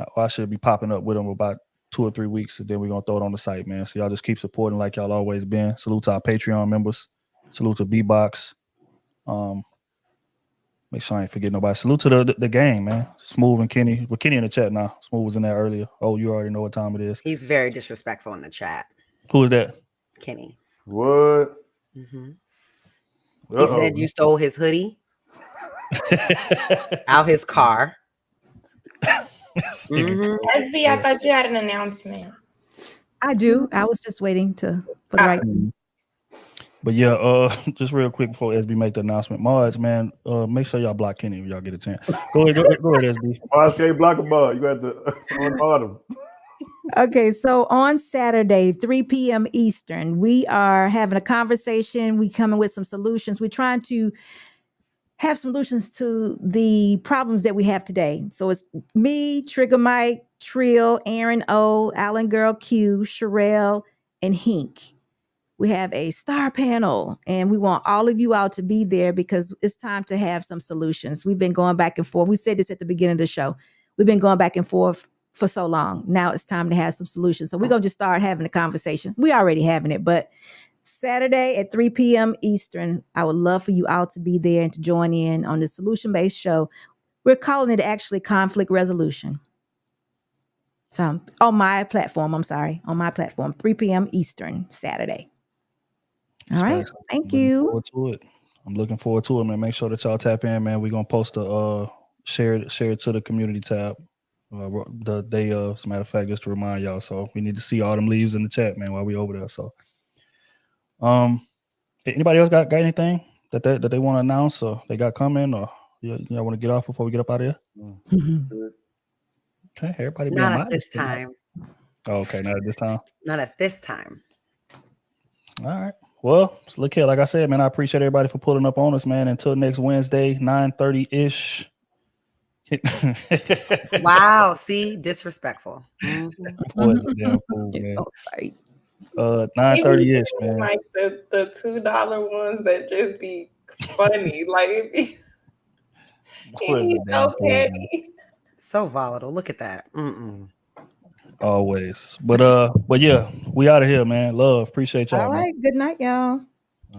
popping up with them about 2 or 3 weeks, and then we're gonna throw it on the site, man. So y'all just keep supporting like y'all always been. Salute to our Patreon members. Salute to B-Box. Make sure I ain't forget nobody. Salute to the gang, man. Smooth and Kenny. Well, Kenny in the chat now. Smooth was in there earlier. Oh, you already know what time it is. He's very disrespectful in the chat. Who is that? Kenny. What? Mm-hmm. He said you stole his hoodie out his car. SB, I thought you had an announcement. I do. I was just waiting for the right. But yeah, just real quick before SB make the announcement, Mods, man, make sure y'all block Kenny if y'all get a chance. Go ahead, SB. Mods can't block a ball. You got to unblock him. Okay, so on Saturday, 3 p.m. Eastern, we are having a conversation. We coming with some solutions. We're trying to have solutions to the problems that we have today. So it's me, Trigger Mike, Trill, Aaron O, Alan Girl Q, Sherelle, and Hink. We have a star panel, and we want all of you out to be there because it's time to have some solutions. We've been going back and forth. We said this at the beginning of the show. We've been going back and forth for so long. Now it's time to have some solutions. So we're going to just start having a conversation. We already having it, but Saturday at 3 p.m. Eastern, I would love for you all to be there and to join in on the solution-based show. We're calling it actually conflict resolution. So on my platform, 3 p.m. Eastern, Saturday. All right. Thank you. I'm looking forward to it, man. Make sure that y'all tap in, man. We're going to post a share it to the community tab. The day of, as a matter of fact, just to remind y'all. So we need to see all them leaves in the chat, man, while we over there. So anybody else got anything that they want to announce or they got coming, or y'all want to get off before we get up out of here? Okay, everybody. Not at this time. Oh, okay, not at this time. Not at this time. All right. Well, look here. Like I said, man, I appreciate everybody for pulling up on us, man. Until next Wednesday, 9:30-ish. Wow. See, disrespectful. Mm-hmm. It's so tight. 9:30-ish, man. Like the $2 ones that just be funny. Like it be so petty. So volatile. Look at that. Mm-mm. Always. But yeah, we out of here, man. Love. Appreciate y'all. All right. Man. Good night, y'all.